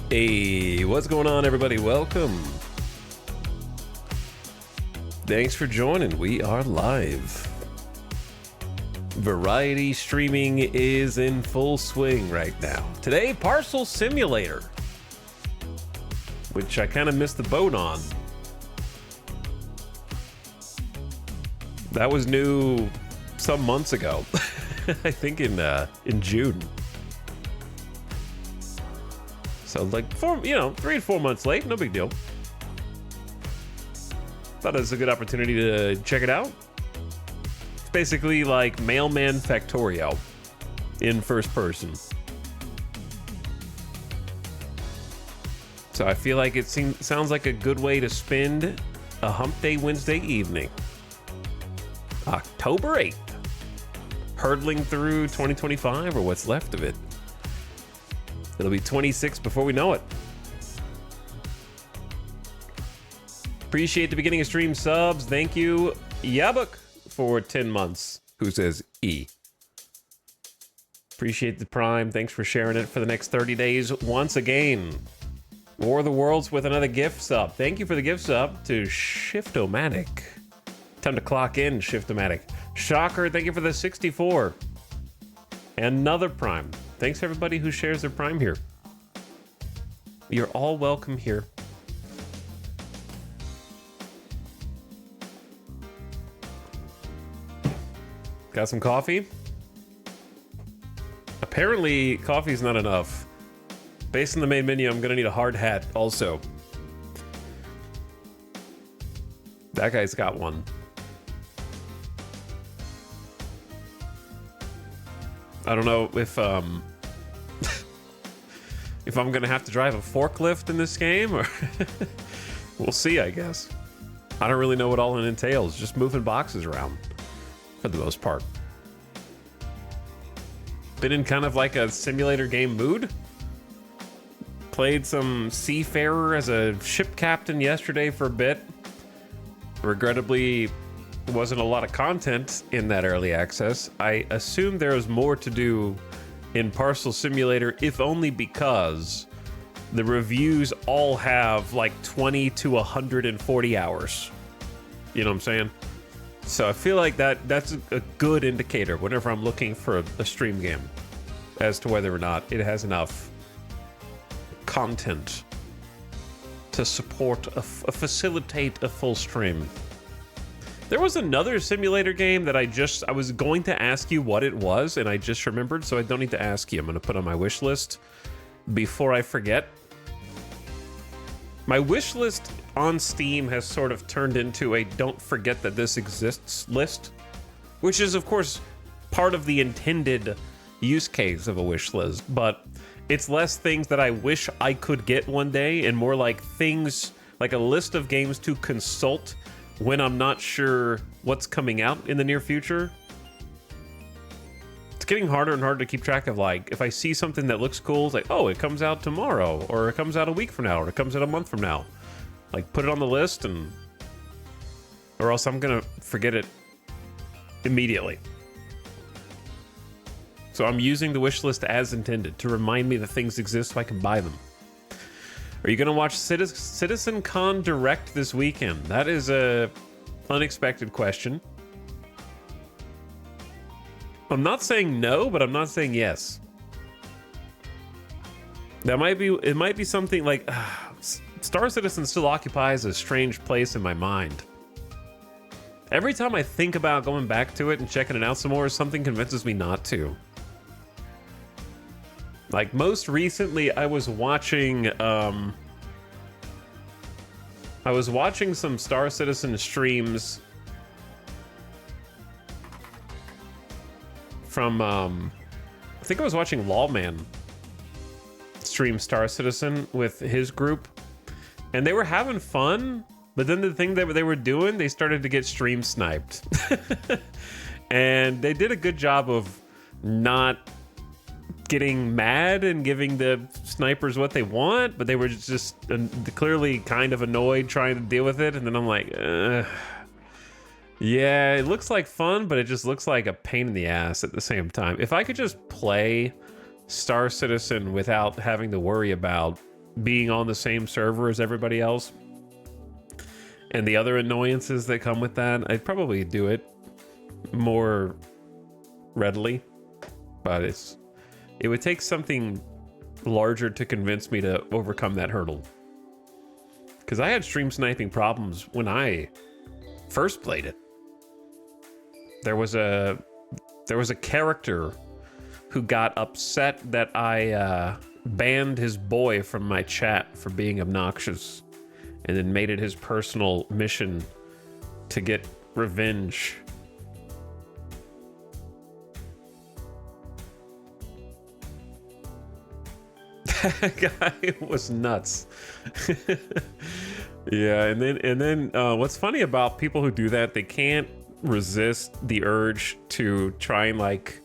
Hey, what's going on, everybody? Welcome. Thanks for joining. We are live. Variety streaming is in full swing right now. Today, Parcel Simulator, which I kind of missed the boat on. That was new some months ago. I think in June. So like 3 to 4 months late, no big deal. Thought it was a good opportunity to check it out. It's basically like Mailman Factorio in first person. So I feel like it sounds like a good way to spend a hump day Wednesday evening. October 8th. Hurtling through 2025, or what's left of it. It'll be 26 before we know it. Appreciate the beginning of stream subs. Thank you, Yabuk, for 10 months. Who says E? Appreciate the Prime. Thanks for sharing it for the next 30 days once again. War of the Worlds with another gift sub. Thank you for the gift sub to Shiftomatic. Time to clock in, Shiftomatic. Shocker, thank you for the 64. Another Prime. Thanks everybody who shares their Prime here. You're all welcome here. Got some coffee? Apparently, coffee's not enough. Based on the main menu, I'm gonna need a hard hat also. That guy's got one. I don't know if if I'm gonna have to drive a forklift in this game, or we'll see, I guess. I don't really know what all it entails, just moving boxes around for the most part. Been in kind of like a simulator game mood. Played some Seafarer as a ship captain yesterday for a bit. Regrettably, wasn't a lot of content in that early access. I assume there was more to do in Parcel Simulator, if only because the reviews all have like 20 to 140 hours. You know what I'm saying? So I feel like that's a good indicator whenever I'm looking for a stream game as to whether or not it has enough content to support facilitate a full stream. There was another simulator game that I was going to ask you what it was, and I just remembered, so I don't need to ask you. I'm going to put on my wish list before I forget. My wish list on Steam has sort of turned into a don't forget that this exists list, which is, of course, part of the intended use case of a wish list, but it's less things that I wish I could get one day and more like things, like a list of games to consult when I'm not sure what's coming out in the near future. It's getting harder and harder to keep track of, like, if I see something that looks cool, it's like, oh, it comes out tomorrow, or it comes out a week from now, or it comes out a month from now. Like, put it on the list, or else I'm gonna forget it immediately. So I'm using the wish list as intended to remind me that things exist so I can buy them. Are you going to watch CitizenCon Direct this weekend? That is a unexpected question. I'm not saying no, but I'm not saying yes. It might be something like Star Citizen still occupies a strange place in my mind. Every time I think about going back to it and checking it out some more, something convinces me not to. Like, most recently, I was watching some Star Citizen streams from, I think I was watching Lawman stream Star Citizen with his group, and they were having fun, but then the thing that they were doing, they started to get stream sniped. And they did a good job of not getting mad and giving the snipers what they want, but they were just clearly kind of annoyed trying to deal with it. And then I'm like, yeah, it looks like fun, but it just looks like a pain in the ass at the same time. If I could just play Star Citizen without having to worry about being on the same server as everybody else and the other annoyances that come with that, I'd probably do it more readily. But it would take something larger to convince me to overcome that hurdle. Because I had stream sniping problems when I first played it. There was a character who got upset that I banned his boy from my chat for being obnoxious, and then made it his personal mission to get revenge. That guy was nuts. Yeah, and then what's funny about people who do that, they can't resist the urge to try and like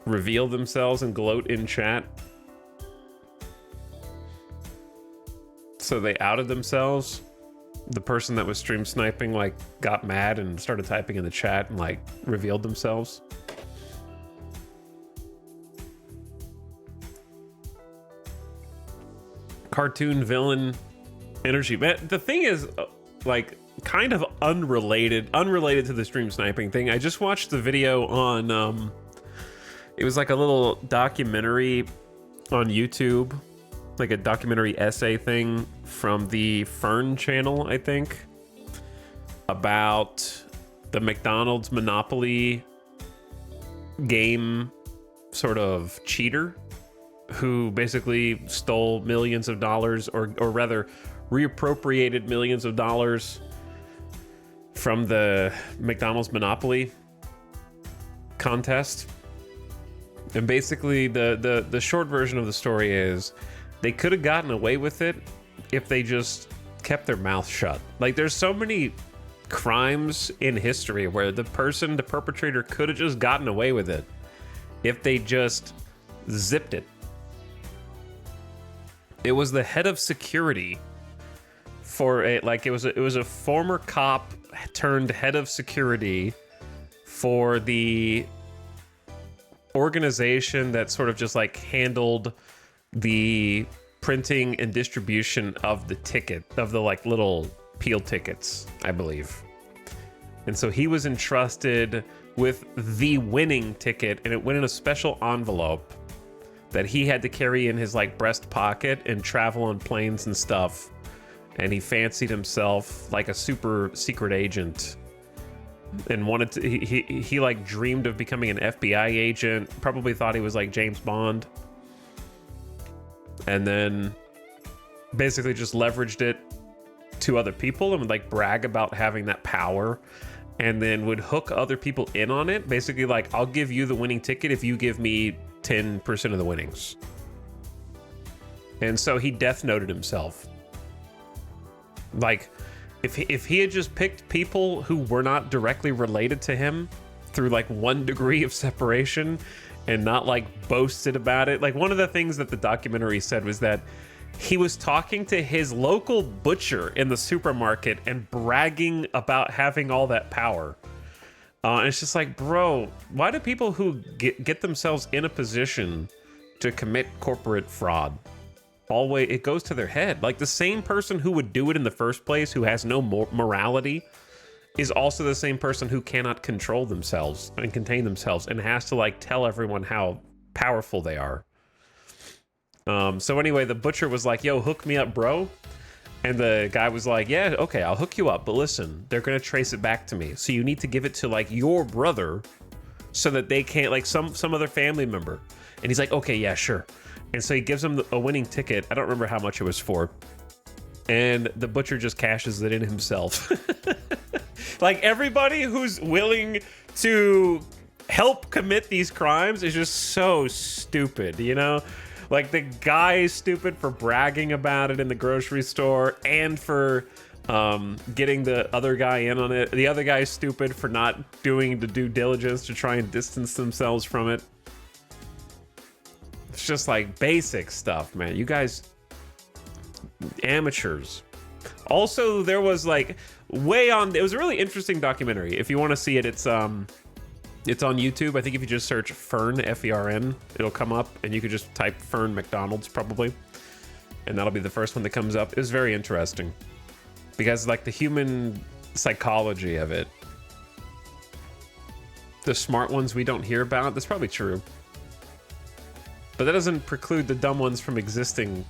reveal themselves and gloat in chat. So they outed themselves. The person that was stream sniping like got mad and started typing in the chat and like revealed themselves. Cartoon villain energy. Man, the thing is, like, kind of unrelated to the stream sniping thing. I just watched the video on, it was like a little documentary on YouTube, like a documentary essay thing from the Fern channel, I think, about the McDonald's Monopoly game sort of cheater who basically stole millions of dollars, or rather reappropriated millions of dollars from the McDonald's Monopoly contest. And basically the short version of the story is they could have gotten away with it if they just kept their mouth shut. Like, there's so many crimes in history where the perpetrator could have just gotten away with it if they just zipped it. It was the head of security for it was a former cop turned head of security for the organization that sort of just like handled the printing and distribution of the ticket, of the like little peel tickets, I believe. And so he was entrusted with the winning ticket, and it went in a special envelope that he had to carry in his like breast pocket and travel on planes and stuff. And he fancied himself like a super secret agent and wanted to, he like dreamed of becoming an FBI agent, probably thought he was like James Bond. And then basically just leveraged it to other people and would like brag about having that power, and then would hook other people in on it. Basically like, I'll give you the winning ticket if you give me 10% of the winnings. And so he death noted himself. Like, if he had just picked people who were not directly related to him through like 1 degree of separation and not like boasted about it. Like, one of the things that the documentary said was that he was talking to his local butcher in the supermarket and bragging about having all that power. And it's just like, bro, why do people who get themselves in a position to commit corporate fraud, always it goes to their head? Like, the same person who would do it in the first place, who has no morality, is also the same person who cannot control themselves and contain themselves and has to like tell everyone how powerful they are. So anyway, the butcher was like, yo, hook me up, bro. And the guy was like, yeah, okay, I'll hook you up. But listen, they're going to trace it back to me. So you need to give it to like your brother so that they can't, like some other family member. And he's like, okay, yeah, sure. And so he gives him a winning ticket. I don't remember how much it was for. And the butcher just cashes it in himself. Like, everybody who's willing to help commit these crimes is just so stupid, you know? Like, the guy is stupid for bragging about it in the grocery store and for getting the other guy in on it. The other guy is stupid for not doing the due diligence to try and distance themselves from it. It's just like basic stuff, man. You guys, amateurs. Also, there was like it was a really interesting documentary. If you want to see it, it's on YouTube. I think if you just search Fern, F-E-R-N, it'll come up, and you could just type Fern McDonald's probably. and that'll be the first one that comes up. It was very interesting because like the human psychology of it, the smart ones we don't hear about, that's probably true. But that doesn't preclude the dumb ones from existing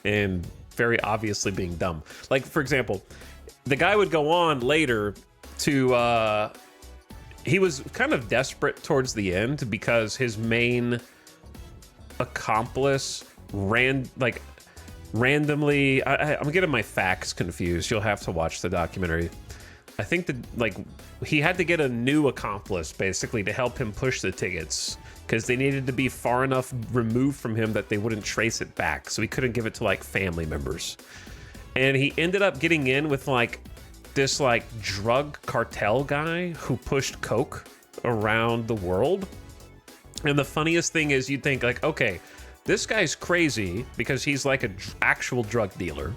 and very obviously being dumb. Like, for example, the guy would go on later to, he was kind of desperate towards the end because his main accomplice randomly, I'm getting my facts confused. You'll have to watch the documentary. I think that like he had to get a new accomplice basically to help him push the tickets because they needed to be far enough removed from him that they wouldn't trace it back. So he couldn't give it to like family members. And he ended up getting in with like this like drug cartel guy who pushed coke around the world. And the funniest thing is you'd think like, okay, this guy's crazy because he's like an actual drug dealer.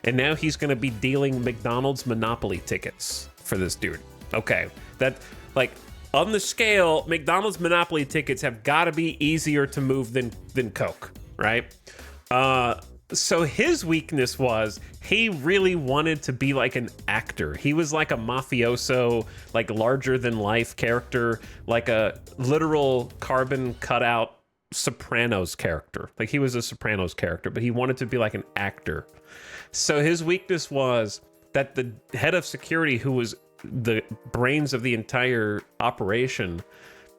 And now he's going to be dealing McDonald's Monopoly tickets for this dude. Okay, that like on the scale, McDonald's Monopoly tickets have got to be easier to move than Coke, right? So his weakness was he really wanted to be like an actor. He was like a mafioso, like larger than life character, like a literal carbon cutout Sopranos character. Like he was a Sopranos character, but he wanted to be like an actor. So his weakness was that the head of security, who was the brains of the entire operation,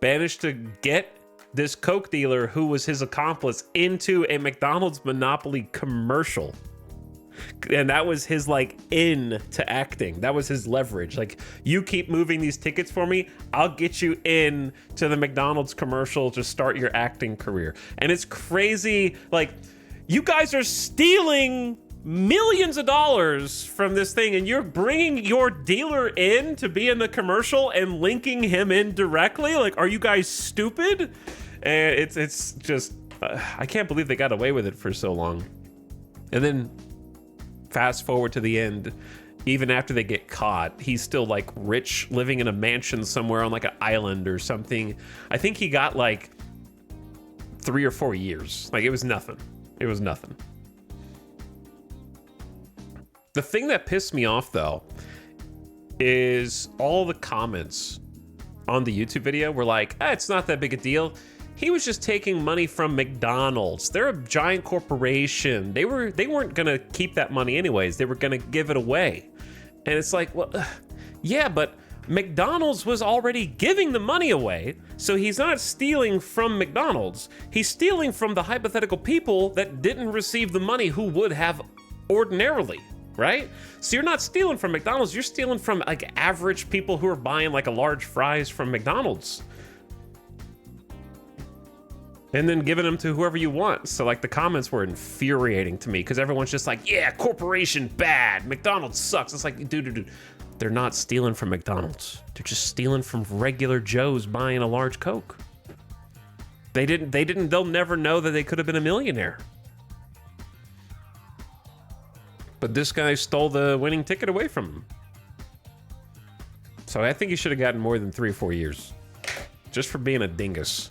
managed to get this coke dealer who was his accomplice into a McDonald's Monopoly commercial. And that was his like in to acting. That was his leverage. Like, you keep moving these tickets for me, I'll get you in to the McDonald's commercial to start your acting career. And it's crazy. Like, you guys are stealing millions of dollars from this thing, and you're bringing your dealer in to be in the commercial and linking him in directly. Like, are you guys stupid? And it's just I can't believe they got away with it for so long. And then fast forward to the end, even after they get caught, he's still like rich, living in a mansion somewhere on like an island or something. I think he got like 3 or 4 years. Like, it was nothing. It was nothing. The thing that pissed me off, though, is all the comments on the YouTube video were like, it's not that big a deal. He was just taking money from McDonald's. They're a giant corporation. They weren't gonna keep that money anyways. They were gonna give it away. And it's like, well, yeah, but McDonald's was already giving the money away, so he's not stealing from McDonald's. He's stealing from the hypothetical people that didn't receive the money who would have ordinarily. Right? So you're not stealing from McDonald's, you're stealing from like average people who are buying like a large fries from McDonald's. And then giving them to whoever you want. So like the comments were infuriating to me because everyone's just like, yeah, corporation bad, McDonald's sucks. It's like, dude, they're not stealing from McDonald's. They're just stealing from regular Joes buying a large Coke. They'll never know that they could have been a millionaire. But this guy stole the winning ticket away from him. So I think he should have gotten more than 3 or 4 years. Just for being a dingus.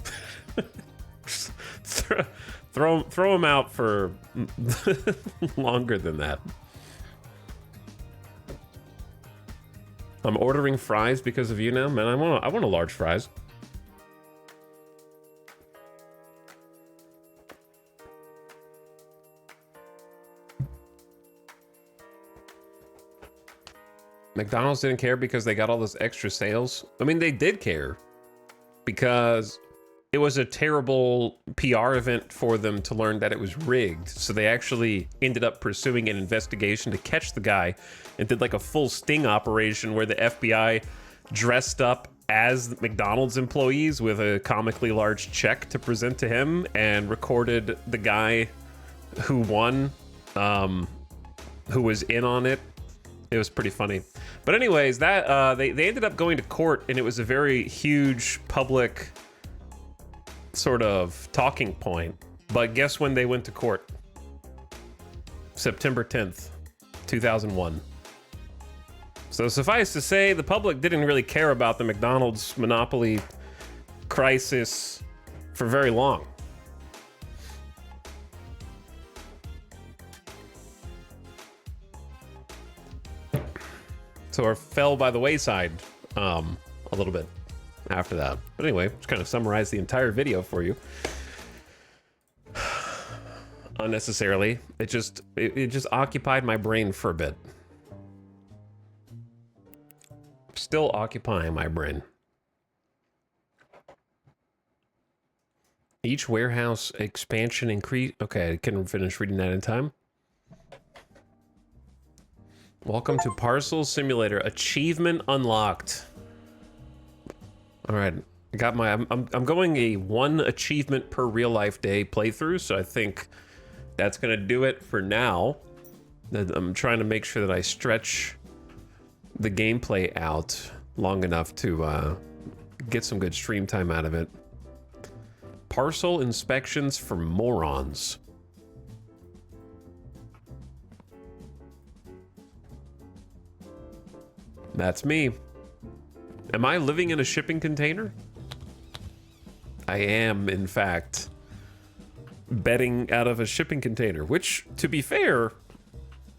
throw him out for longer than that. I'm ordering fries because of you now. Man, I want a large fries. McDonald's didn't care because they got all those extra sales. I mean, they did care because it was a terrible PR event for them to learn that it was rigged. So they actually ended up pursuing an investigation to catch the guy and did like a full sting operation where the FBI dressed up as McDonald's employees with a comically large check to present to him and recorded the guy who won, who was in on it. It was pretty funny. But anyways, that they ended up going to court, and it was a very huge public sort of talking point. But guess when they went to court? September 10th, 2001. So suffice to say, the public didn't really care about the McDonald's monopoly crisis for very long. So it fell by the wayside a little bit after that. But anyway, just kind of summarize the entire video for you. Unnecessarily. It just occupied my brain for a bit. Still occupying my brain. Each warehouse expansion increase. Okay, I can finish reading that in time. Welcome to Parcel Simulator. Achievement unlocked. All right, I got my. I'm going a 1 achievement per real life day playthrough, so I think that's gonna do it for now. I'm trying to make sure that I stretch the gameplay out long enough to get some good stream time out of it. Parcel inspections for morons. That's me. Am I living in a shipping container? I am, in fact, bedding out of a shipping container, which, to be fair,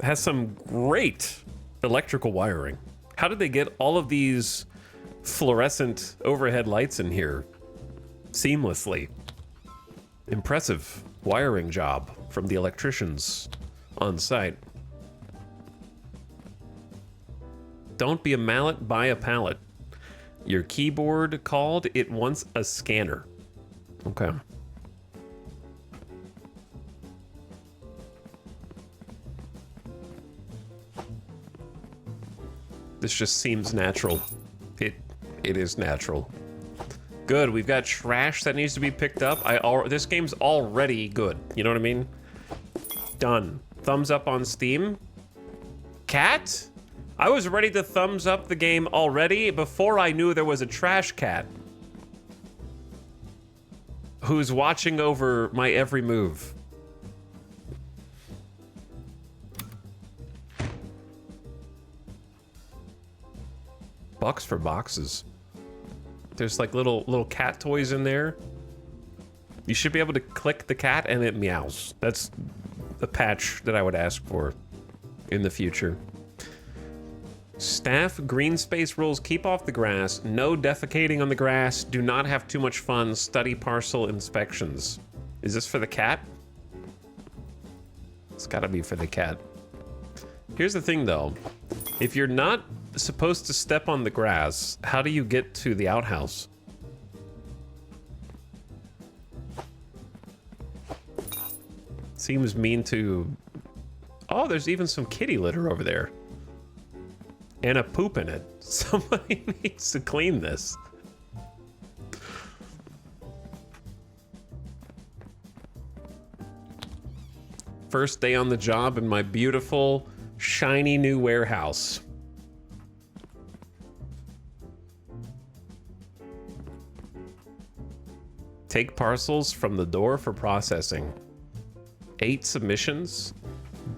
has some great electrical wiring. How did they get all of these fluorescent overhead lights in here seamlessly? Impressive wiring job from the electricians on site. Don't be a mallet, buy a pallet. Your keyboard called it once a scanner. Okay. This just seems natural. It is natural. Good, we've got trash that needs to be picked up. This game's already good. You know what I mean? Done. Thumbs up on Steam. Cat? I was ready to thumbs up the game already before I knew there was a trash cat who's watching over my every move. Bucks for boxes. There's like little cat toys in there. You should be able to click the cat and it meows. That's the patch that I would ask for in the future. Staff green space rules: keep off the grass, no defecating on the grass, do not have too much fun, study parcel inspections. Is this for the cat? It's gotta be for the cat. Here's the thing though, if you're not supposed to step on the grass, how do you get to the outhouse? Seems mean to... Oh, there's even some kitty litter over there. And a poop in it. Somebody needs to clean this. First day on the job in my beautiful, shiny new warehouse. Take parcels from the door for processing. 8 submissions.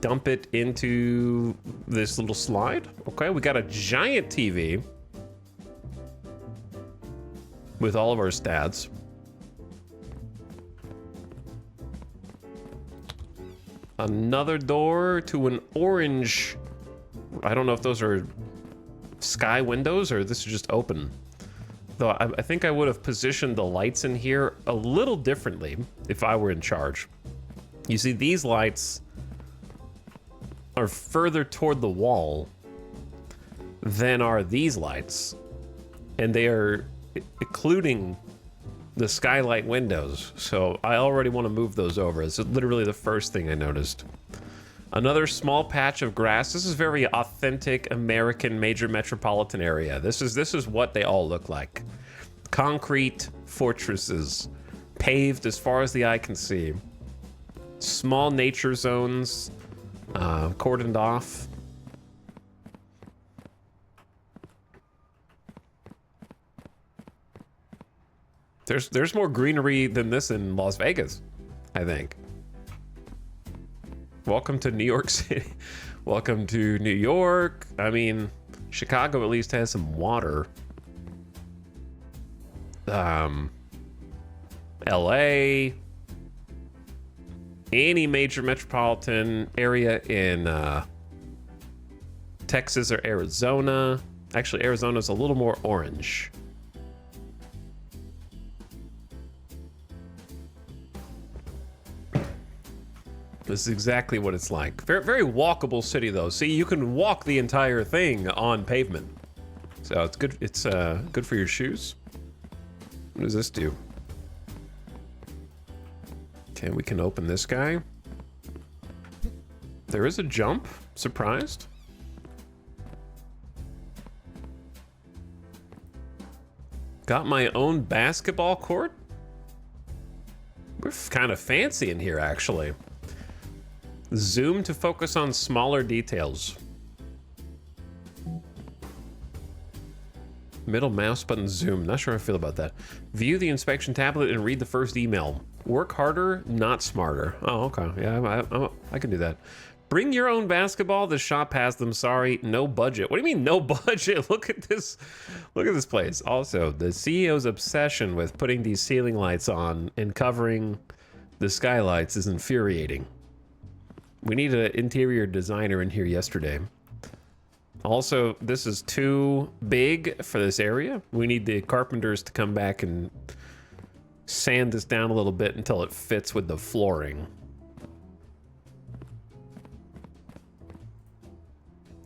Dump it into this little slide. Okay, we got a giant TV with all of our stats. Another door to an orange. I don't know if those are sky windows or this is just open. Though I think I would have positioned the lights in here a little differently if I were in charge. You see, these lights are further toward the wall than are these lights. And they are occluding the skylight windows. So I already want to move those over. It's literally the first thing I noticed. Another small patch of grass. This is very authentic American major metropolitan area. This is what they all look like. Concrete fortresses, paved as far as the eye can see. Small nature zones, cordoned off. There's more greenery than this in Las Vegas, I think. Welcome to New York City. Welcome to New York. I mean, Chicago at least has some water. LA. Any major metropolitan area in Texas or Arizona. Actually, Arizona's a little more orange. This is exactly what it's like. Very, very walkable city, though. See, you can walk the entire thing on pavement. So it's good. It's good for your shoes. What does this do? Okay, we can open this guy. There is a jump. Surprised. Got my own basketball court. We're kind of fancy in here, actually. Zoom to focus on smaller details. Middle mouse button zoom. Not sure how I feel about that. View the inspection tablet and read the first email. Work harder, not smarter. Oh, okay. Yeah, I can do that. Bring your own basketball. The shop has them. Sorry, no budget. What do you mean no budget? Look at this. Look at this place. Also, the CEO's obsession with putting these ceiling lights on and covering the skylights is infuriating. We need an interior designer in here yesterday. Also, this is too big for this area. We need the carpenters to come back and sand this down a little bit until it fits with the flooring.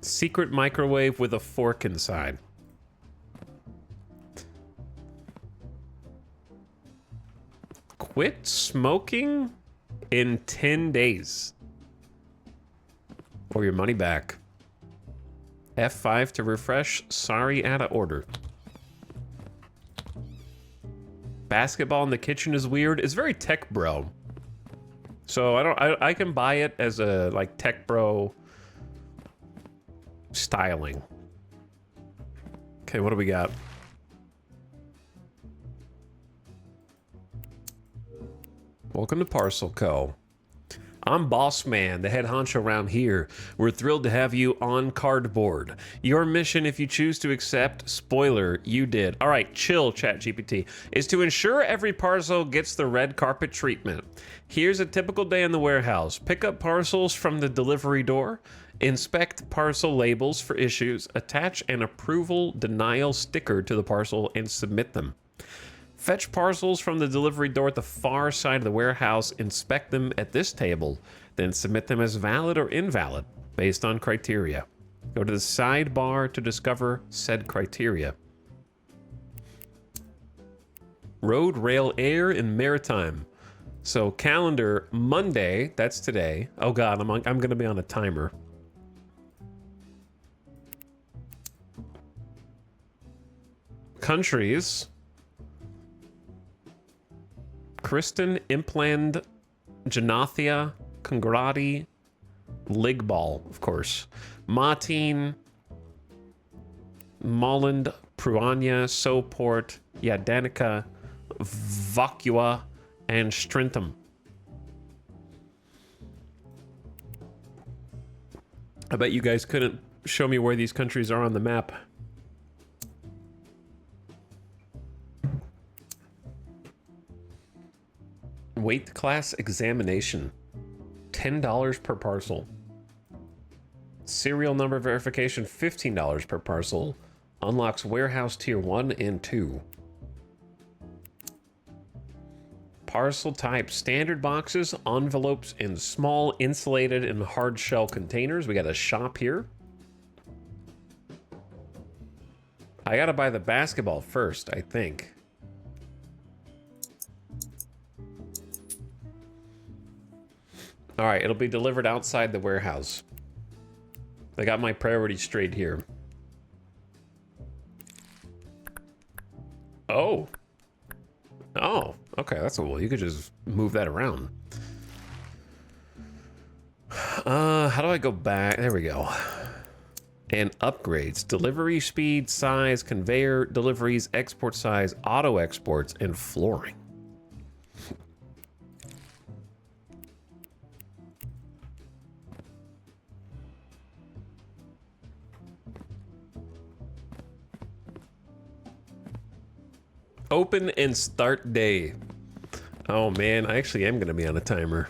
Secret microwave with a fork inside. Quit smoking in 10 days. Or your money back. F5 to refresh. Sorry, out of order. Basketball in the kitchen is weird. It's very tech bro. So I can buy it as a like tech bro styling. Okay, what do we got? Welcome to Parcel Co. I'm Boss Man, the head honcho around here. We're thrilled to have you on cardboard. Your mission, if you choose to accept, spoiler, you did. All right, chill, ChatGPT, is to ensure every parcel gets the red carpet treatment. Here's a typical day in the warehouse. Pick up parcels from the delivery door, inspect parcel labels for issues, attach an approval denial sticker to the parcel, and submit them. Fetch parcels from the delivery door at the far side of the warehouse, inspect them at this table, then submit them as valid or invalid based on criteria. Go to the sidebar to discover said criteria. Road, rail, air, and maritime. So calendar, Monday, that's today. Oh God, I'm gonna be on a timer. Countries. Kristen, Impland, Janathia, Congrati, Ligball, of course. Martin, Molland, Pruania, Soport, Yadanica, Vacua, and Strintum. I bet you guys couldn't show me where these countries are on the map. Weight class examination. $10 per parcel. Serial number verification, $15 per parcel. Unlocks warehouse tier 1 and 2. Parcel type, standard boxes, envelopes, and small insulated and hard shell containers. We got a shop here. I gotta buy the basketball first, I think. All right, it'll be delivered outside the warehouse. I got my priorities straight here. Oh. Oh, okay, that's cool. You could just move that around. How do I go back? There we go. And upgrades. Delivery speed, size, conveyor, deliveries, export size, auto exports, and flooring. Open and start day. Oh man, I actually am gonna be on a timer.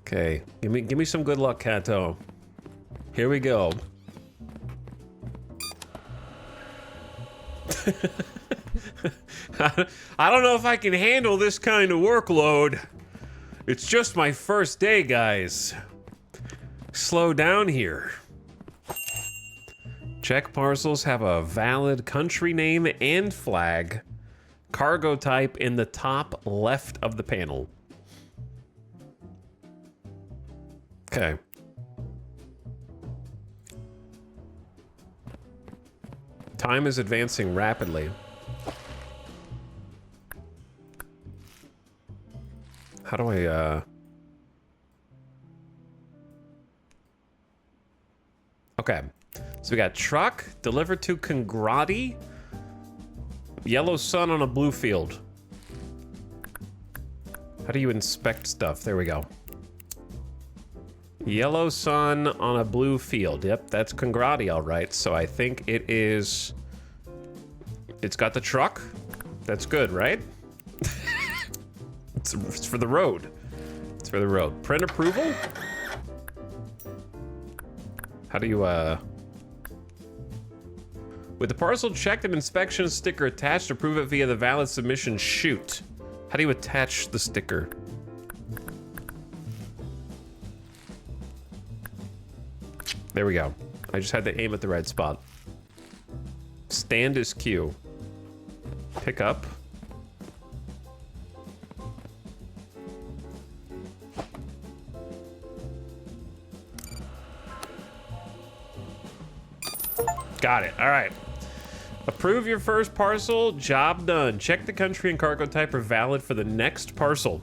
Okay, give me some good luck, Kato. Here we go. I don't know if I can handle this kind of workload. It's just my first day, guys. Slow down here. Check parcels have a valid country name and flag. Cargo type in the top left of the panel. Okay. Time is advancing rapidly. How do I, Okay. So we got truck, delivered to Congrati, yellow sun on a blue field. How do you inspect stuff? There we go. Yellow sun on a blue field. Yep, that's Congrati, all right. So I think it is... It's got the truck. That's good, right? It's for the road. It's for the road. Print approval? How do you, With the parcel checked and inspection sticker attached, approve it via the valid submission chute. How do you attach the sticker? There we go. I just had to aim at the right spot. Stand is Q. Pick up. Got it. All right. Approve your first parcel. Job done. Check the country and cargo type are valid for the next parcel.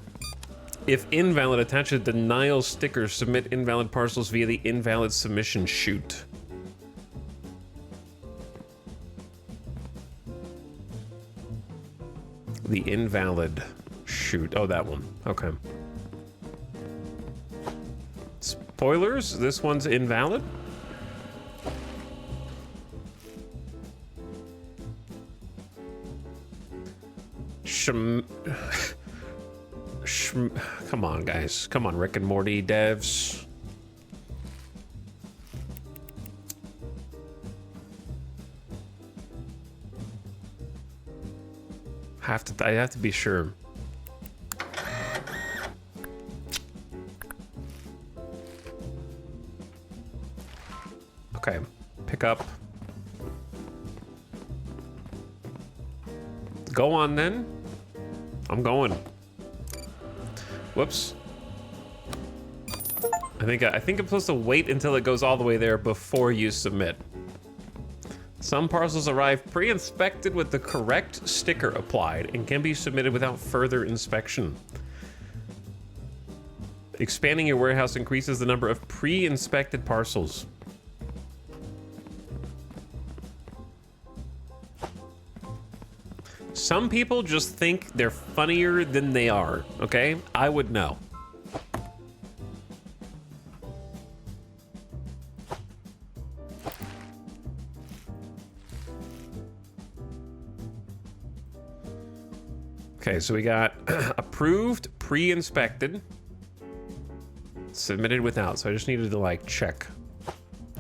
If invalid, attach a denial sticker. Submit invalid parcels via the invalid submission chute. The invalid chute. Oh, that one. Okay. Spoilers. This one's invalid. Come on, guys. Come on, Rick and Morty devs. I have to be sure. Okay, pick up. Go on then. I'm going. Whoops. I think I'm supposed to wait until it goes all the way there before you submit. Some parcels arrive pre-inspected with the correct sticker applied and can be submitted without further inspection. Expanding your warehouse increases the number of pre-inspected parcels. Some people just think they're funnier than they are, okay? I would know. Okay, so we got approved, pre-inspected, submitted without. So I just needed to like check.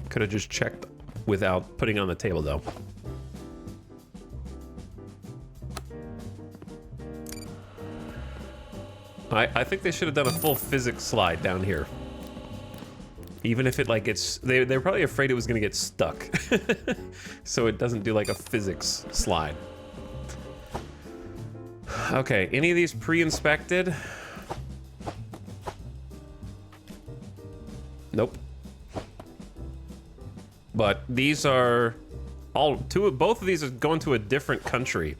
Could have just checked without putting on the table though. I think they should have done a full physics slide down here. Even if it like gets, they're probably afraid it was gonna get stuck. So it doesn't do like a physics slide. Okay, any of these pre-inspected? Nope. But these are both of these are going to a different country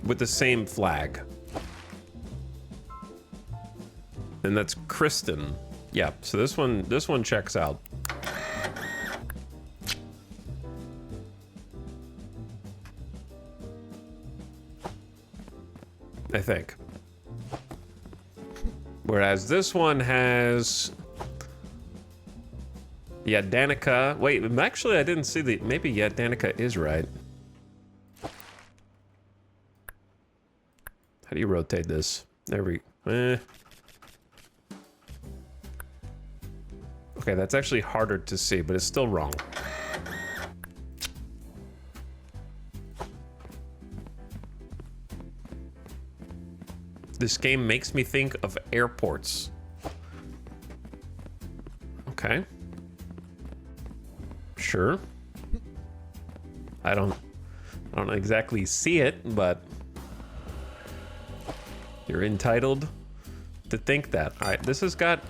with the same flag. And that's Kristen. Yeah, so this one checks out. I think. Whereas this one has... Yeah, Danica. Wait, actually I didn't see the... Maybe, yeah, Danica is right. How do you rotate this? There we... Okay, that's actually harder to see, but it's still wrong. This game makes me think of airports. Okay. Sure. I don't exactly see it, but you're entitled to think that. All right, this has got...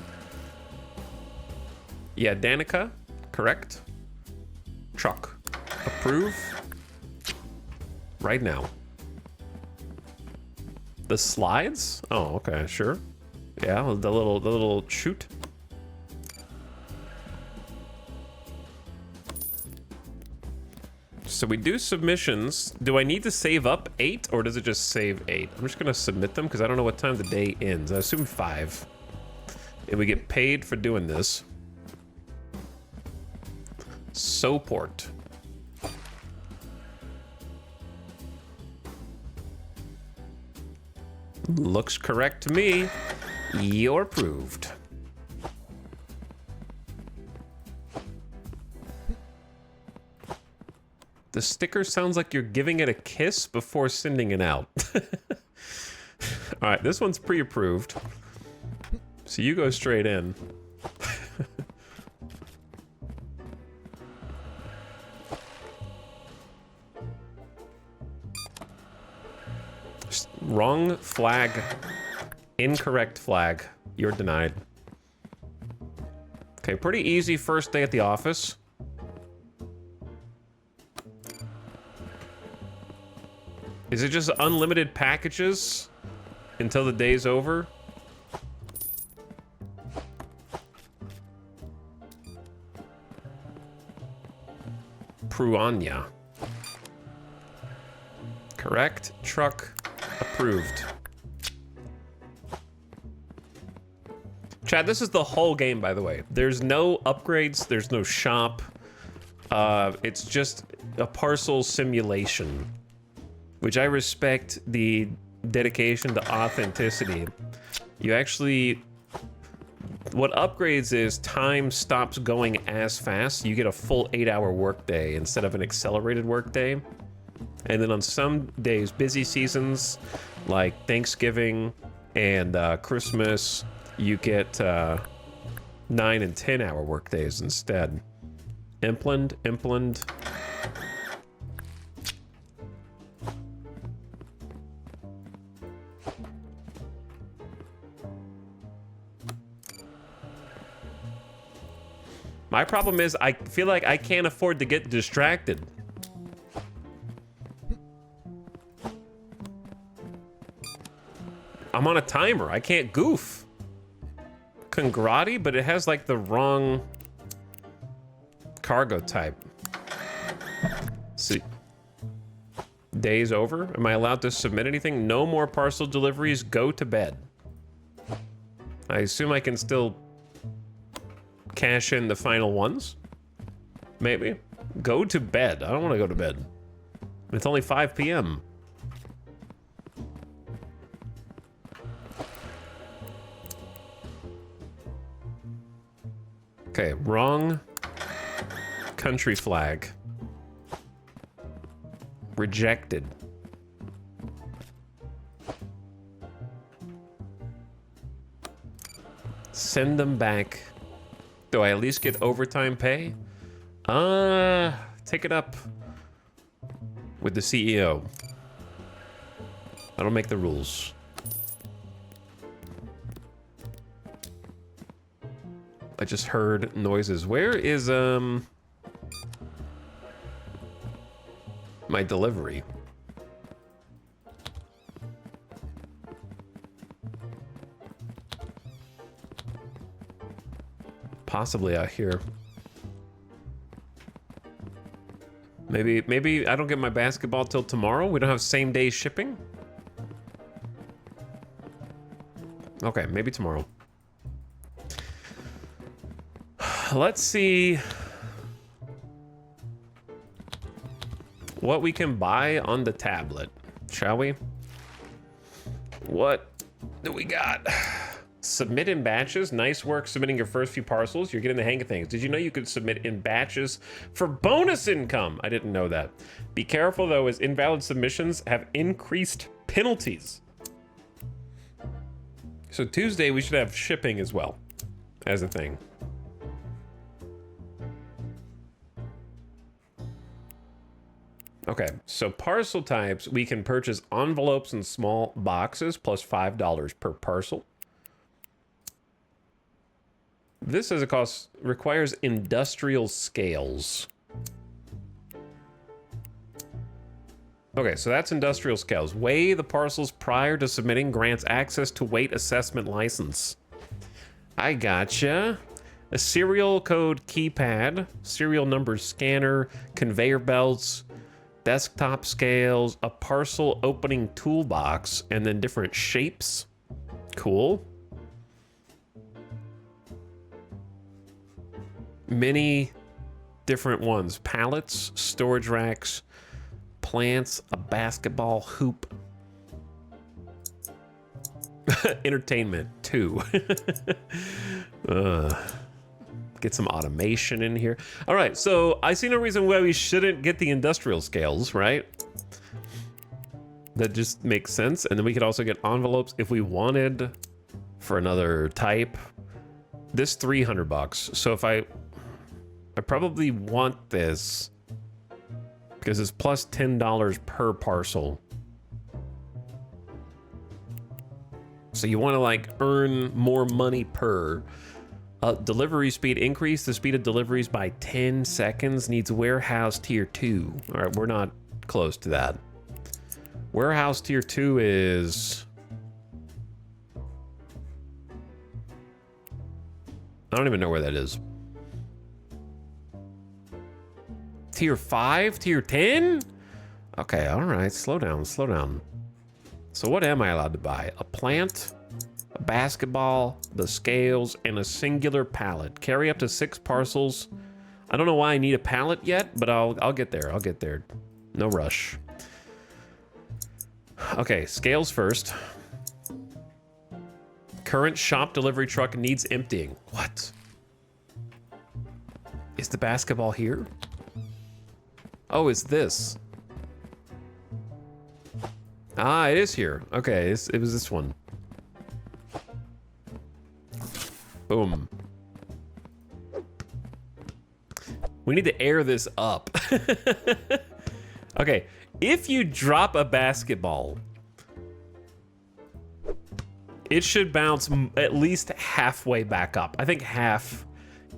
Yeah, Danica, correct. Truck, approve. Right now. The slides? Oh, okay, sure. Yeah, the little chute. So we do submissions. Do I need to save up 8 or does it just save 8? I'm just gonna submit them because I don't know what time the day ends. I assume 5. And we get paid for doing this. Soport. Looks correct to me. You're approved. The sticker sounds like you're giving it a kiss before sending it out. All right, this one's pre-approved. So you go straight in. Wrong flag. Incorrect flag. You're denied. Okay, pretty easy first day at the office. Is it just unlimited packages until the day's over? Pruanya. Correct. Truck approved. Chad, this is the whole game, by the way. There's no upgrades. There's no shop. It's just a parcel simulation, which I respect the dedication to authenticity. You actually... What upgrades is time stops going as fast. You get a full 8-hour workday instead of an accelerated workday. And then on some days, busy seasons like Thanksgiving and Christmas, you get 9 and 10-hour workdays instead. Impland. My problem is I feel like I can't afford to get distracted. I'm on a timer. I can't goof. Congrati, but it has like the wrong cargo type. See. Day's over. Am I allowed to submit anything? No more parcel deliveries. Go to bed. I assume I can still cash in the final ones. Maybe. Go to bed. I don't want to go to bed. It's only 5 p.m. Okay, wrong country flag. Rejected. Send them back. Do I at least get overtime pay? Take it up with the CEO. I don't make the rules. I just heard noises. Where is, my delivery? Possibly out here. Maybe I don't get my basketball till tomorrow. We don't have same day shipping. Okay, maybe tomorrow. Let's see what we can buy on the tablet, shall we? What do we got? Submit in batches. Nice work submitting your first few parcels. You're getting the hang of things. Did you know you could submit in batches for bonus income? I didn't know that. Be careful though, as invalid submissions have increased penalties. So Tuesday we should have shipping as well as a thing. Okay, so parcel types, we can purchase envelopes and small boxes plus $5 per parcel. This as a cost requires industrial scales. Okay, so that's industrial scales. Weigh the parcels prior to submitting grants access to weight assessment license. I gotcha. A serial code keypad, serial number scanner, conveyor belts, desktop scales, a parcel opening toolbox, and then different shapes. Cool. Many different ones. Pallets, storage racks, plants, a basketball hoop. Entertainment, too. Get some automation in here. All right, so I see no reason why we shouldn't get the industrial scales, right? That just makes sense. And then we could also get envelopes if we wanted for another type. This $300. So if I probably want this because it's plus $10 per parcel. So you want to like earn more money per. Delivery speed increase. The speed of deliveries by 10 seconds. Needs warehouse tier 2. All right, we're not close to that. Warehouse tier 2 is... I don't even know where that is. Tier 5? Tier 10? Okay, all right. Slow down, slow down. So what am I allowed to buy? A plant, a basketball, the scales, and a singular pallet. Carry up to 6 parcels. I don't know why I need a pallet yet, but I'll get there. I'll get there. No rush. Okay, scales first. Current shop delivery truck needs emptying. What? Is the basketball here? Oh, it's this. Ah, it is here. Okay, it was this one. Boom. We need to air this up. Okay, if you drop a basketball, it should bounce at least halfway back up. I think half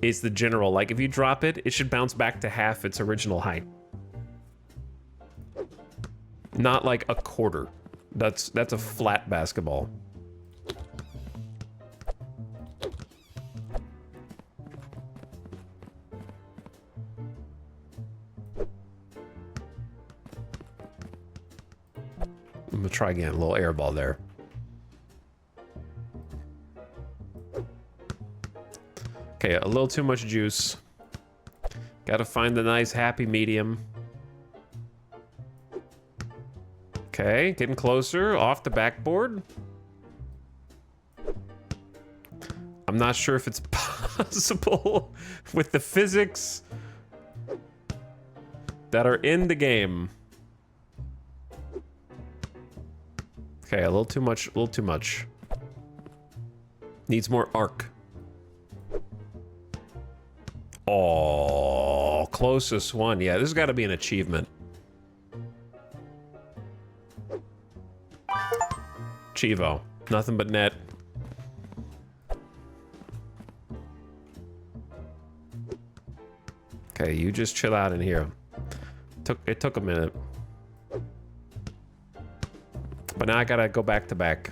is the general. Like if you drop it, it should bounce back to half its original height. Not like a quarter. That's a flat basketball. I'm gonna try again. A little air ball there. Okay, a little too much juice. Gotta find the nice happy medium. Okay, getting closer, off the backboard. I'm not sure if it's possible with the physics that are in the game. Okay, a little too much, a little too much. Needs more arc. Oh, closest one. Yeah, this has got to be an achievement. Chivo. Nothing but net. Okay, you just chill out in here. It took a minute. But now I gotta go back to back.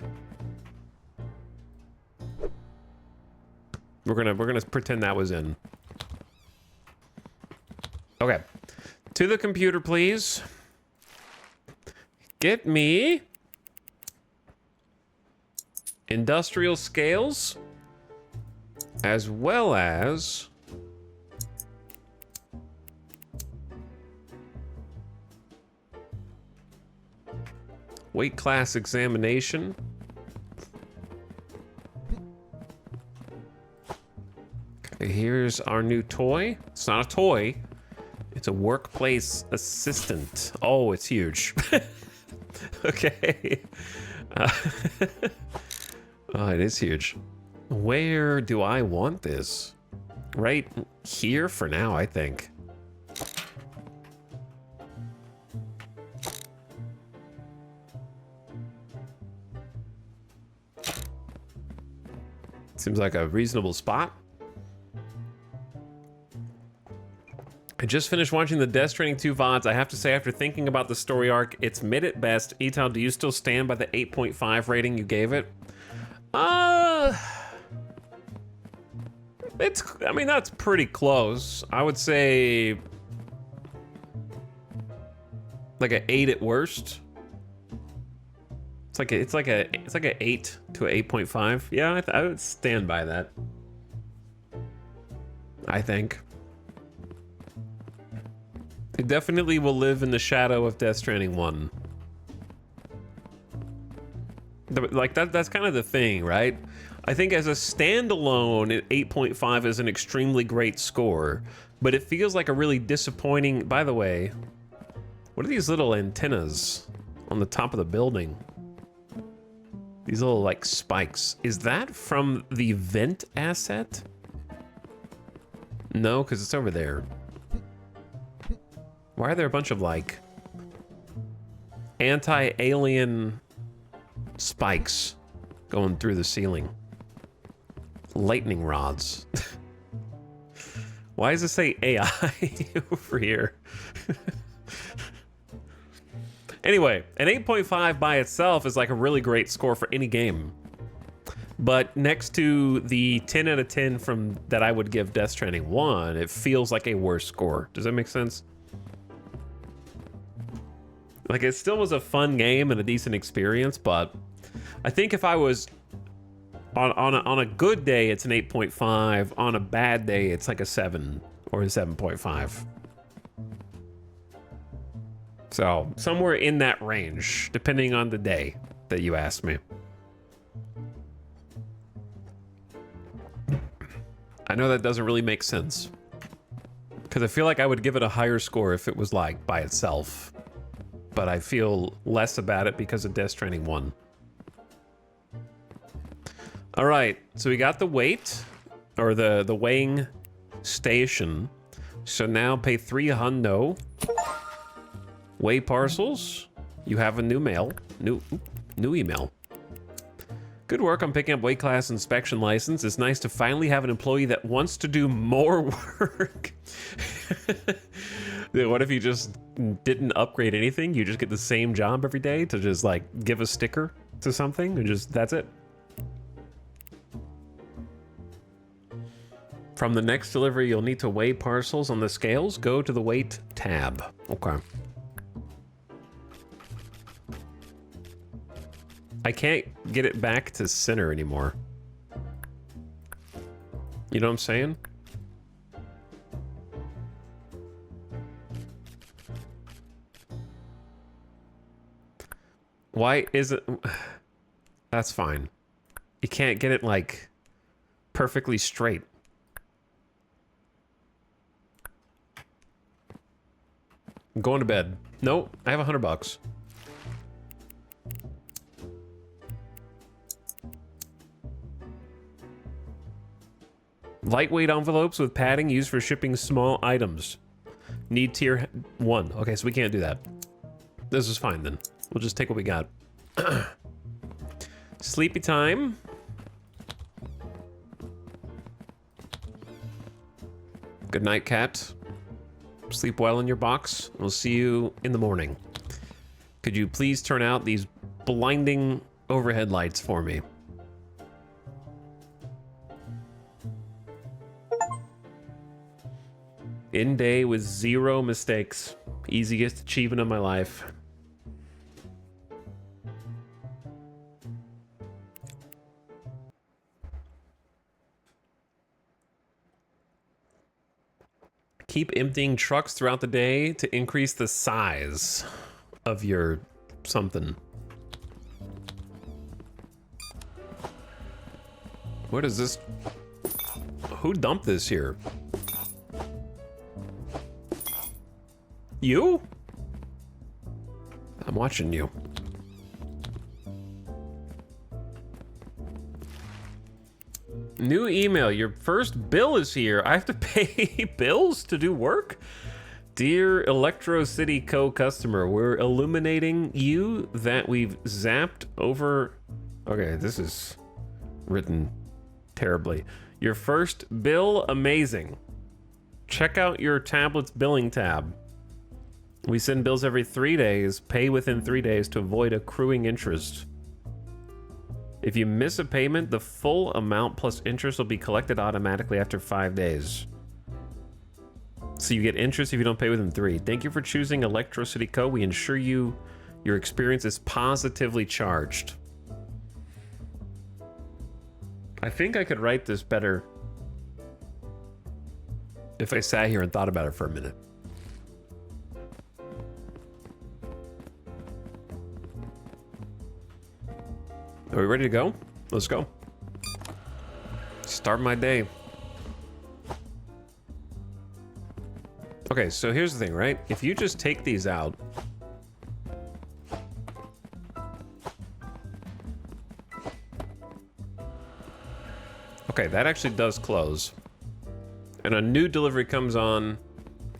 We're gonna pretend that was in. Okay. To the computer, please. Get me industrial scales as well as weight class examination. Here's our new toy. It's not a toy. It's a workplace assistant. Oh, it's huge. Okay. Oh, it is huge. Where do I want this? Right here for now, I think. Seems like a reasonable spot. I just finished watching the Death Stranding 2 VODs. I have to say, after thinking about the story arc, it's mid at best. Etal, do you still stand by the 8.5 rating you gave it? I mean, that's pretty close. I would say like an 8 at worst. It's like a 8 to a 8.5. Yeah, I would stand by that. I think. It definitely will live in the shadow of Death Stranding 1. Like that's kind of the thing, right? I think as a standalone, 8.5 is an extremely great score, but it feels like a really disappointing. By the way, what are these little antennas on the top of the building? These little like spikes. Is that from the vent asset? No, because it's over there. Why are there a bunch of like anti-alien spikes going through the ceiling? Lightning rods. Why does it say AI over here? Anyway, an 8.5 by itself is like a really great score for any game. But next to the 10 out of 10 from that I would give Death Stranding 1, it feels like a worse score. Does that make sense? Like, it still was a fun game and a decent experience, but I think if I was on a good day, it's an 8.5. On a bad day, it's like a 7 or a 7.5. So somewhere in that range, depending on the day that you ask me. I know that doesn't really make sense, because I feel like I would give it a higher score if it was like by itself, but I feel less about it because of Death Stranding 1. All right, so we got the weight, or the weighing station. So now pay 3 hundo. Weigh parcels. You have a new mail. New email. Good work on picking up weight class inspection license. It's nice to finally have an employee that wants to do more work. What if you just didn't upgrade anything? You just get the same job every day to just like give a sticker to something and just that's it. From the next delivery, you'll need to weigh parcels on the scales. Go to the weight tab. Okay. I can't get it back to center anymore. You know what I'm saying? Why is it? That's fine. You can't get it like perfectly straight. I'm going to bed. Nope, I have $100. Lightweight envelopes with padding used for shipping small items. Need tier 1. Okay, so we can't do that. This is fine then. We'll just take what we got. Sleepy time. Good night, cat. Sleep well in your box. We'll see you in the morning. Could you please turn out these blinding overhead lights for me? In day with 0 mistakes. Easiest achievement of my life. Keep emptying trucks throughout the day to increase the size of your something. What is this? Who dumped this here? You? I'm watching you. New email. Your first bill is here. I have to pay bills to do work? Dear Electro City Co. customer, we're illuminating you that we've zapped over... Okay, this is written terribly. Your first bill, amazing. Check out your tablet's billing tab. We send bills every 3 days. Pay within 3 days to avoid accruing interest. If you miss a payment, the full amount plus interest will be collected automatically after 5 days. So you get interest if you don't pay within 3. Thank you for choosing Electricity Co. We ensure your experience is positively charged. I think I could write this better if I sat here and thought about it for a minute. Are we ready to go? Let's go. Start my day. Okay, so here's the thing, right? If you just take these out... Okay, that actually does close. And a new delivery comes on.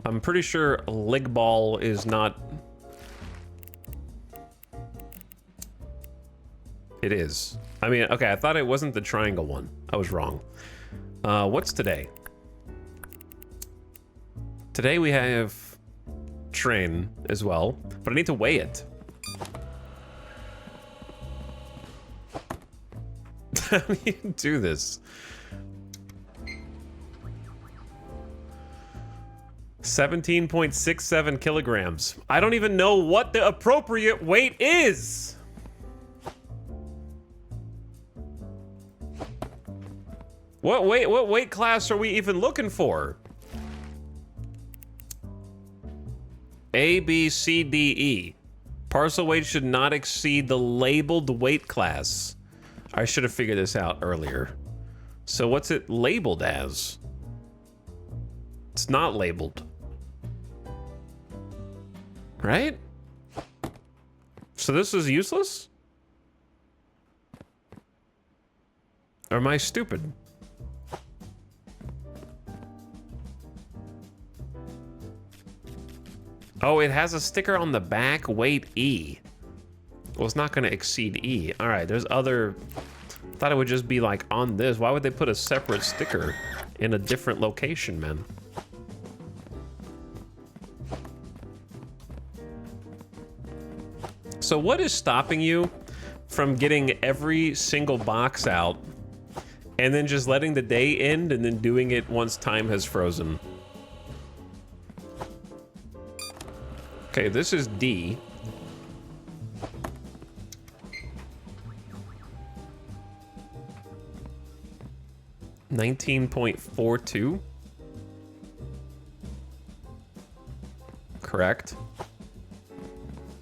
I'm pretty sure Lig Ball is not... It is. I mean, okay, I thought it wasn't the triangle one. I was wrong. What's today? Today we have train as well, but I need to weigh it. How do you do this? 17.67 kilograms. I don't even know what the appropriate weight is. What weight class are we even looking for? A, B, C, D, E. Parcel weight should not exceed the labeled weight class. I should have figured this out earlier. So what's it labeled as? It's not labeled. Right? So this is useless? Or am I stupid? Oh, it has a sticker on the back, weight E. Well, it's not gonna exceed E. All right, there's other, thought it would just be like on this. Why would they put a separate sticker in a different location, man? So what is stopping you from getting every single box out and then just letting the day end and then doing it once time has frozen? Okay, this is D. $19.42. Correct.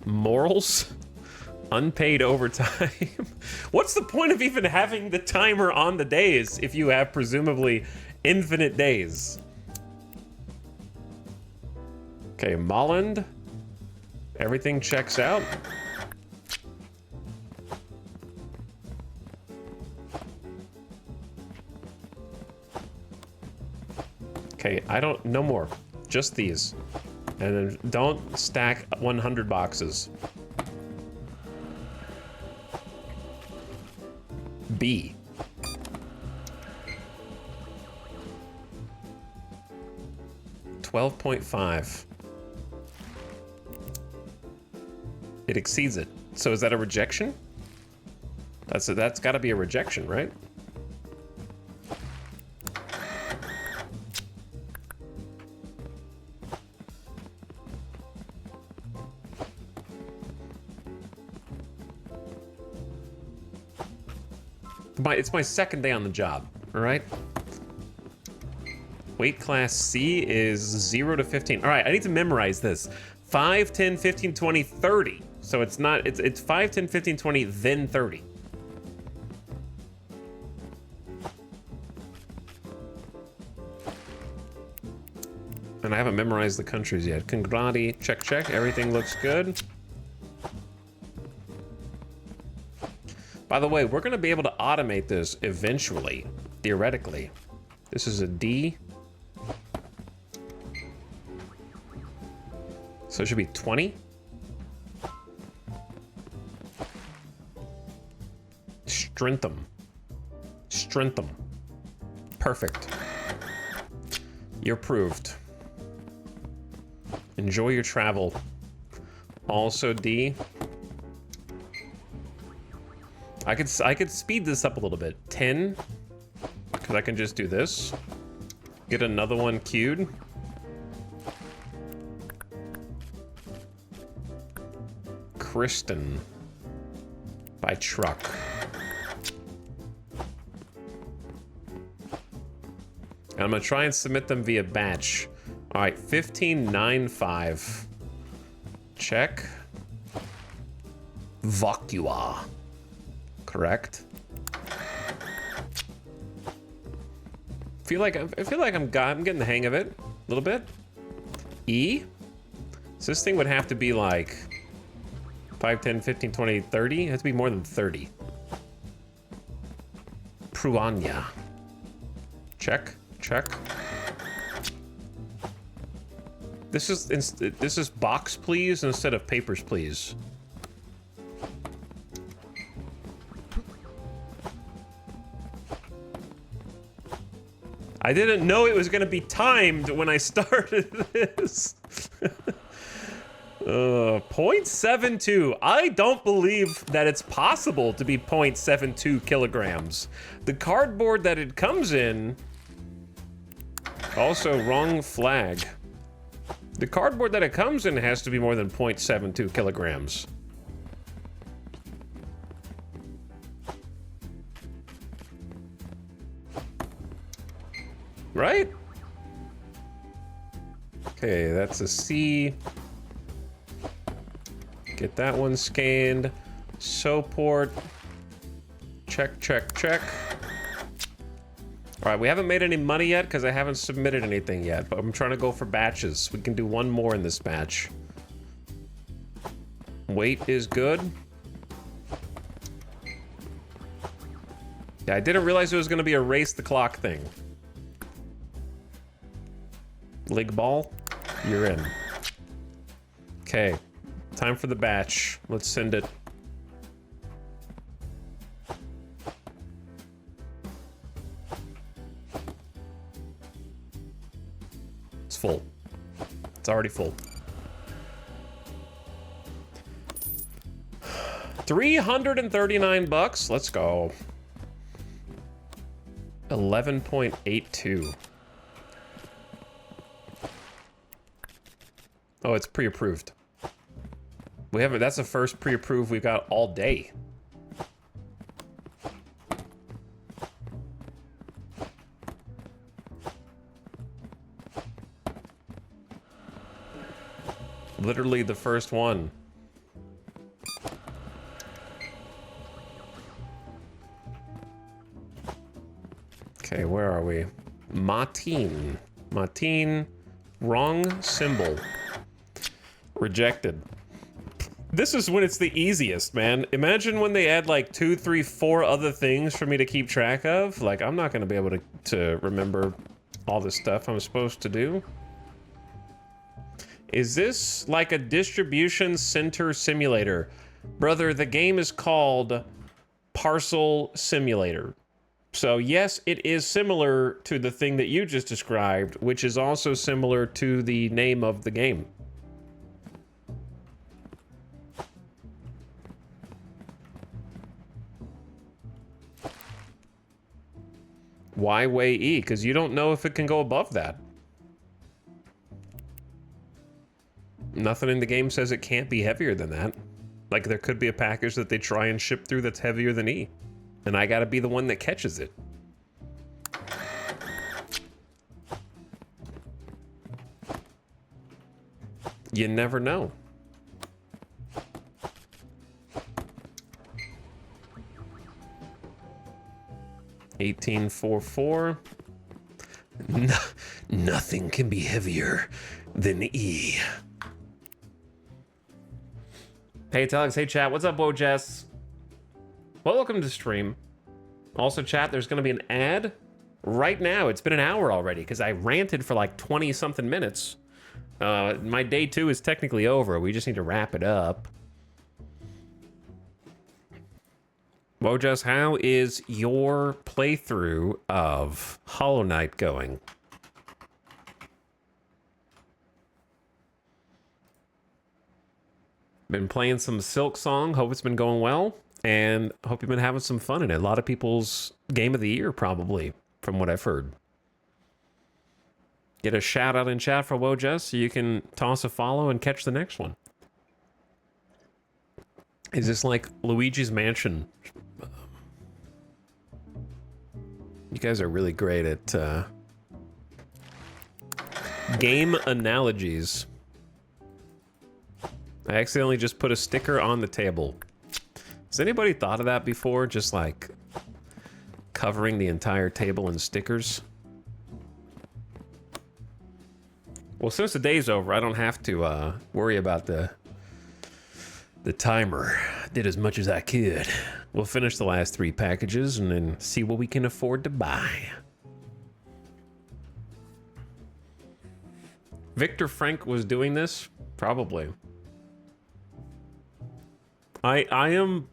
Morals? Unpaid overtime. What's the point of even having the timer on the days if you have presumably infinite days? Okay, Molland. Everything checks out. Okay, no more. Just these. And then don't stack 100 boxes. B. $12.5. It exceeds it. So is that a rejection? That's got to be a rejection, right? It's my second day on the job, all right? Weight class C is 0 to 15. All right, I need to memorize this. 5, 10, 15, 20, 30. So it's not, it's 5, 10, 15, 20, then 30. And I haven't memorized the countries yet. Congrati, check, check. Everything looks good. By the way, we're going to be able to automate this eventually, theoretically. This is a D. So it should be 20. Strentham. Strentham. Perfect. You're approved. Enjoy your travel. Also D. I could speed this up a little bit. 10. Because I can just do this. Get another one queued. Kristen. By truck. And I'm gonna try and submit them via batch. All right, 1595. Check. Vocua. Correct. I feel like I'm getting the hang of it a little bit. E. So this thing would have to be like 5, 10, 15, 20, 30. It has to be more than 30. Pruanya. Check. Check. This is box please instead of papers please. I didn't know it was gonna be timed when I started this. 0.72. I don't believe that it's possible to be 0.72 kilograms. The cardboard that it comes in. Also, wrong flag. The cardboard that it comes in has to be more than 0.72 kilograms. Right? Okay, that's a C. Get that one scanned. Soport. Check, check, check. All right, we haven't made any money yet because I haven't submitted anything yet, but I'm trying to go for batches. We can do one more in this batch. Weight is good. Yeah, I didn't realize it was going to be a race the clock thing. League ball, you're in. Okay, time for the batch. Let's send it. It's full. It's already full. 339 bucks. Let's go. 11.82. Oh, it's pre-approved. We haven't. That's the first pre-approved we've got all day. Literally the first one. Okay, where are we? Martin. Martin. Wrong symbol. Rejected. This is when it's the easiest, man. Imagine when they add like 2, 3, 4 other things for me to keep track of. Like, I'm not gonna be able to remember all the stuff I'm supposed to do. Is this like a distribution center simulator? Brother, the game is called Parcel Simulator. So yes, it is similar to the thing that you just described, which is also similar to the name of the game. Why weigh E? Because you don't know if it can go above that. Nothing in the game says it can't be heavier than that. Like, there could be a package that they try and ship through that's heavier than E. And I gotta be the one that catches it. You never know. $18.44. Nothing can be heavier than E. Hey, it's Alex. Hey, chat. What's up, Wojess? Well, welcome to stream. Also, chat, there's going to be an ad right now. It's been an hour already because I ranted for like 20-something minutes. My day 2 is technically over. We just need to wrap it up. Wojess, how is your playthrough of Hollow Knight going? Been playing some Silk Song. Hope it's been going well. And hope you've been having some fun in it. A lot of people's game of the year, probably, from what I've heard. Get a shout out in chat for Wojess so you can toss a follow and catch the next one. Is this like Luigi's Mansion? You guys are really great at game analogies. I accidentally just put a sticker on the table. Has anybody thought of that before? Just like covering the entire table in stickers? Well, since the day's over, I don't have to worry about the timer. I did as much as I could. We'll finish the last 3 packages and then see what we can afford to buy. Victor Frank was doing this? Probably. I am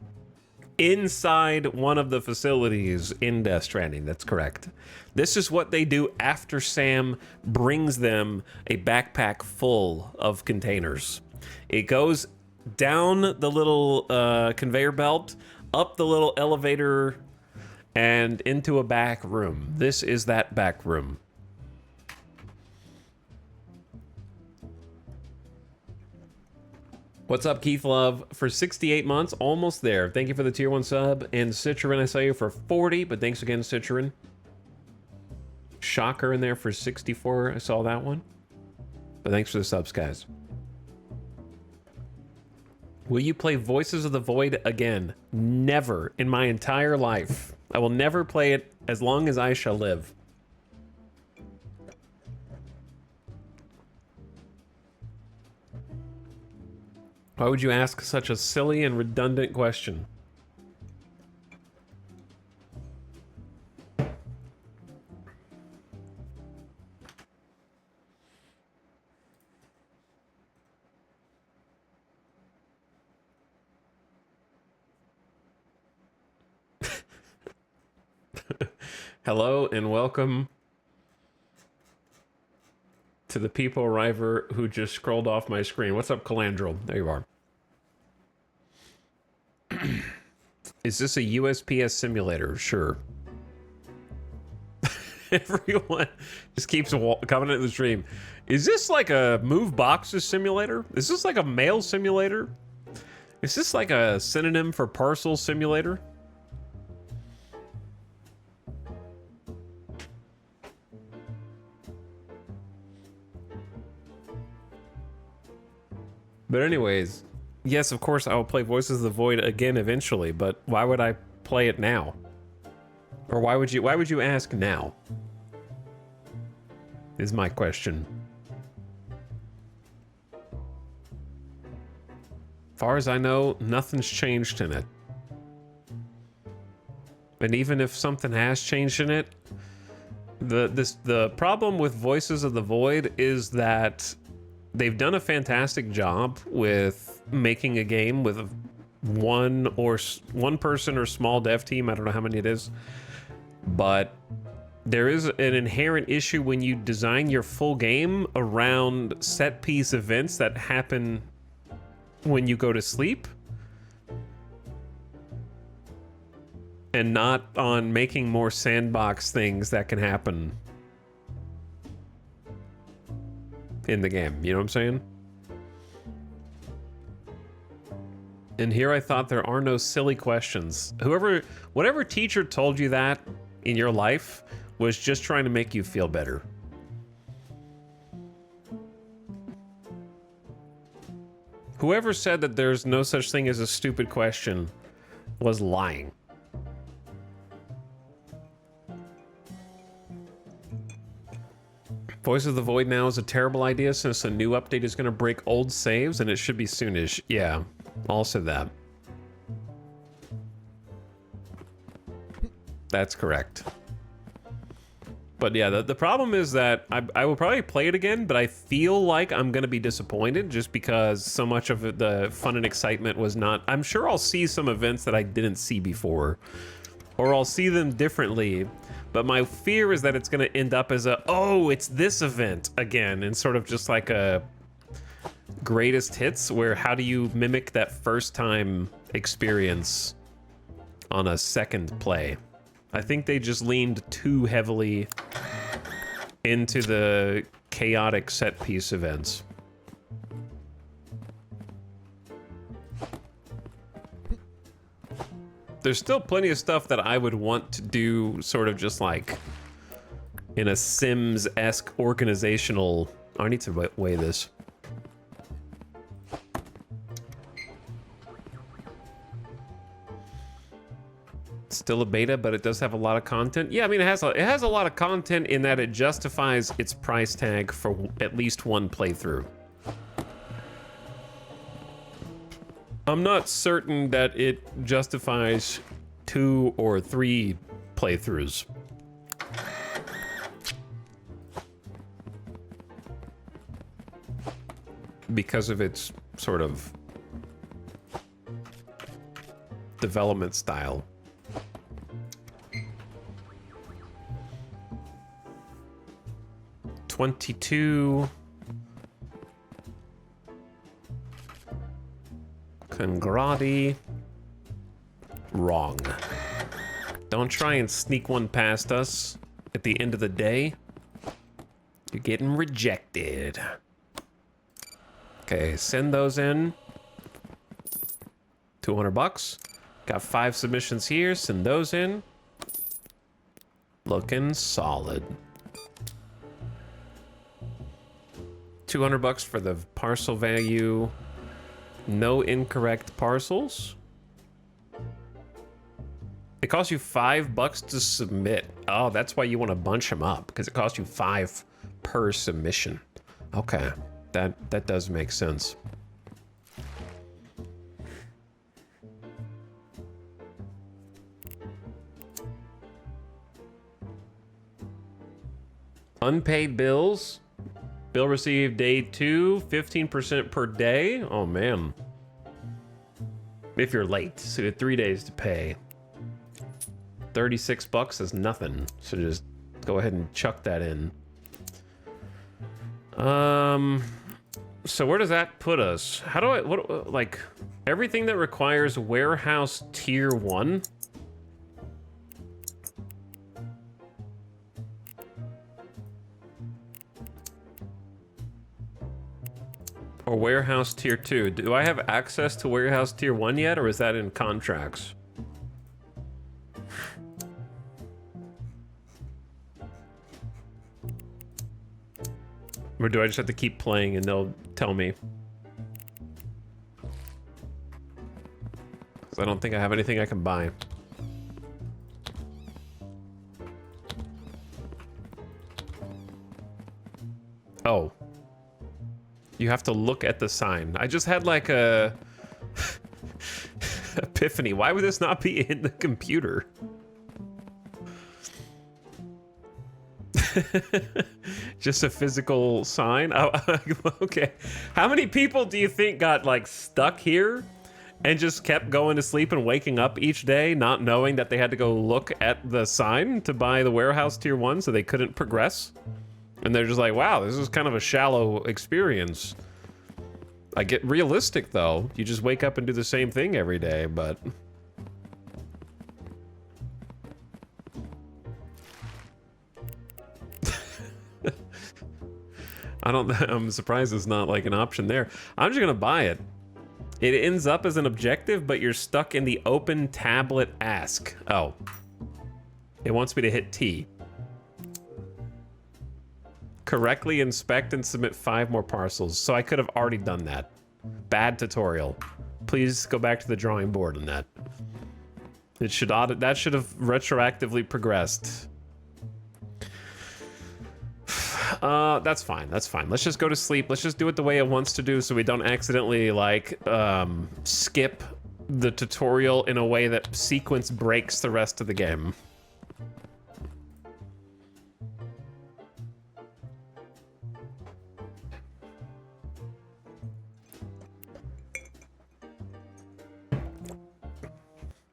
inside one of the facilities in Death Stranding. That's correct. This is what they do after Sam brings them a backpack full of containers. It goes down the little conveyor belt, up the little elevator, and into a back room. This is that back room. What's up, Keith Love? For 68 months, almost there. Thank you for the tier 1 sub. And Citroen, I saw you for 40, but thanks again, Citroen. Shocker in there for 64. I saw that one. But thanks for the subs, guys. Will you play Voices of the Void again? Never in my entire life. I will never play it as long as I shall live. Why would you ask such a silly and redundant question? Hello and welcome to the people arriver who just scrolled off my screen. What's up, Calandrel? There you are. Is this a USPS simulator? Sure. Everyone just keeps coming into the stream. Is this like a move boxes simulator? Is this like a mail simulator? Is this like a synonym for parcel simulator? But anyways, yes, of course I will play Voices of the Void again eventually, but why would I play it now? Or why would you ask now? Is my question. Far as I know, nothing's changed in it. And even if something has changed in it, the problem with Voices of the Void is that they've done a fantastic job with making a game with one person or small dev team. I don't know how many it is, but there is an inherent issue when you design your full game around set piece events that happen when you go to sleep and not on making more sandbox things that can happen in the game. You know what I'm saying? And here I thought there are no silly questions. Whatever teacher told you that in your life was just trying to make you feel better. Whoever said that there's no such thing as a stupid question was lying. Voice of the Void now is a terrible idea since a new update is going to break old saves, and it should be soonish. Yeah, also that. That's correct. But yeah, the problem is that I will probably play it again, but I feel like I'm going to be disappointed just because so much of the fun and excitement was not... I'm sure I'll see some events that I didn't see before, or I'll see them differently. But my fear is that it's going to end up as a, oh, it's this event again, and sort of just like a greatest hits, where how do you mimic that first time experience on a second play? I think they just leaned too heavily into the chaotic set piece events. There's still plenty of stuff that I would want to do sort of just like in a Sims-esque organizational... Oh, I need to weigh this. Still a beta, but it does have a lot of content. Yeah, I mean, it has a lot of content in that it justifies its price tag for at least one playthrough. I'm not certain that it justifies 2 or 3 playthroughs. Because of its sort of development style. $22. Congrati. Wrong. Don't try and sneak one past us. At the end of the day, you're getting rejected. Okay, send those in. 200 bucks. Got 5 submissions here. Send those in. Looking solid. 200 bucks for the parcel value. No incorrect parcels. It costs you $5 to submit. Oh, that's why you want to bunch them up, because it costs you 5 per submission. Okay, that does make sense. Unpaid bills. Bill received day 2, 15% per day. Oh man. If you're late, so you have 3 days to pay. 36 bucks is nothing. So just go ahead and chuck that in. So where does that put us? How do I, like, everything that requires warehouse tier 1? Or warehouse tier 2. Do I have access to warehouse tier 1 yet, or is that in contracts? Or do I just have to keep playing and they'll tell me? Because I don't think I have anything I can buy. Oh. You have to look at the sign. I just had like a epiphany. Why would this not be in the computer? Just a physical sign? Oh, okay. How many people do you think got like stuck here and just kept going to sleep and waking up each day not knowing that they had to go look at the sign to buy the warehouse tier 1 so they couldn't progress? And they're just like, wow, this is kind of a shallow experience. I get realistic, though. You just wake up and do the same thing every day, but... I'm surprised it's not like an option there. I'm just gonna buy it. It ends up as an objective, but you're stuck in the open tablet ask. Oh. It wants me to hit T. Correctly inspect and submit 5 more parcels. So I could have already done that. Bad tutorial. Please go back to the drawing board on that. It should that should have retroactively progressed. That's fine. That's fine. Let's just go to sleep. Let's just do it the way it wants to do so we don't accidentally, like, skip the tutorial in a way that sequence breaks the rest of the game.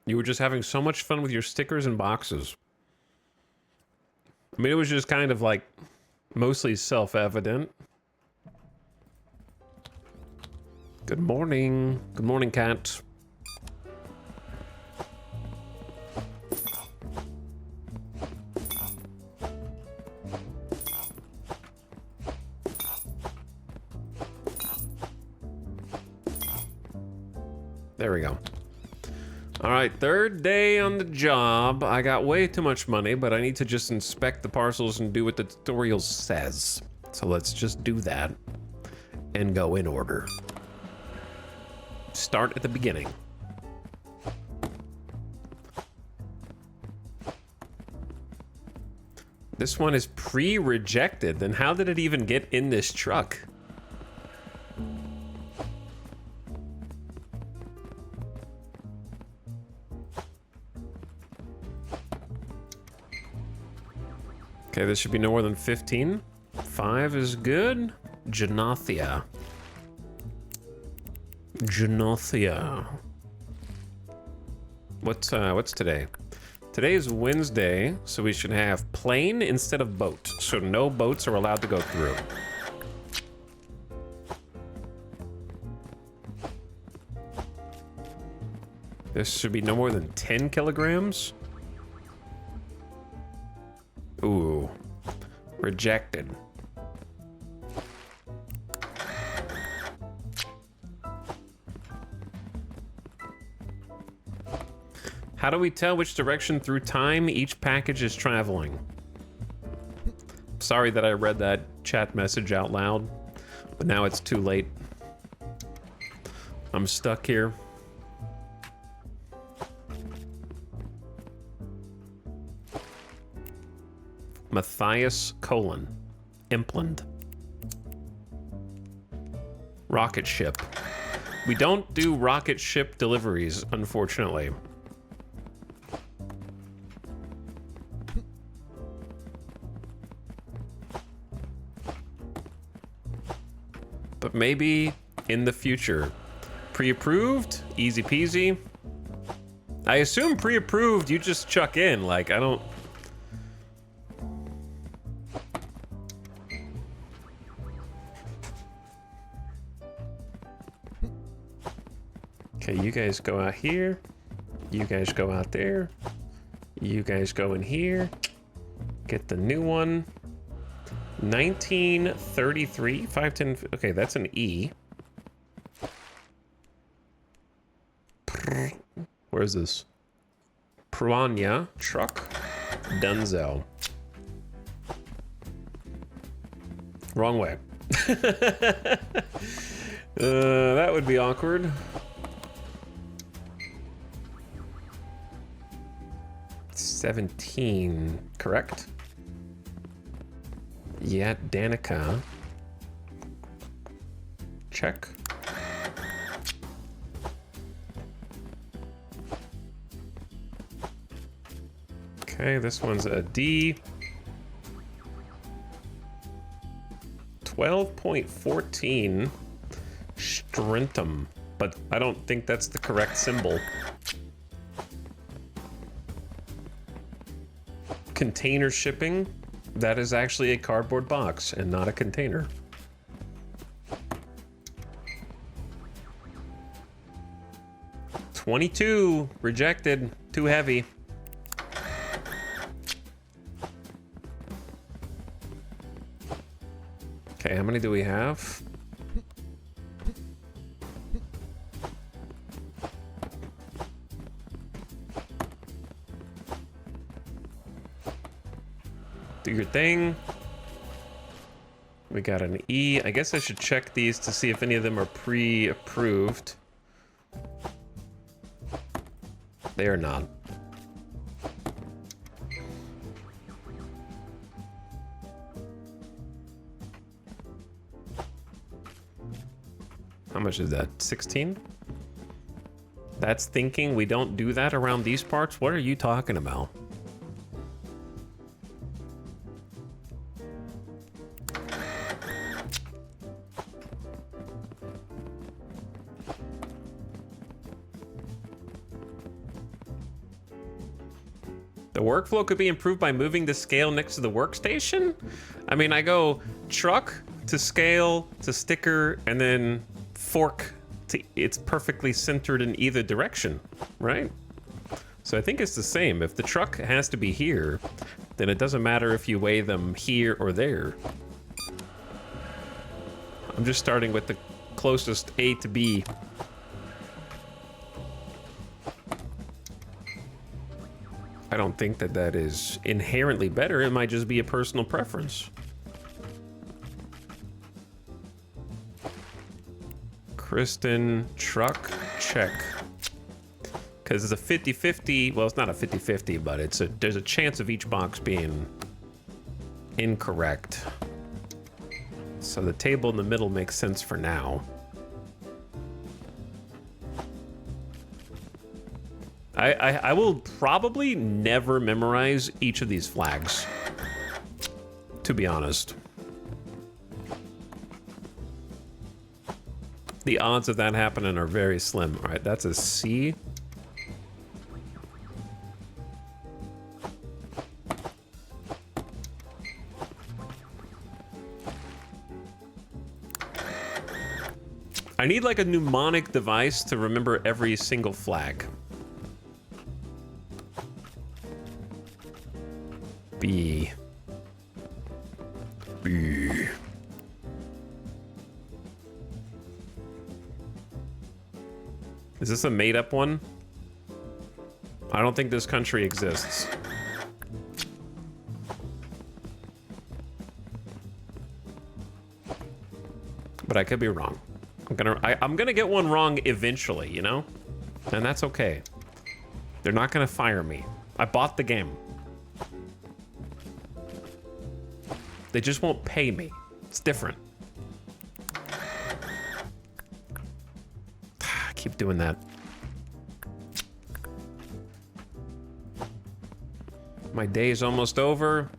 You were just having so much fun with your stickers and boxes. I mean, it was just kind of like mostly self-evident. Good morning. Good morning, cat. There we go. All right, third day on the job. I got way too much money, but I need to just inspect the parcels and do what the tutorial says. So let's just do that and go in order. Start at the beginning. This one is pre-rejected. Then how did it even get in this truck? Okay, this should be no more than 15. 5 is good. Genothia. Genothia. What's today? Today is Wednesday, so we should have plane instead of boat. So no boats are allowed to go through. This should be no more than 10 kilograms. Ooh, rejected. How do we tell which direction through time each package is traveling? Sorry that I read that chat message out loud, but now it's too late. I'm stuck here. Matthias Colon. Impland. Rocket ship. We don't do rocket ship deliveries, unfortunately. But maybe in the future. Pre-approved? Easy peasy. I assume pre-approved you just chuck in, like, I don't... Okay, you guys go out here. You guys go out there. You guys go in here. Get the new one. 1933, 510. Okay, that's an E. Where is this? Piranha truck. Dunzo. Wrong way. That would be awkward. 17, correct? Yeah, Danica. Check. Okay, this one's a D. 12.14 Strentum, but I don't think that's the correct symbol. Container shipping, that is actually a cardboard box and not a container. $22, rejected, too heavy. Okay, how many do we have? Do your thing. We got an E. I guess I should check these to see if any of them are pre-approved. They are not. How much is that? 16? That's thinking we don't do that around these parts? What are you talking about? The workflow could be improved by moving the scale next to the workstation? I mean, I go truck to scale to sticker and then fork to, it's perfectly centered in either direction, right? So I think it's the same. If the truck has to be here, then it doesn't matter if you weigh them here or there. I'm just starting with the closest A to B. I don't think that that is inherently better. It might just be a personal preference. Kristen, truck, check. Because it's a 50-50, well, it's not a 50-50, but there's a chance of each box being incorrect. So the table in the middle makes sense for now. I will probably never memorize each of these flags, to be honest. The odds of that happening are very slim. All right, that's a C. I need like a mnemonic device to remember every single flag. B. B. Is this a made-up one? I don't think this country exists. But I could be wrong. I'm gonna get one wrong eventually, you know? And that's okay. They're not gonna fire me. I bought the game. They just won't pay me. It's different. I keep doing that. My day is almost over.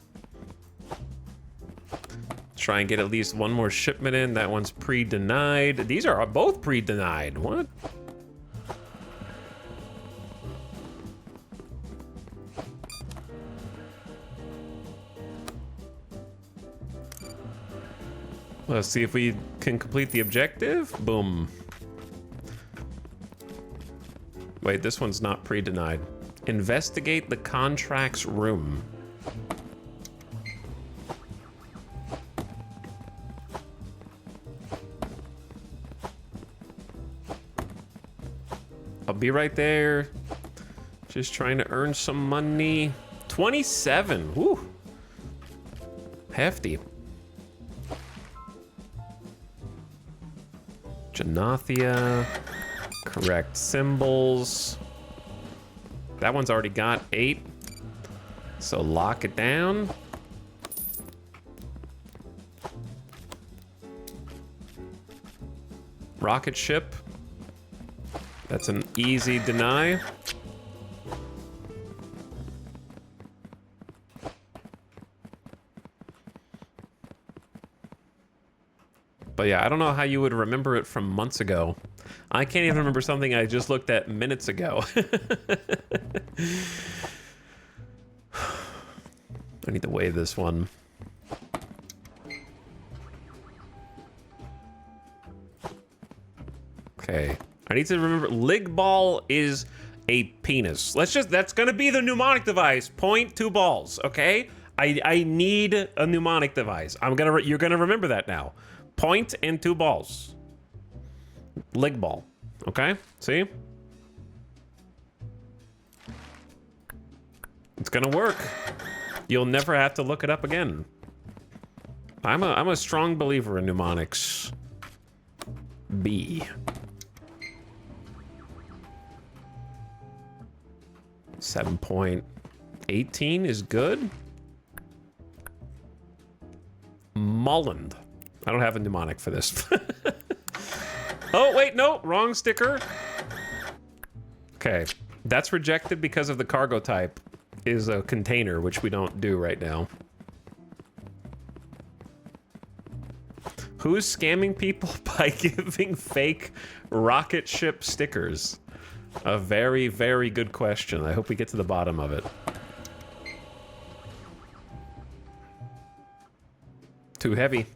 Try and get at least one more shipment in. That one's pre-denied. These are both pre-denied. What? Let's see if we can complete the objective. Boom. Wait, this one's not pre-denied. Investigate the contracts room. I'll be right there. Just trying to earn some money. 27. Woo. Hefty. Janathia. Correct symbols. That one's already got 8. So lock it down. Rocket ship. That's an easy deny. But yeah, I don't know how you would remember it from months ago. I can't even remember something I just looked at minutes ago. I need to weigh this one. Okay. I need to remember, lig ball is a penis. That's gonna be the mnemonic device. Point 2 balls, okay? I need a mnemonic device. You're gonna remember that now. Point and 2 balls. Lig ball, okay? See? It's gonna work. You'll never have to look it up again. I'm a strong believer in mnemonics. B. 7.18 is good. Mulland. I don't have a mnemonic for this. Oh, wait, no, wrong sticker. Okay, that's rejected because of the cargo type is a container, which we don't do right now. Who's scamming people by giving fake rocket ship stickers? A very, very good question. I hope we get to the bottom of it. Too heavy.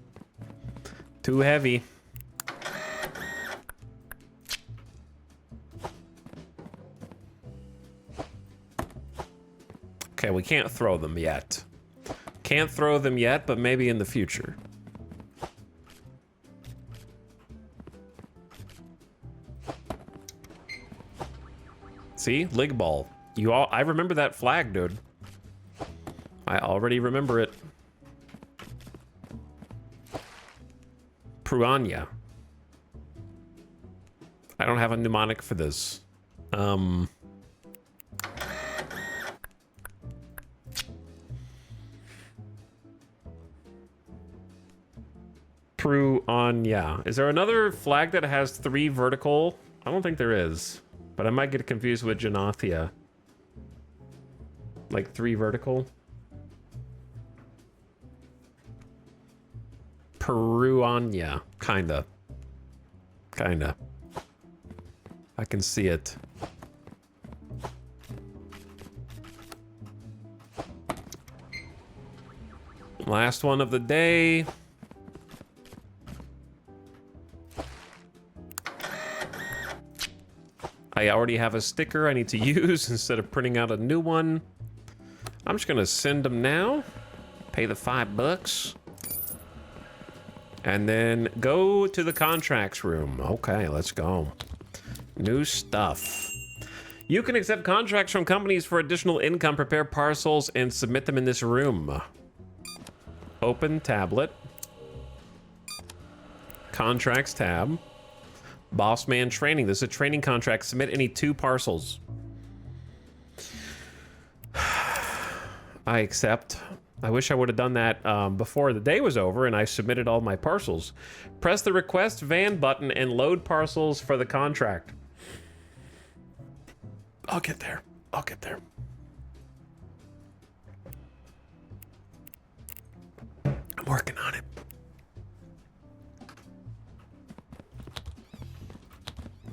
Too heavy. Okay, we can't throw them yet. Can't throw them yet, but maybe in the future. See? Lig ball. I remember that flag, dude. I already remember it. Pruanya. I don't have a mnemonic for this. Pruanya. Is there another flag that has 3 vertical? I don't think there is. But I might get confused with Janathia. Like 3 vertical. Peruania. Kinda. Kinda. I can see it. Last one of the day. I already have a sticker I need to use instead of printing out a new one. I'm just gonna send them now. Pay the $5. And then go to the contracts room. Okay, let's go. New stuff. You can accept contracts from companies for additional income, prepare parcels, and submit them in this room. Open tablet. Contracts tab. Boss man training. This is a training contract. Submit any 2 parcels. I accept. I wish I would have done that before the day was over and I submitted all my parcels. Press the request van button and load parcels for the contract. I'll get there. I'll get there. I'm working on it.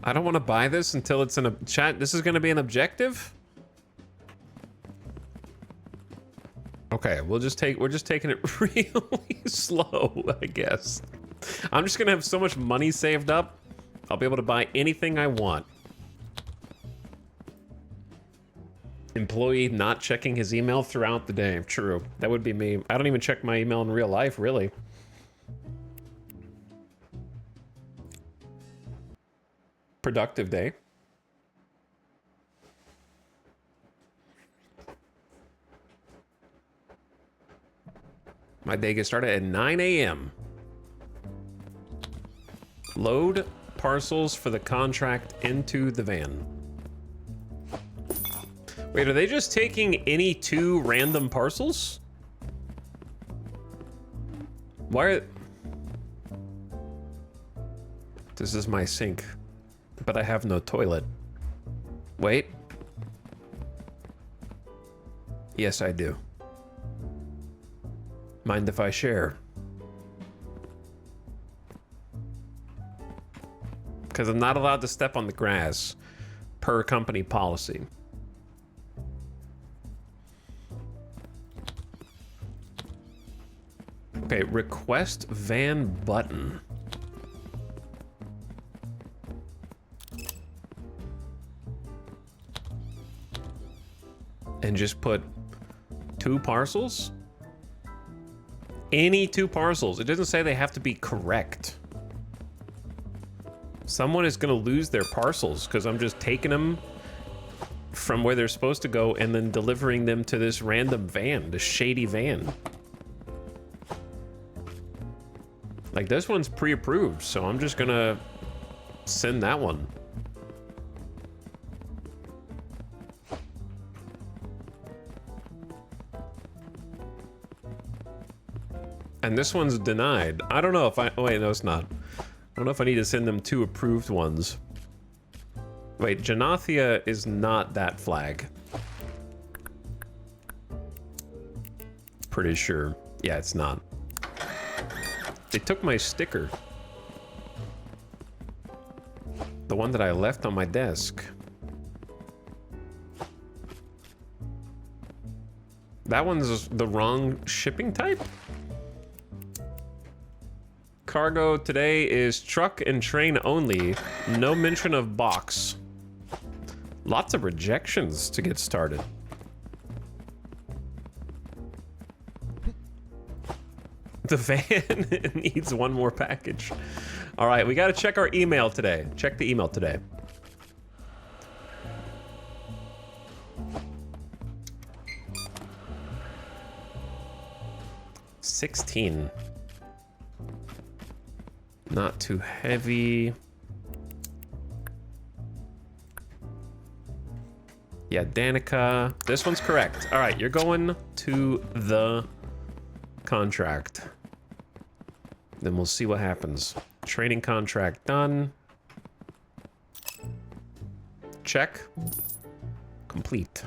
I don't want to buy this until it's in a chat. This is going to be an objective. Okay, we're just taking it really slow, I guess. I'm just going to have so much money saved up. I'll be able to buy anything I want. Employee not checking his email throughout the day. True. That would be me. I don't even check my email in real life, really. Productive day. My day gets started at 9 a.m. Load parcels for the contract into the van. Wait, are they just taking any 2 random parcels? Why are... This is my sink. But I have no toilet. Wait. Yes, I do. Mind if I share? Because I'm not allowed to step on the grass per company policy. Okay, request van button. And just put 2 parcels? Any 2 parcels. It doesn't say they have to be correct. Someone is gonna lose their parcels because I'm just taking them from where they're supposed to go and then delivering them to this random van, this shady van. Like, this one's pre-approved, so I'm just gonna send that one. And this one's denied. I don't know if I... Oh, wait, no, it's not. don't know if I need to send them 2 approved ones. Wait, Janathia is not that flag. Pretty sure. Yeah, it's not. They took my sticker. The one that I left on my desk. That one's the wrong shipping type? Cargo today is truck and train only. No mention of box. Lots of rejections to get started. The van needs 1 more package. All right, we got to check our email today. Check the email today. $16. Not too heavy. Yeah, Danica. This one's correct. All right, you're going to the contract. Then we'll see what happens. Training contract done. Check. Complete.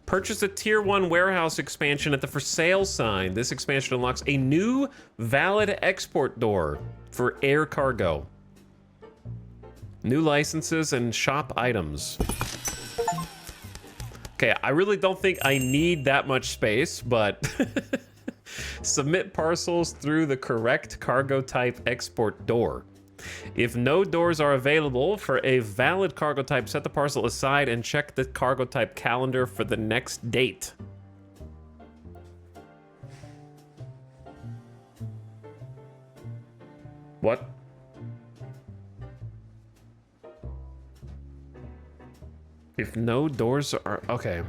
Purchase a tier 1 warehouse expansion at the for sale sign. This expansion unlocks a new valid export door for air cargo. New licenses and shop items. Okay, I really don't think I need that much space, but submit parcels through the correct cargo type export door. If no doors are available for a valid cargo type, set the parcel aside and check the cargo type calendar for the next date. What? If no doors are... Okay.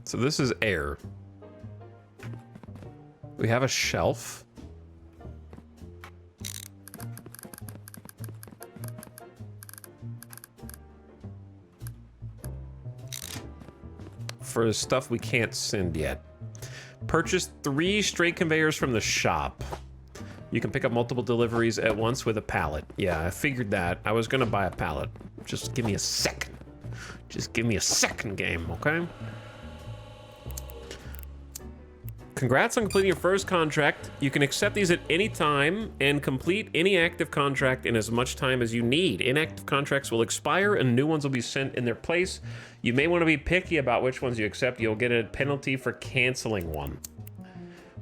So this is air. We have a shelf. For stuff we can't send yet. Purchase 3 straight conveyors from the shop. You can pick up multiple deliveries at once with a pallet. Yeah, I figured that. I was gonna buy a pallet. Just give me a second. Just give me a second, game, okay? Congrats on completing your first contract. You can accept these at any time and complete any active contract in as much time as you need. Inactive contracts will expire and new ones will be sent in their place. You may want to be picky about which ones you accept. You'll get a penalty for canceling one.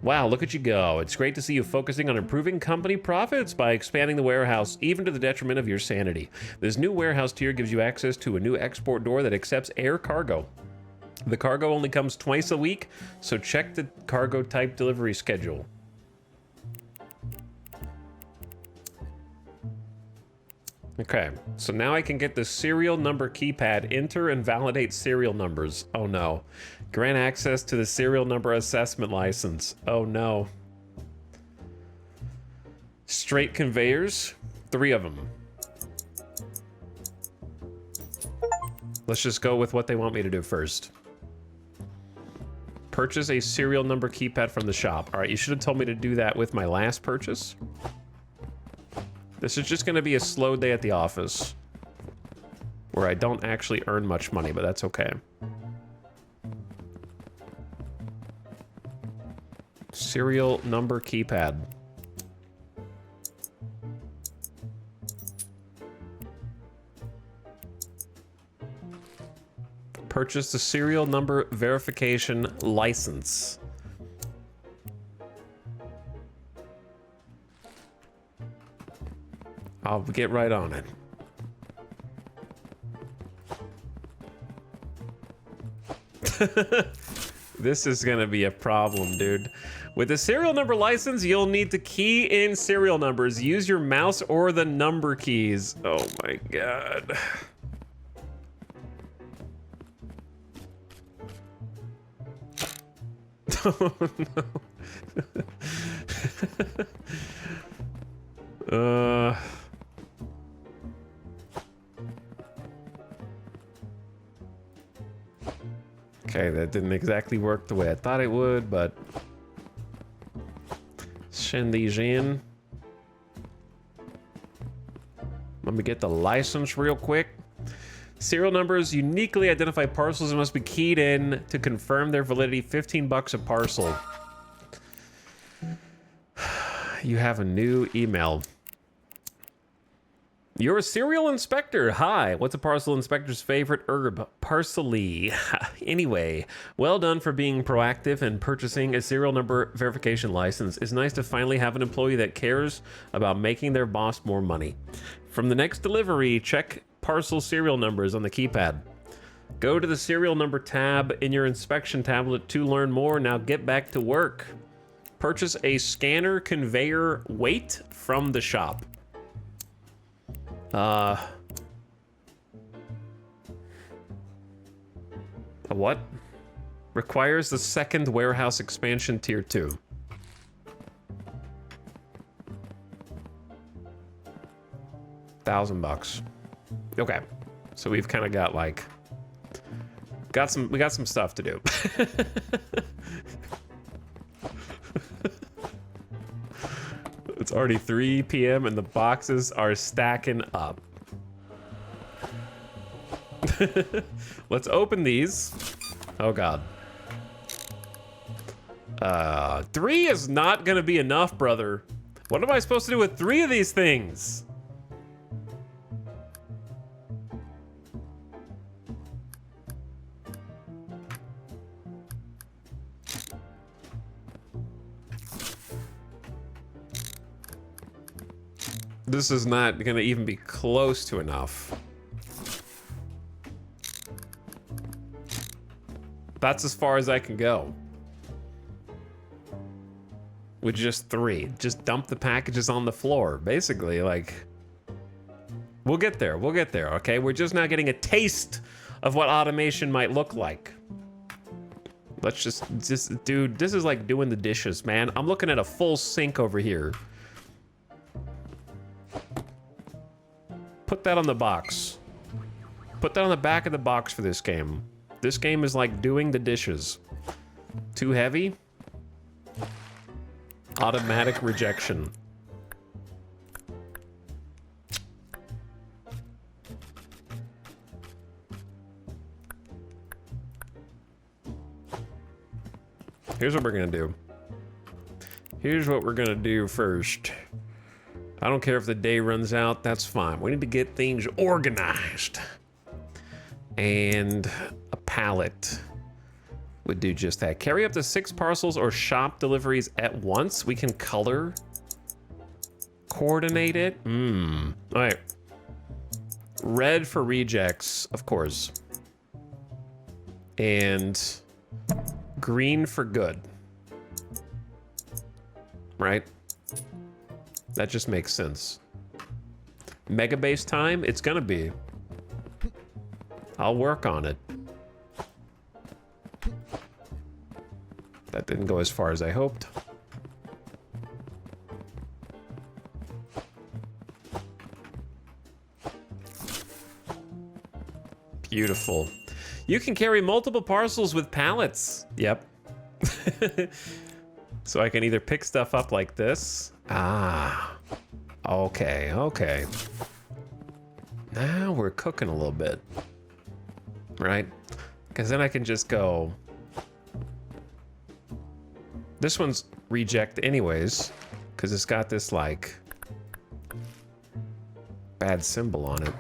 Wow, look at you go. It's great to see you focusing on improving company profits by expanding the warehouse, even to the detriment of your sanity. This new warehouse tier gives you access to a new export door that accepts air cargo. The cargo only comes twice a week, so check the cargo type delivery schedule. Okay, so now I can get the serial number keypad, enter and validate serial numbers. Oh no. Grant access to the serial number assessment license. Oh no. Straight conveyors, 3 of them. Let's just go with what they want me to do first. Purchase a serial number keypad from the shop. All right, you should have told me to do that with my last purchase. This is just gonna be a slow day at the office where I don't actually earn much money, but that's okay. Serial number keypad. Purchase the serial number verification license. I'll get right on it. This is gonna be a problem, dude. With the serial number license, you'll need to key in serial numbers. Use your mouse or the number keys. Oh my god. Oh no. Okay, that didn't exactly work the way I thought it would, but Send these in. Let me get the license real quick. Serial numbers uniquely identify parcels and must be keyed in to confirm their validity. 15 bucks a parcel. You have a new email. You're a serial inspector. Hi. What's a parcel inspector's favorite herb? Parsley. Anyway, well done for being proactive and purchasing a serial number verification license. It's nice to finally have an employee that cares about making their boss more money. From the next delivery, check parcel serial numbers on the keypad. Go to the serial number tab in your inspection tablet to learn more. Now get back to work. Purchase a scanner conveyor weight from the shop. A what? Requires the second warehouse expansion tier 2. $1,000. Okay, so we've kind of got like we got some stuff to do. It's already 3 p.m. and the boxes are stacking up. Let's open these. Oh God. 3 is not gonna be enough, brother. What am I supposed to do with 3 of these things? This is not gonna even be close to enough. That's as far as I can go. With just 3. Just dump the packages on the floor. Basically, like... We'll get there, okay? We're just now getting a taste of what automation might look like. Let's just, dude, this is like doing the dishes, man. I'm looking at a full sink over here. Put that on the box. Put that on the back of the box for this game. This game is like doing the dishes. Too heavy? Automatic rejection. Here's what we're gonna do. Here's what we're gonna do first. I don't care if the day runs out, that's fine. We need to get things organized. And a pallet would do just that. Carry up to 6 parcels or shop deliveries at once. We can color coordinate it. All right. Red for rejects, of course. And green for good. Right? That just makes sense. Mega base time, it's gonna be. I'll work on it. That didn't go as far as I hoped. Beautiful. You can carry multiple parcels with pallets. Yep. So I can either pick stuff up like this. Ah. Okay, okay. Now we're cooking a little bit. Right? Because then I can just go... This one's reject anyways, because it's got this, like, bad symbol on it.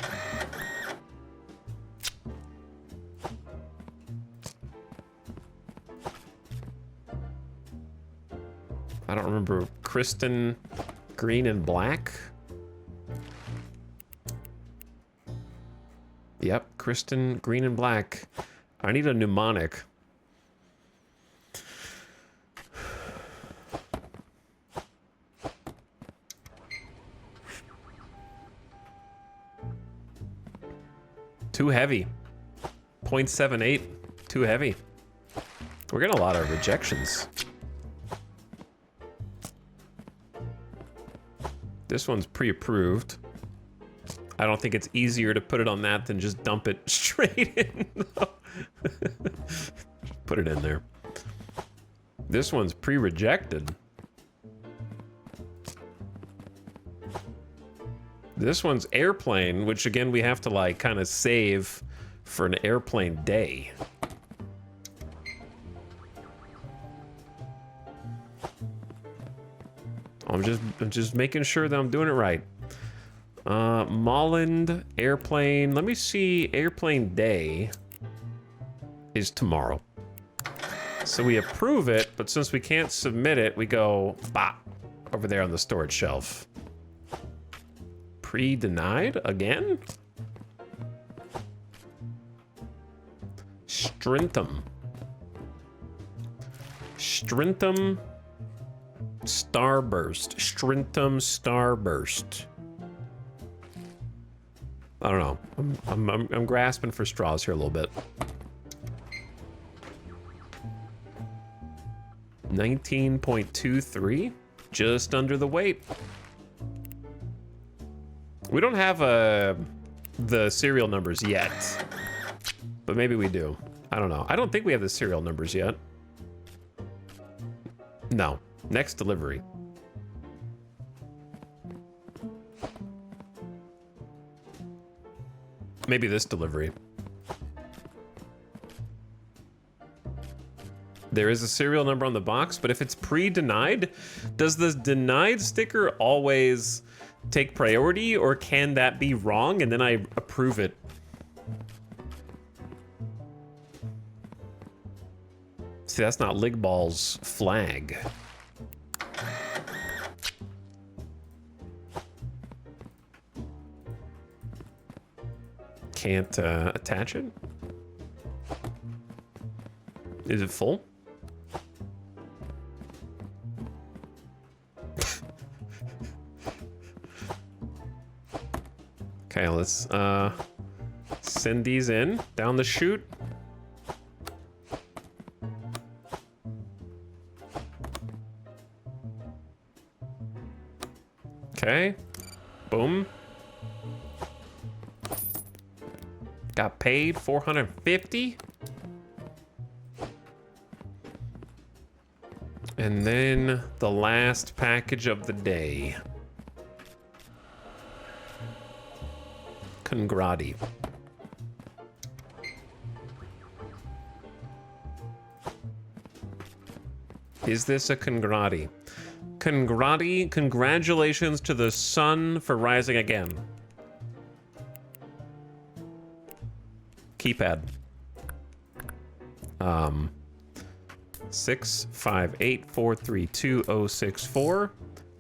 I don't remember. Kristen, green and black? Yep, Kristen, green and black. I need a mnemonic. Too heavy. 0.78. Too heavy. We're getting a lot of rejections. This one's pre-approved. I don't think it's easier to put it on that than just dump it straight in. Put it in there. This one's pre-rejected. This one's airplane, which again, we have to like kind of save for an airplane day. I'm just making sure that I'm doing it right. Molland airplane. Let me see. Airplane day is tomorrow. So we approve it, but since we can't submit it, we go over there on the storage shelf. Pre-denied again? Strintum. Strintum Starburst. Strintum Starburst. I don't know. I'm grasping for straws here a little bit. 19.23, just under the weight. We don't have the serial numbers yet, but maybe we do. I don't know. I don't think we have the serial numbers yet. No. Next delivery. Maybe this delivery. There is a serial number on the box, but if it's pre-denied, does the denied sticker always take priority, or can that be wrong and then I approve it? See, that's not Ligball's flag. Can't attach it? Is it full? Okay, let's send these in down the chute. Okay, boom. Got paid $450. And then the last package of the day. Congrati. Is this a Congrati? Congrati, congratulations to the sun for rising again. Keypad. 658432064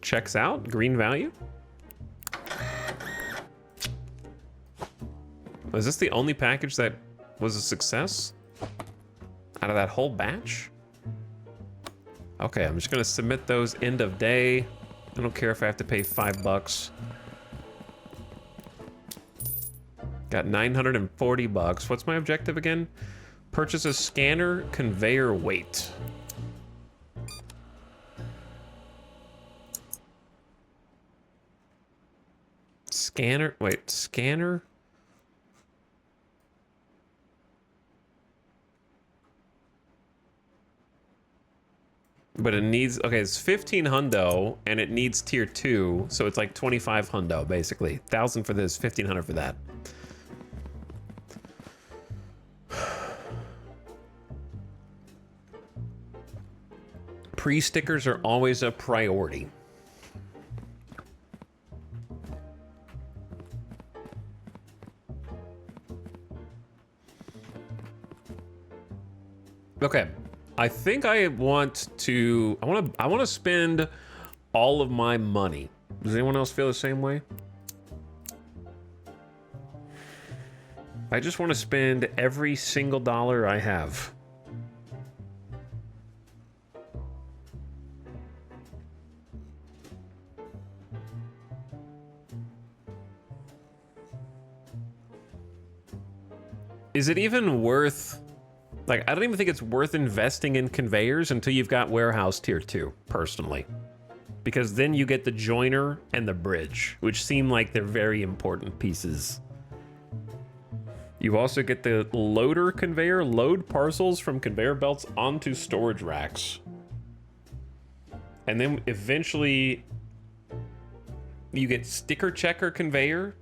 checks out. Green value. Was this the only package that was a success out of that whole batch? Okay, I'm just gonna submit those end of day. I don't care if I have to pay $5. Got 940 bucks. What's my objective again? Purchase a scanner conveyor weight. Scanner, wait, scanner? But it needs, okay, it's 15 hundo and it needs tier 2, so it's like 25 hundo basically. 1,000 for this, 1,500 for that. Pre-stickers are always a priority. Okay. I think I want to spend all of my money. Does anyone else feel the same way? I just want to spend every single dollar I have. Is it even worth... Like, I don't even think it's worth investing in conveyors until you've got warehouse tier 2, personally. Because then you get the joiner and the bridge, which seem like they're very important pieces. You also get the loader conveyor, load parcels from conveyor belts onto storage racks. And then eventually You get sticker checker conveyor.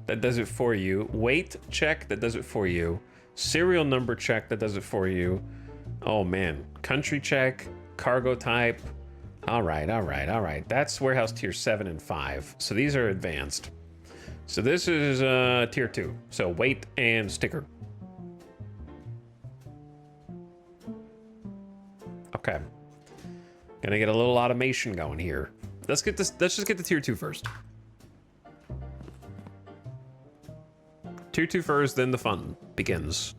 That does it for you. Weight check, that does it for you. Serial number check, that does it for you. Oh man, country check, cargo type. All right, all right, all right. That's warehouse tier 7 and 5. So these are advanced. So this is tier 2. So weight and sticker. Okay. Gonna get a little automation going here. Let's get this. Let's just get the tier 2 first. Tier 2 first, then the fun begins.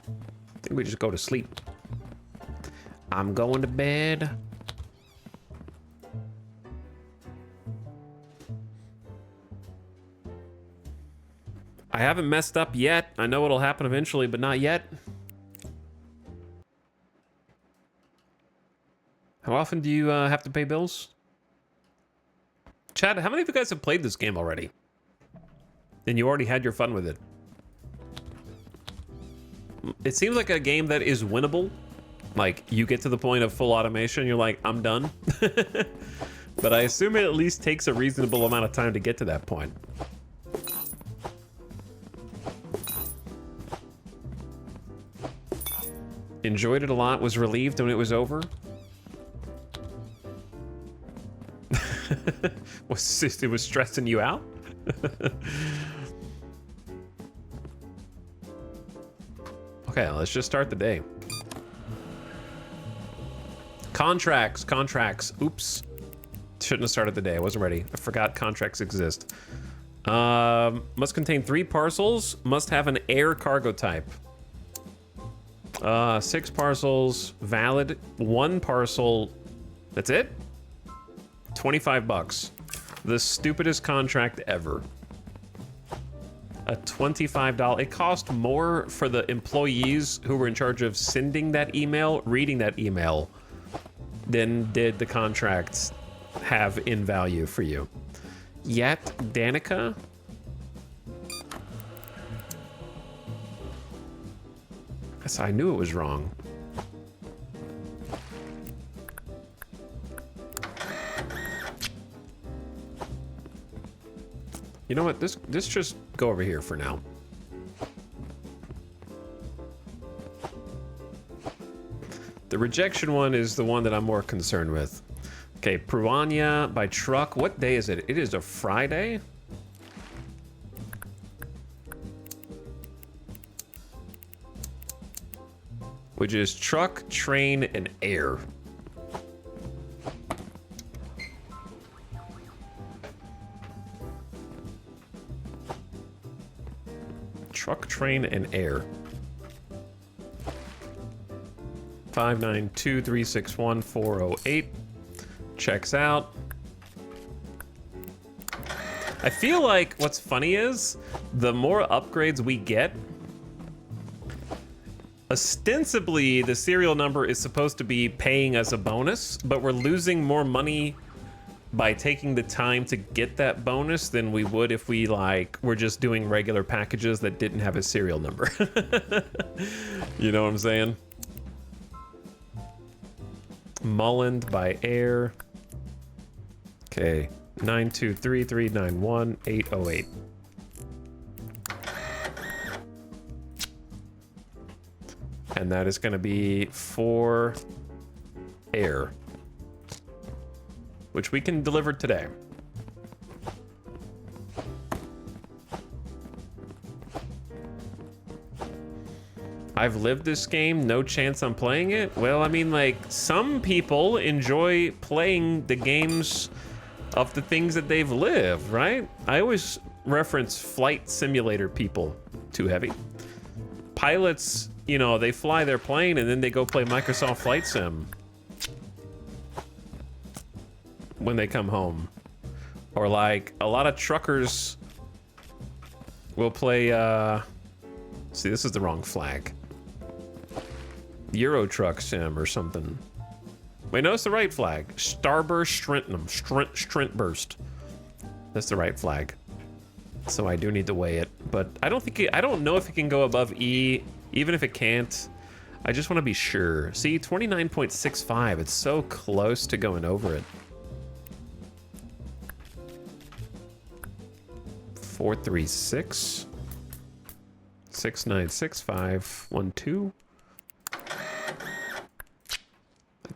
I think we just go to sleep. I'm going to bed. I haven't messed up yet. I know it'll happen eventually, but not yet. How often do you have to pay bills? Chad, how many of you guys have played this game already? And you already had your fun with it? It seems like a game that is winnable. Like, you get to the point of full automation, you're like, I'm done. But I assume it at least takes a reasonable amount of time to get to that point. Enjoyed it a lot, was relieved when it was over. It was stressing you out? Okay, let's just start the day. Contracts. Oops. Shouldn't have started the day. I wasn't ready. I forgot contracts exist. Must contain 3 parcels. Must have an air cargo type. 6 parcels. Valid. 1 parcel. That's it? $25. The stupidest contract ever. A $25. It cost more for the employees who were in charge of sending that email, reading that email, than did the contracts have in value for you. Yet, Danica? Yes, I knew it was wrong. You know what? This just go over here for now. The rejection one is the one that I'm more concerned with. Okay, Pruania by truck. What day is it? It is a Friday. Which is truck, train, and air. Truck, train, and air. 592361408. Checks out. I feel like what's funny is the more upgrades we get, ostensibly the serial number is supposed to be paying us a bonus, but we're losing more money by taking the time to get that bonus than we would if we were just doing regular packages that didn't have a serial number. You know what I'm saying? Mullened by air. Okay, 923391808. And that is going to be for air, which we can deliver today. I've lived this game, no chance I'm playing it. Well, I mean, like, some people enjoy playing the games of the things that they've lived, right? I always reference flight simulator people. Too heavy. Pilots, you know, they fly their plane and then they go play Microsoft Flight Sim when they come home. Or like a lot of truckers will play, see, this is the wrong flag. Euro Truck Sim or something. Wait, no, it's the right flag. Starburst Strentum. Strentburst. That's the right flag. So I do need to weigh it, but I don't think I don't know if it can go above E, even if it can't. I just want to be sure. See, 29.65. It's so close to going over it. 436 696512. I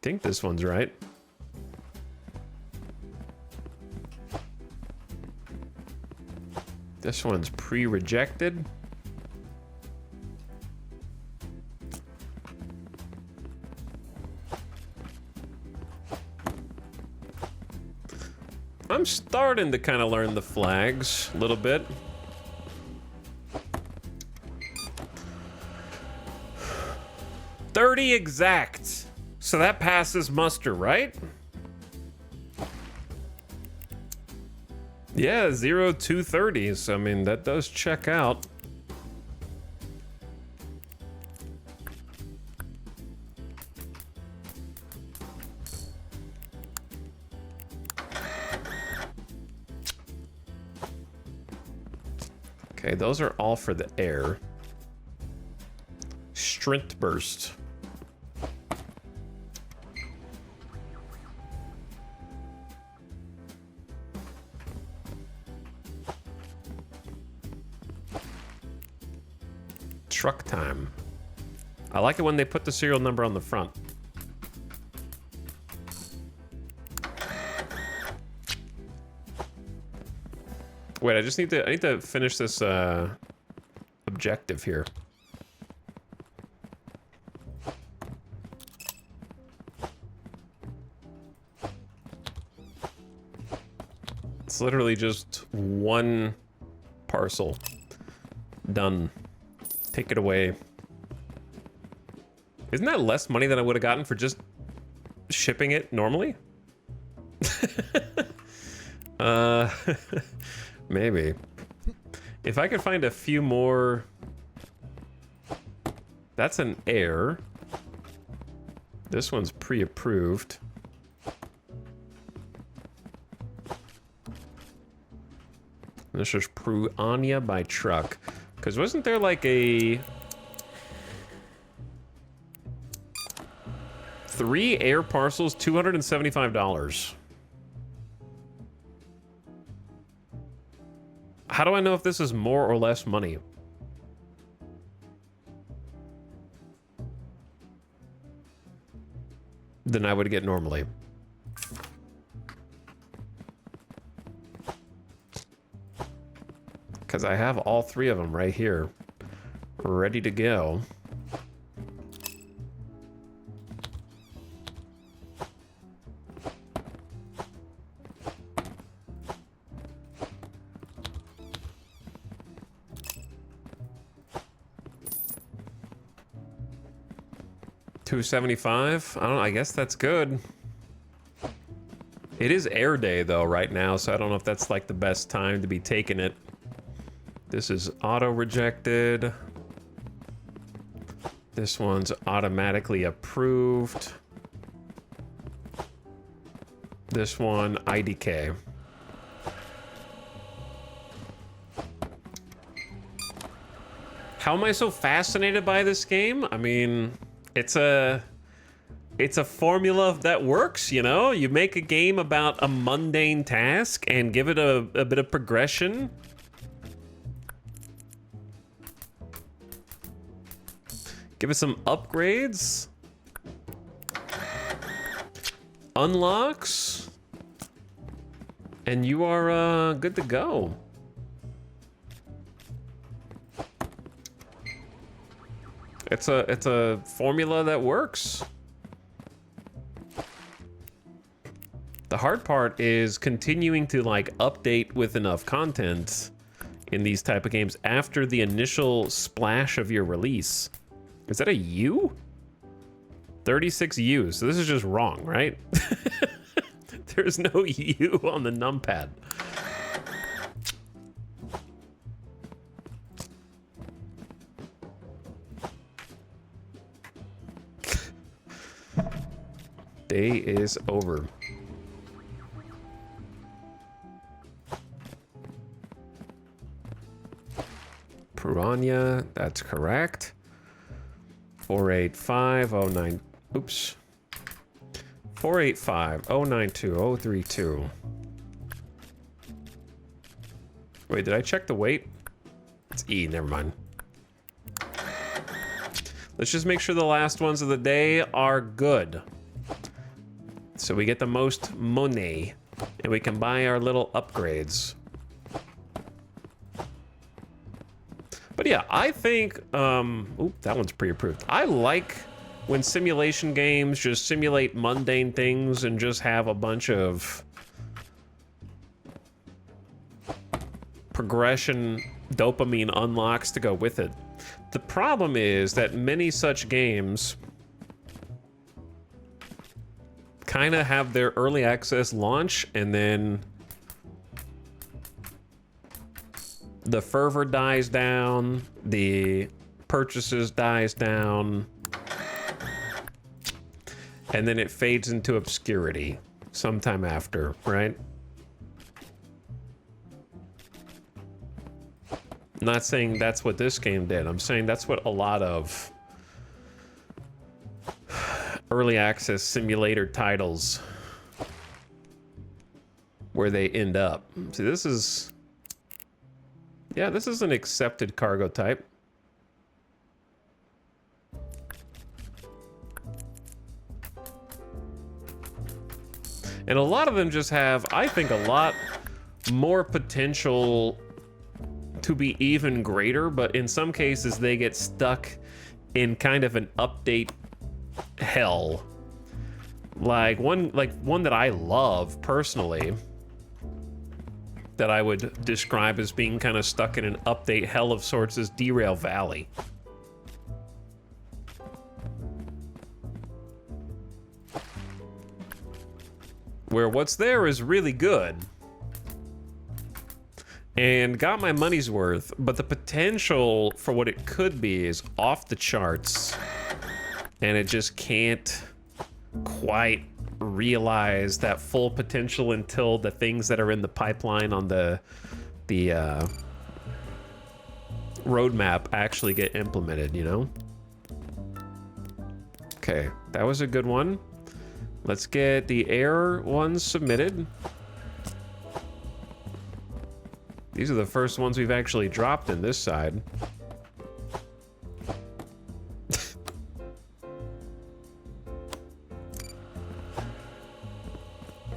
think this one's right. This one's pre-rejected. I'm starting to kind of learn the flags a little bit. $30 exact. So that passes muster, right? Yeah, 0 to 30. So I mean, that does check out. Okay, those are all for the air. Strength burst. Truck time. I like it when they put the serial number on the front. Wait, I need to finish this objective here. It's literally just one parcel. Done. Take it away. Isn't that less money than I would have gotten for just shipping it normally? Maybe. If I could find a few more... That's an air. This one's pre-approved. This is Pruania by truck. Because wasn't there like a... 3 air parcels, $275. How do I know if this is more or less money? Than I would get normally. Because I have all 3 of them right here, ready to go. $275. I don't know. I guess that's good. It is air day though right now, so I don't know if that's like the best time to be taking it. This is auto rejected. This one's automatically approved. This one, IDK. How am I so fascinated by this game? I mean, it's a formula that works, you know? You make a game about a mundane task and give it a bit of progression. Give it some upgrades. Unlocks. And you are good to go. It's a formula that works. The hard part is continuing to like update with enough content in these type of games after the initial splash of your release. Is that a U? 36 U's. So this is just wrong, right? There's no U on the numpad. Day is over. Piranha, that's correct. 48509. Oops. 485092032. Wait, did I check the weight? It's E, never mind. Let's just make sure the last ones of the day are good. So we get the most money, and we can buy our little upgrades. But yeah, I think, oop, that one's pre-approved. I like when simulation games just simulate mundane things and just have a bunch of progression dopamine unlocks to go with it. The problem is that many such games kind of have their early access launch and then the fervor dies down, the purchases dies down, and then it fades into obscurity sometime after, right? I'm not saying that's what this game did. I'm saying that's what a lot of early access simulator titles where they end up. See, this is... yeah, this is an accepted cargo type. And a lot of them just have, I think, a lot more potential to be even greater, but in some cases they get stuck in kind of an update hell. Like one that I love personally, that I would describe as being kind of stuck in an update hell of sorts, is Derail Valley. Where what's there is really good and got my money's worth, but the potential for what it could be is off the charts, and it just can't quite realize that full potential until the things that are in the pipeline on the roadmap actually get implemented, you know? Okay, that was a good one. Let's get the air ones submitted. These are the first ones we've actually dropped in this side.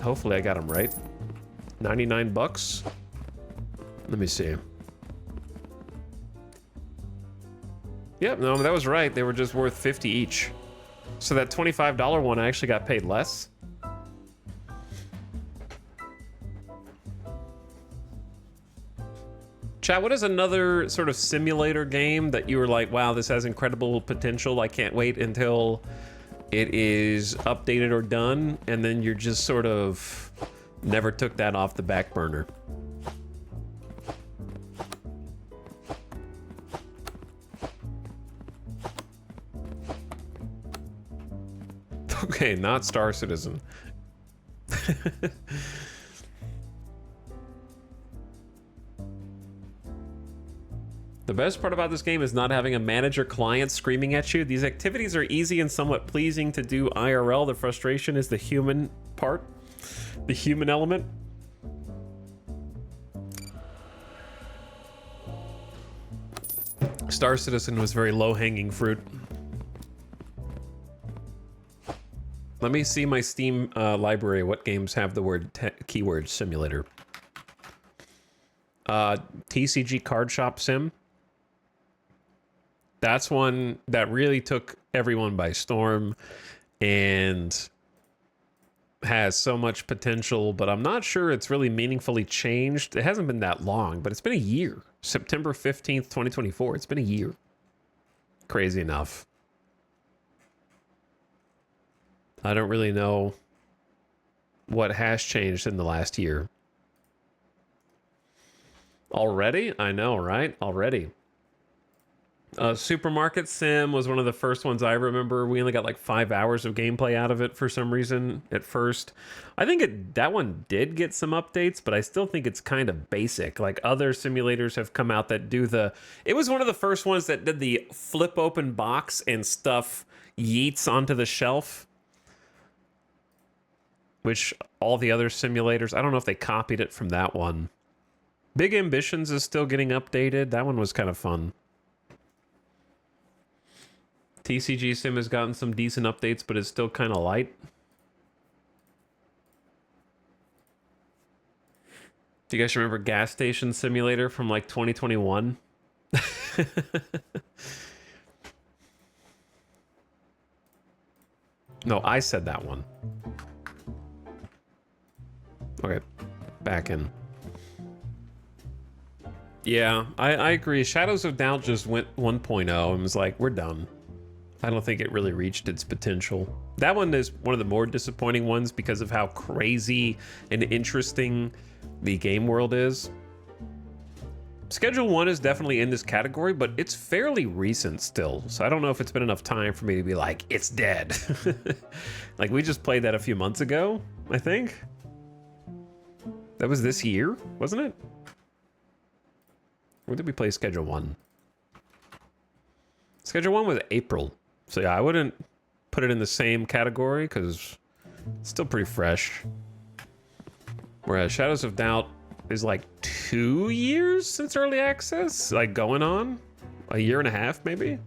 Hopefully I got them right. 99 bucks. Let me see. Yep, no, that was right. They were just worth 50 each. So that $25 one, I actually got paid less. Chat, what is another sort of simulator game that you were like, wow, this has incredible potential, I can't wait until it is updated or done, and then you're just sort of never took that off the back burner? Okay, not Star Citizen. The best part about this game is not having a manager client screaming at you. These activities are easy and somewhat pleasing to do IRL. The frustration is the human part, the human element. Star Citizen was very low-hanging fruit. Let me see my Steam library. What games have the word keyword simulator? TCG Card Shop Sim. That's one that really took everyone by storm and has so much potential, but I'm not sure it's really meaningfully changed. It hasn't been that long, but it's been a year. September 15th, 2024. It's been a year. Crazy enough. I don't really know what has changed in the last year. Already? I know, right? Already. Supermarket Sim was one of the first ones I remember. We only got like 5 hours of gameplay out of it for some reason at first. I think that one did get some updates, but I still think it's kind of basic. Like other simulators have come out that do the... It was one of the first ones that did the flip open box and stuff yeets onto the shelf. Which all the other simulators... I don't know if they copied it from that one. Big Ambitions is still getting updated. That one was kind of fun. TCG Sim has gotten some decent updates, but it's still kind of light. Do you guys remember Gas Station Simulator from like 2021? No, I said that one. Okay, back in. Yeah, I agree. Shadows of Doubt just went 1.0 and was like, we're done. I don't think it really reached its potential. That one is one of the more disappointing ones because of how crazy and interesting the game world is. Schedule 1 is definitely in this category, but it's fairly recent still. So I don't know if it's been enough time for me to be like, it's dead. Like, we just played that a few months ago, I think. That was this year, wasn't it? When did we play Schedule 1? Schedule 1 was April. So yeah, I wouldn't put it in the same category because it's still pretty fresh. Whereas Shadows of Doubt is like 2 years since early access, like going on a year and a half maybe.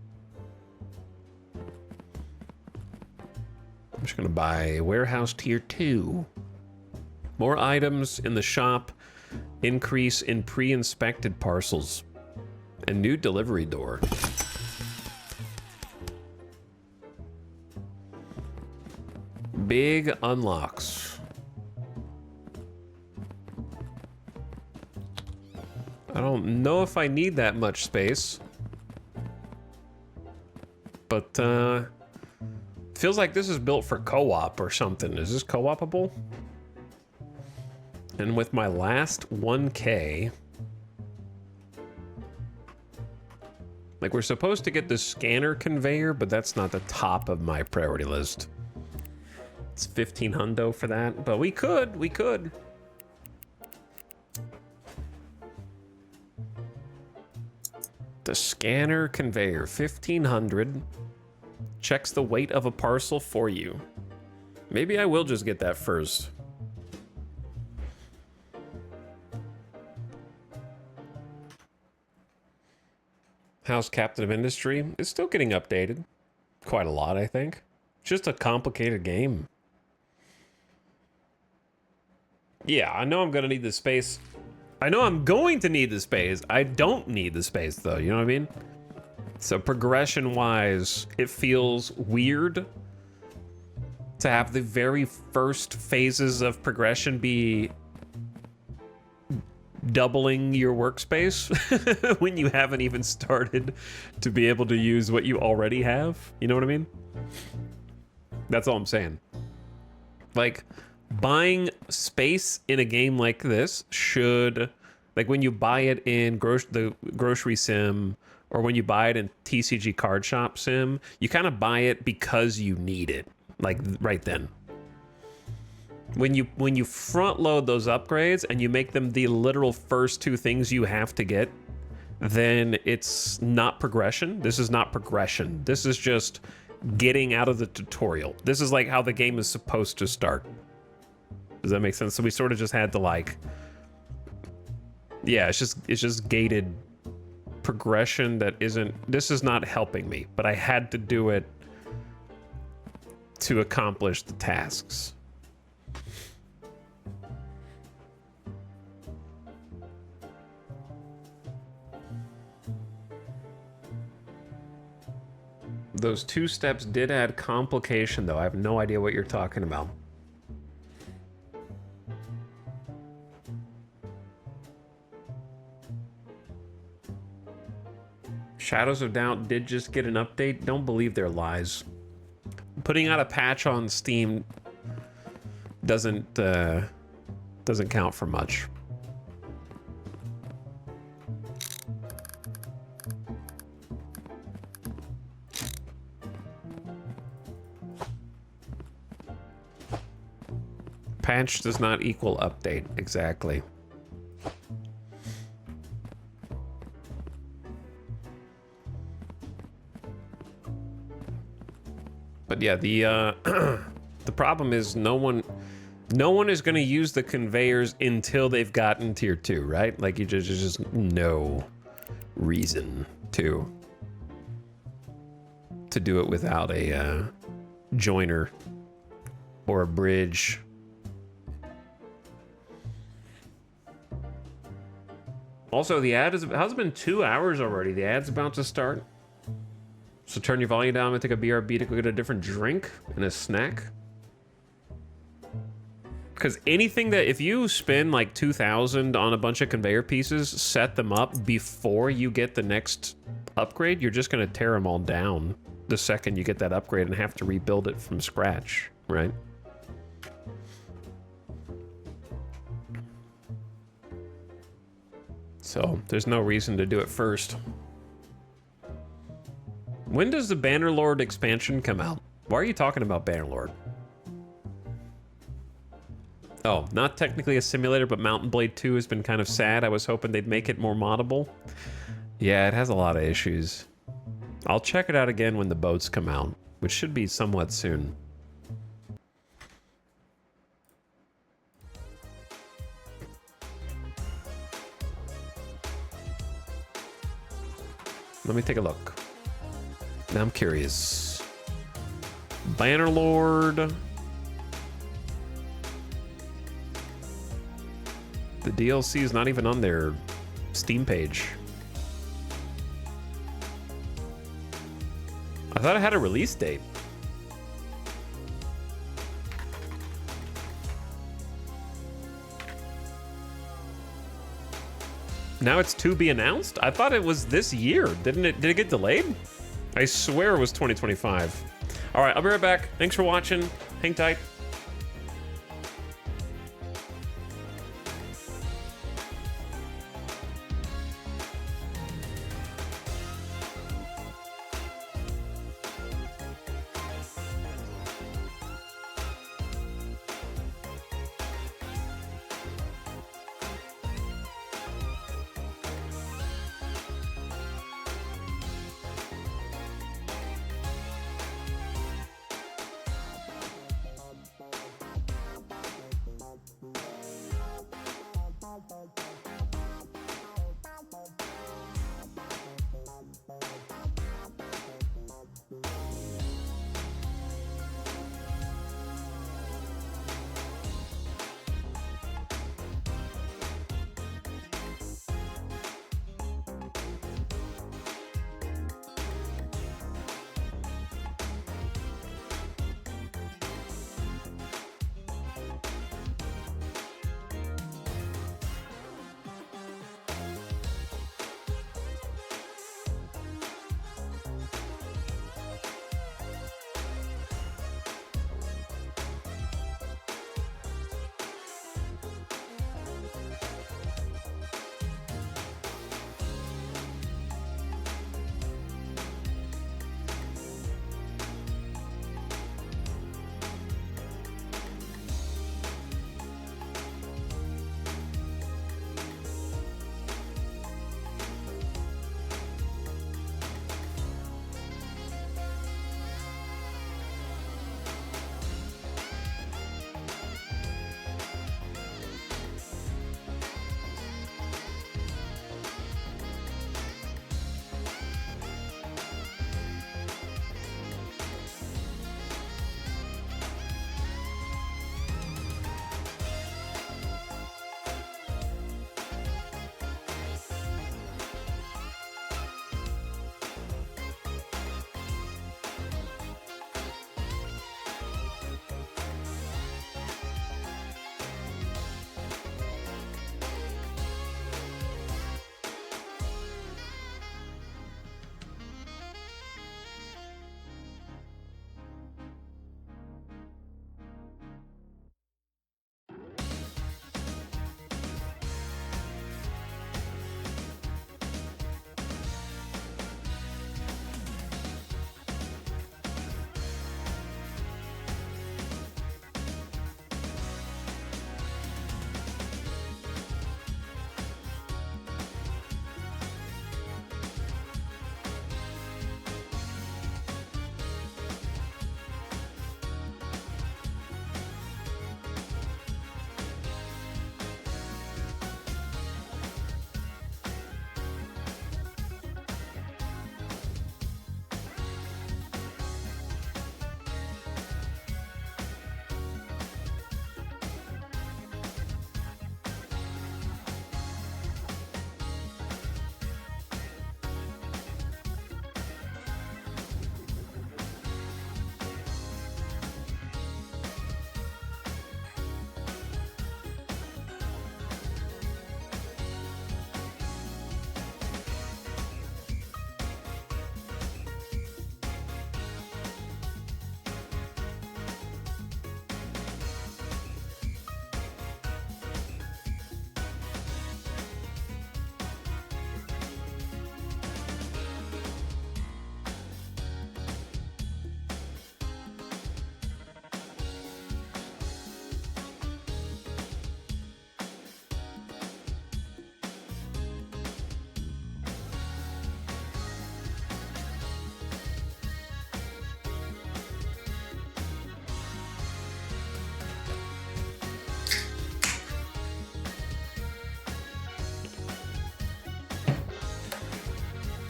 I'm just gonna buy Warehouse Tier 2. More items in the shop, increase in pre-inspected parcels, and new delivery door. Big unlocks. I don't know if I need that much space, but feels like this is built for co-op or something. Is this co-opable? And with my last 1K, like, we're supposed to get the scanner conveyor, but that's not the top of my priority list. It's 15 hundo for that, but we could. The scanner conveyor, 1500, checks the weight of a parcel for you. Maybe I will just get that first. House Captain of Industry is still getting updated. Quite a lot, I think. Just a complicated game. Yeah, I know I'm gonna need the space. I know I'm going to need the space. I don't need the space though, you know what I mean? So progression-wise, it feels weird to have the very first phases of progression be doubling your workspace when you haven't even started to be able to use what you already have. You know what I mean? That's all I'm saying. Like, buying space in a game like this should, like when you buy it in the grocery sim or when you buy it in TCG card shop sim, you kind of buy it because you need it, like right then. When you front load those upgrades and you make them the literal first two things you have to get, then it's not progression. This is not progression. This is just getting out of the tutorial. This is like how the game is supposed to start. Does that make sense? So we sort of just had to, like, yeah, it's just gated progression that isn't, this is not helping me, but I had to do it to accomplish the tasks. Those two steps did add complication, though. I have no idea what you're talking about. Shadows of Doubt did just get an update. Don't believe their lies. Putting out a patch on Steam doesn't count for much. Patch does not equal update, exactly. But yeah, the the problem is no one, No one is going to use the conveyors until they've gotten tier 2, right? Like, there's just no reason to do it without a joiner or a bridge. Also, the ad has been 2 hours already. The ad's about to start. So turn your volume down and take a BRB to go get a different drink and a snack. Because anything that, if you spend like 2,000 on a bunch of conveyor pieces, set them up before you get the next upgrade, you're just going to tear them all down the second you get that upgrade and have to rebuild it from scratch, right? So there's no reason to do it first. When does the Bannerlord expansion come out? Why are you talking about Bannerlord? Oh, not technically a simulator, but Mountain Blade 2 has been kind of sad. I was hoping they'd make it more moddable. Yeah, it has a lot of issues. I'll check it out again when the boats come out, which should be somewhat soon. Let me take a look. Now I'm curious. Bannerlord. The DLC is not even on their Steam page. I thought it had a release date. Now it's to be announced? I thought it was this year. Did it get delayed? I swear it was 2025. All right, I'll be right back. Thanks for watching. Hang tight.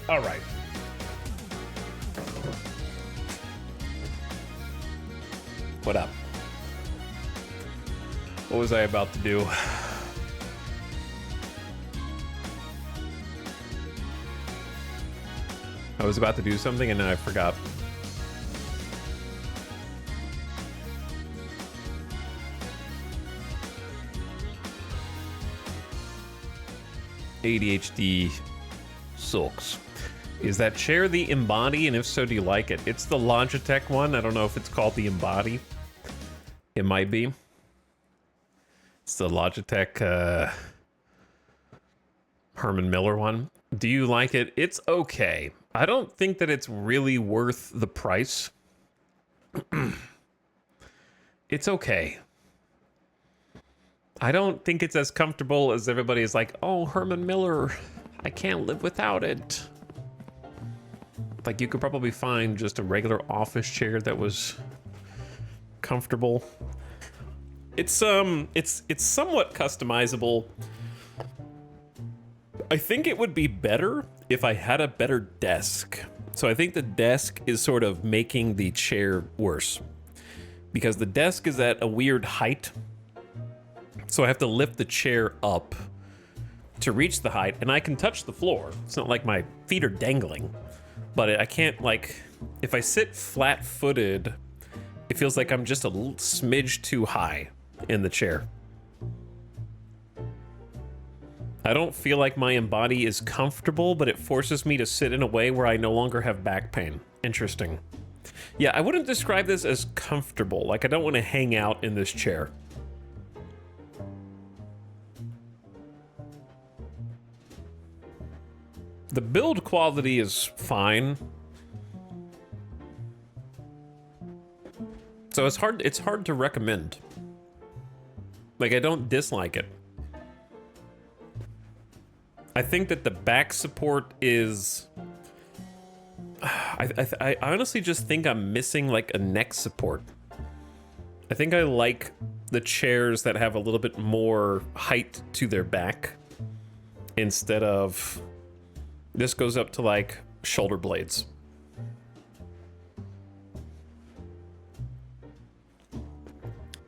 All right. What up? What was I about to do? I was about to do something and then I forgot. ADHD sucks. Is that chair the Embody? And if so, do you like it? It's the Logitech one. I don't know if it's called the Embody. It might be. It's the Logitech Herman Miller one. Do you like it? It's okay. I don't think that it's really worth the price. It's okay. I don't think it's as comfortable as everybody is like, oh, Herman Miller, I can't live without it. Like, you could probably find just a regular office chair that was comfortable. It's somewhat customizable. I think it would be better if I had a better desk. So I think the desk is sort of making the chair worse, because the desk is at a weird height. So I have to lift the chair up to reach the height, and I can touch the floor. It's not like my feet are dangling, but I can't, like, if I sit flat-footed, it feels like I'm just a little smidge too high in the chair. I don't feel like my Embody is comfortable, but it forces me to sit in a way where I no longer have back pain. Interesting. Yeah, I wouldn't describe this as comfortable. Like, I don't want to hang out in this chair. The build quality is fine. So it's hard to recommend. Like, I don't dislike it. I think that the back support is... I honestly just think I'm missing, like, a neck support. I think I like the chairs that have a little bit more height to their back, instead of... This goes up to, like, shoulder blades.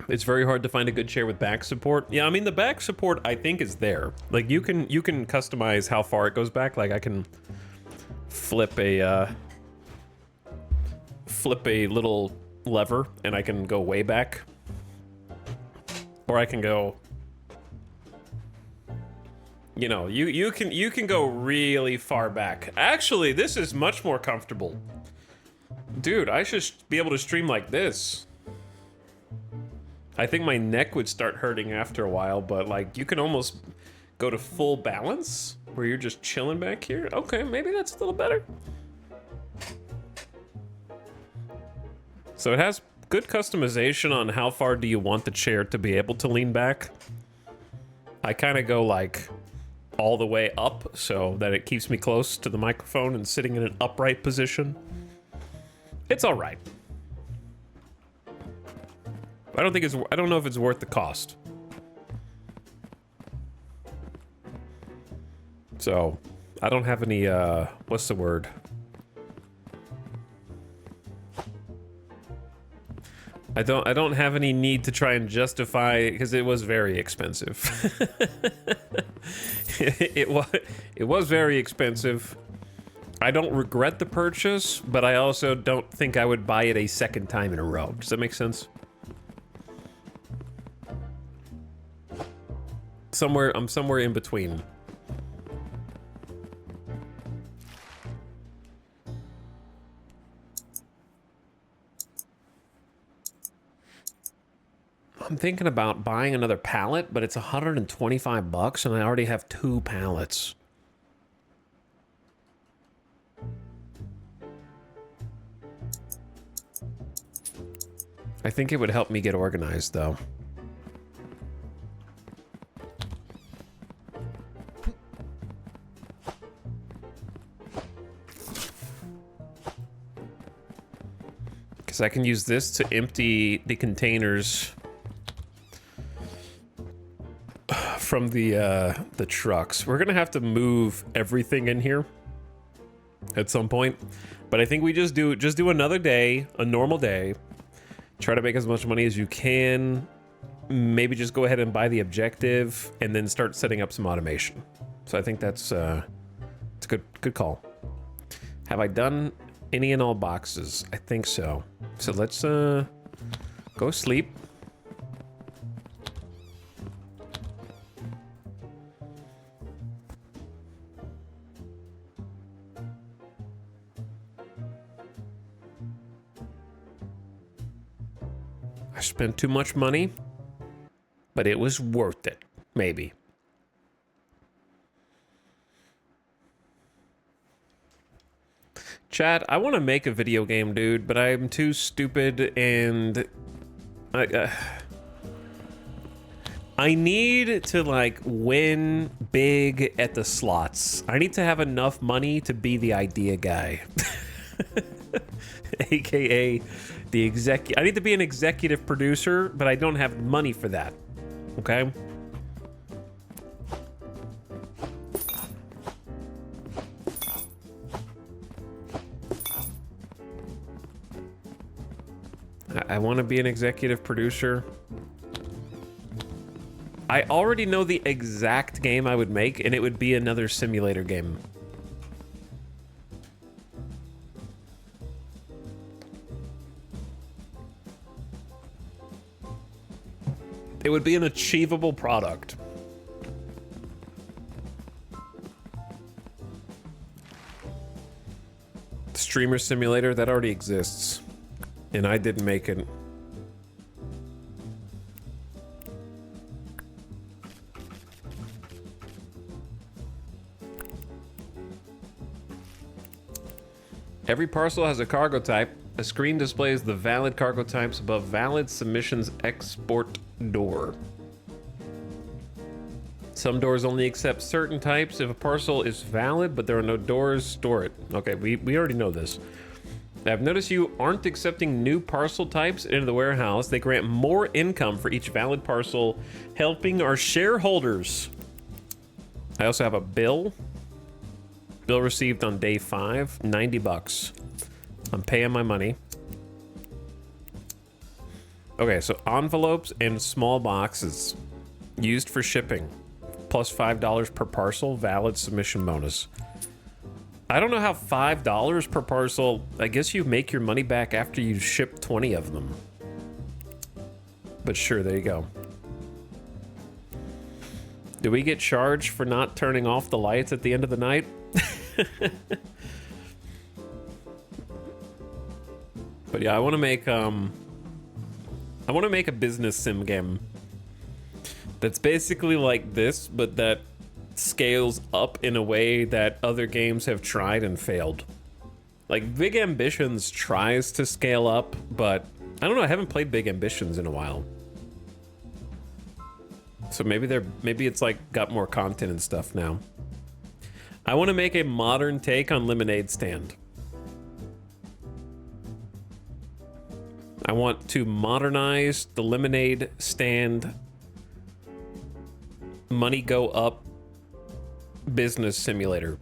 It's very hard to find a good chair with back support. Yeah, I mean, the back support, I think, is there. Like, you can customize how far it goes back. Like, I can flip a little lever, and I can go way back. Or I can go... You know, you can go really far back. Actually, this is much more comfortable. Dude, I should be able to stream like this. I think my neck would start hurting after a while, but, like, you can almost go to full balance where you're just chilling back here. Okay, maybe that's a little better. So it has good customization on how far do you want the chair to be able to lean back. I kind of go, like, all the way up so that it keeps me close to the microphone and sitting in an upright position. It's all right. I don't know if it's worth the cost. So, I don't have any, what's the word? I don't have any need to try and justify, because it was very expensive. It was very expensive. I don't regret the purchase, but I also don't think I would buy it a second time in a row. Does that make sense? I'm somewhere in between. I'm thinking about buying another pallet, but it's $125 and I already have 2 pallets. I think it would help me get organized, though. Because I can use this to empty the containers from the trucks. We're gonna have to move everything in here. at some point. But I think we just do another day, a normal day. Try to make as much money as you can. Maybe just go ahead and buy the objective and then start setting up some automation. So I think that's it's a good call. Have I done any and all boxes? I think so. So let's go sleep. I spent too much money, but it was worth it, maybe. Chat, I want to make a video game, dude, but I'm too stupid and I need to like win big at the slots. I need to have enough money to be the idea guy. AKA the executive. I need to be an executive producer, but I don't have money for that. Okay? I want to be an executive producer. I already know the exact game I would make, and it would be another simulator game. It would be an achievable product. Streamer simulator, that already exists. And I didn't make it. Every parcel has a cargo type. A screen displays the valid cargo types above valid submissions export door. Some doors only accept certain types. If a parcel is valid, but there are no doors, store it. Okay, we already know this. I've noticed you aren't accepting new parcel types into the warehouse. They grant more income for each valid parcel, helping our shareholders. I also have a bill. Bill received on day 5, 90 bucks. I'm paying my money. Okay, so envelopes and small boxes used for shipping, plus $5 per parcel, valid submission bonus. I don't know how $5 per parcel, I guess you make your money back after you ship 20 of them. But sure, there you go. Do we get charged for not turning off the lights at the end of the night? But yeah, I want to make a business sim game that's basically like this, but that scales up in a way that other games have tried and failed. Like Big Ambitions tries to scale up, but I don't know, I haven't played Big Ambitions in a while. So maybe it's like got more content and stuff now. I want to make a modern take on Lemonade Stand. I want to modernize the Lemonade Stand money go up business simulator,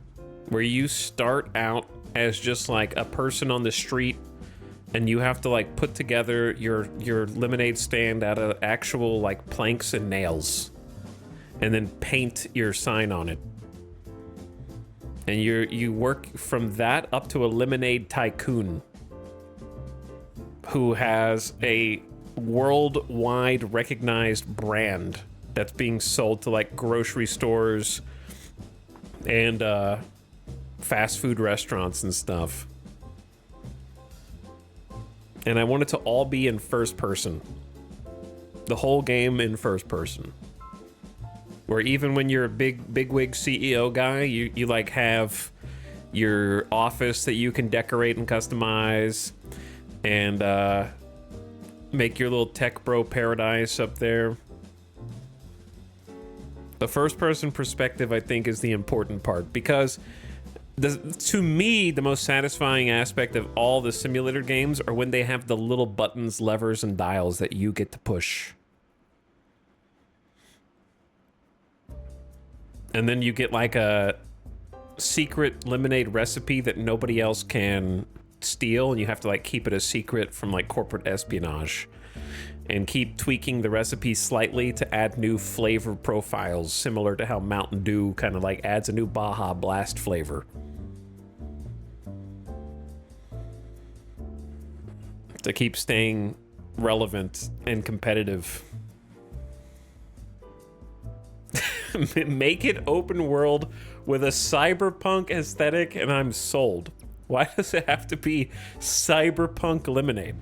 where you start out as just like a person on the street and you have to like put together your lemonade stand out of actual like planks and nails and then paint your sign on it. And you work from that up to a lemonade tycoon who has a worldwide recognized brand that's being sold to like grocery stores and fast food restaurants and stuff. And I want it to all be in first person. The whole game in first person. Where even when you're a bigwig CEO guy, you like have your office that you can decorate and customize and make your little tech bro paradise up there. The first person perspective, I think, is the important part, because to me, the most satisfying aspect of all the simulator games are when they have the little buttons, levers, and dials that you get to push. And then you get like a secret lemonade recipe that nobody else can steal, and you have to like keep it a secret from like corporate espionage, and keep tweaking the recipe slightly to add new flavor profiles, similar to how Mountain Dew kind of like adds a new Baja Blast flavor. To keep staying relevant and competitive. Make it open world with a cyberpunk aesthetic and I'm sold. Why does it have to be cyberpunk lemonade?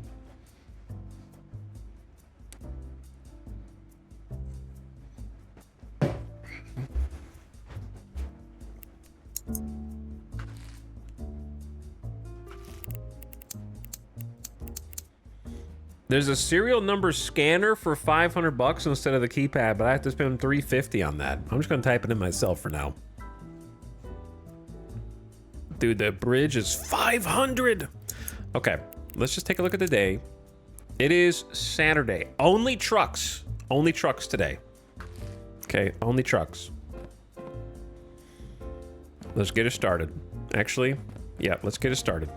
There's a serial number scanner for $500 instead of the keypad, but I have to spend $350 on that. I'm just gonna type it in myself for now. Dude, the bridge is 500. Okay, let's just take a look at the day. It is Saturday. Only trucks today. Okay, only trucks. Let's get it started. Actually, yeah, let's get it started.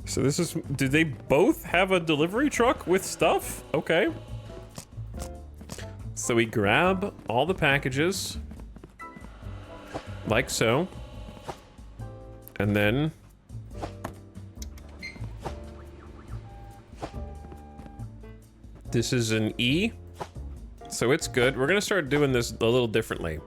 So this is, do they both have a delivery truck with stuff? Okay. So we grab all the packages, like so. And then this is an E, so it's good. We're gonna start doing this a little differently.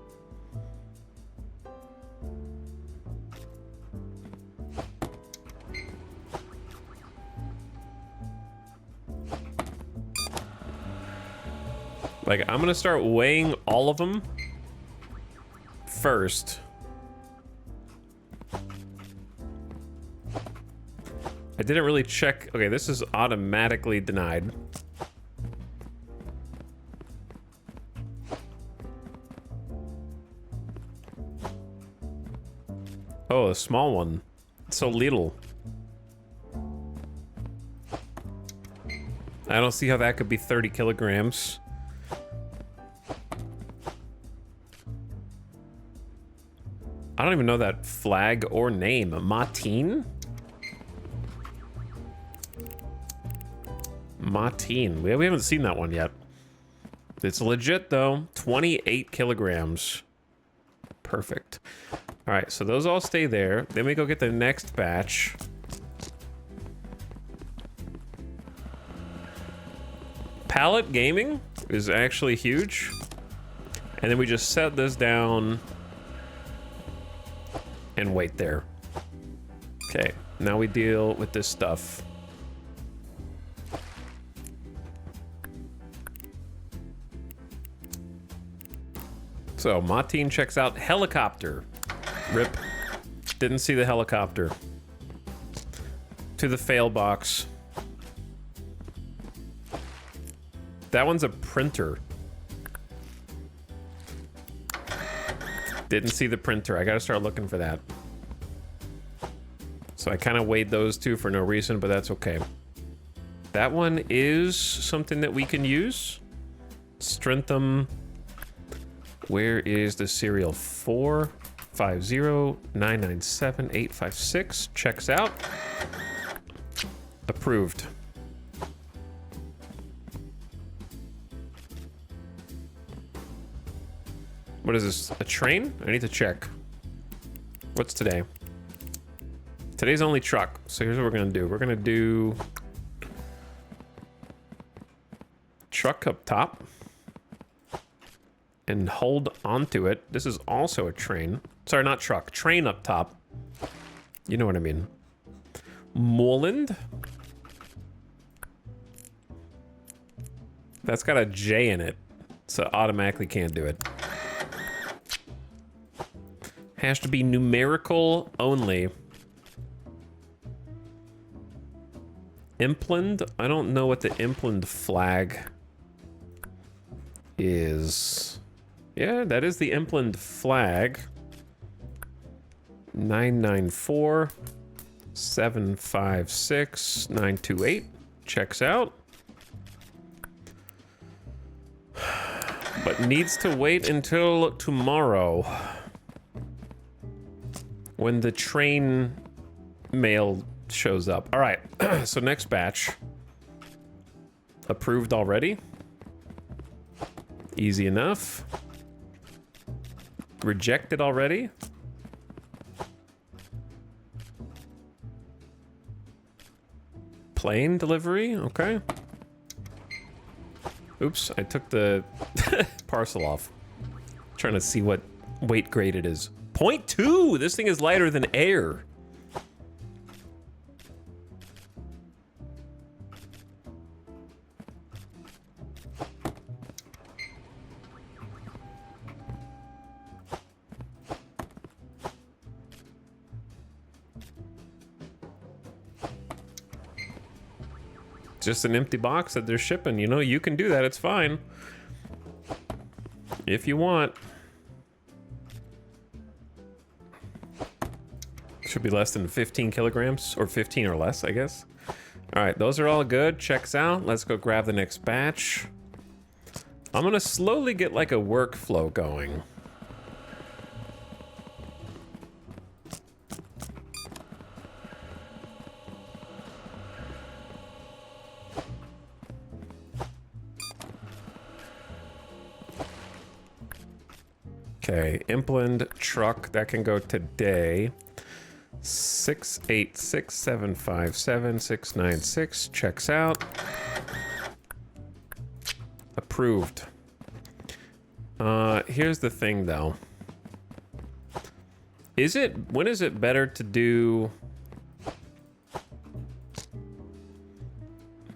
Like, I'm gonna start weighing all of them first. I didn't really check. Okay, this is automatically denied. Oh, a small one. So little. I don't see how that could be 30 kilograms. I don't even know that flag or name. Martine? Martine. We haven't seen that one yet. It's legit though. 28 kilograms. Perfect. All right, so those all stay there. Then we go get the next batch. Pallet gaming is actually huge. And then we just set this down and wait there. Okay, now we deal with this stuff. So Martine checks out helicopter. Rip. Didn't see the helicopter. To the fail box. That one's a printer. Didn't see the printer. I gotta start looking for that. So I kind of weighed those two for no reason, but that's okay. That one is something that we can use. Strentham. Where is the serial? 450997856. Checks out. Approved. What is this? A train? I need to check. What's today? Today's only truck. So here's what we're gonna do. We're gonna do truck up top and hold onto it. This is also a train. Sorry, not truck. Train up top. You know what I mean. Moreland. That's got a J in it, so automatically can't do it. Has to be numerical only. Impland? I don't know what the Impland flag is. Yeah, that is the Impland flag. 994 756 928. Checks out. but needs to wait until tomorrow when the train mail shows up. All right, so next batch. Approved already. Easy enough. Rejected already. Plane delivery, okay. Oops, I took the parcel off. Trying to see what weight grade it is. 0.2! This thing is lighter than air. Just an empty box that they're shipping, you know, you can do that, it's fine. If you want. Should be less than 15 kilograms, or 15 or less, I guess. All right, those are all good, checks out. Let's go grab the next batch. I'm gonna slowly get like a workflow going. Okay, Impland truck, that can go today. 686757696 checks out. Approved. Here's the thing though. When is it better to do...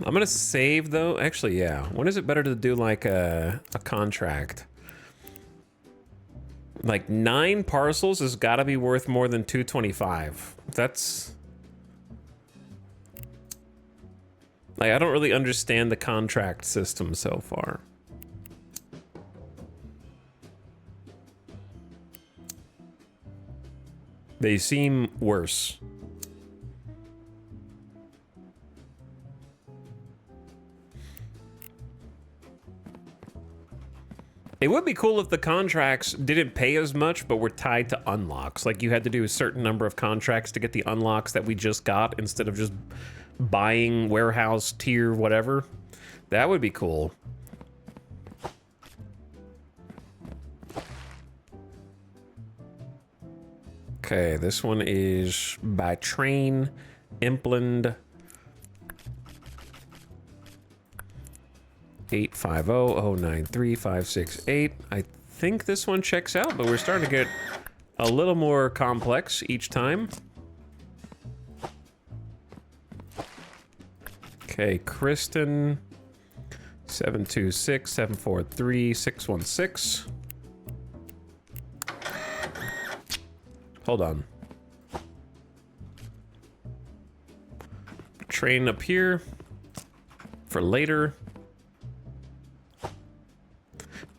I'm gonna save though. Actually, yeah. When is it better to do like a contract? Like 9 parcels has got to be worth more than 225. That's... Like, I don't really understand the contract system so far. They seem worse. It would be cool if the contracts didn't pay as much, but were tied to unlocks. Like you had to do a certain number of contracts to get the unlocks that we just got instead of just buying warehouse tier whatever. That would be cool. Okay, this one is by train, Impland 850093568. I think this one checks out, but we're starting to get a little more complex each time. Okay, Kristen 726743616. Hold on. Train up here for later.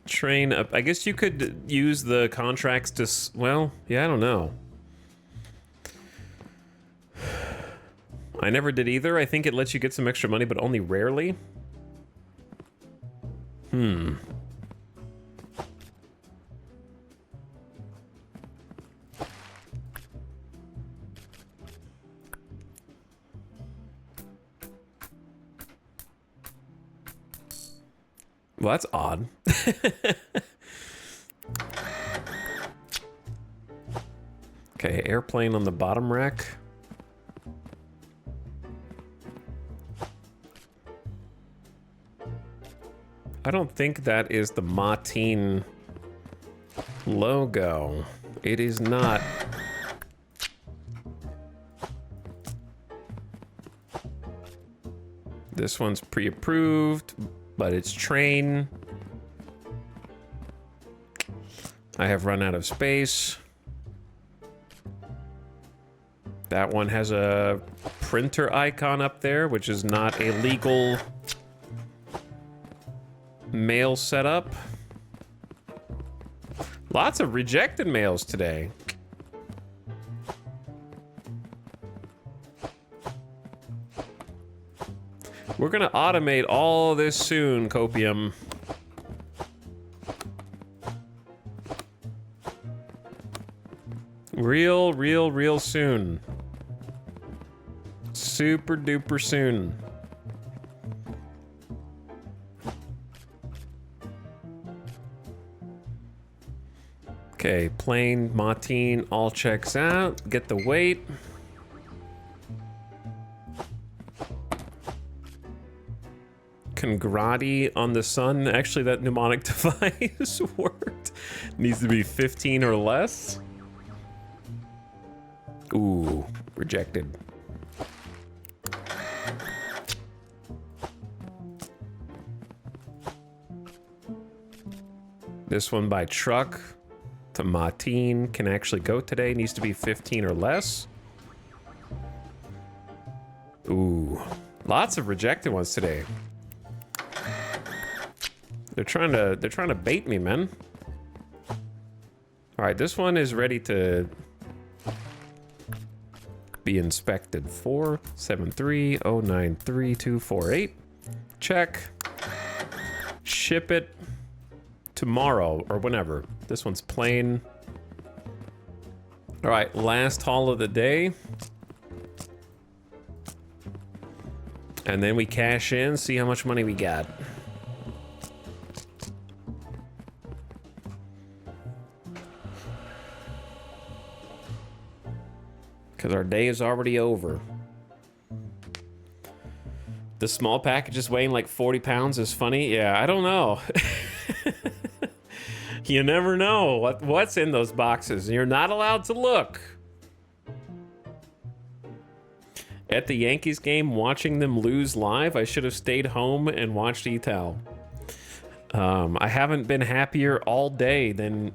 Train up. I guess you could use the contracts to, well, yeah, I don't know. I never did either. I think it lets you get some extra money, but only rarely. Well, that's odd. Okay, airplane on the bottom rack. I don't think that is the Martin logo. It is not. This one's pre-approved, but it's train. I have run out of space. That one has a printer icon up there, which is not a legal mail setup. Lots of rejected mails today. We're gonna automate all this soon, Copium. Real soon. Super duper soon. Okay, plain, Martine, all checks out. Get the weight. Congrati on the sun. Actually, that mnemonic device worked. Needs to be 15 or less. Ooh, rejected. This one by truck to Martine can actually go today. Needs to be 15 or less. Ooh, lots of rejected ones today. They're trying to bait me, man. All right, this one is ready to be inspected. 473093248. Check. Ship it tomorrow or whenever. This one's plain. All right, last haul of the day. And then we cash in, see how much money we got. Because our day is already over. The small packages weighing like 40 pounds is funny. Yeah, I don't know. You never know what's in those boxes. You're not allowed to look. At the Yankees game, watching them lose live, I should have stayed home and watched Etal. I haven't been happier all day than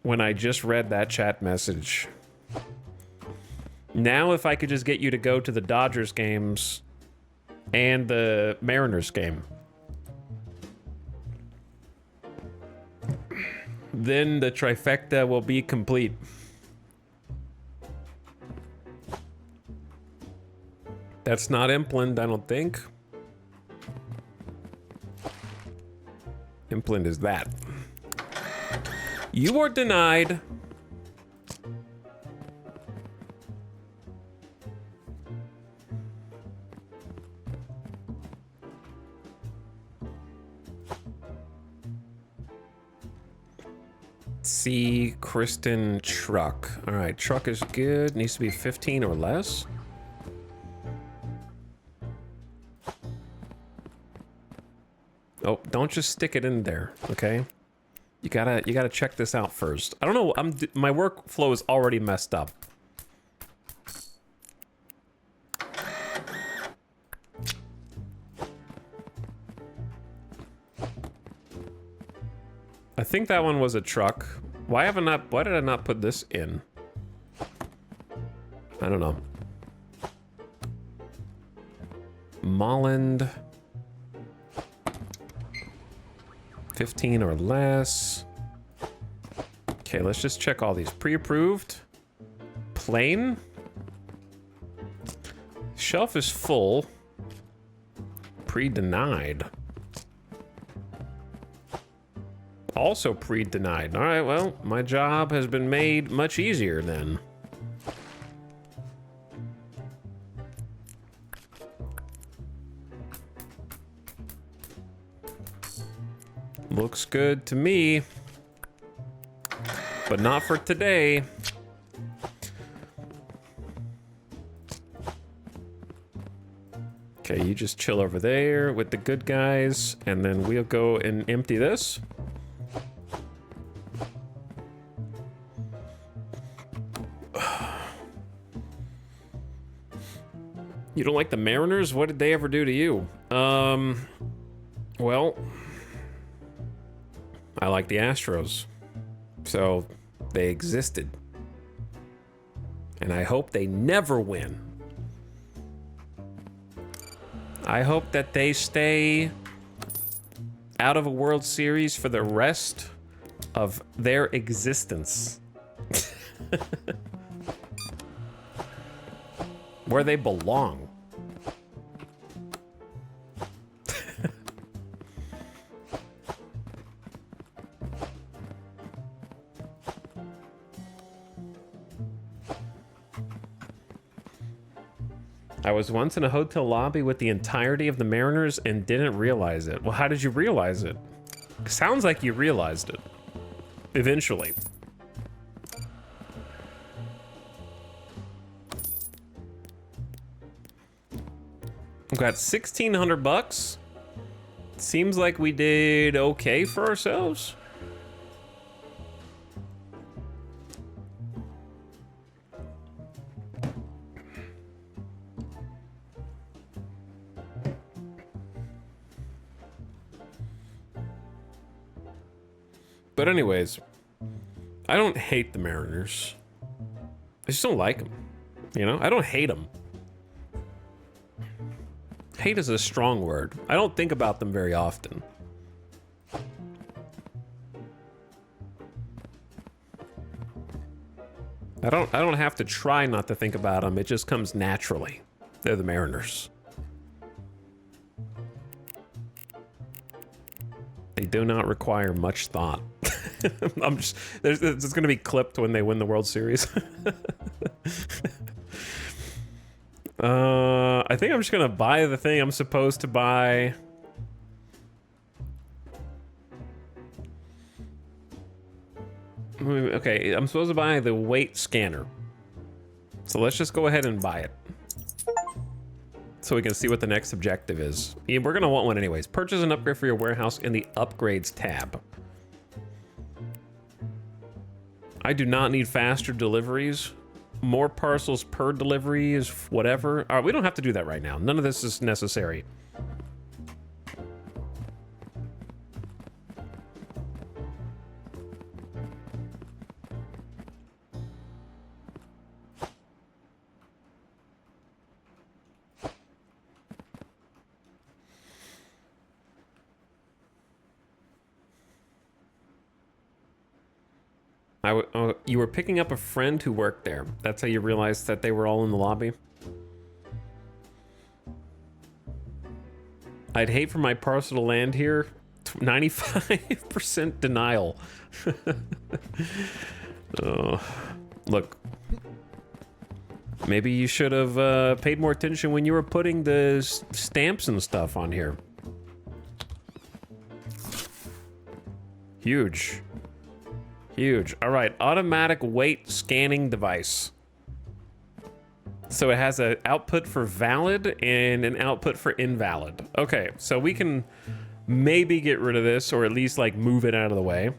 when I just read that chat message. Now, if I could just get you to go to the Dodgers games and the Mariners game, then the trifecta will be complete. That's not Impland, I don't think. Impland is that. You are denied. C. Kristen truck. All right, truck is good. Needs to be 15 or less. Oh, don't just stick it in there, okay? You gotta check this out first. I don't know. My workflow is already messed up. I think that one was a truck. Why did I not put this in? I don't know. Molland. 15 or less. Okay, let's just check all these. Pre-approved. Plain. Shelf is full. Pre-denied. Also pre-denied. All right, well, my job has been made much easier then. Looks good to me, but not for today. Okay, you just chill over there with the good guys, and then we'll go and empty this. You don't like the Mariners? What did they ever do to you? Well, I like the Astros. So, they existed. And I hope they never win. I hope that they stay out of a World Series for the rest of their existence. Where they belong. I was once in a hotel lobby with the entirety of the Mariners and didn't realize it. Well, how did you realize it? Sounds like you realized it. Eventually. We've got 1,600 bucks. Seems like we did okay for ourselves. But anyways, I don't hate the Mariners. I just don't like them. You know, I don't hate them. Hate is a strong word. I don't think about them very often. I don't have to try not to think about them. It just comes naturally. They're the Mariners. They do not require much thought. I'm just, it's going to be clipped when they win the World Series. I think I'm just going to buy the thing I'm supposed to buy. Okay, I'm supposed to buy the weight scanner. So let's just go ahead and buy it. So we can see what the next objective is. Yeah, we're gonna want one anyways. Purchase an upgrade for your warehouse in the upgrades tab. I do not need faster deliveries. More parcels per delivery is whatever. All right, we don't have to do that right now. None of this is necessary. You were picking up a friend who worked there. That's how you realized that they were all in the lobby. I'd hate for my parcel to land here. 95% denial. Look. Maybe you should have paid more attention when you were putting the stamps and stuff on here. Huge. Huge. All right, automatic weight scanning device. So it has an output for valid and an output for invalid. Okay, so we can maybe get rid of this, or at least like move it out of the way.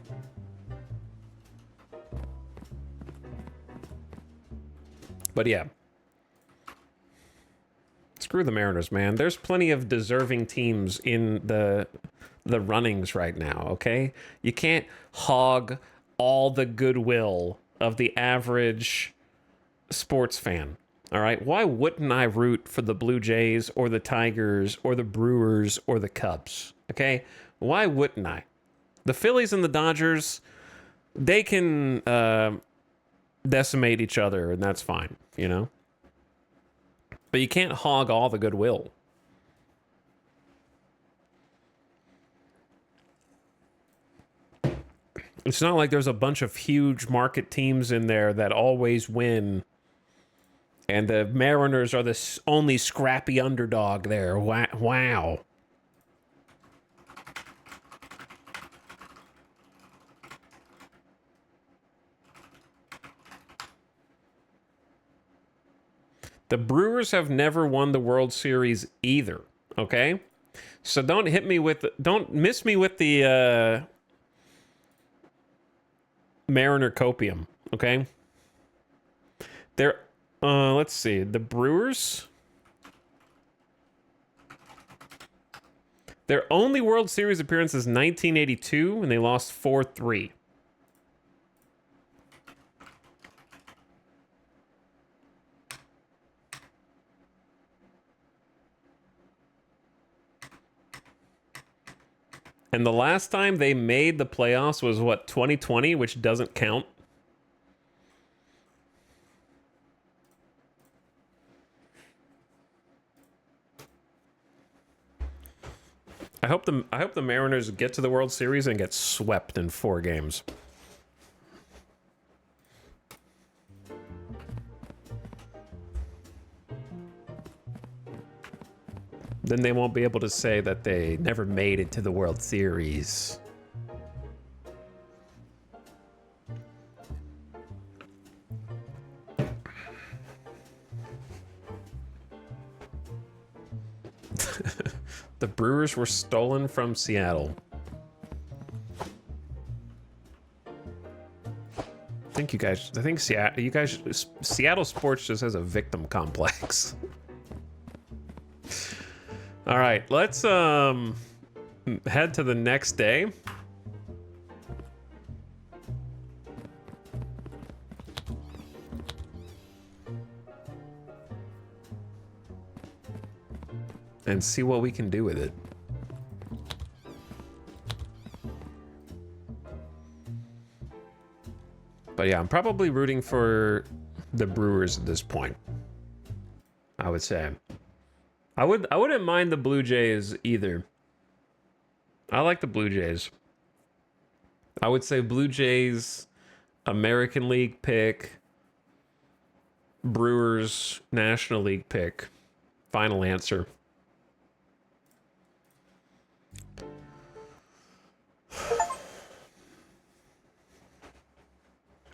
But yeah. Screw the Mariners, man. There's plenty of deserving teams in the runnings right now, okay? You can't hog all the goodwill of the average sports fan. All right, why wouldn't I root for the Blue Jays or the Tigers or the Brewers or the Cubs? Okay, why wouldn't I? The Phillies and the Dodgers, they can decimate each other, and that's fine, you know? But you can't hog all the goodwill. It's not like there's a bunch of huge market teams in there that always win. And the Mariners are the only scrappy underdog there. Wow. The Brewers have never won the World Series either, okay? So don't miss me with the Mariner copium, okay? Let's see, the Brewers, their only World Series appearance is 1982, and they lost 4-3. And the last time they made the playoffs was, what, 2020, which doesn't count? I hope the Mariners get to the World Series and get swept in 4 games. Then they won't be able to say that they never made it to the World Series. The Brewers were stolen from Seattle. I think Seattle sports just has a victim complex. All right, let's head to the next day. And see what we can do with it. But yeah, I'm probably rooting for the Brewers at this point, I would say. I wouldn't mind the Blue Jays either. I like the Blue Jays. I would say Blue Jays, American League pick, Brewers, National League pick. Final answer.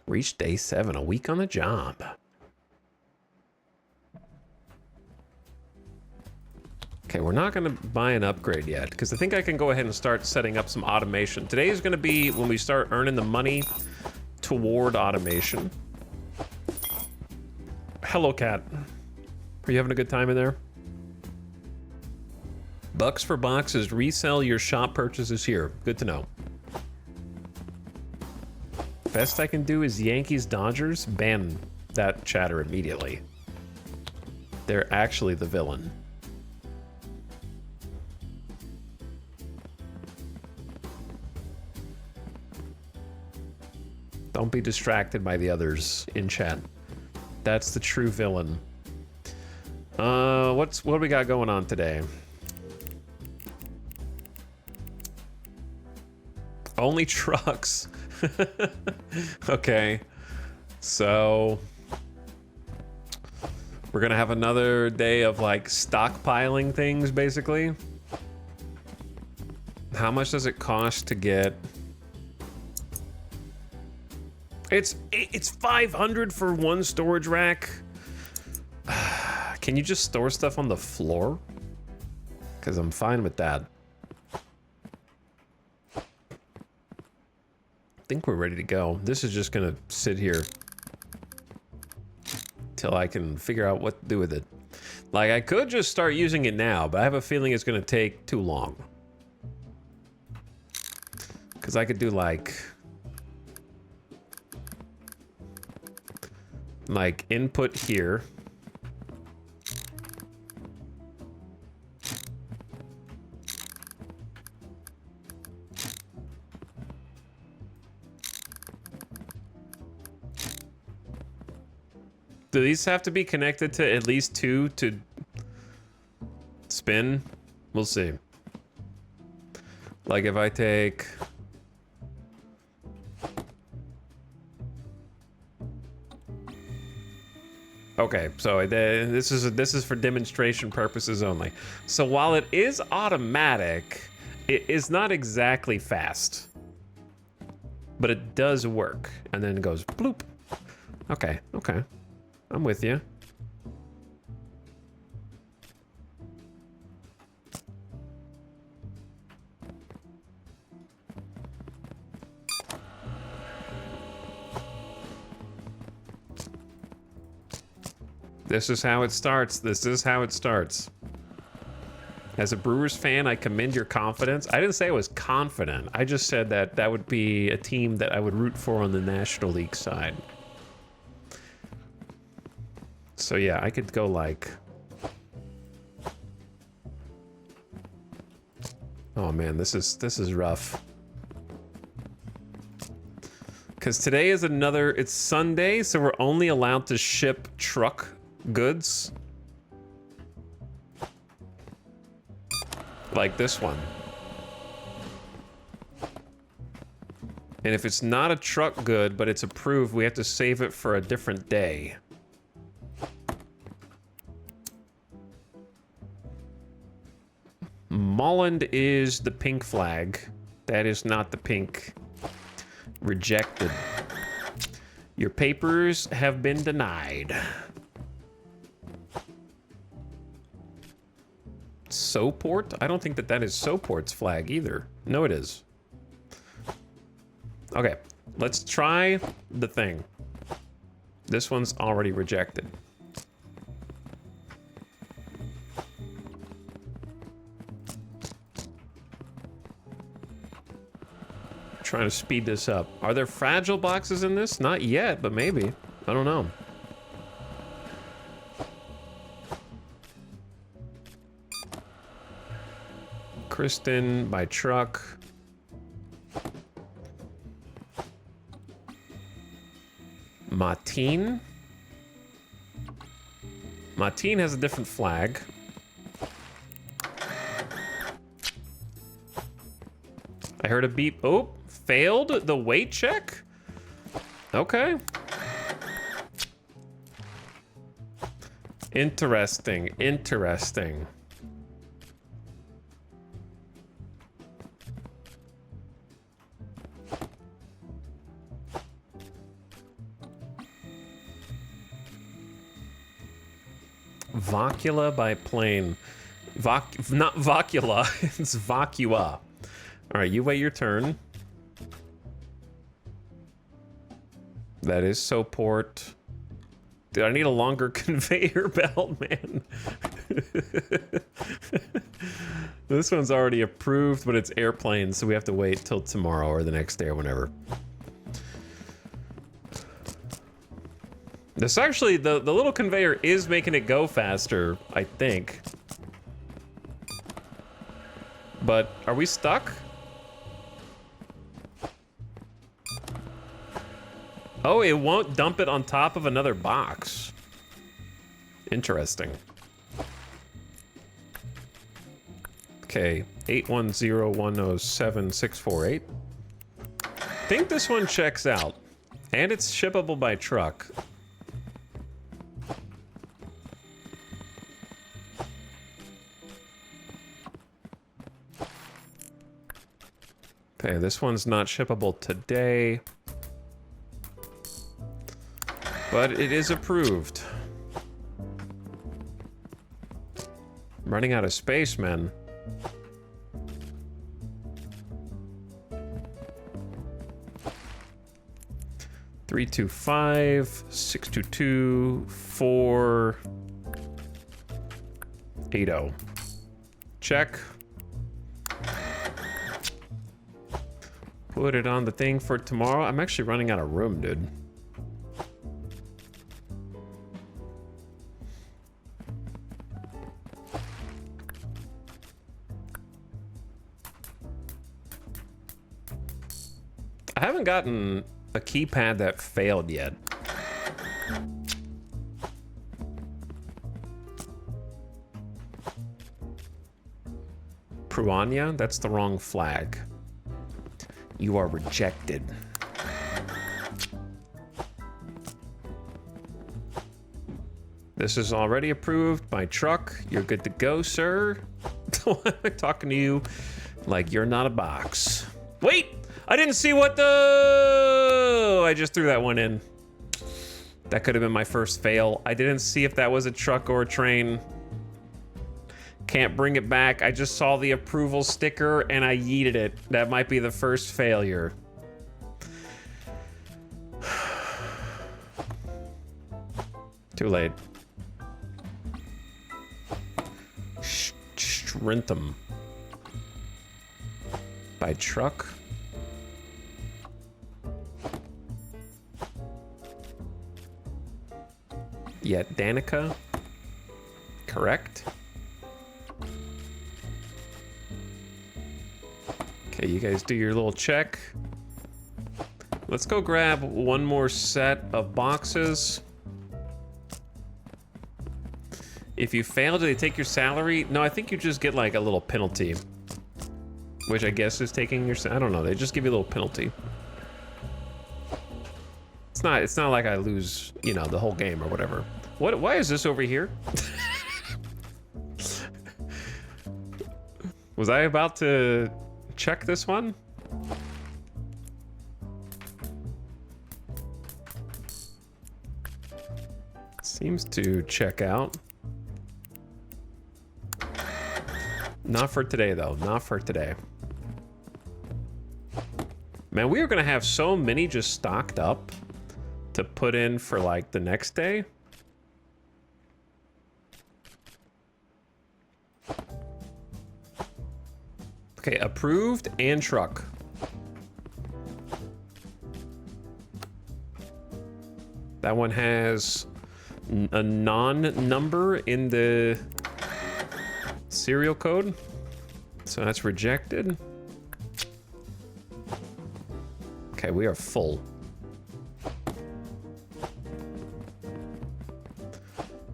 Reached day 7, a week on the job. Okay, we're not going to buy an upgrade yet, because I think I can go ahead and start setting up some automation. Today is going to be when we start earning the money toward automation. Hello, cat. Are you having a good time in there? Bucks for boxes. Resell your shop purchases here. Good to know. Best I can do is Yankees Dodgers. Ban that chatter immediately. They're actually the villain. Don't be distracted by the others in chat. That's the true villain. What do we got going on today? Only trucks. Okay. So we're gonna have another day of like stockpiling things, basically. How much does it cost to get? It's 500 for one storage rack. Can you just store stuff on the floor? Because I'm fine with that. I think we're ready to go. This is just gonna sit here till I can figure out what to do with it. Like, I could just start using it now, but I have a feeling it's gonna take too long. Because I could do like input here. Do these have to be connected to at least 2 to spin? We'll see. Like if I take... Okay, so this is for demonstration purposes only. So while it is automatic, it is not exactly fast. But it does work. And then it goes bloop. Okay, okay. I'm with you. This is how it starts. This is how it starts. As a Brewers fan, I commend your confidence. I didn't say I was confident. I just said that that would be a team that I would root for on the National League side. So yeah, I could go like... Oh man, this is rough. Because today is it's Sunday, so we're only allowed to ship truck goods. Like this one. And if it's not a truck good, but it's approved, we have to save it for a different day. Molland is the pink flag. That is not the pink. Rejected. Your papers have been denied. Soport? I don't think that that is Soport's flag either. No, it is. Okay, let's try the thing. This one's already rejected. Trying to speed this up. Are there fragile boxes in this? Not yet, but maybe. I don't know. Kristen by truck. Martine. Martine has a different flag. I heard a beep. Oh, failed the weight check? Okay. Interesting, interesting. Vocula by plane. Not vocula, it's vocua. All right, you wait your turn. That is Soport. Dude, I need a longer conveyor belt, man. This one's already approved, but it's airplane, so we have to wait till tomorrow or the next day or whenever. This actually, the little conveyor is making it go faster, I think. But are we stuck? Oh, it won't dump it on top of another box. Interesting. Okay, 810107648. I think this one checks out. And it's shippable by truck. Okay, this one's not shippable today. But it is approved. Running out of space, man. Three, 2, 5, 6, 2, 2, 4, 8, 0. Check. Put it on the thing for tomorrow. I'm actually running out of room, dude. I haven't gotten a keypad that failed yet. Pruania? That's the wrong flag. You are rejected. This is already approved by truck. You're good to go, sir. I'm talking to you like you're not a box. Wait! I didn't see what the... I just threw that one in. That could have been my first fail. I didn't see if that was a truck or a train. Can't bring it back. I just saw the approval sticker and I yeeted it. That might be the first failure. Too late. Strentham. By truck. Yeah, Danica. Correct. Okay, you guys do your little check. Let's go grab one more set of boxes. If you fail, do they take your salary? No, I think you just get like a little penalty. Which I guess is taking your... I don't know, they just give you a little penalty. It's not like I lose, you know, the whole game or whatever. Why is this over here? Was I about to check this one? Seems to check out. Not for today, though. Not for today. Man, we are going to have so many just stocked up to put in for, like, the next day. Okay, approved and truck. That one has a non-number in the serial code, so that's rejected. Okay, we are full.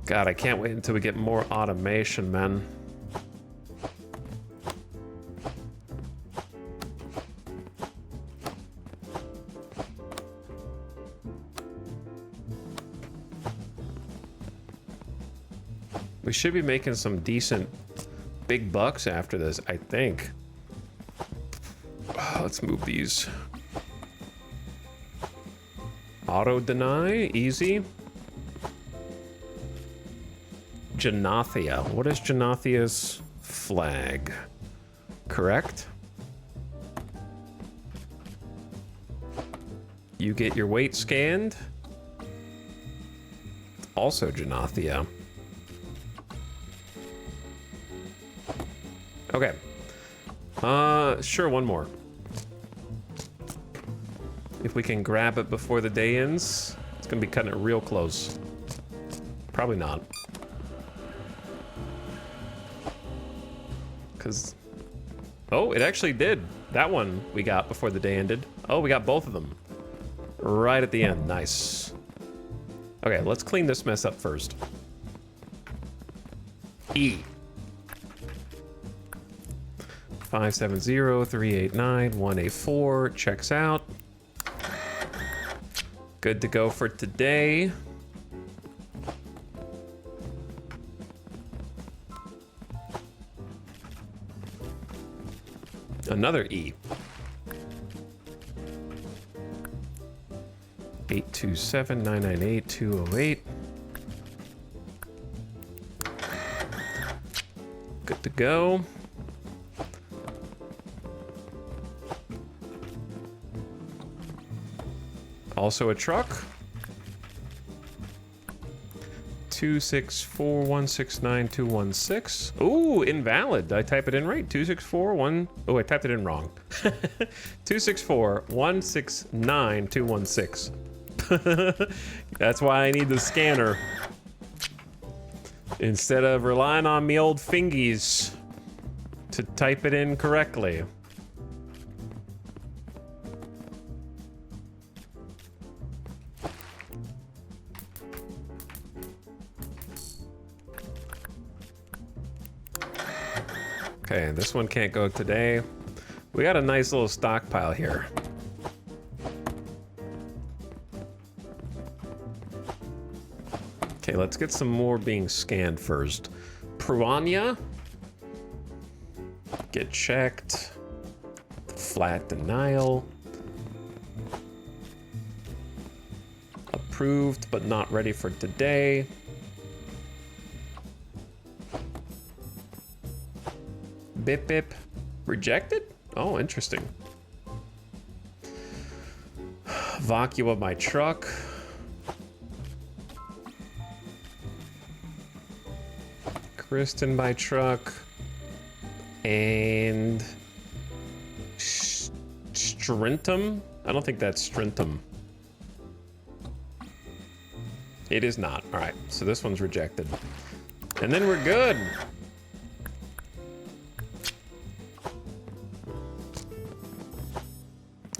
God, I can't wait until we get more automation, man. We should be making some decent big bucks after this, I think. Let's move these. Auto deny, easy. Janathia. What is Janathia's flag? Correct? You get your weight scanned. Also Janathia. Okay. Sure, one more. If we can grab it before the day ends, it's gonna be cutting it real close. Probably not. Cause, oh, it actually did. That one we got before the day ended. Oh, we got both of them. Right at the end, nice. Okay, let's clean this mess up first. E. 570-389-184 checks out. Good to go for today. Another E. 827-998-208. Good to go. Also a truck. 264-169-216. Ooh, invalid. Did I type it in right? 264-1. Oh, I typed it in wrong. 264-169-216. That's why I need the scanner. Instead of relying on me old fingies to type it in correctly. Okay, this one can't go today. We got a nice little stockpile here. Okay, let's get some more being scanned first. Piranha. Get checked. Flat denial. Approved, but not ready for today. Bip bip. Rejected? Oh, interesting. Vacua my truck. Kristen by truck. And Strentum? I don't think that's Strentum. It is not. All right, so this one's rejected. And then we're good.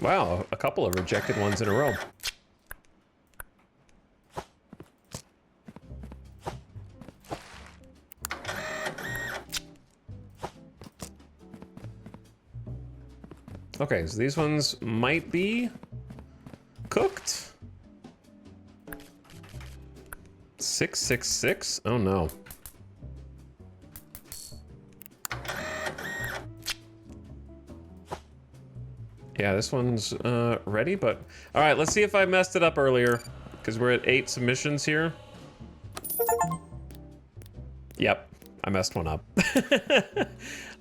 Wow, a couple of rejected ones in a row. Okay, so these ones might be cooked. 666? Oh no. Yeah, this one's ready, but... All right, let's see if I messed it up earlier, because we're at 8 submissions here. Yep, I messed one up.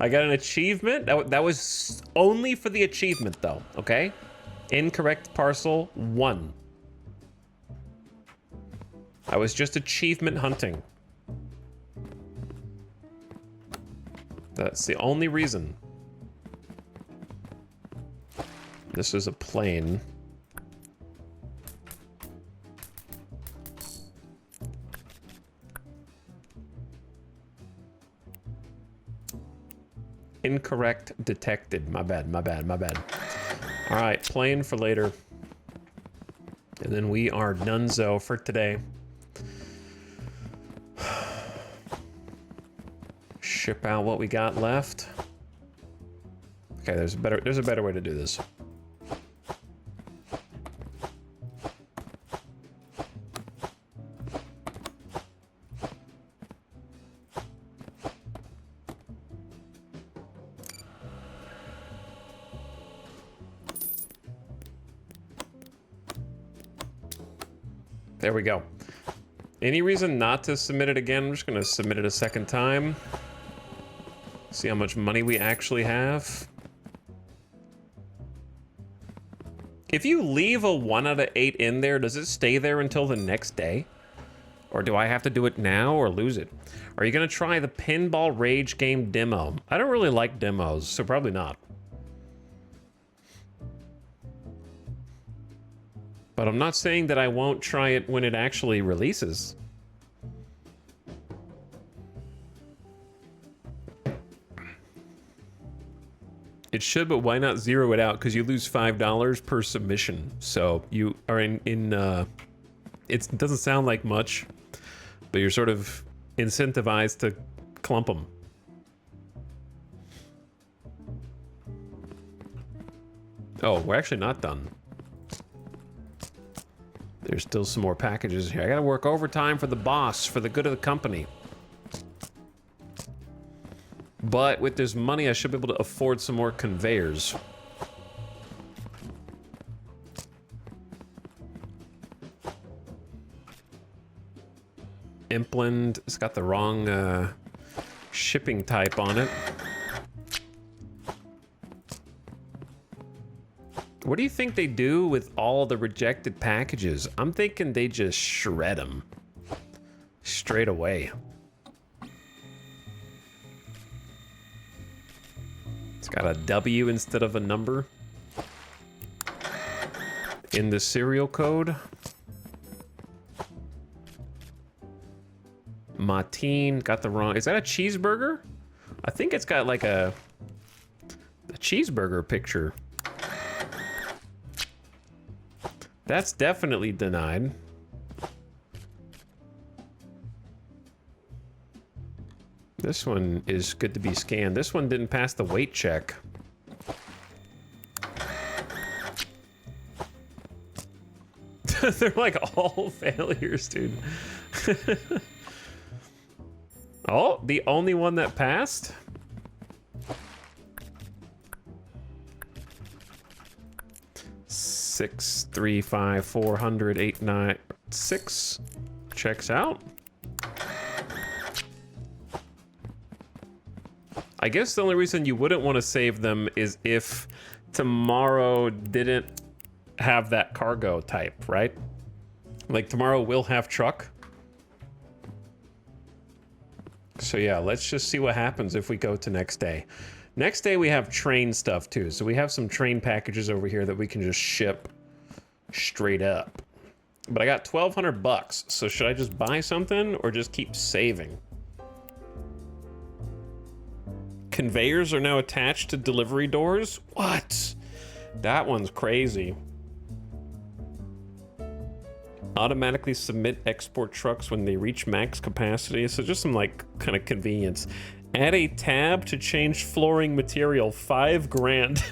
I got an achievement. That was only for the achievement, though, okay? Incorrect parcel 1. I was just achievement hunting. That's the only reason. This is a plane. Incorrect detected. My bad, my bad, my bad. All right, plane for later. And then we are donezo for today. Ship out what we got left. Okay, there's a better way to do this. There we go. Any reason not to submit it again? I'm just gonna submit it a second time. See how much money we actually have. If you leave a 1 out of 8 in there, does it stay there until the next day? Or do I have to do it now or lose it? Are you gonna try the Pinball Rage game demo? I don't really like demos, so probably not. But I'm not saying that I won't try it when it actually releases. It should, but why not zero it out? Because you lose $5 per submission. So you are it doesn't sound like much, but you're sort of incentivized to clump them. Oh, we're actually not done. There's still some more packages here. I gotta work overtime for the boss, for the good of the company. But with this money, I should be able to afford some more conveyors. Impland, it's got the wrong shipping type on it. What do you think they do with all the rejected packages? I'm thinking they just shred them straight away. It's got a W instead of a number in the serial code. Martine got the wrong. Is that a cheeseburger? I think it's got like a cheeseburger picture. That's definitely denied. This one is good to be scanned. This one didn't pass the weight check. They're like all failures, dude. Oh, the only one that passed? Six, 3, 5, 400, 8, 9, 6. Checks out. I guess the only reason you wouldn't want to save them is if tomorrow didn't have that cargo type, right? Like tomorrow will have truck. So yeah, let's just see what happens if we go to next day. Next day we have train stuff too. So we have some train packages over here that we can just ship straight up. But I got 1,200 bucks. So should I just buy something or just keep saving? Conveyors are now attached to delivery doors? What? That one's crazy. Automatically submit export trucks when they reach max capacity. So just some like kind of convenience. Add a tab to change flooring material, 5 grand.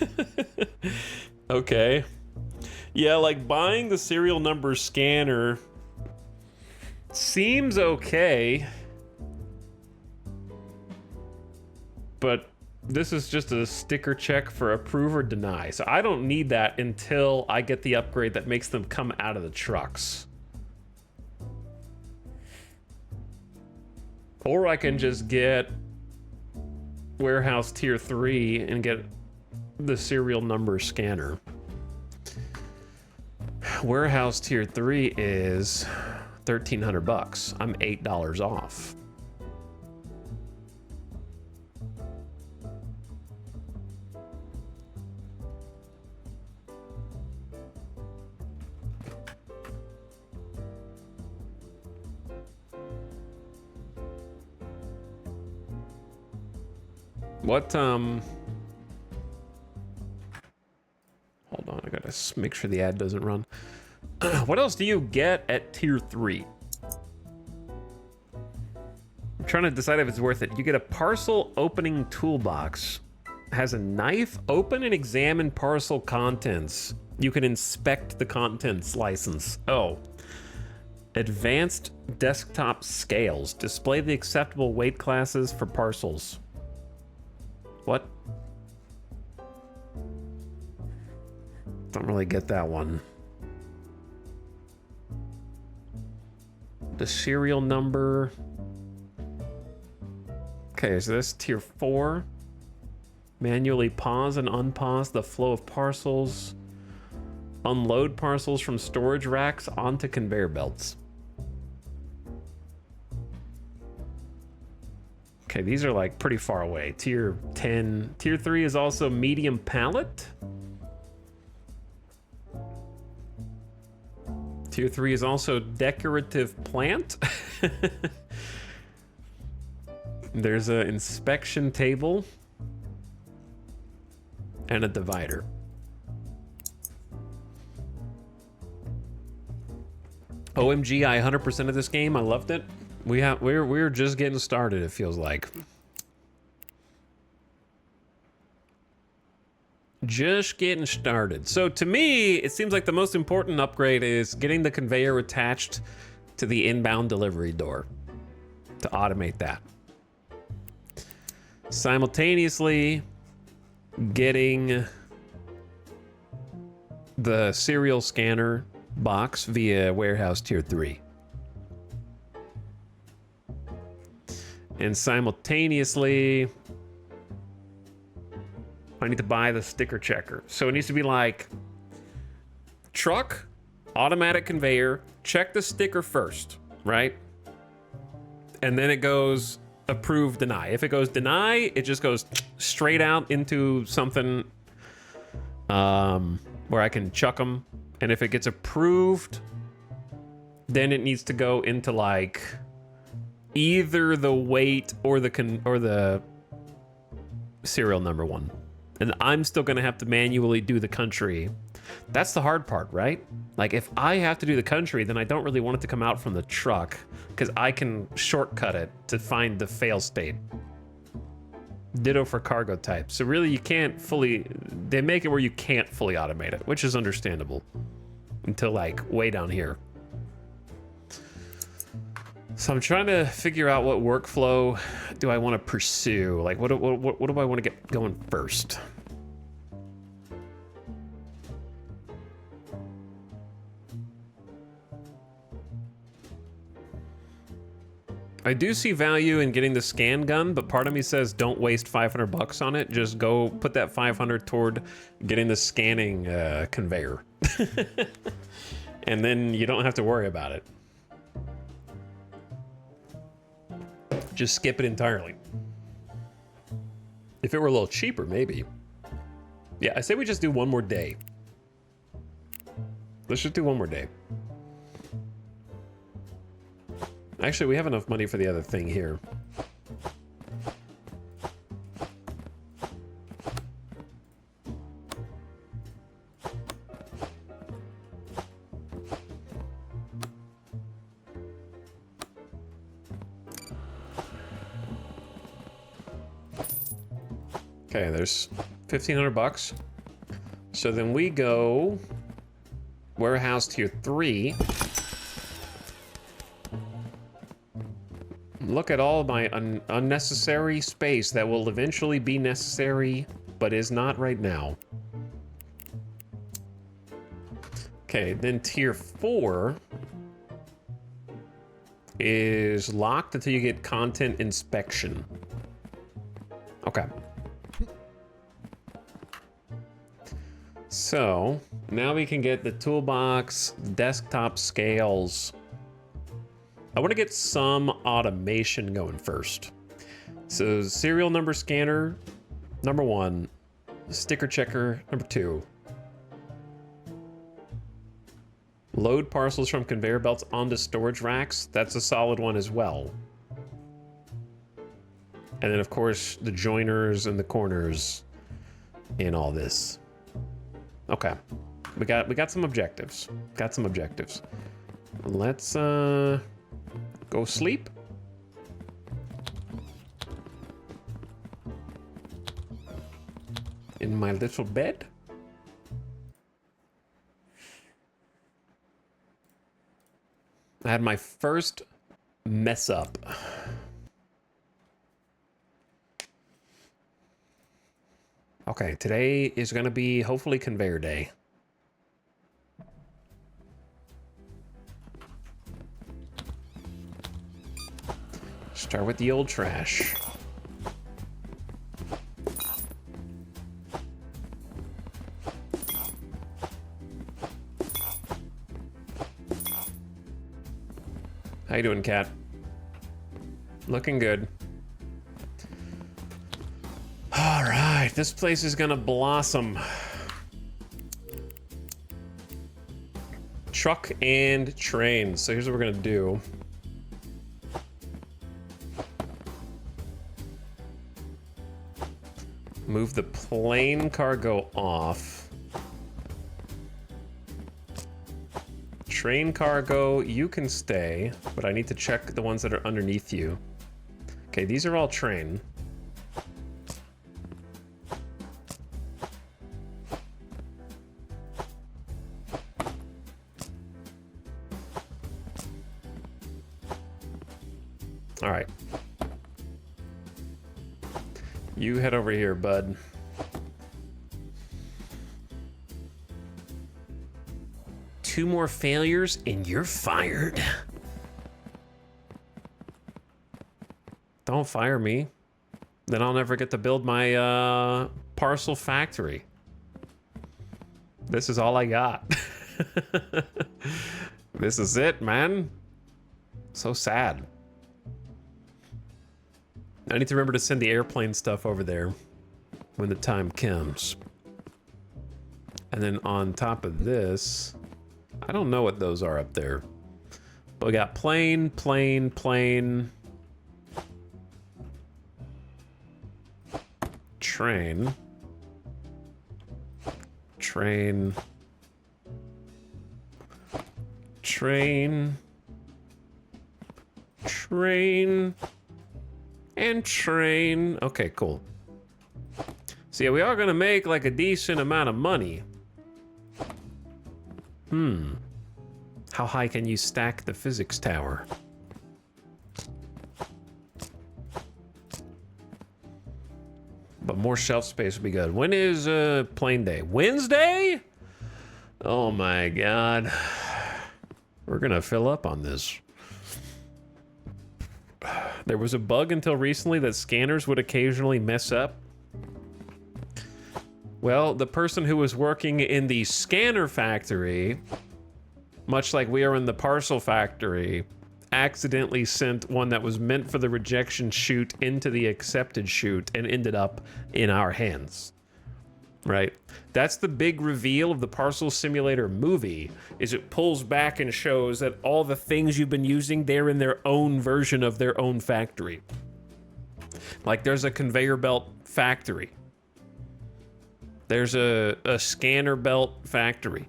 Okay. Yeah, like buying the serial number scanner seems okay. But This is just a sticker check for approve or deny. So I don't need that until I get the upgrade that makes them come out of the trucks. Or I can just get warehouse tier 3 and get the serial number scanner. Warehouse tier 3 is $1,300. I'm $8 off. What, hold on, I gotta make sure the ad doesn't run. What else do you get at tier 3? I'm trying to decide if it's worth it. You get a parcel opening toolbox. Has a knife, open and examine parcel contents. You can inspect the contents license. Oh. Advanced desktop scales. Display the acceptable weight classes for parcels. What? Don't really get that one. The serial number. Okay, so this tier 4. Manually pause and unpause the flow of parcels. Unload parcels from storage racks onto conveyor belts. Okay, these are like pretty far away. Tier 10. Tier 3 is also medium pallet. Tier 3 is also decorative plant. There's an inspection table and a divider. OMG, I 100% of this game. I loved it. We're just getting started, it feels like. Just getting started. So to me, it seems like the most important upgrade is getting the conveyor attached to the inbound delivery door to automate that. Simultaneously, getting the serial scanner box via warehouse tier 3. And simultaneously, I need to buy the sticker checker. So it needs to be like truck, automatic conveyor, check the sticker first, right? And then it goes approve, deny. If it goes deny, it just goes straight out into something where I can chuck them. And if it gets approved, then it needs to go into like either the weight or the serial number one. And I'm still gonna have to manually do the country. That's the hard part, right? Like if I have to do the country, then I don't really want it to come out from the truck because I can shortcut it to find the fail state. Ditto for cargo type. So really you can't fully, they make it where you can't fully automate it, which is understandable until like way down here. So I'm trying to figure out what workflow do I want to pursue? Like what do I want to get going first? I do see value in getting the scan gun, but part of me says don't waste $500 on it. Just go put that 500 toward getting the scanning conveyor. And then you don't have to worry about it. Just skip it entirely. If it were a little cheaper, maybe. Yeah, I say we just do one more day. Let's just do one more day. Actually, we have enough money for the other thing here. Okay, there's $1,500. So then we go warehouse tier 3. Look at all my unnecessary space that will eventually be necessary, but is not right now. Okay, then tier 4 is locked until you get content inspection. Okay. So, now we can get the toolbox, desktop scales. I want to get some automation going first. So, serial number scanner, number 1. Sticker checker, number 2. Load parcels from conveyor belts onto storage racks. That's a solid one as well. And then, of course, the joiners and the corners in all this. Okay, we got some objectives. Got some objectives. Let's go sleep. In my little bed. I had my first mess up. Okay, today is gonna be hopefully conveyor day. Start with the old trash. How you doing, cat? Looking good. All right, this place is gonna blossom. Truck and train. So here's what we're gonna do. Move the plain cargo off. Train cargo, you can stay, but I need to check the ones that are underneath you. Okay, these are all train. All right. You head over here, bud. Two more failures and you're fired. Don't fire me. Then I'll never get to build my parcel factory. This is all I got. This is it, man. So sad. I need to remember to send the airplane stuff over there when the time comes. And then on top of this, I don't know what those are up there. But we got plane, plane, plane. Train. Train. Train. Train. And train. Okay, cool. So yeah, we are gonna make like a decent amount of money. How high can you stack the physics tower? But more shelf space would be good. When is plane day? Wednesday? Oh my god. We're gonna fill up on this. There was a bug until recently that scanners would occasionally mess up. Well, the person who was working in the scanner factory, much like we are in the parcel factory, accidentally sent one that was meant for the rejection chute into the accepted chute and ended up in our hands. Right? That's the big reveal of the Parcel Simulator movie, is it pulls back and shows that all the things you've been using, they're in their own version of their own factory. Like there's a conveyor belt factory. There's a scanner belt factory.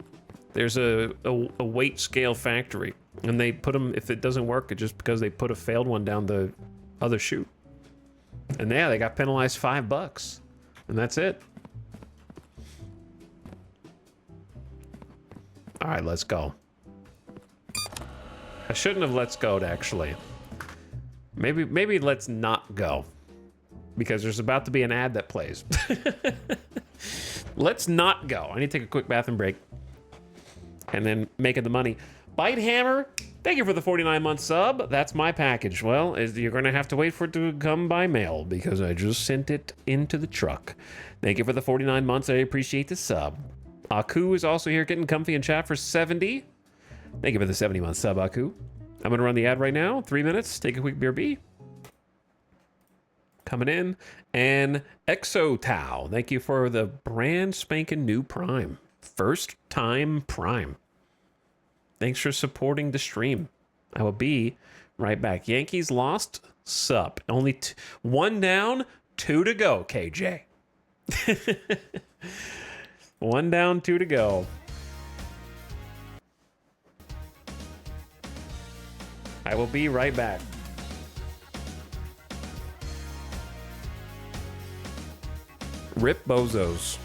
There's a weight scale factory. And they put them, if it doesn't work, it's just because they put a failed one down the other chute. And yeah, they got penalized $5. And that's it. All right, let's go. I shouldn't have let's go'd, actually. Maybe let's not go because there's about to be an ad that plays. Let's not go. I need to take a quick bathroom break and then making the money. Bite Hammer, thank you for the 49-month sub. That's my package. Well, you're going to have to wait for it to come by mail because I just sent it into the truck. Thank you for the 49 months. I appreciate the sub. Aku is also here getting comfy in chat for 70. Thank you for the 70-month sub, Aku. I'm going to run the ad right now. 3 minutes. Take a quick BRB. Coming in. And Exo Tau. Thank you for the brand spanking new Prime. First time Prime. Thanks for supporting the stream. I will be right back. Yankees lost. Sup. Only 1 down, 2 to go, KJ. 1 down, 2 to go. I will be right back. Rip Bozos.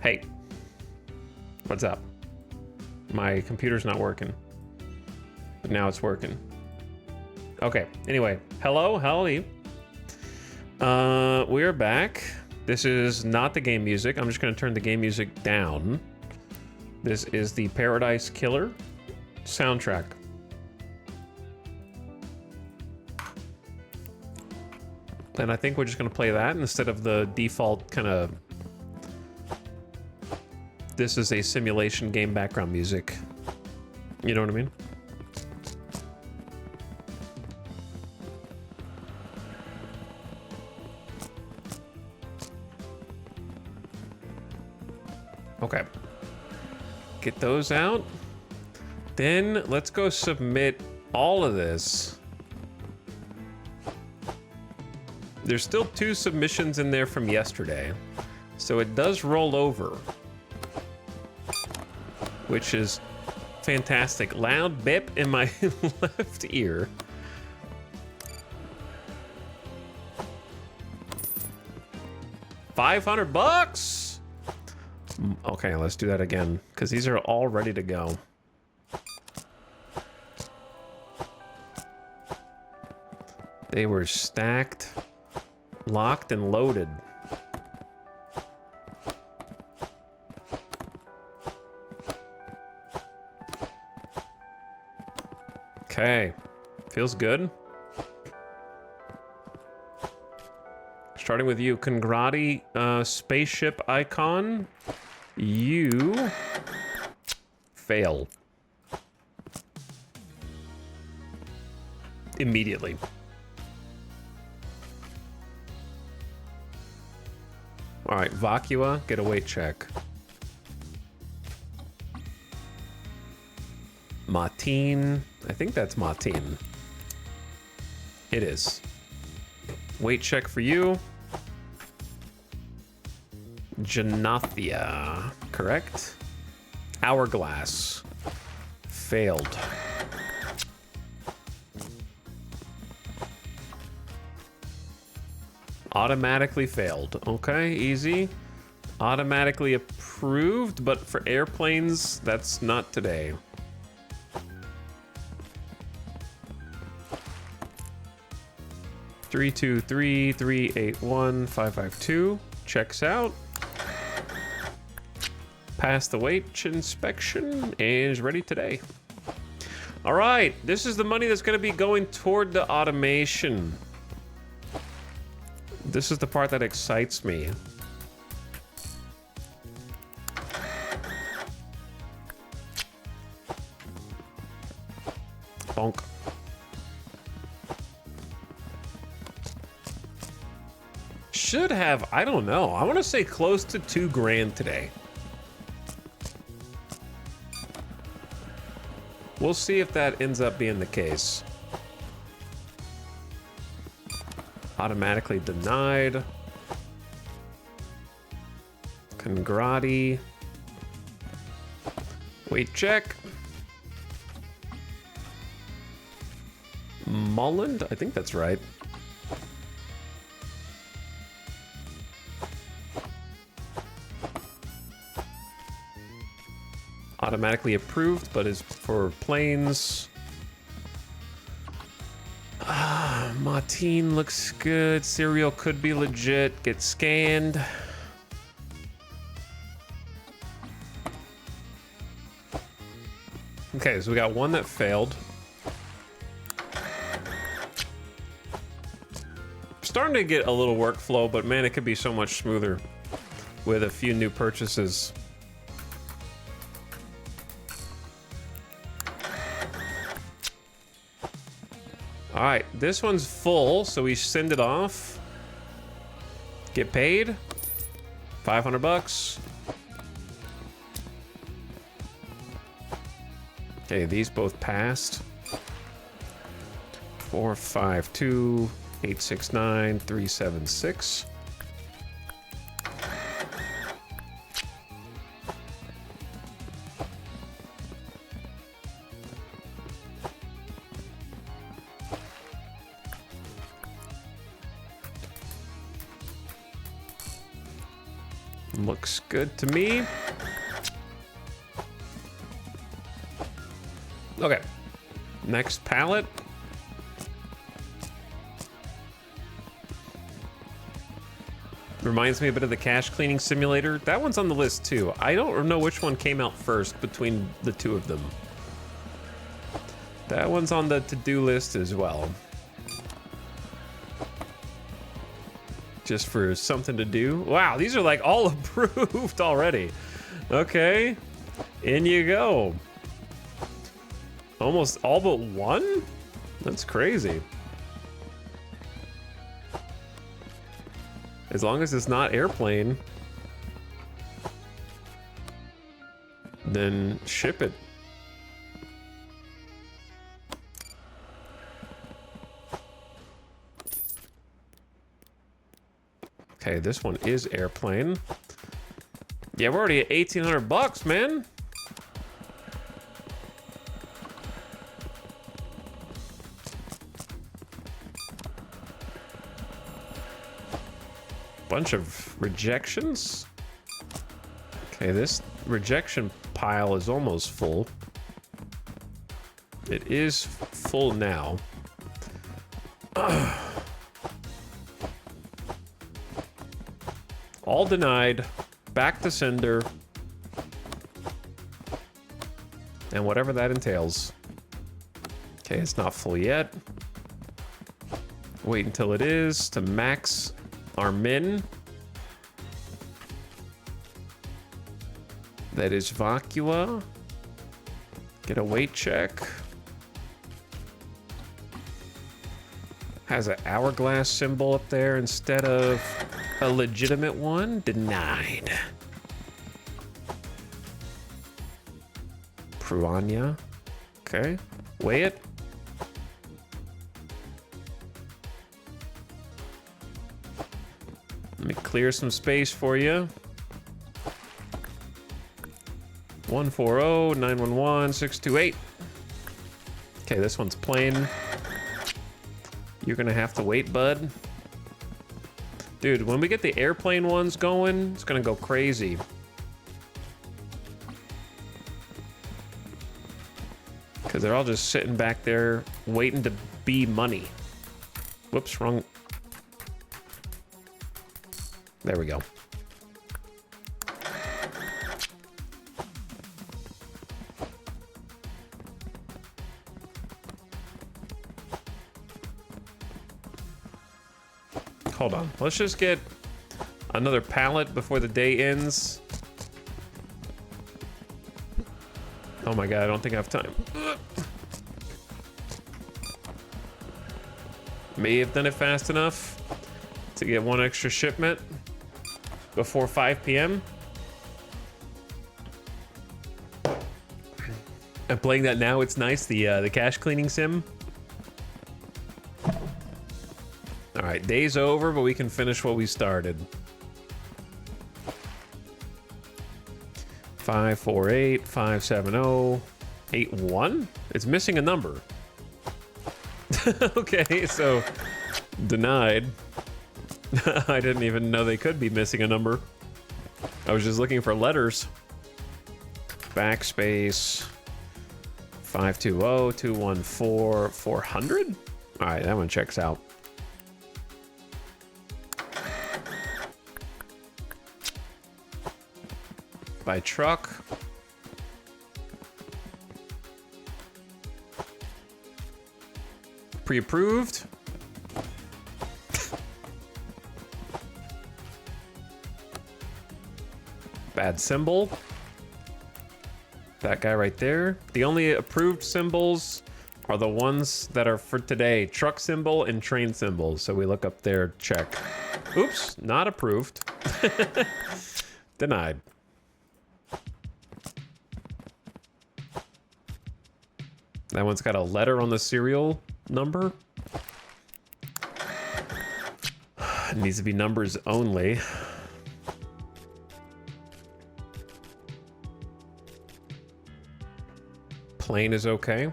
Hey, what's up? My computer's not working, but now it's working. Okay, anyway, hello, how are you? We're back. This is not the game music. I'm just going to turn the game music down. This is the Paradise Killer soundtrack. And I think we're just going to play that instead of the default kind of... This is a simulation game background music. You know what I mean? Okay. Get those out. Then let's go submit all of this. There's still 2 submissions in there from yesterday. So it does roll over. Which is fantastic. Loud bip in my left ear. $500? Okay, let's do that again, because these are all ready to go. They were stacked, locked, and loaded. Okay, feels good. Starting with you, Congrati spaceship icon. You fail. Immediately. All right, Vacua, get a weight check. Martine, I think that's Martine. It is. Weight check for you. Janathia, correct? Hourglass. Failed. Automatically failed. Okay, easy. Automatically approved, but for airplanes, that's not today. Three, 2, 3, 3, 8, 1, 5, 5, 2. Checks out. Passed the weight inspection and is ready today. All right, this is the money that's going to be going toward the automation. This is the part that excites me. Bonk. Should have, I don't know. I want to say close to $2,000 today. We'll see if that ends up being the case. Automatically denied. Congrati. Weight check. Mulland? I think that's right. Automatically approved, but is for planes. Martine looks good. Serial could be legit. Get scanned. Okay, so we got one that failed. Starting to get a little workflow, but man, it could be so much smoother with a few new purchases. All right, this one's full, so we send it off. Get paid. $500. Okay, these both passed. 452 869 376. Looks good to me. Okay. Next pallet. Reminds me a bit of the cache cleaning simulator. That one's on the list too. I don't know which one came out first between the two of them. That one's on the to-do list as well. Just for something to do. Wow, these are like all approved already. Okay, in you go. Almost all but one? That's crazy. As long as it's not airplane, then ship it. Okay, this one is airplane. Yeah, we're already at 1,800 bucks, man. Bunch of rejections. Okay, this rejection pile is almost full. It is full now. All denied. Back to sender. And whatever that entails. Okay, it's not full yet. Wait until it is to max our min. That is Vacua. Get a weight check. Has an hourglass symbol up there instead of a legitimate one. Denied. Pruania. Okay. Weigh it. Let me clear some space for you. 140-911-628. Okay, this one's plain. You're gonna have to wait, bud. Dude, when we get the airplane ones going, it's gonna go crazy. Because they're all just sitting back there waiting to be money. Whoops, wrong. There we go. Hold on. Let's just get another pallet before the day ends. Oh my god, I don't think I have time. May have done it fast enough to get one extra shipment before 5 p.m. I'm playing that now. It's nice. The cache cleaning sim. All right, day's over, but we can finish what we started. 548 570 81. It's missing a number. Okay, so denied. I didn't even know they could be missing a number. I was just looking for letters. Backspace. 520 214 400. All right, that one checks out. By truck. Pre-approved. Bad symbol. That guy right there. The only approved symbols are the ones that are for today. Truck symbol and train symbol. So we look up there, check. Oops, not approved. Denied. That one's got a letter on the serial number. It needs to be numbers only. Plain is okay.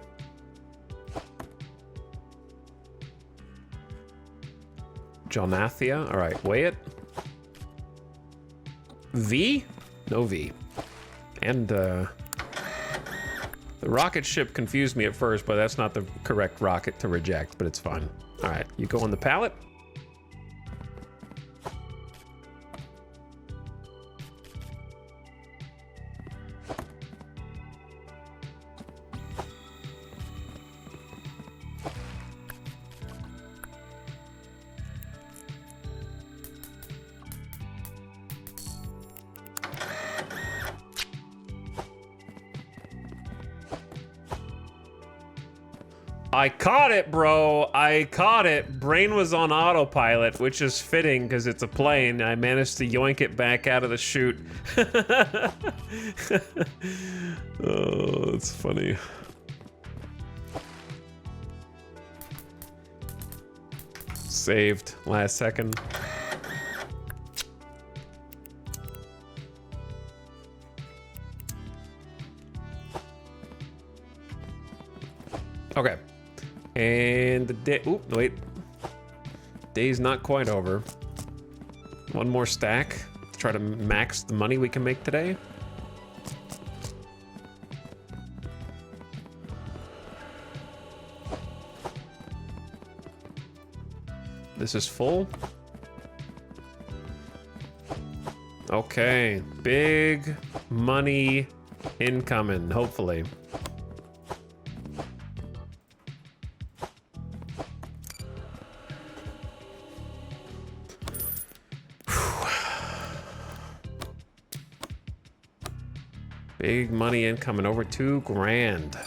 Jonathia. All right, weigh it. V? No V. And the rocket ship confused me at first, but that's not the correct rocket to reject, but it's fine. All right, you go on the pallet. I caught it, bro. I caught it. Brain was on autopilot, which is fitting because it's a plane. I managed to yoink it back out of the chute. Oh, that's funny. Saved last second. Okay. And the day, oop, wait. Day's not quite over. One more stack to try to max the money we can make today. This is full. Okay, big money incoming, hopefully. Big money incoming, over 2 grand.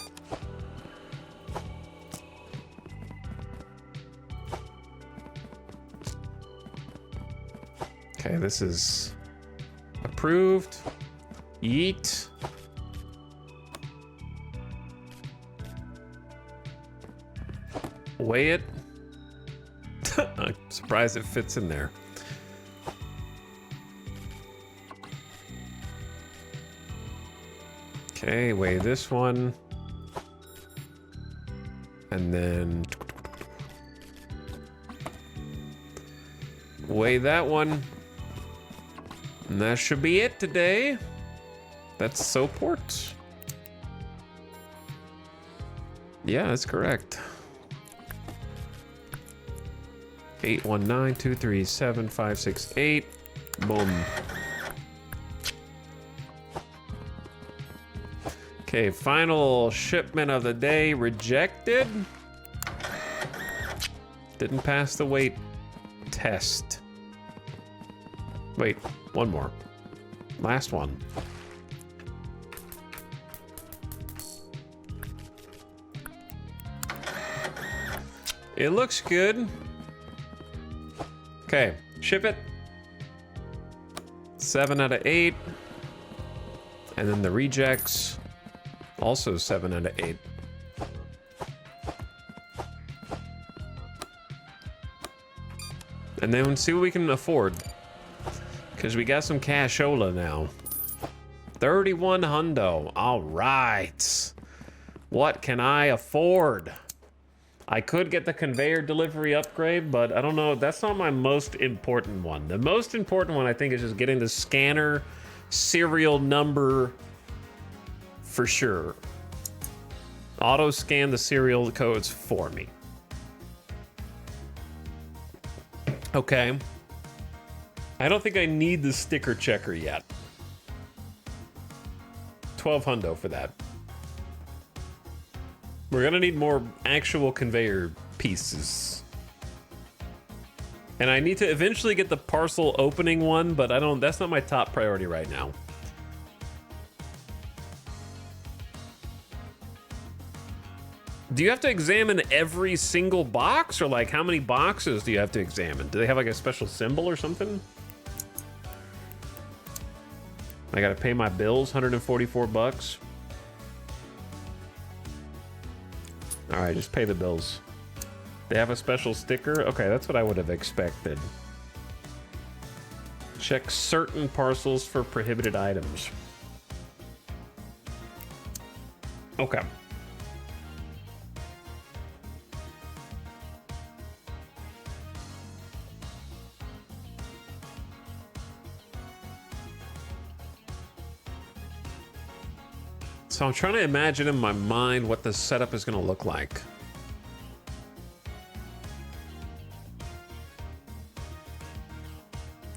Okay, this is approved. Yeet. Weigh it. I'm surprised it fits in there. Okay, weigh this one. And then weigh that one. And that should be it today. That's Soport. Yeah, that's correct. 819237568. Boom. Okay, final shipment of the day rejected. Didn't pass the weight test. Wait, one more. Last one. It looks good. Okay, ship it. 7 out of 8. And then the rejects. Also 7 out of 8. And then see what we can afford. Because we got some cashola now. 31 hundo. All right. What can I afford? I could get the conveyor delivery upgrade, but I don't know. That's not my most important one. The most important one, I think, is just getting the scanner serial number for sure. Auto scan the serial codes for me. Okay. I don't think I need the sticker checker yet. 12 hundo for that. We're gonna need more actual conveyor pieces. And I need to eventually get the parcel opening one, but that's not my top priority right now. Do you have to examine every single box, or like how many boxes do you have to examine? Do they have like a special symbol or something? I gotta pay my bills, 144 bucks. All right, just pay the bills. They have a special sticker? Okay, that's what I would have expected. Check certain parcels for prohibited items. Okay. So I'm trying to imagine in my mind what the setup is going to look like.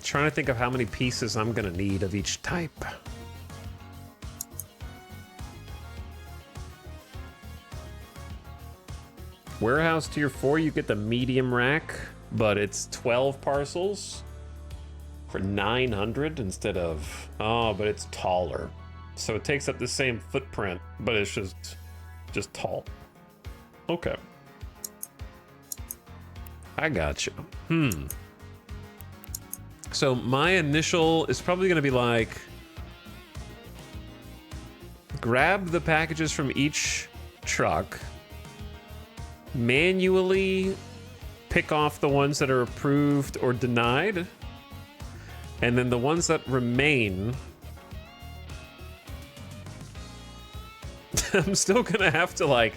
Trying to think of how many pieces I'm going to need of each type. Warehouse tier 4, you get the medium rack, but it's 12 parcels for 900 instead of, oh, but it's taller. So it takes up the same footprint, but it's just tall. Okay. I got you. So my initial is probably going to be like, grab the packages from each truck, manually pick off the ones that are approved or denied, and then the ones that remain, I'm still gonna have to like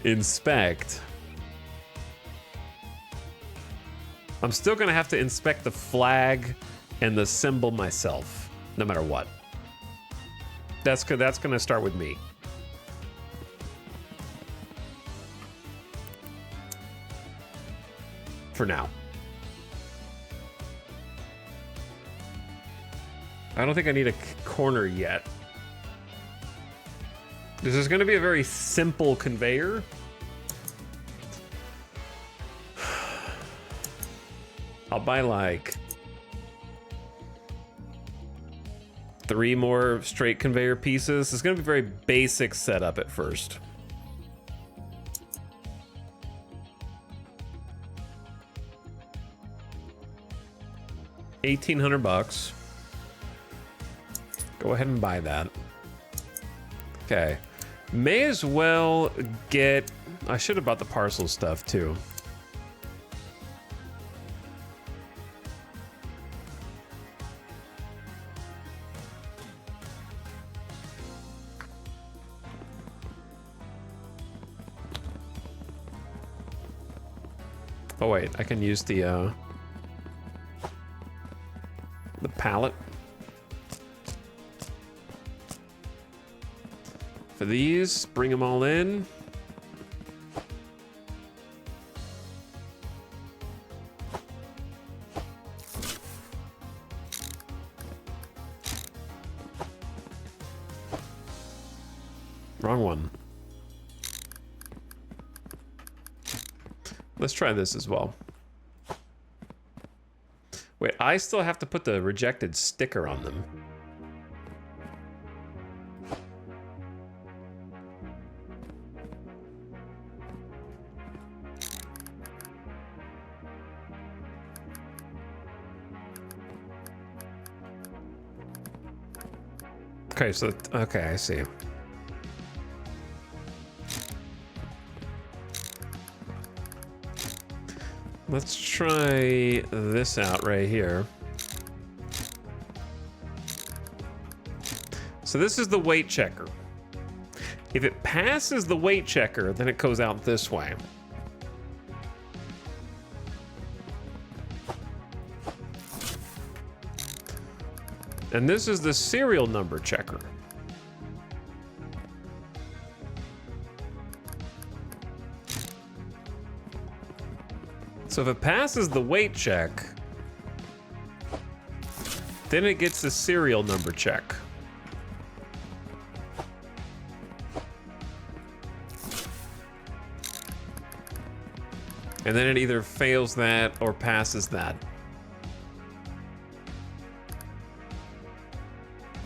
inspect. I'm still gonna have to inspect the flag and the symbol myself, no matter what. That's gonna start with me. For now. I don't think I need a corner yet. This is gonna be a very simple conveyor. I'll buy like 3 more straight conveyor pieces. It's gonna be a very basic setup at first. $1,800. Go ahead and buy that. Okay. May as well get... I should have bought the parcel stuff too. Oh wait, I can use the pallet. For these, bring them all in. Wrong one. Let's try this as well. Wait, I still have to put the rejected sticker on them. Okay, so, okay, I see. Let's try this out right here. So this is the weight checker. If it passes the weight checker, then it goes out this way. And this is the serial number checker. So if it passes the weight check, then it gets the serial number check. And then it either fails that or passes that.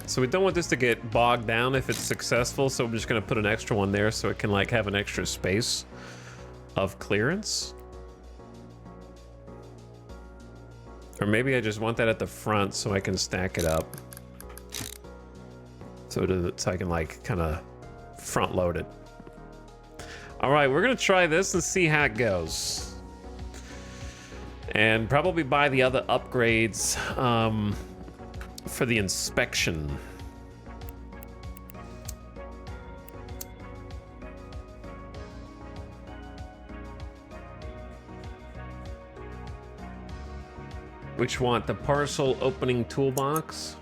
So we don't want this to get bogged down if it's successful, so I'm just gonna put an extra one there so it can like have an extra space of clearance. Or maybe I just want that at the front so I can stack it up. So I can like kind of front load it. All right, we're gonna try this and see how it goes. And probably buy the other upgrades for the inspection. Which want the parcel opening toolbox.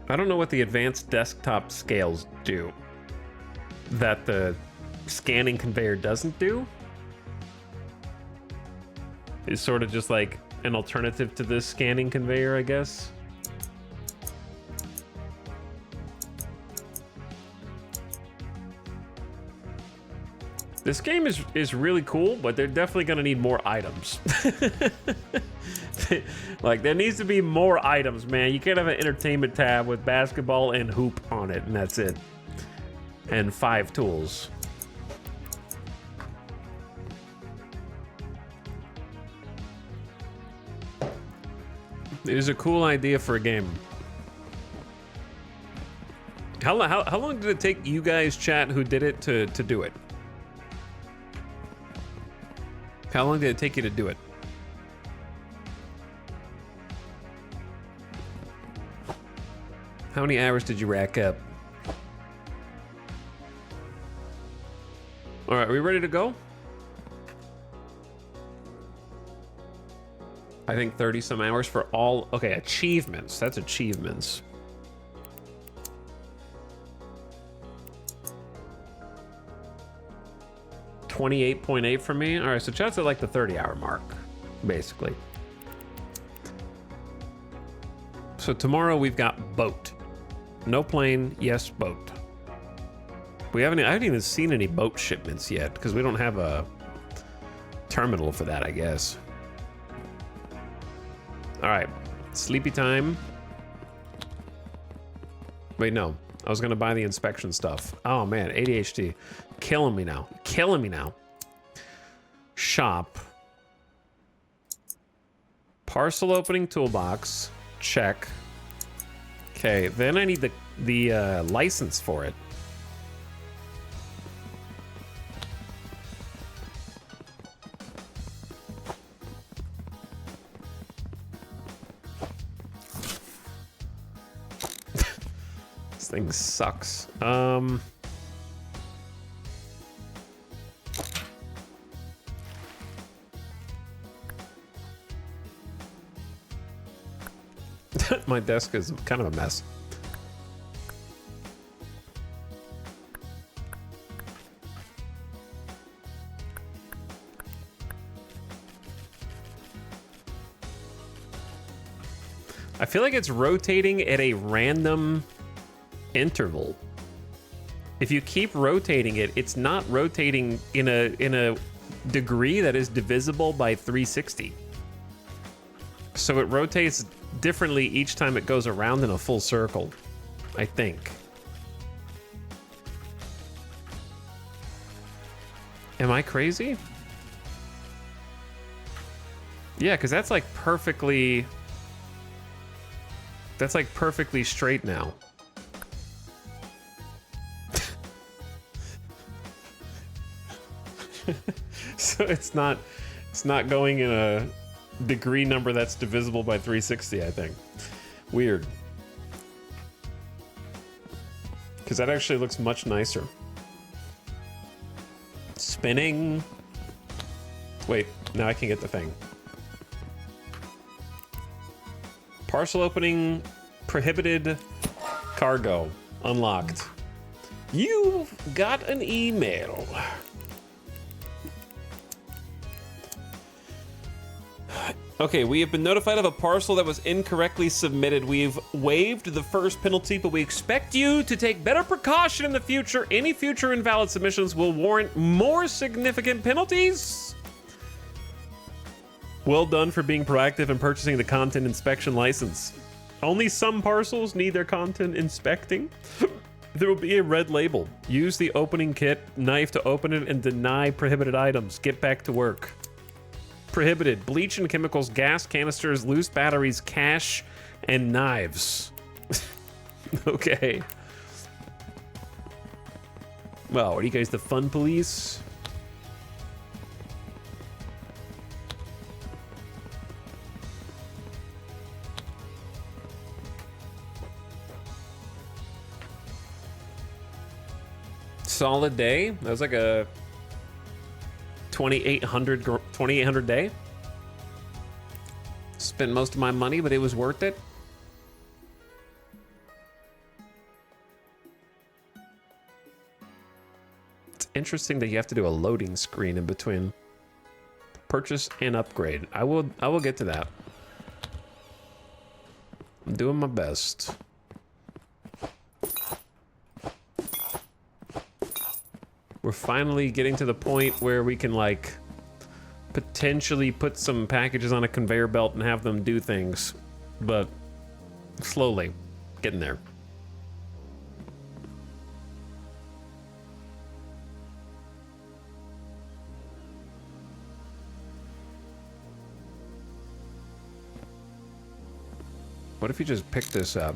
I don't know what the advanced desktop scales do that the scanning conveyor doesn't do. It's sort of just like an alternative to this scanning conveyor, I guess. This game is really cool, but they're definitely gonna need more items. Like, there needs to be more items, man. You can't have an entertainment tab with basketball and hoop on it, and that's it. And 5 tools. It is a cool idea for a game. How long did it take you guys, chat, who did it to do it? How long did it take you to do it? How many hours did you rack up? All right, are we ready to go? I think 30 some hours for all, okay, achievements. That's achievements. $28.8 for me. All right, so chat's at like the 30-hour mark, basically. So tomorrow we've got boat. No plane, yes, boat. I haven't even seen any boat shipments yet because we don't have a terminal for that, I guess. All right, sleepy time. Wait, no, I was gonna buy the inspection stuff. Oh man, ADHD, killing me now, killing me now. Shop. Parcel opening toolbox, check. Okay, then I need the license for it. This thing sucks. My desk is kind of a mess. I feel like it's rotating at a random interval. If you keep rotating it, it's not rotating in a degree that is divisible by 360. So it rotates differently each time it goes around in a full circle, I think. Am I crazy? Yeah, because that's like perfectly straight now. So it's not going in a degree number that's divisible by 360, I think. Weird. Because that actually looks much nicer. Spinning. Wait, now I can get the thing. Parcel opening prohibited cargo unlocked. You've got an email. Okay, we have been notified of a parcel that was incorrectly submitted. We've waived the first penalty, but we expect you to take better precaution in the future. Any future invalid submissions will warrant more significant penalties. Well done for being proactive and purchasing the content inspection license. Only some parcels need their content inspecting. There will be a red label. Use the opening kit knife to open it and deny prohibited items. Get back to work. Prohibited: bleach and chemicals, gas canisters, loose batteries, cash, and knives. Okay. Well, are you guys the fun police? Solid day. That was like a 2800 day. Spent most of my money, but it was worth it. It's interesting that you have to do a loading screen in between purchase and upgrade. I will get to that. I'm doing my best. We're finally getting to the point where we can, like, potentially put some packages on a conveyor belt and have them do things, but slowly getting there. What if you just pick this up?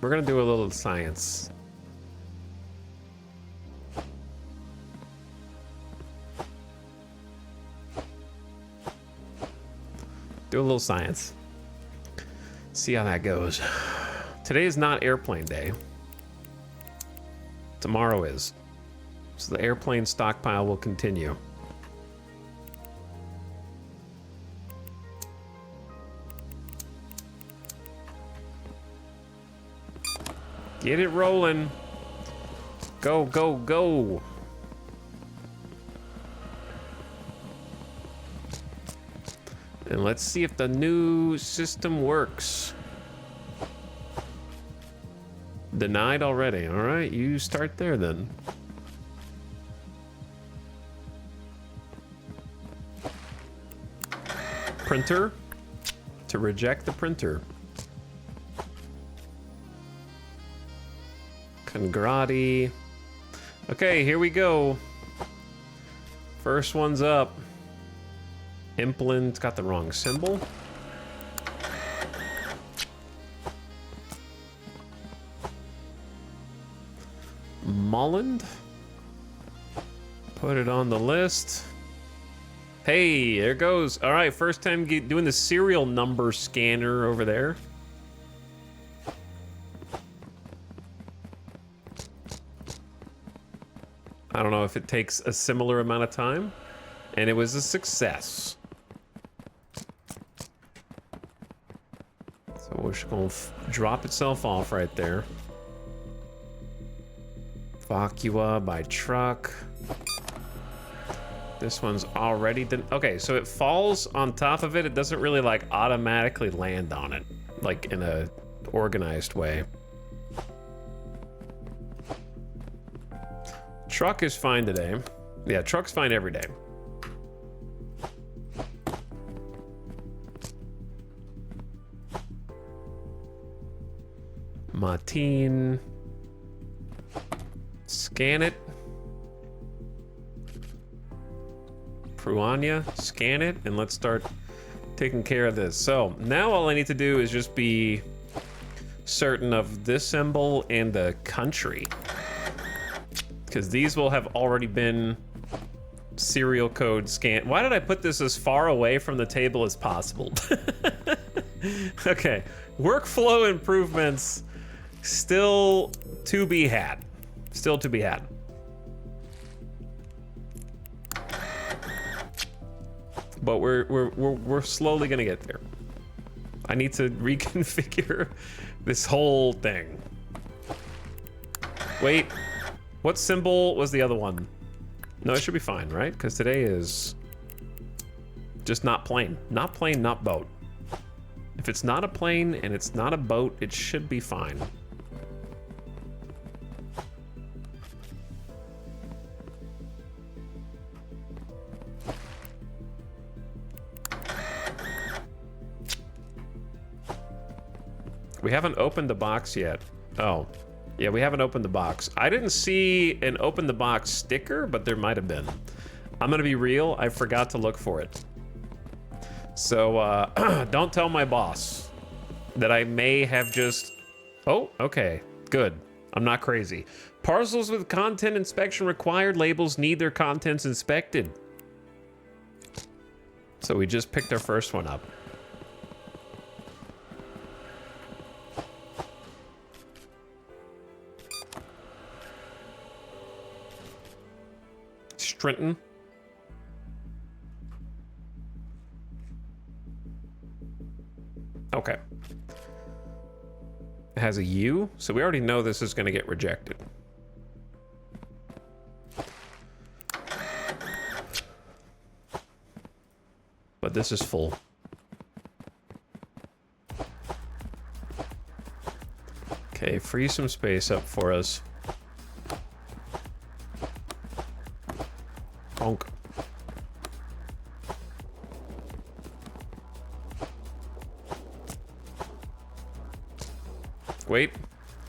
We're gonna do a little science. Do a little science. See how that goes. Today is not airplane day. Tomorrow is. So the airplane stockpile will continue. Get it rolling. Go, go, go. And let's see if the new system works. Denied already. All right, you start there then. Printer. To reject the printer. Congrati. Okay, here we go. First one's up. Implant got the wrong symbol. Molland. Put it on the list. Hey, there goes. All right, first time doing the serial number scanner over there. I don't know if it takes a similar amount of time, and it was a success. So we're just gonna drop itself off right there. Vacua by truck. This one's already done. Okay, so it falls on top of it. It doesn't really like automatically land on it, like in a organized way. Truck is fine today. Yeah, truck's fine every day. Martin. Scan it. Pruania, scan it, and let's start taking care of this. So now all I need to do is just be certain of this symbol and the country, because these will have already been serial code scanned. Why did I put this as far away from the table as possible? Okay, workflow improvements still to be had. Still to be had. But we're slowly gonna get there. I need to reconfigure this whole thing. Wait, what symbol was the other one? No, it should be fine, right? Because today is just not plane. Not plane, not boat. If it's not a plane and it's not a boat, it should be fine. We haven't opened the box yet. Oh, yeah, we haven't opened the box. I didn't see an open the box sticker, but there might have been. I'm gonna be real, I forgot to look for it. So, don't tell my boss that I may have just... Oh, okay, good. I'm not crazy. Parcels with content inspection required labels need their contents inspected. So we just picked our first one up. Trenton. Okay. It has a U, so we already know this is going to get rejected. But this is full. Okay, free some space up for us. Bonk. Wait.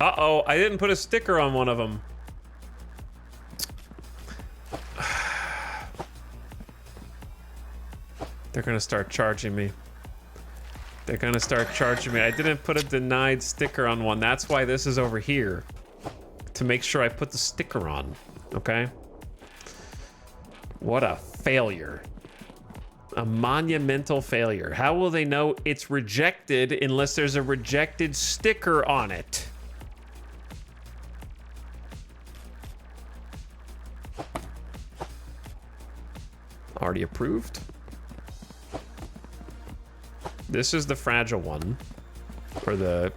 Uh-oh, I didn't put a sticker on one of them. They're gonna start charging me. They're gonna start charging me. I didn't put a denied sticker on one. That's why this is over here. To make sure I put the sticker on, okay? What a failure. A monumental failure. How will they know it's rejected unless there's a rejected sticker on it? Already approved. This is the fragile one. Or the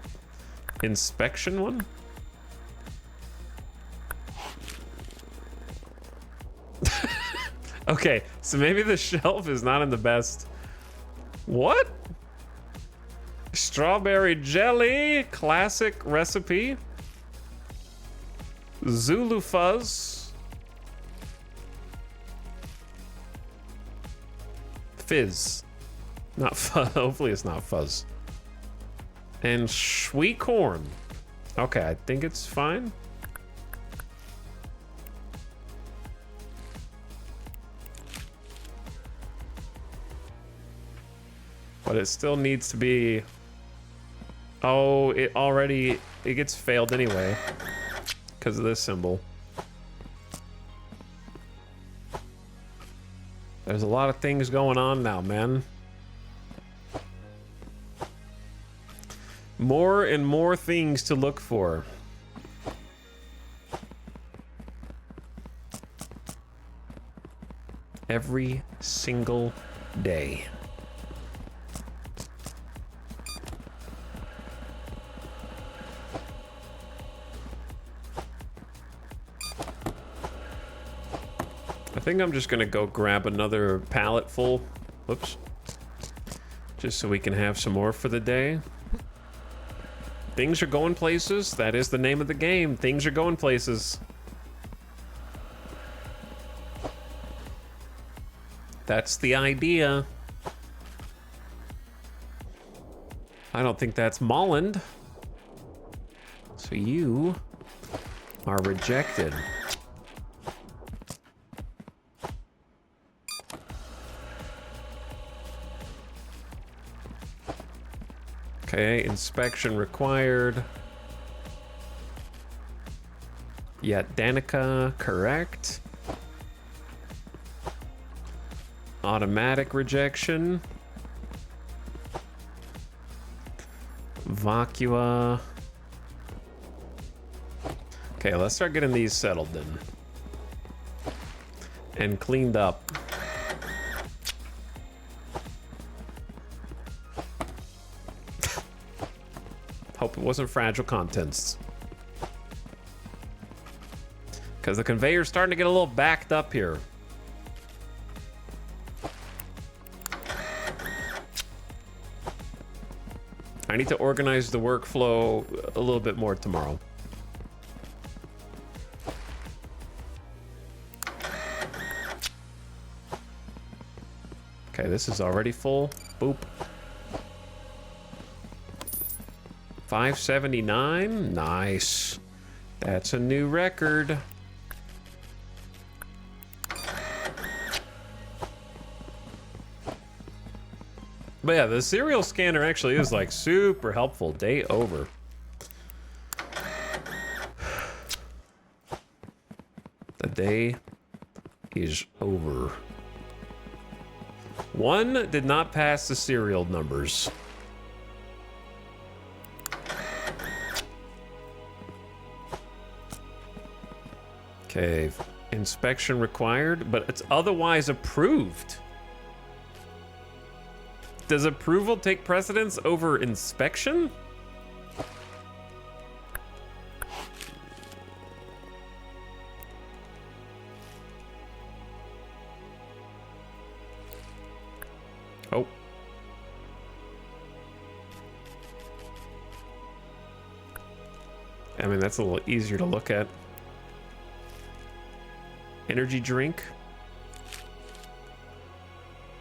inspection one. Okay, so maybe the shelf is not in the best. What? Strawberry jelly, classic recipe. Zulu fuzz. Fizz. Not fuzz. Hopefully it's not fuzz. And sweet corn. Okay, I think it's fine. But it still needs to be... Oh, it gets failed anyway. Because of this symbol. There's a lot of things going on now, man. More and more things to look for. Every single day. I think I'm just gonna go grab another pallet full. Whoops. Just so we can have some more for the day. Things are going places. That is the name of the game. Things are going places. That's the idea. I don't think that's Molland. So you are rejected. Okay, inspection required. Yeah, Danica, correct. Automatic rejection. Vacua. Okay, let's start getting these settled then. And cleaned up. Hope it wasn't fragile contents. Because the conveyor's starting to get a little backed up here. I need to organize the workflow a little bit more tomorrow. Okay, this is already full. Boop. 579. Nice. That's a new record. But yeah, the serial scanner actually is like super helpful. Day over. The day is over. One did not pass the serial numbers. Okay, inspection required, but it's otherwise approved. Does approval take precedence over inspection? Oh. I mean, that's a little easier to look at. Energy drink.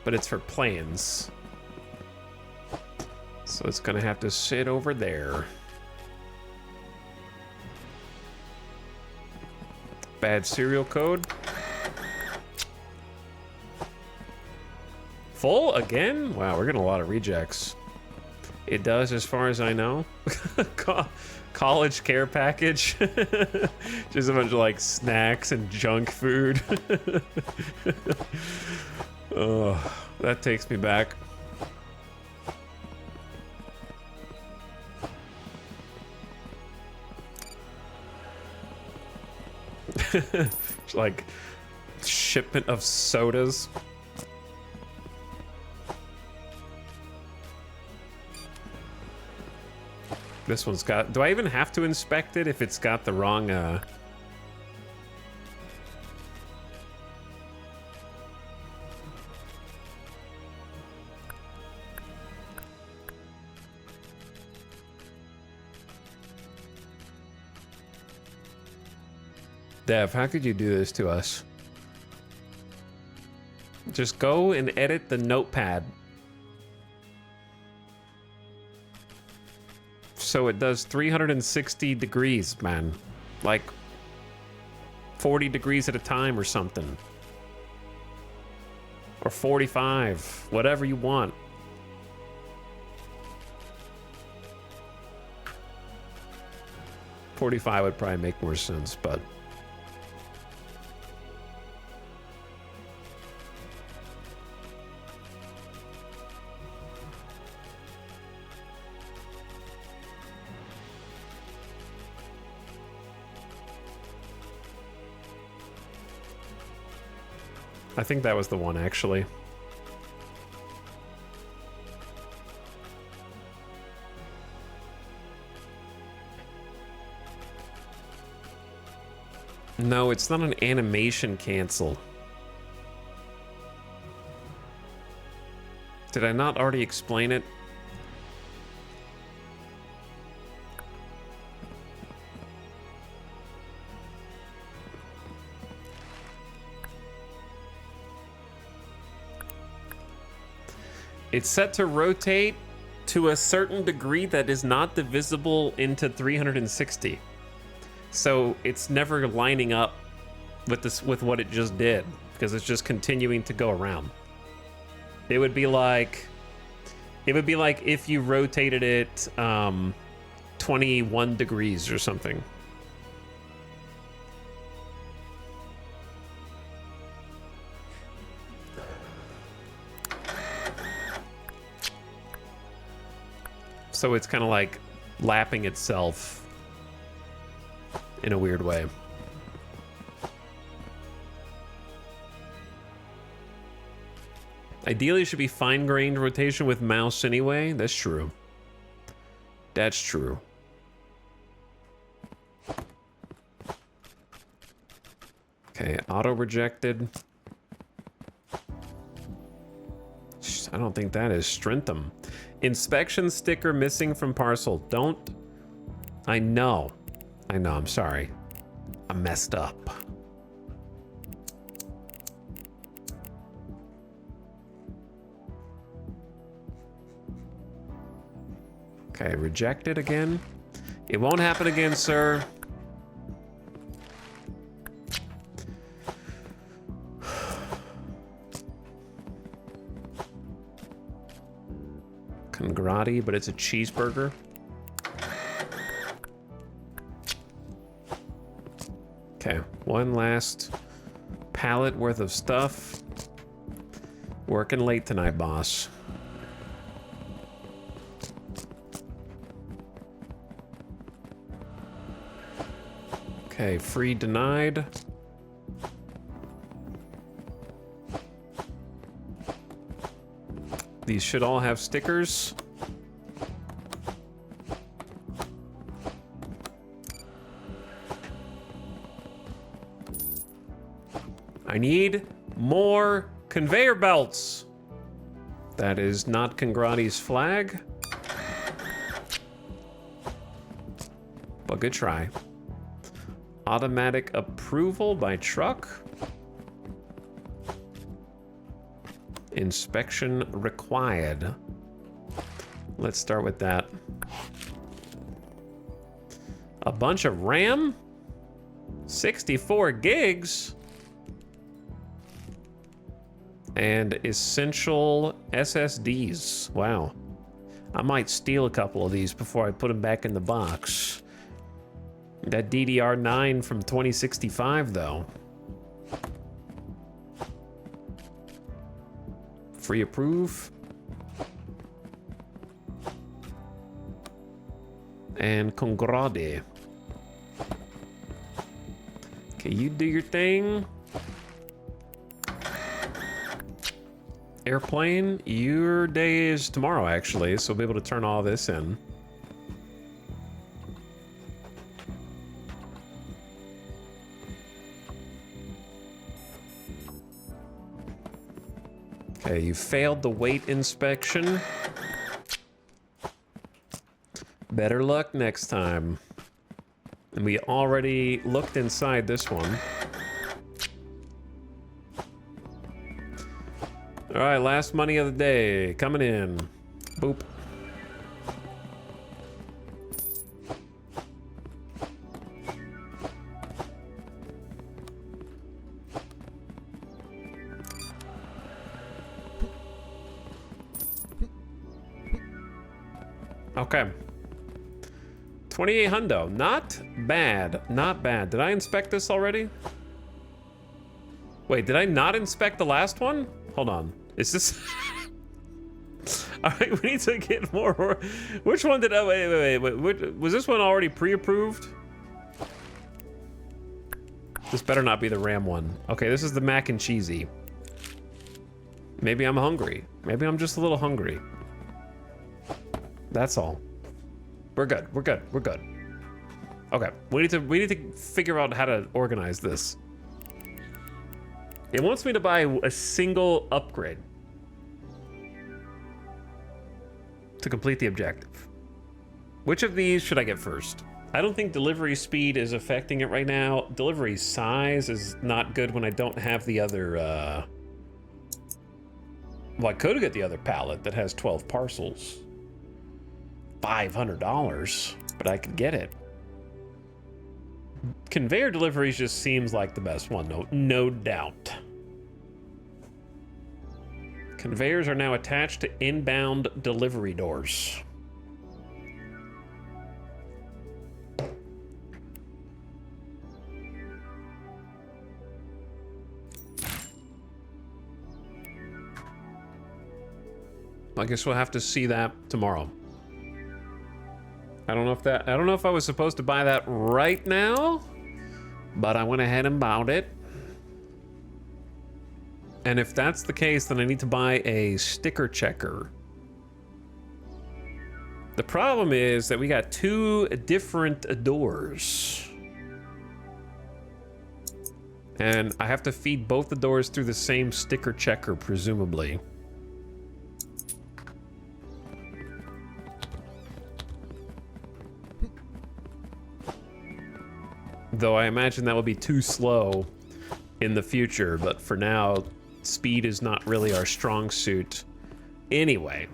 But it's for plans. So it's gonna have to sit over there. Bad serial code. Full again? Wow, we're getting a lot of rejects. It does, as far as I know. College care package. Just a bunch of like snacks and junk food. Oh, that takes me back. Like shipment of sodas. This one's got... Do I even have to inspect it if it's got the wrong... Dev, how could you do this to us? Just go and edit the notepad. So it does 360 degrees, man. Like 40 degrees at a time or something. Or 45, whatever you want. $45 would probably make more sense, but... I think that was the one, actually. No, it's not an animation cancel. Did I not already explain it? It's set to rotate to a certain degree that is not divisible into 360. So it's never lining up with this, with what it just did, because it's just continuing to go around. It would be like if you rotated it 21 degrees or something. So it's kind of like lapping itself in a weird way. Ideally, it should be fine-grained rotation with mouse anyway. That's true. That's true. Okay, auto-rejected. I don't think that is Strentham. Inspection sticker missing from parcel. Don't... I know, I'm sorry. I messed up. Okay, rejected again. It won't happen again, sir. Congrati, but it's a cheeseburger. Okay, one last pallet worth of stuff. Working late tonight, boss. Okay, free denied. These should all have stickers. I need more conveyor belts. That is not Congrati's flag. But good try. Automatic approval by truck. Inspection required. Let's start with that. A bunch of RAM? 64 gigs? And essential SSDs. Wow. I might steal a couple of these before I put them back in the box. That DDR9 from 2065, though. Free approve. And congrade. Okay, you do your thing. Airplane, your day is tomorrow, actually, so we'll be able to turn all this in. Okay, you failed the weight inspection. Better luck next time. And we already looked inside this one. All right, last money of the day coming in. Boop. Okay. 28 hundo. Not bad. Not bad. Did I inspect this already? Wait, did I not inspect the last one? Hold on. Is this... All right, we need to get more... Which one did I... Wait. Was this one already pre-approved? This better not be the Ram one. Okay, this is the mac and cheesy. Maybe I'm hungry. Maybe I'm just a little hungry. That's all. We're good. We're good. We're good. Okay, we need to figure out how to organize this. It wants me to buy a single upgrade to complete the objective. Which of these should I get first? I don't think delivery speed is affecting it right now. Delivery size is not good when I don't have the other, well, I could get the other pallet that has 12 parcels. $500, but I could get it. Conveyor deliveries just seems like the best one, no doubt. Conveyors are now attached to inbound delivery doors. I guess we'll have to see that tomorrow. I don't know if I was supposed to buy that right now, but I went ahead and bought it. And if that's the case, then I need to buy a sticker checker. The problem is that we got two different doors. And I have to feed both the doors through the same sticker checker, presumably. Though I imagine that will be too slow in the future, but for now, speed is not really our strong suit. Anyway.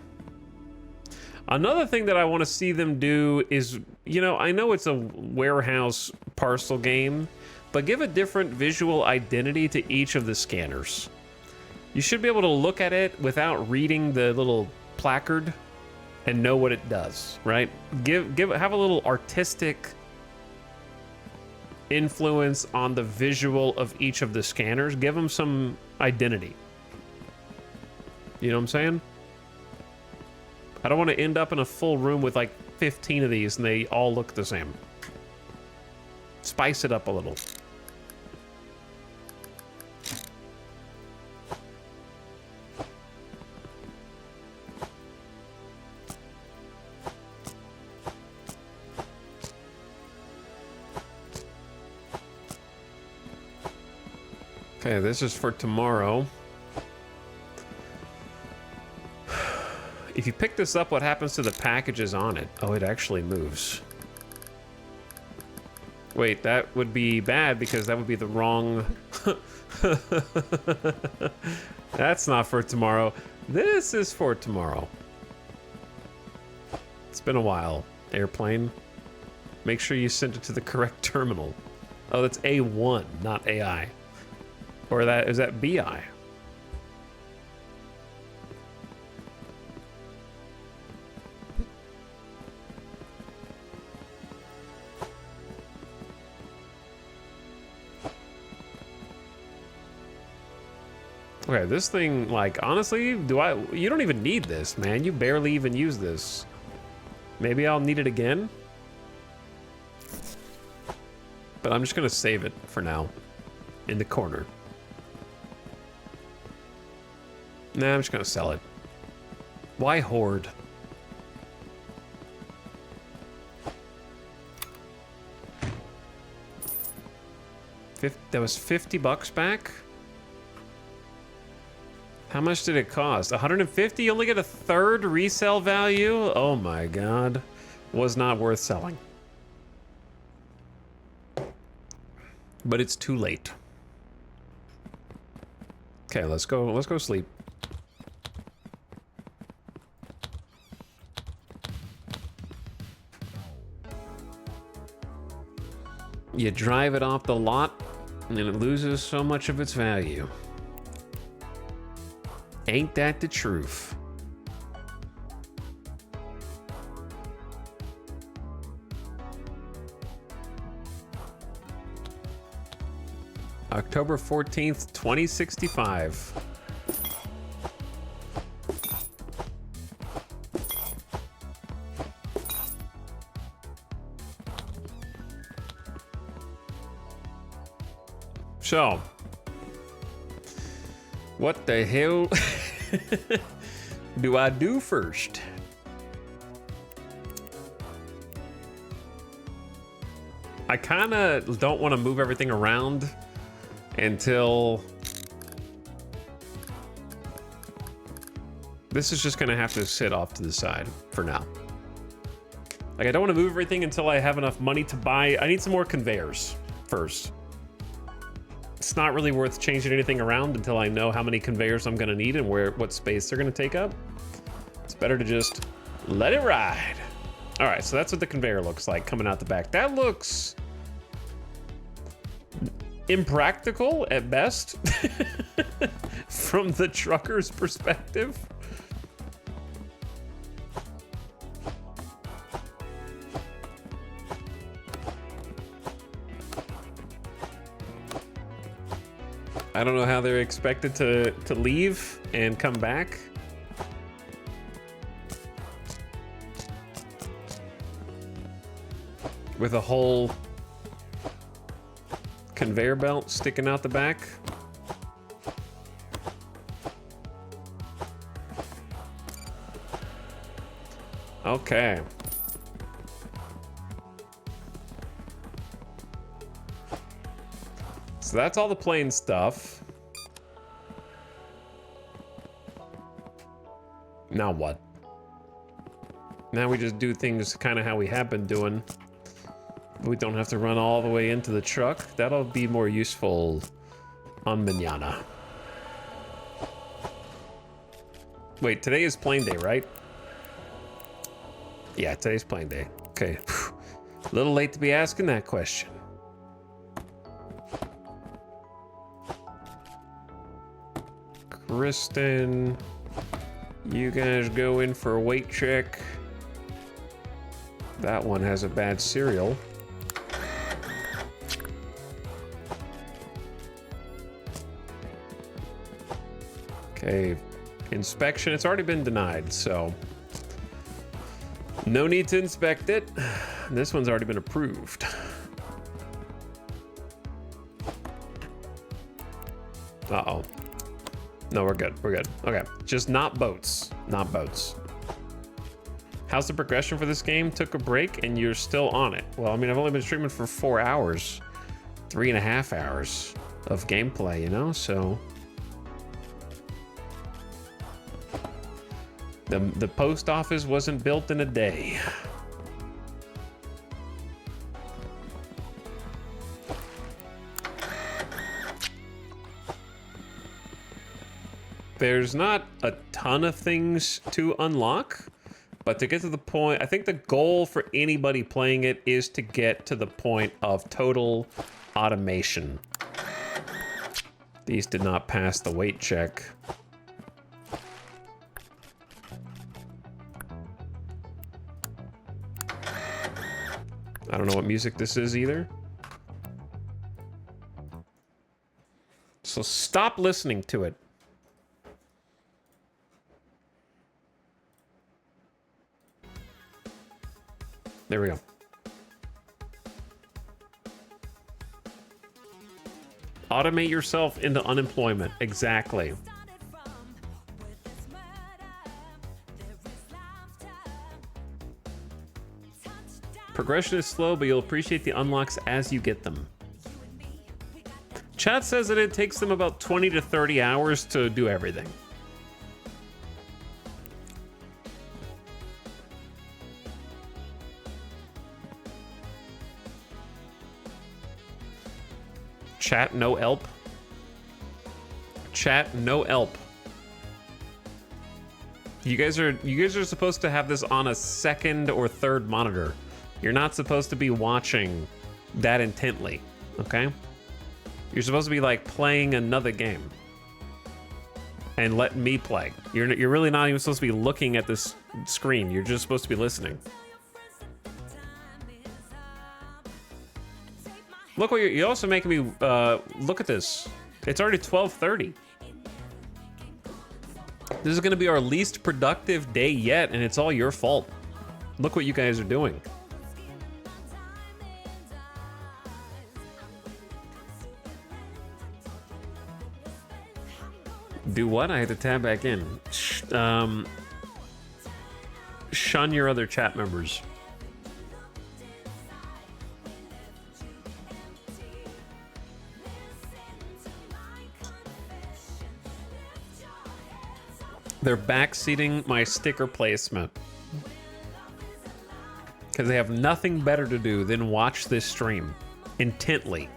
Another thing that I want to see them do is, you know, I know it's a warehouse parcel game, but give a different visual identity to each of the scanners. You should be able to look at it without reading the little placard and know what it does, right? Have a little artistic influence on the visual of each of the scanners. Give them some identity. You know what I'm saying? I don't want to end up in a full room with like 15 of these and they all look the same. Spice it up a little. Okay, this is for tomorrow. If you pick this up, what happens to the packages on it? Oh, it actually moves. Wait, that would be bad because that would be the wrong... That's not for tomorrow. This is for tomorrow. It's been a while, airplane. Make sure you send it to the correct terminal. Oh, that's A1, not AI. Or is that BI? Okay, this thing, like, honestly, you don't even need this, man. You barely even use this. Maybe I'll need it again. But I'm just gonna save it for now. In the corner. Nah, I'm just gonna sell it. Why hoard? That was 50 bucks back? How much did it cost? 150? You only get a third resale value? Oh my god. Was not worth selling. But it's too late. Okay, let's go sleep. You drive it off the lot, and it loses so much of its value. Ain't that the truth? October 14th, 2065. So, what the hell do I do first? I kind of don't want to move everything around until this is just going to have to sit off to the side for now. Like, I don't want to move everything until I have enough money to buy. I need some more conveyors first. It's not really worth changing anything around until I know how many conveyors I'm gonna need and what space they're gonna take up. It's better to just let it ride. All right, so that's what the conveyor looks like coming out the back. That looks impractical at best from the trucker's perspective. I don't know how they're expected to leave and come back. With a whole conveyor belt sticking out the back. Okay. So that's all the plain stuff. Now what? Now we just do things kind of how we have been doing. We don't have to run all the way into the truck. That'll be more useful on mañana. Wait, today is plane day, right? Yeah, today's plane day. Okay. A little late to be asking that question. Kristen, you guys go in for a weight check. That one has a bad cereal. Okay, inspection, it's already been denied, so no need to inspect it. This one's already been approved. Uh-oh. No, we're good. We're good. Okay. Just not boats. Not boats. How's the progression for this game? Took a break and you're still on it. Well, I mean, I've only been streaming for 4 hours. 3.5 hours of gameplay, you know? So the post office wasn't built in a day. There's not a ton of things to unlock, but to get to the point, I think the goal for anybody playing it is to get to the point of total automation. These did not pass the weight check. I don't know what music this is either. So stop listening to it. There we go. Automate yourself into unemployment. Exactly. Progression is slow, but you'll appreciate the unlocks as you get them. Chat says that it takes them about 20 to 30 hours to do everything. Chat, no help. Chat, no help. You guys are supposed to have this on a second or third monitor. You're not supposed to be watching that intently, okay? You're supposed to be like playing another game and letting me play. You're really not even supposed to be looking at this screen. You're just supposed to be listening. Look what you're also making me look at this. It's already 12:30. This is gonna be our least productive day yet, and it's all your fault. Look what you guys are doing. Do what? I had to tab back in. Shun your other chat members. They're backseating my sticker placement because they have nothing better to do than watch this stream intently.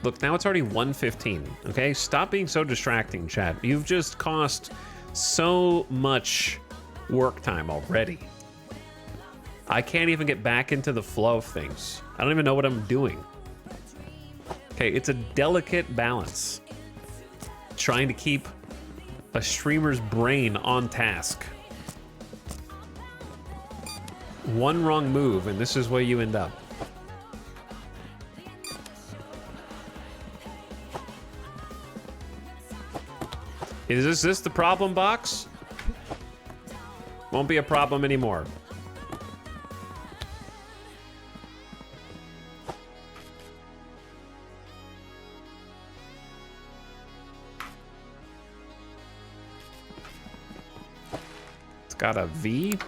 Look, now it's already 1:15, okay? Stop being so distracting, chat. You've just cost so much work time already. I can't even get back into the flow of things. I don't even know what I'm doing. Okay, it's a delicate balance. Trying to keep a streamer's brain on task. One wrong move, and this is where you end up. Is this the problem box? Won't be a problem anymore. It's got a V.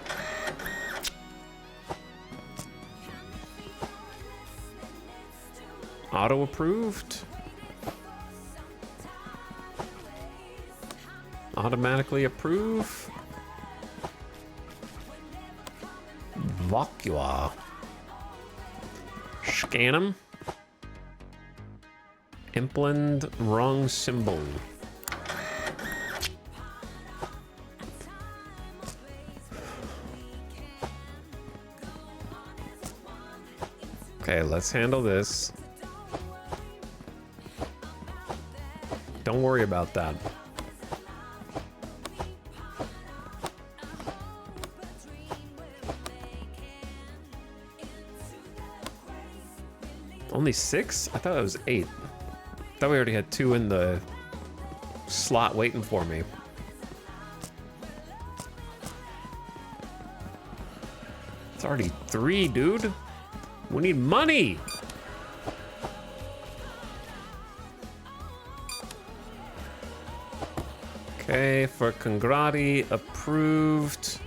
Auto approved. Automatically approve. Vocua. Scan them. Implant wrong symbol. Okay, let's handle this. Don't worry about that. Only 6? I thought it was 8. I thought we already had 2 in the slot waiting for me. It's already 3, dude. We need money. Okay, for Congrati, approved.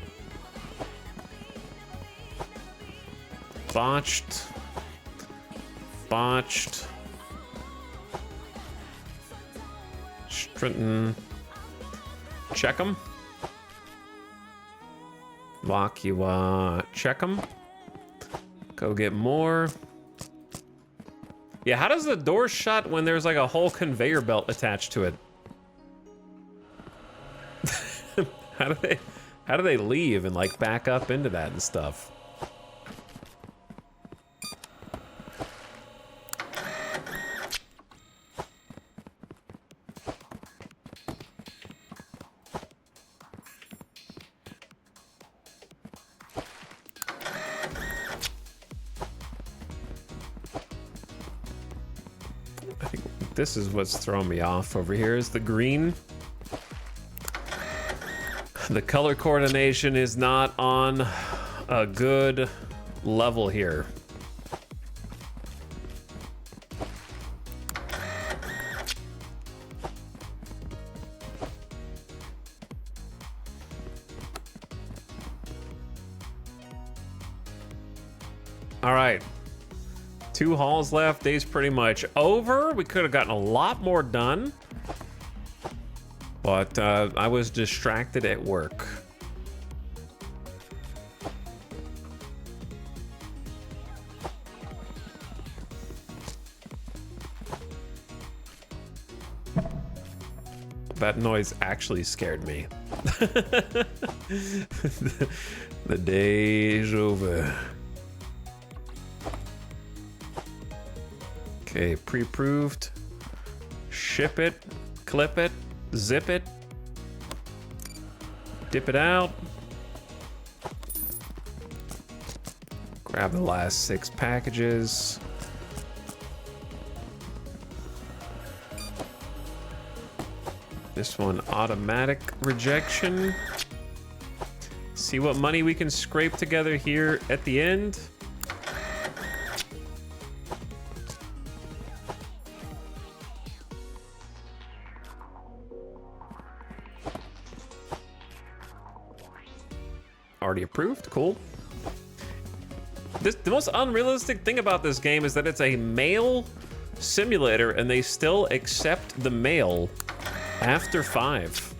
Botched. Botched. Strinton. Check them. Vocua. Check them. Go get more. Yeah, how does the door shut when there's like a whole conveyor belt attached to it? How do they leave and like back up into that and stuff? I think this is what's throwing me off over here is the green. The color coordination is not on a good level here. All right. 2 hauls left. Day's pretty much over. We could have gotten a lot more done. But I was distracted at work. That noise actually scared me. The day's over. Okay, pre-approved. Ship it, clip it, zip it, dip it out. Grab the last 6 packages. This one, automatic rejection. See what money we can scrape together here at the end. Already approved, cool. The most unrealistic thing about this game is that it's a mail simulator and they still accept the mail after 5.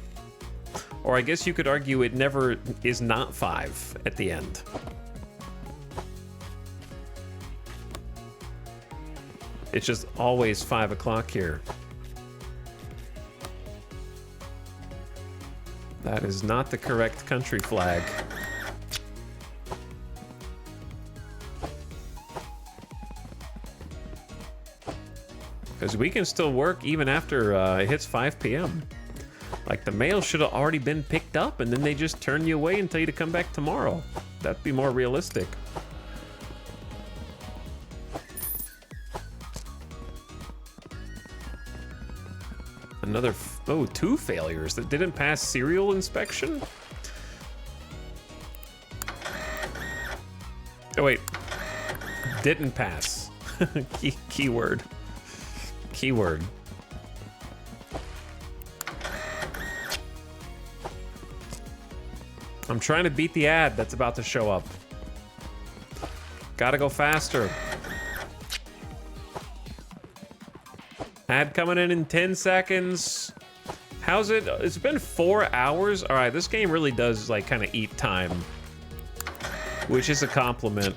Or I guess you could argue it never is not 5 at the end. It's just always 5 o'clock here. That is not the correct country flag. Because we can still work even after it hits 5 p.m. Like, the mail should have already been picked up, and then they just turn you away and tell you to come back tomorrow. That'd be more realistic. Another, 2 failures that didn't pass serial inspection? Oh, wait. Didn't pass. Keyword. Keyword. I'm trying to beat the ad that's about to show up. Gotta go faster. Ad coming in 10 seconds. How's it? It's been 4 hours. All right, this game really does like kind of eat time, which is a compliment.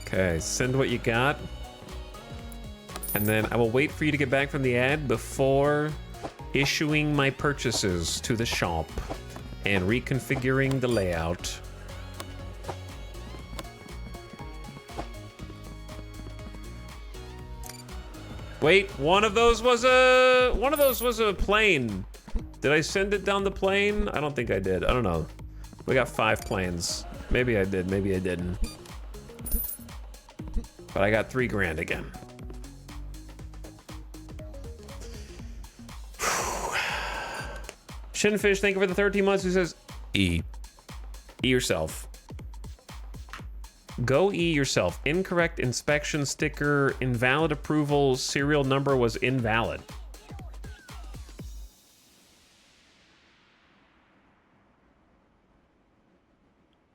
Okay, send what you got. And then I will wait for you to get back from the ad before issuing my purchases to the shop and reconfiguring the layout. Wait, one of those was a plane. Did I send it down the plane? I don't think I did. I don't know. We got 5 planes. Maybe I did, maybe I didn't. But I got 3 grand again. Shinfish, thank you for the 13 months. Who says, E yourself. Go E yourself. Incorrect inspection sticker, invalid approval, serial number was invalid.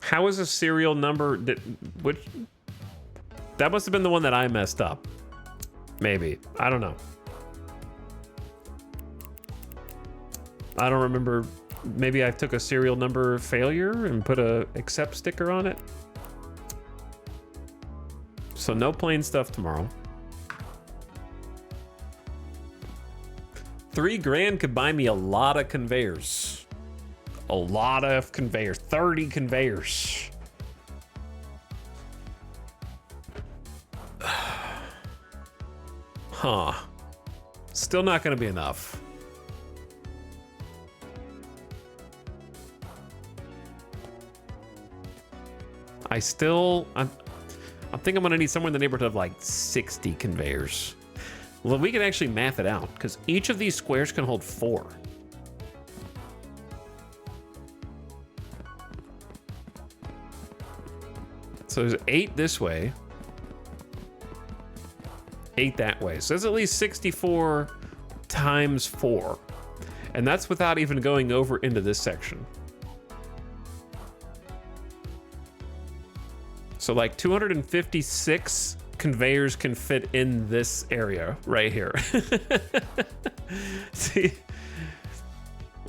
How is a serial number that must have been the one that I messed up. Maybe. I don't know. I don't remember. Maybe I took a serial number failure and put a accept sticker on it. So no plane stuff tomorrow. 3 grand could buy me a lot of conveyors. A lot of conveyors. 30 conveyors. Huh. Still not gonna be enough. I think I'm gonna need somewhere in the neighborhood of like 60 conveyors. Well, we can actually math it out because each of these squares can hold 4. So there's 8 this way. 8 that way. So that's at least 64 times 4. And that's without even going over into this section. So like 256 conveyors can fit in this area right here. See?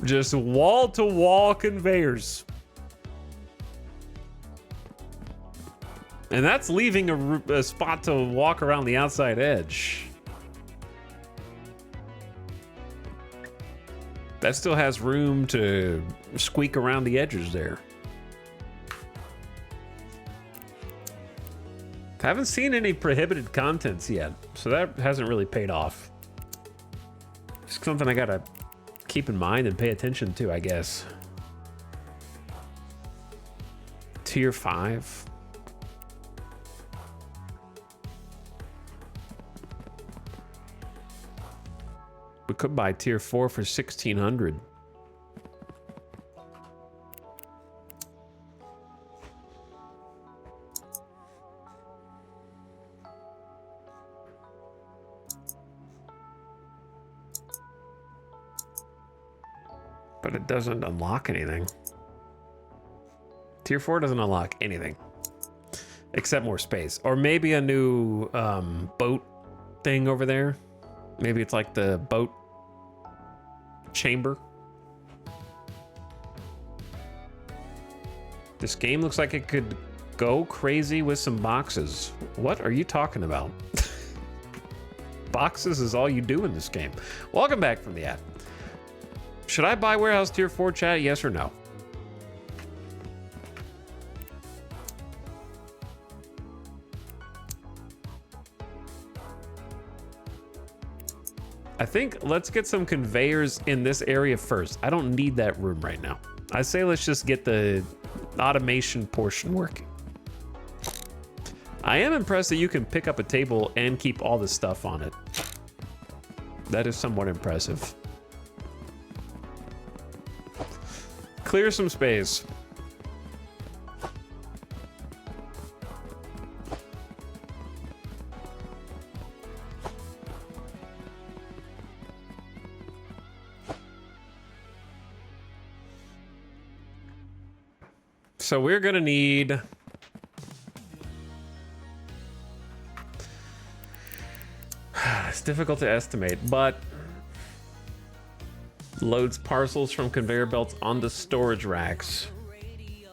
Just wall-to-wall conveyors. And that's leaving a spot to walk around the outside edge. That still has room to squeak around the edges there. Haven't seen any prohibited contents yet, so that hasn't really paid off. It's something I gotta keep in mind and pay attention to, I guess. Tier 5. We could buy tier 4 for 1,600. But it doesn't unlock anything. Tier 4 doesn't unlock anything. Except more space. Or maybe a new boat thing over there. Maybe it's like the boat chamber. This game looks like it could go crazy with some boxes. What are you talking about? Boxes is all you do in this game. Welcome back from the ad. Should I buy Warehouse Tier 4, chat? Yes or no? I think let's get some conveyors in this area first. I don't need that room right now. I say let's just get the automation portion working. I am impressed that you can pick up a table and keep all the stuff on it. That is somewhat impressive. Clear some space. So we're gonna need it's difficult to estimate, but loads parcels from conveyor belts onto storage racks.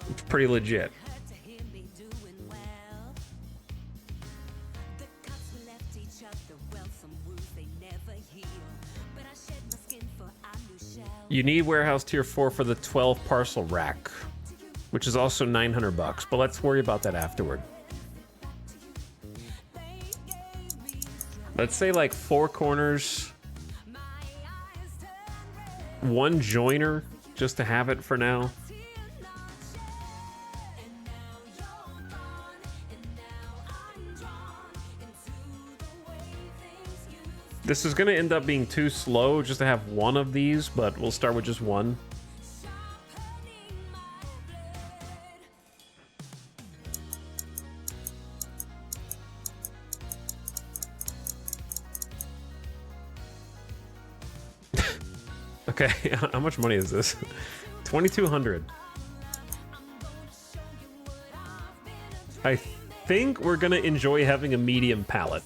It's pretty legit. You need warehouse tier 4 for the 12 parcel rack, which is also 900 bucks, but let's worry about that afterward. Let's say like 4 corners, 1 joiner, just to have it for now. This is gonna end up being too slow just to have 1 of these, but we'll start with just 1. Okay, how much money is this? 2,200. I think we're gonna enjoy having a medium pallet.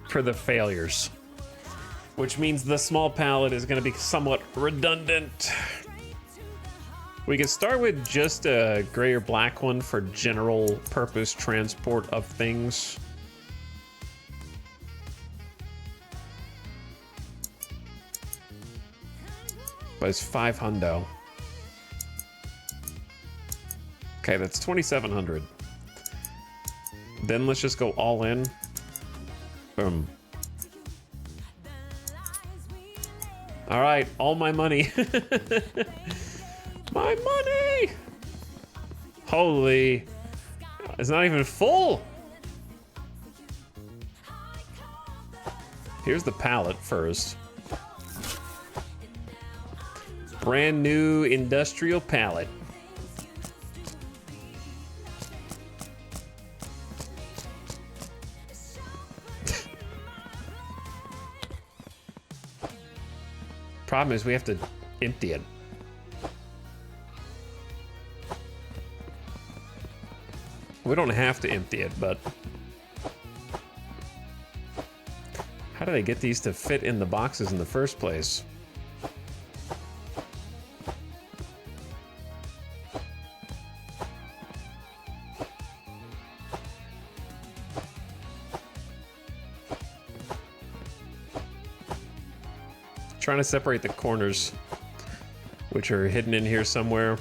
For the failures. Which means the small pallet is gonna be somewhat redundant. We can start with just a gray or black one for general purpose transport of things. But it's 5 hundo. Okay, that's 2,700. Then let's just go all in. Boom. All right, all my money. My money! Holy, it's not even full. Here's the pallet first. Brand new industrial pallet. Problem is we have to empty it. We don't have to empty it, but how do they get these to fit in the boxes in the first place? Trying to separate the corners, which are hidden in here somewhere.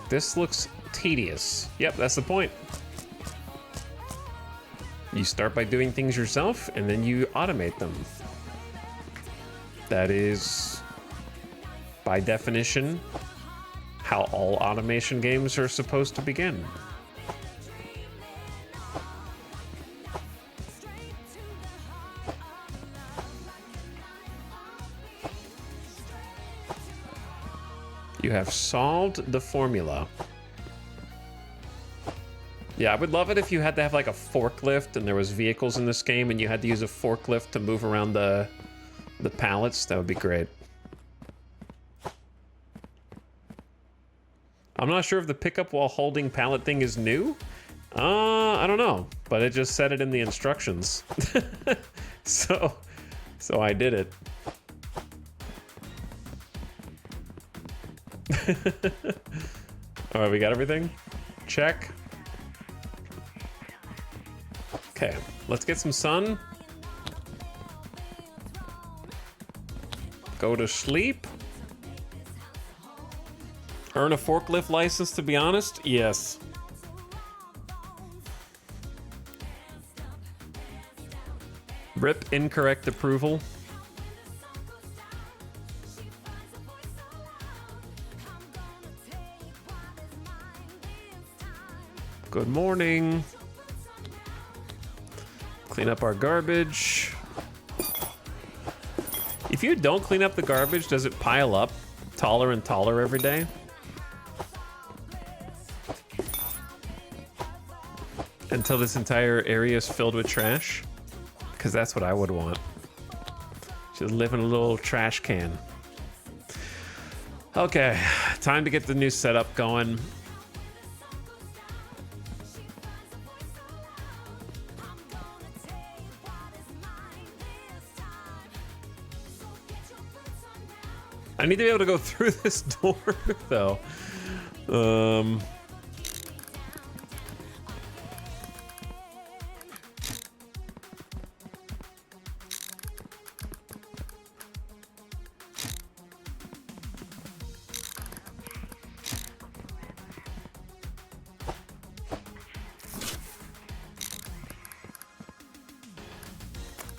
This looks tedious. Yep, that's the point. You start by doing things yourself, and then you automate them. That is, by definition, how all automation games are supposed to begin. You have solved the formula. Yeah, I would love it if you had to have like a forklift and there was vehicles in this game and you had to use a forklift to move around the pallets. That would be great. I'm not sure if the pickup while holding pallet thing is new. I don't know, but it just said it in the instructions. so I did it. All right, we got everything? Check. Okay, let's get some sun. Go to sleep. Earn a forklift license, to be honest? Yes. RIP incorrect approval. Good morning. Clean up our garbage. If you don't clean up the garbage, does it pile up taller and taller every day? Until this entire area is filled with trash? Because that's what I would want. Just live in a little trash can. Okay, time to get the new setup going. I need to be able to go through this door, though.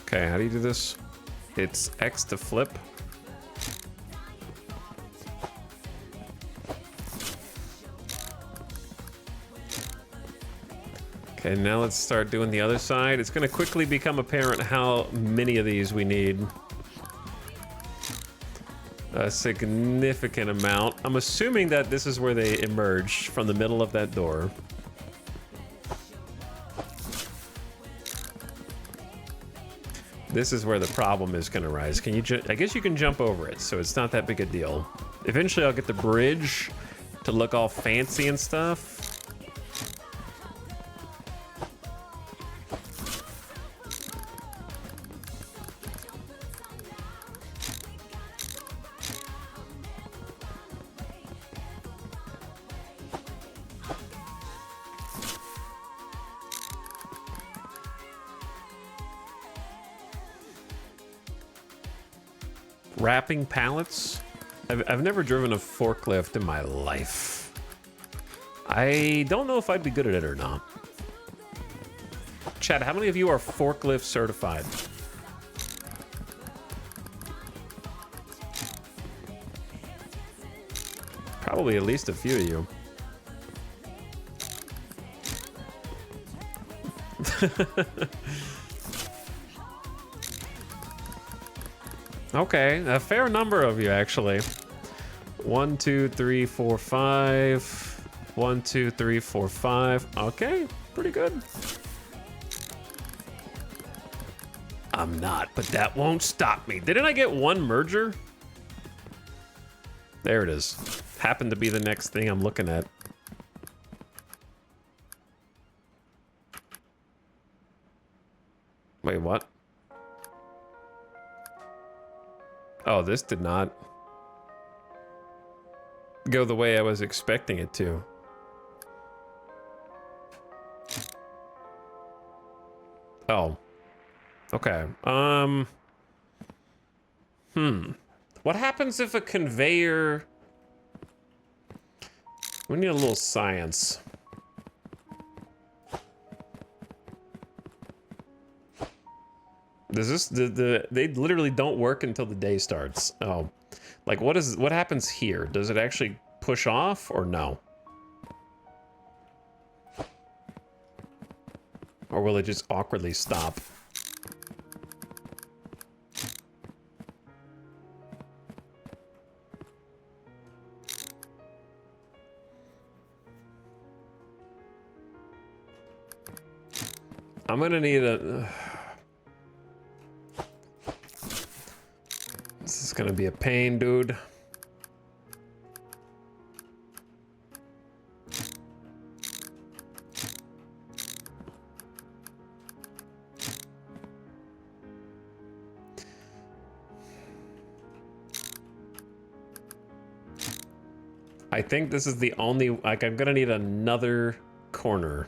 Okay, how do you do this? It's X to flip. Okay, now let's start doing the other side. It's going to quickly become apparent how many of these we need. A significant amount. I'm assuming that this is where they emerge from the middle of that door. This is where the problem is going to rise. Can you? I guess you can jump over it, so it's not that big a deal. Eventually, I'll get the bridge to look all fancy and stuff. Wrapping pallets? I've never driven a forklift in my life. I don't know if I'd be good at it or not. Chad, how many of you are forklift certified? Probably at least a few of you. Okay, a fair number of you actually. 1, 2, 3, 4, 5. 1, 2, 3, 4, 5. Okay, pretty good. I'm not, but that won't stop me. Didn't I get one merger? There it is. Happened to be the next thing I'm looking at. Wait, what? Oh, this did not go the way I was expecting it to. Oh. Okay. What happens if a conveyor... We need a little science. Does this... they literally don't work until the day starts. Oh. Like, what happens here? Does it actually push off or no? Or will it just awkwardly stop? I'm gonna need a... This is gonna be a pain, dude. I think this is the only... Like, I'm gonna need another corner.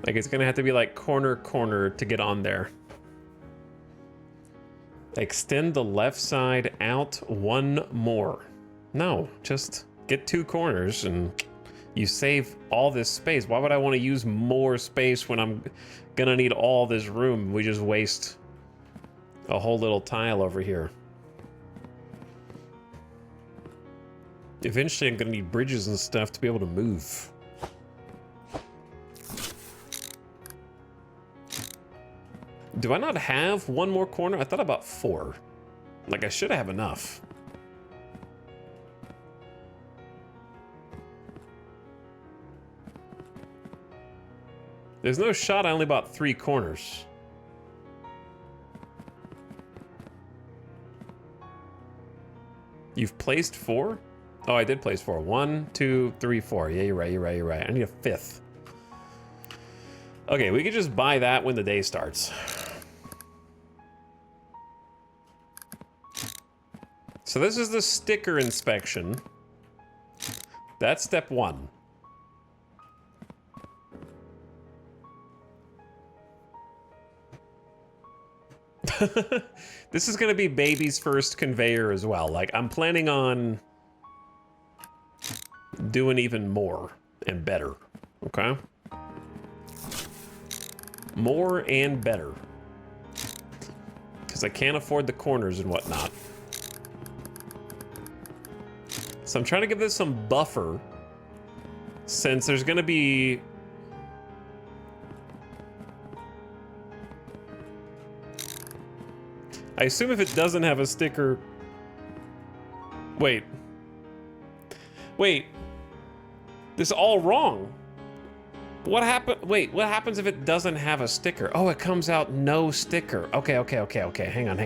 Like, it's gonna have to be like corner to get on there. Extend the left side out one more. No, just get 2 corners and you save all this space. Why would I want to use more space when I'm gonna need all this room? We just waste a whole little tile over here. Eventually I'm gonna need bridges and stuff to be able to move. Do I not have one more corner? I thought about 4. Like, I should have enough. There's no shot I only bought 3 corners. You've placed 4? Oh, I did place 4. 1, 2, 3, 4. Yeah, you're right. I need a 5th. Okay, we could just buy that when the day starts. So this is the sticker inspection. That's step 1. This is gonna be baby's first conveyor as well. Like, I'm planning on doing even more and better, okay? More and better. Because I can't afford the corners and whatnot. So I'm trying to give this some buffer, since there's gonna be... I assume if it doesn't have a sticker... Wait. This is all wrong. What happens if it doesn't have a sticker? Oh, it comes out no sticker. Okay. Hang on.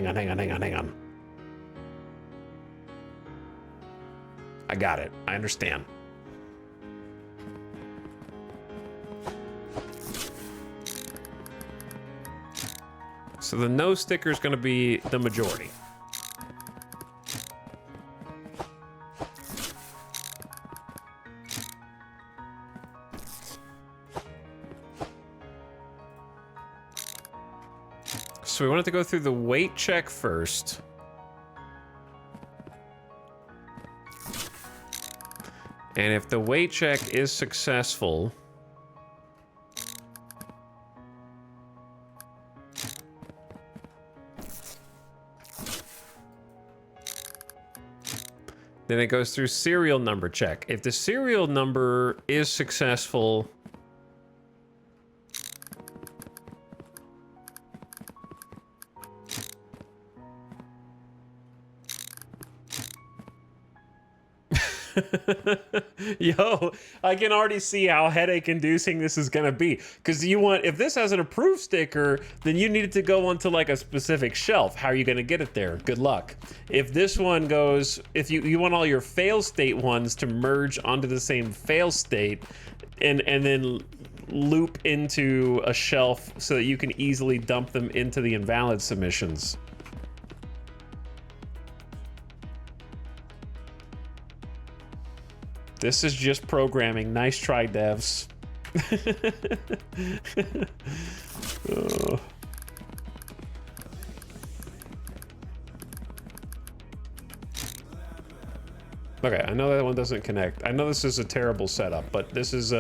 I got it. I understand. So the no sticker is going to be the majority. So we wanted to go through the weight check first. And if the weight check is successful, then it goes through serial number check. If the serial number is successful, yo, I can already see how headache-inducing this is gonna be. Because if this has an approved sticker, then you need it to go onto like a specific shelf. How are you gonna get it there? Good luck. If this one goes, if you want all your fail state ones to merge onto the same fail state, and then loop into a shelf so that you can easily dump them into the invalid submissions. This is just programming. Nice try, devs. Okay, I know that one doesn't connect. I know this is a terrible setup, but this is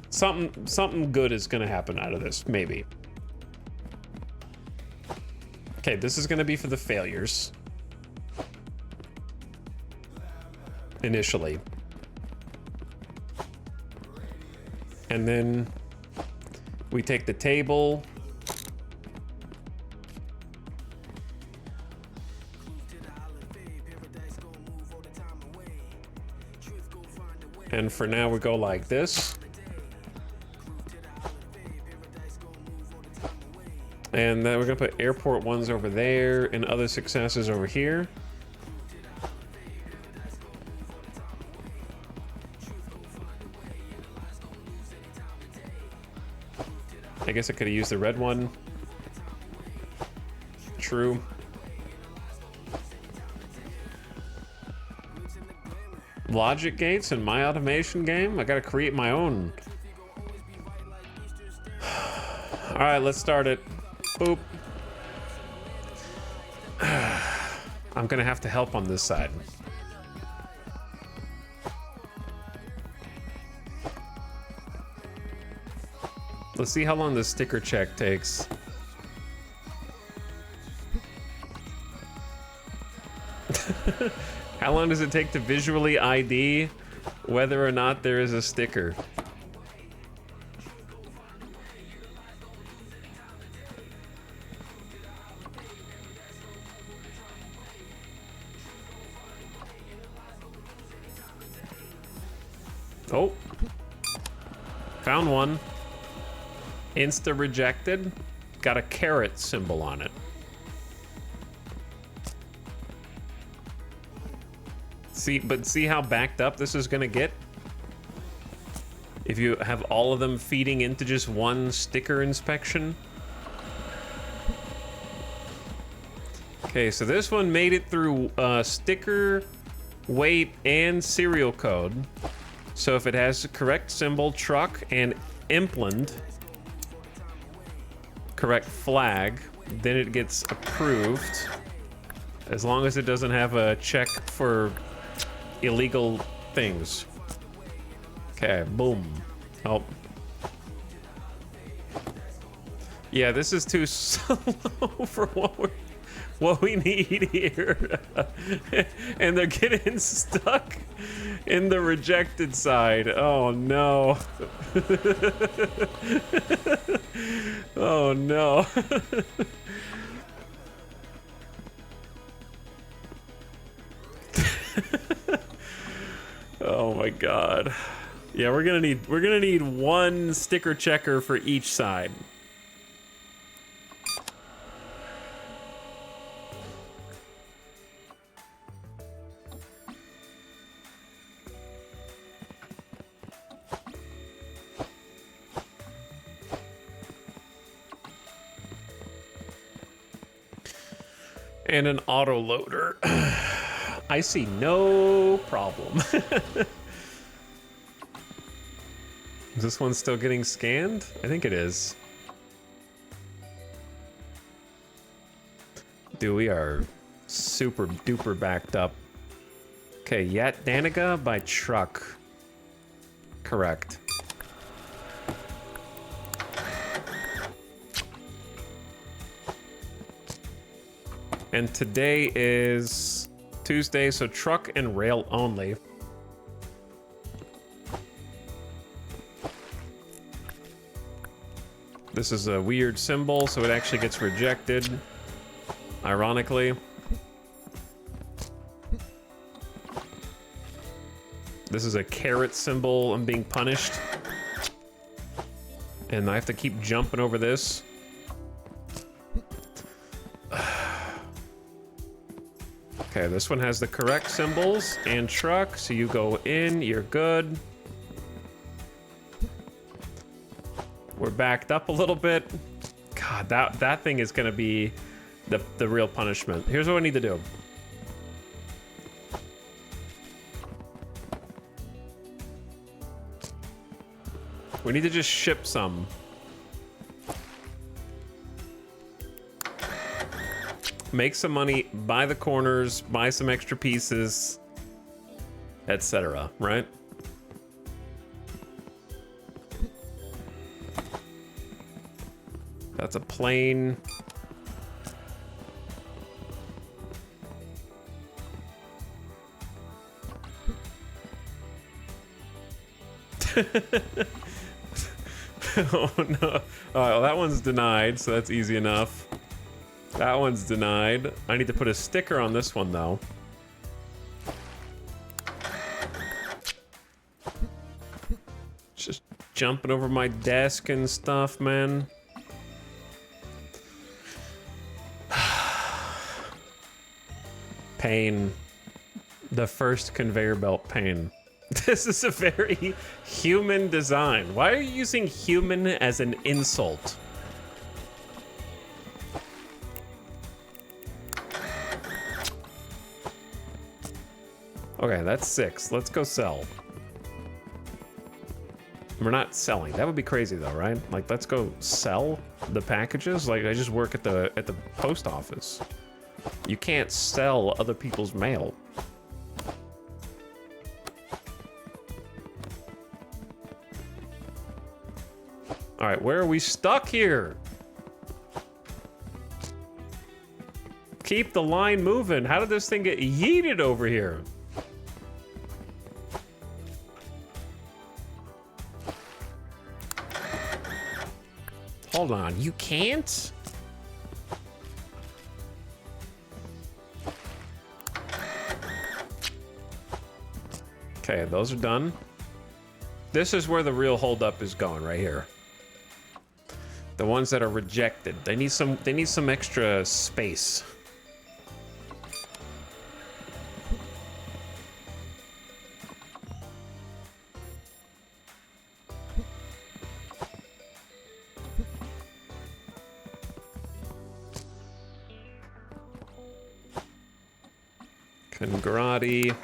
something good is gonna happen out of this, maybe. Okay, this is gonna be for the failures. Initially. And then we take the table. And for now we go like this. And then we're gonna put airport ones over there and other successes over here. I guess I could have used the red one. True. Logic gates in my automation game? I gotta create my own. All right, let's start it. Boop. I'm gonna have to help on this side. Let's see how long the sticker check takes. How long does it take to visually ID whether or not there is a sticker? Oh, found one. Insta rejected. Got a caret symbol on it. See how backed up this is gonna get? If you have all of them feeding into just one sticker inspection. Okay, so this one made it through sticker, weight, and serial code. So if it has the correct symbol, truck, and implant, correct flag, then it gets approved. As long as it doesn't have a check for illegal things. Okay, boom. Oh. Yeah, this is too slow for what we need here. And they're getting stuck in the rejected side. Oh no. Oh no. Oh my god. Yeah, we're gonna need one sticker checker for each side. And an auto loader. I see no problem. Is this one still getting scanned? I think it is. Dude, we are super duper backed up. Okay, Yat Daniga by truck. Correct. And today is Tuesday, so truck and rail only. This is a weird symbol, so it actually gets rejected, ironically. This is a carrot symbol. I'm being punished. And I have to keep jumping over this. Okay, this one has the correct symbols and truck, so you go in, you're good. We're backed up a little bit. God, that thing is gonna be the real punishment. Here's what I need to do. We need to just ship some. Make some money, buy the corners, buy some extra pieces, etc., right? That's a plane. Oh no. All right, well, that one's denied, so that's easy enough. That one's denied. I need to put a sticker on this one, though. Just jumping over my desk and stuff, man. Pain. The first conveyor belt pain. This is a very human design. Why are you using human as an insult? Okay, that's 6. Let's go sell. We're not selling. That would be crazy though, right? Like, let's go sell the packages. Like, I just work at the post office. You can't sell other people's mail. All right, where are we stuck here? Keep the line moving. How did this thing get yeeted over here? Hold on, you can't? Okay, those are done. This is where the real holdup is going, right here. The ones that are rejected. They need some extra space. Congrati.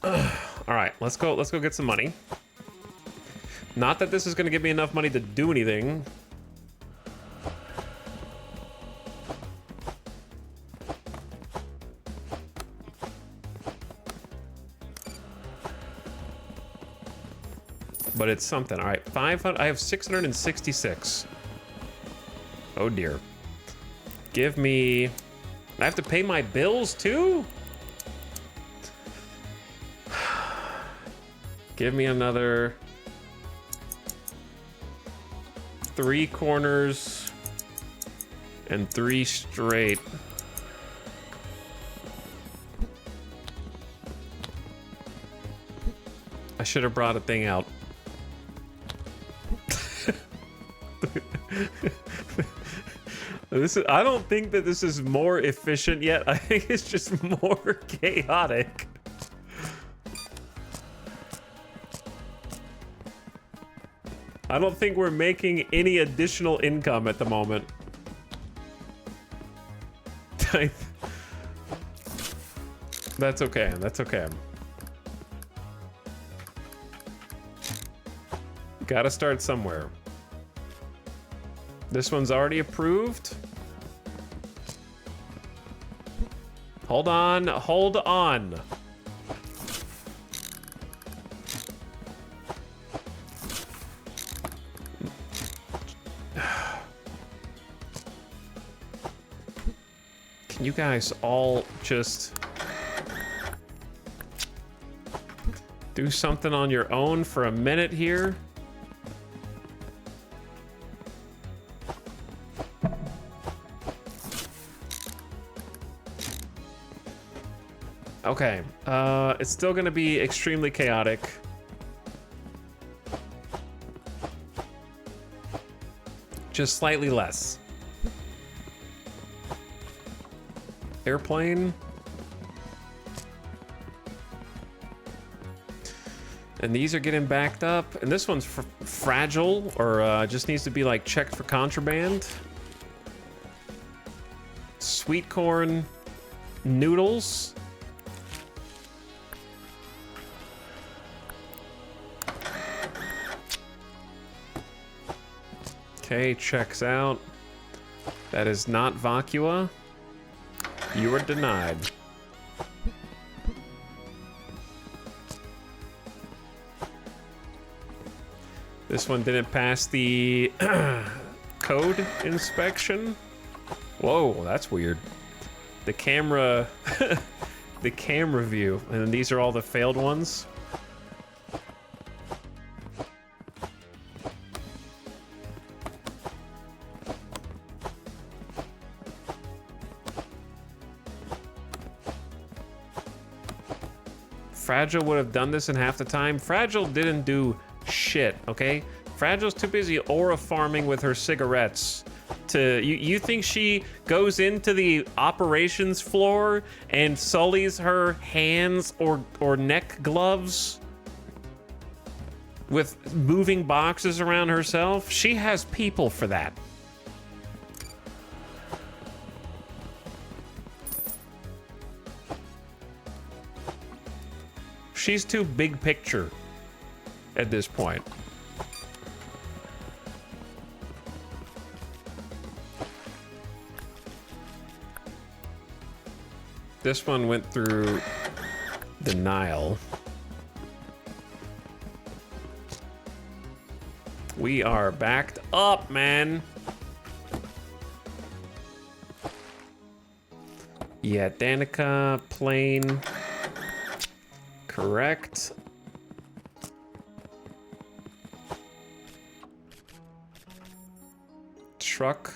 All right, let's go get some money. Not that this is going to give me enough money to do anything. But it's something. All right, 500. I have 666. Oh dear. Give me. I have to pay my bills too? Give me another 3 corners and 3 straight. I should have brought a thing out. I don't think that this is more efficient yet. I think it's just more chaotic. I don't think we're making any additional income at the moment. That's okay. That's okay. Gotta start somewhere. This one's already approved. Hold on, hold on. Can you guys all just do something on your own for a minute here? Okay, it's still gonna be extremely chaotic. Just slightly less. Airplane. And these are getting backed up. And this one's fragile, or just needs to be like checked for contraband. Sweet corn noodles. Okay, checks out. That is not Vacua. You are denied. This one didn't pass the code inspection. Whoa, that's weird. The camera, the camera view, and then these are all the failed ones. Fragile would have done this in half the time. Fragile didn't do shit, okay? Fragile's too busy aura farming with her cigarettes. You think she goes into the operations floor and sullies her hands or neck gloves with moving boxes around herself? She has people for that. She's too big picture at this point. This one went through denial. We are backed up, man. Yeah, Danica, plane. Correct. Truck.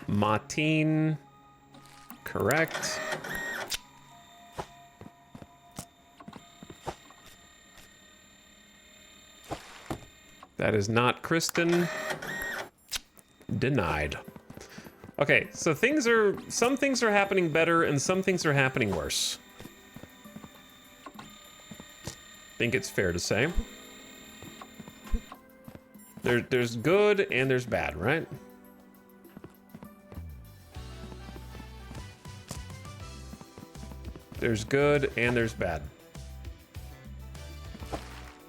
Martine. Correct. That is not Kristen. Denied. Okay, so some things are happening better and some things are happening worse. I think it's fair to say. There's good and there's bad, right? There's good and there's bad.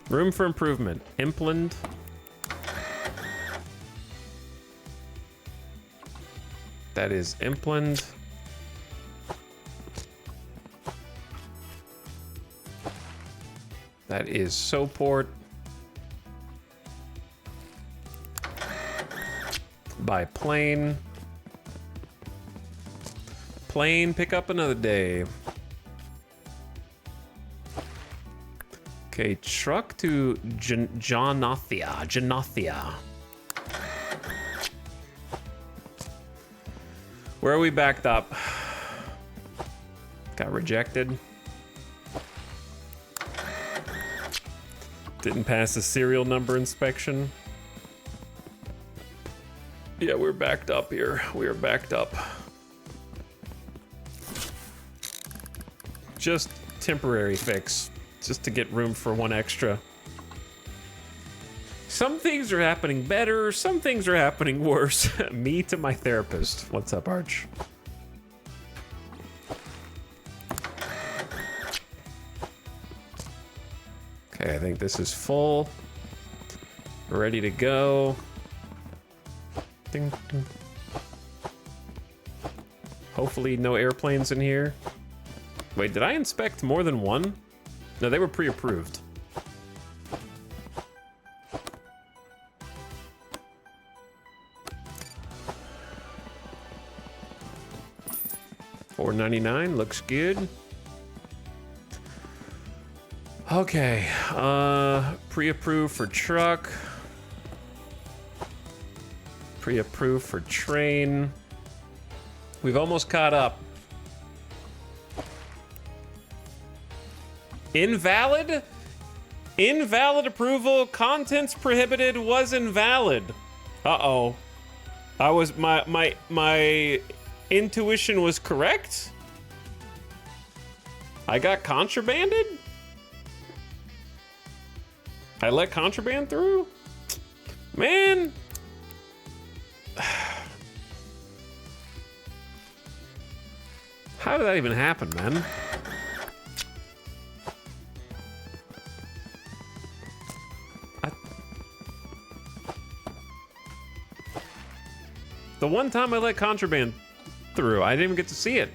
Room for improvement. Implant. That is implant. That is Soport. By plane. Plane, pick up another day. Okay, truck to Janothia. Where are we backed up? Got rejected. Didn't pass the serial number inspection. Yeah, we're backed up here. We are backed up. Just temporary fix. Just to get room for one extra. Some things are happening better, some things are happening worse. Me to my therapist. What's up, Arch? Okay, I think this is full. Ready to go. Ding, ding. Hopefully no airplanes in here. Wait, did I inspect more than one? No, they were pre-approved. $4.99 looks good. Okay, pre-approved for truck. Pre-approved for train. We've almost caught up. Invalid? Invalid approval. Contents prohibited was invalid. Uh-oh. My intuition was correct? I got contrabanded? I let contraband through? Man. How did that even happen, man? The one time I let contraband through, I didn't even get to see it.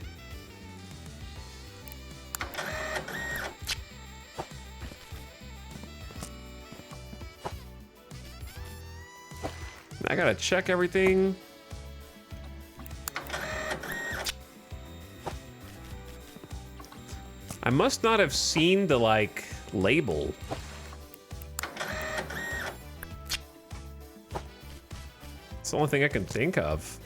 I gotta check everything. I must not have seen the, like, label. It's the only thing I can think of.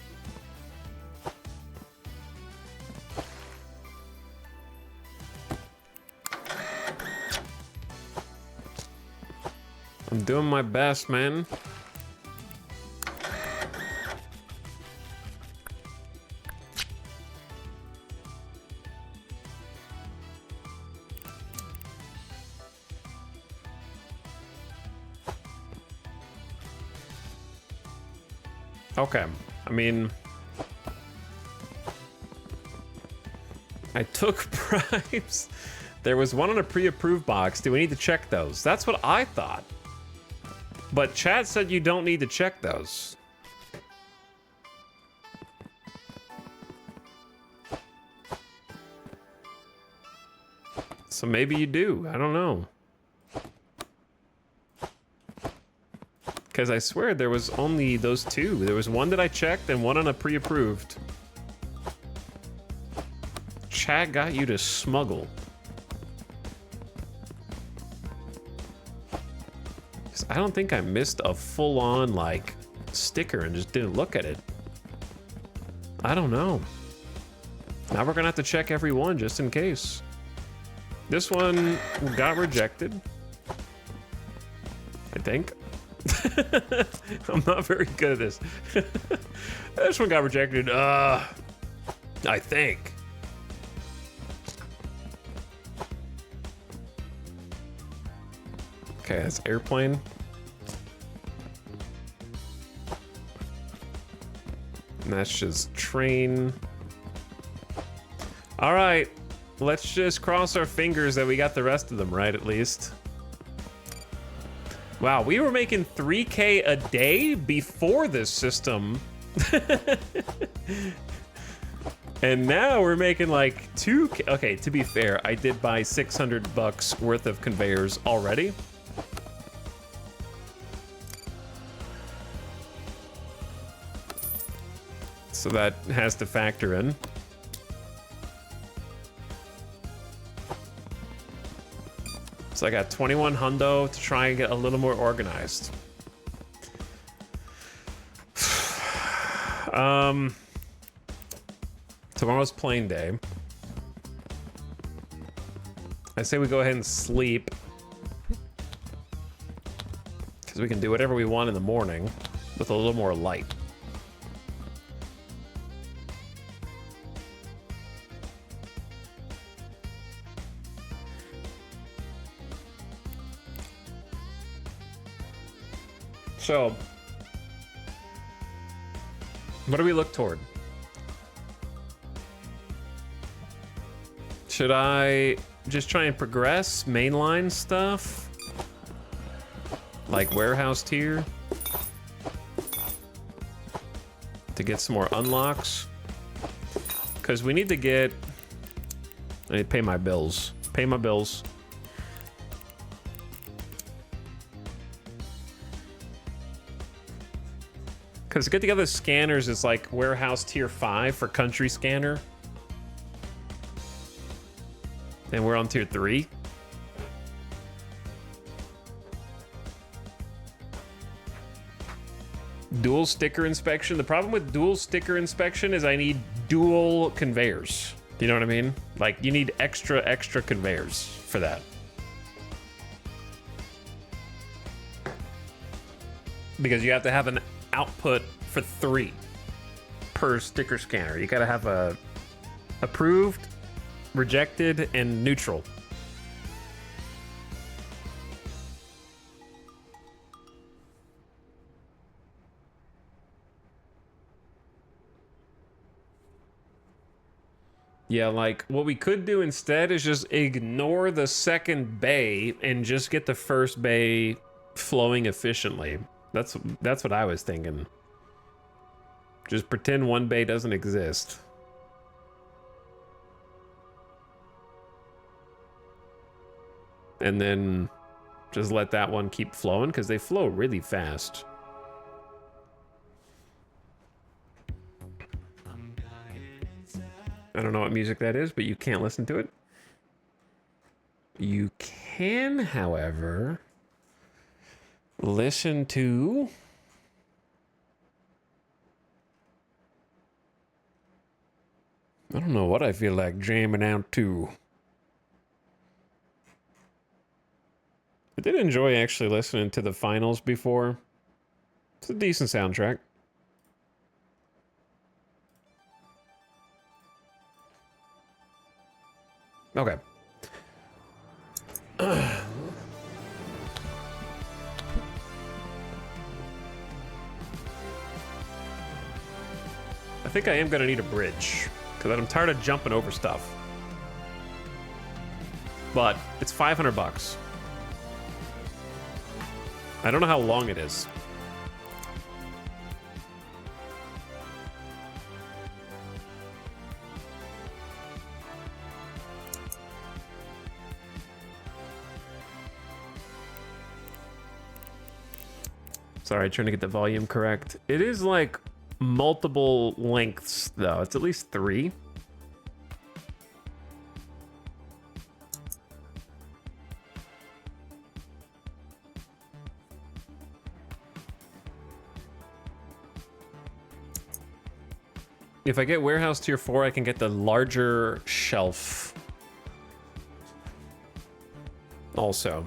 I'm doing my best, man. Okay, I mean, I took bribes. There was one on a pre-approved box. Do we need to check those? That's what I thought. But chat said you don't need to check those. So maybe you do. I don't know. Because I swear there was only those two. There was one that I checked and one on a pre-approved. Chat got you to smuggle. I don't think I missed a full-on, like, sticker and just didn't look at it. I don't know. Now we're gonna have to check every one just in case. This one got rejected. I think. I'm not very good at this. This one got rejected. I think. Okay, that's airplane. And that's just train. All right, let's just cross our fingers that we got the rest of them right at least. Wow, we were making 3K a day before this system. And now we're making like 2K. Okay, to be fair, I did buy $600 worth of conveyors already. So that has to factor in. So I got 21 hundo to try and get a little more organized. Tomorrow's plane day. I say we go ahead and sleep, because we can do whatever we want in the morning with a little more light. So, what do we look toward? Should I just try and progress mainline stuff? Like warehouse tier? To get some more unlocks? Because we need to get I need to pay my bills. Pay my bills. Because to get together scanners is like warehouse tier 5 for country scanner. And we're on tier 3. Dual sticker inspection. The problem with dual sticker inspection is I need dual conveyors. You know what I mean? Like, you need extra conveyors for that. Because you have to have an output for 3 per sticker scanner. You gotta have a approved, rejected, and neutral. Yeah, like, what we could do instead is just ignore the second bay and just get the first bay flowing efficiently. That's what I was thinking. Just pretend one bay doesn't exist. And then just let that one keep flowing, because they flow really fast. I don't know what music that is, but you can't listen to it. You can, however, listen to... I don't know what I feel like jamming out to. I did enjoy actually listening to the finals before. It's a decent soundtrack. Okay. I think I am gonna need a bridge, because I'm tired of jumping over stuff. But it's 500 bucks. I don't know how long it is. Sorry, trying to get the volume correct. It is like multiple lengths, though. It's at least 3. If I get warehouse tier 4, I can get the larger shelf. Also.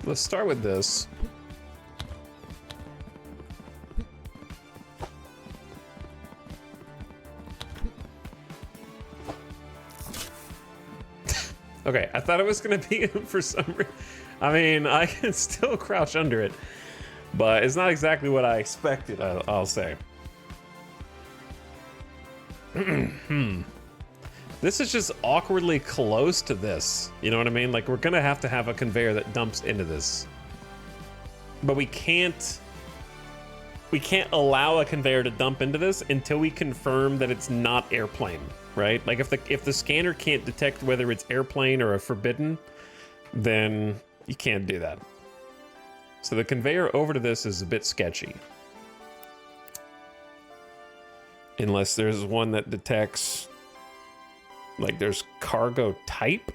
Let's start with this. Okay, I thought it was gonna be for some reason. I mean, I can still crouch under it, but it's not exactly what I expected, I'll say. This is just awkwardly close to this. You know what I mean? Like, we're gonna have to have a conveyor that dumps into this. But we can't allow a conveyor to dump into this until we confirm that it's not airplane, right? Like, if the scanner can't detect whether it's airplane or a forbidden, then you can't do that. So the conveyor over to this is a bit sketchy. Unless there's one that detects... Like, there's cargo type?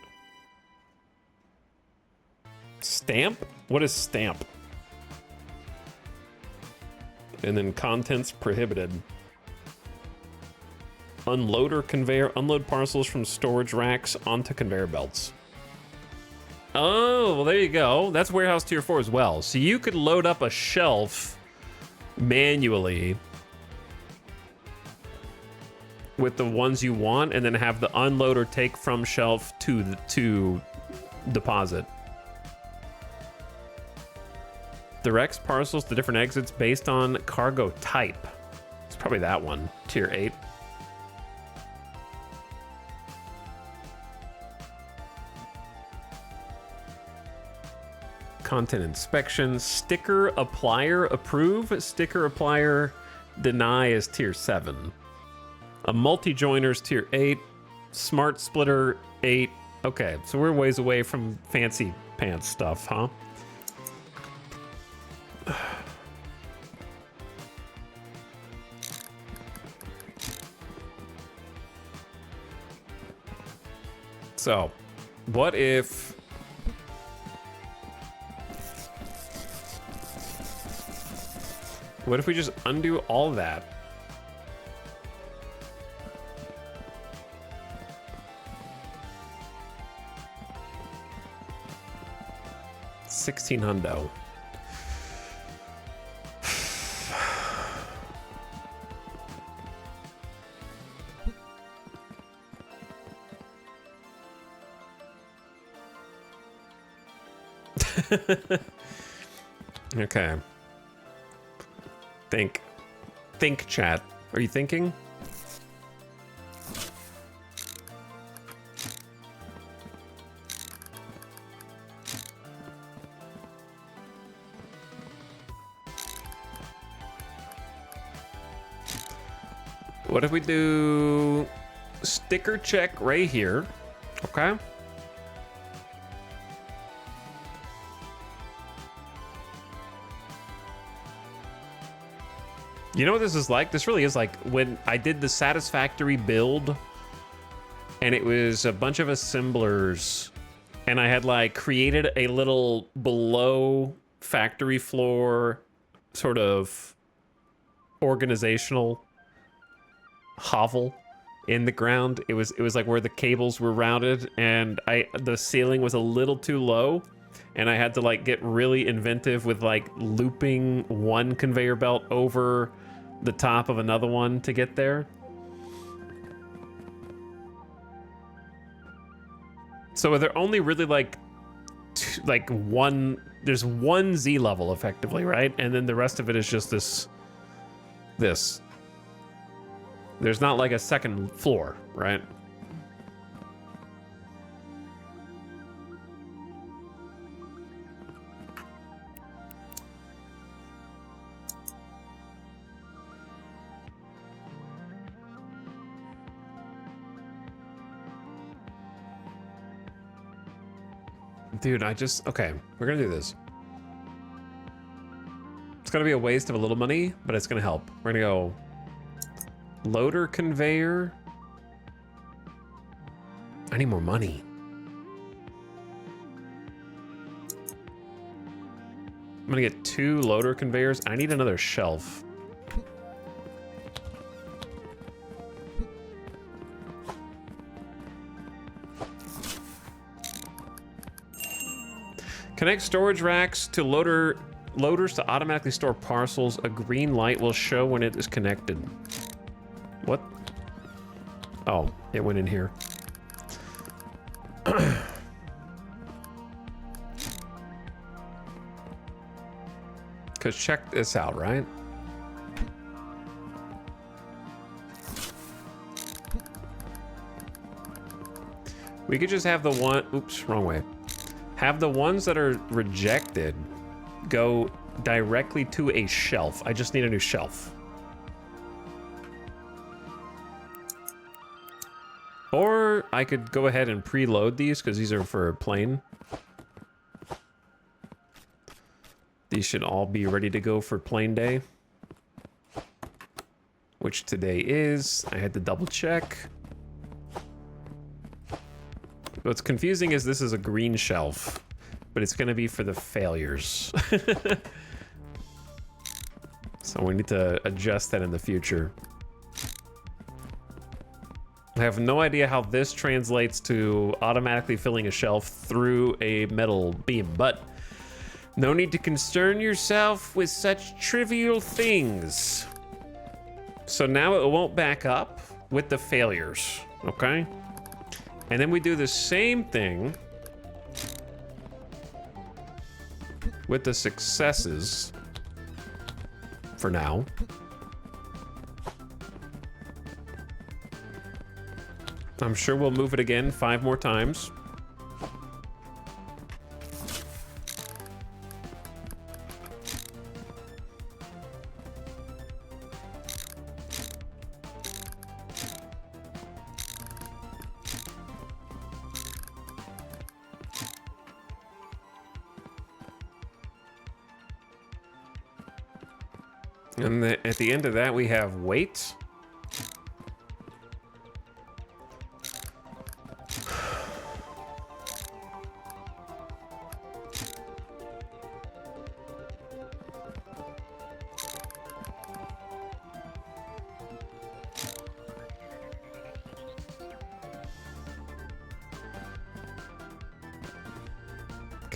Stamp? What is stamp? And then contents prohibited. Unloader conveyor. Unload parcels from storage racks onto conveyor belts. Oh, well, there you go. That's warehouse tier 4 as well. So you could load up a shelf manually with the ones you want, and then have the unloader take from shelf to deposit. Directs parcels to different exits based on cargo type. It's probably that one, tier 8. content inspection, sticker applier approve, sticker applier deny is tier 7. A multi-joiner's tier 8, smart splitter 8. Okay, so we're ways away from fancy pants stuff, huh? So, what if... What if we just undo all that? $1,600. Okay. Think, chat. Are you thinking? What if we do sticker check right here? Okay. You know what this is like? This really is like when I did the satisfactory build and it was a bunch of assemblers and I had like created a little below factory floor sort of organizational hovel in the ground. It was like where the cables were routed and the ceiling was a little too low. And I had to like get really inventive with like looping one conveyor belt over the top of another one to get there. So they're only really like there's one Z level effectively, right? And then the rest of it is just this. There's not like a second floor, right? Dude, okay, we're gonna do this. It's gonna be a waste of a little money, but it's gonna help. We're gonna go loader conveyor. I need more money. I'm gonna get 2 loader conveyors. I need another shelf. Connect storage racks to loaders to automatically store parcels. A green light will show when it is connected. What? Oh, it went in here. Because check this out, right? We could just have the one, oops, wrong way. Have the ones that are rejected go directly to a shelf. I just need a new shelf. Or I could go ahead and preload these because these are for a plane. These should all be ready to go for plane day. Which today is. I had to double check. What's confusing is this is a green shelf, but it's going to be for the failures. So we need to adjust that in the future. I have no idea how this translates to automatically filling a shelf through a metal beam, but no need to concern yourself with such trivial things. So now it won't back up with the failures, okay? And then we do the same thing with the successes for now. I'm sure we'll move it again 5 more times. And at the end of that, we have weight.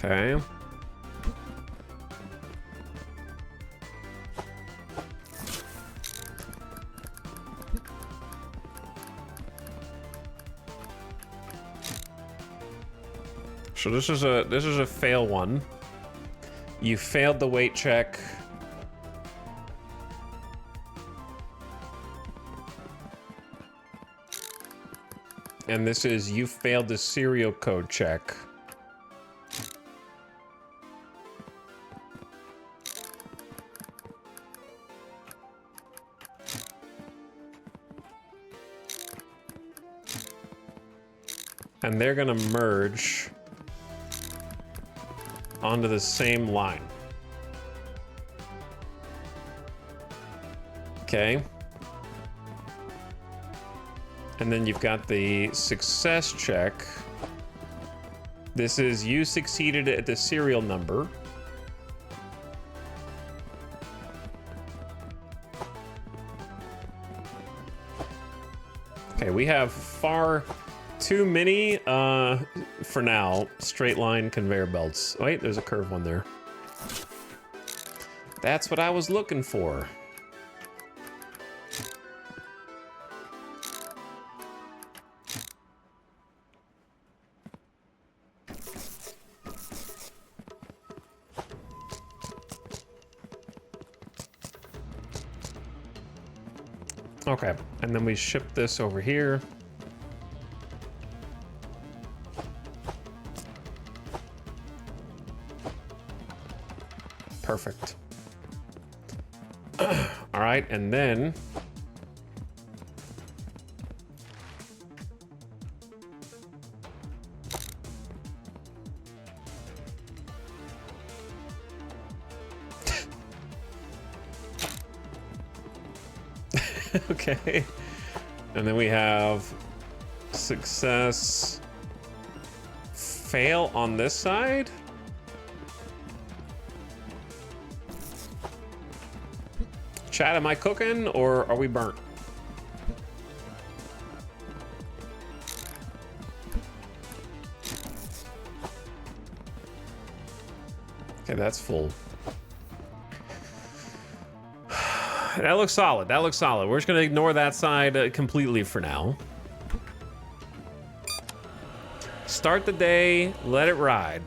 Okay. So this is a fail one. You failed the weight check. And this is you failed the serial code check. And they're gonna merge onto the same line. Okay. And then you've got the success check. This is you succeeded at the serial number. Okay, we have far too many, for now, straight line conveyor belts. Wait, there's a curved one there. That's what I was looking for. Okay, and then we ship this over here. Perfect. All right, and then okay. And then we have success fail on this side. Chat, am I cooking or are we burnt? Okay, that's full. That looks solid. That looks solid. We're just gonna ignore that side completely for now. Start the day, let it ride.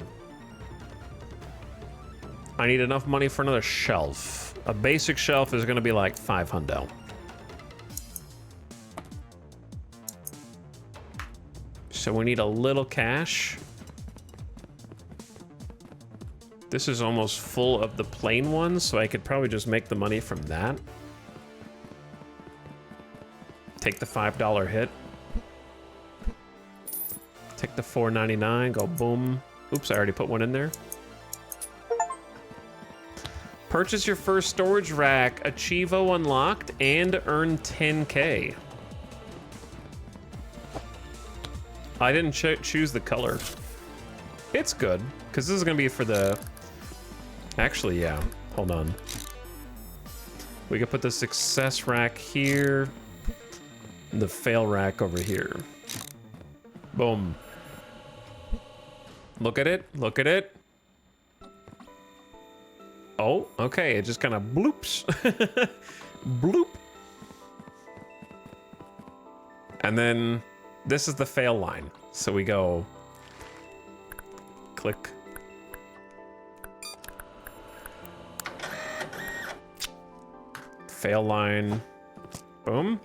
I need enough money for another shelf. A basic shelf is gonna be like 500. So we need a little cash. This is almost full of the plain ones, so I could probably just make the money from that. Take the $5 hit. Take the $4.99, go boom. Oops, I already put one in there. Purchase your first storage rack, Achievo unlocked, and earn 10K. I didn't choose the color. It's good, because this is going to be for the... Actually, yeah. Hold on. We could put the success rack here, and the fail rack over here. Boom. Look at it. Look at it. Oh, okay. It just kind of bloops. Bloop. And then this is the fail line. So we go click. Fail line. Boom.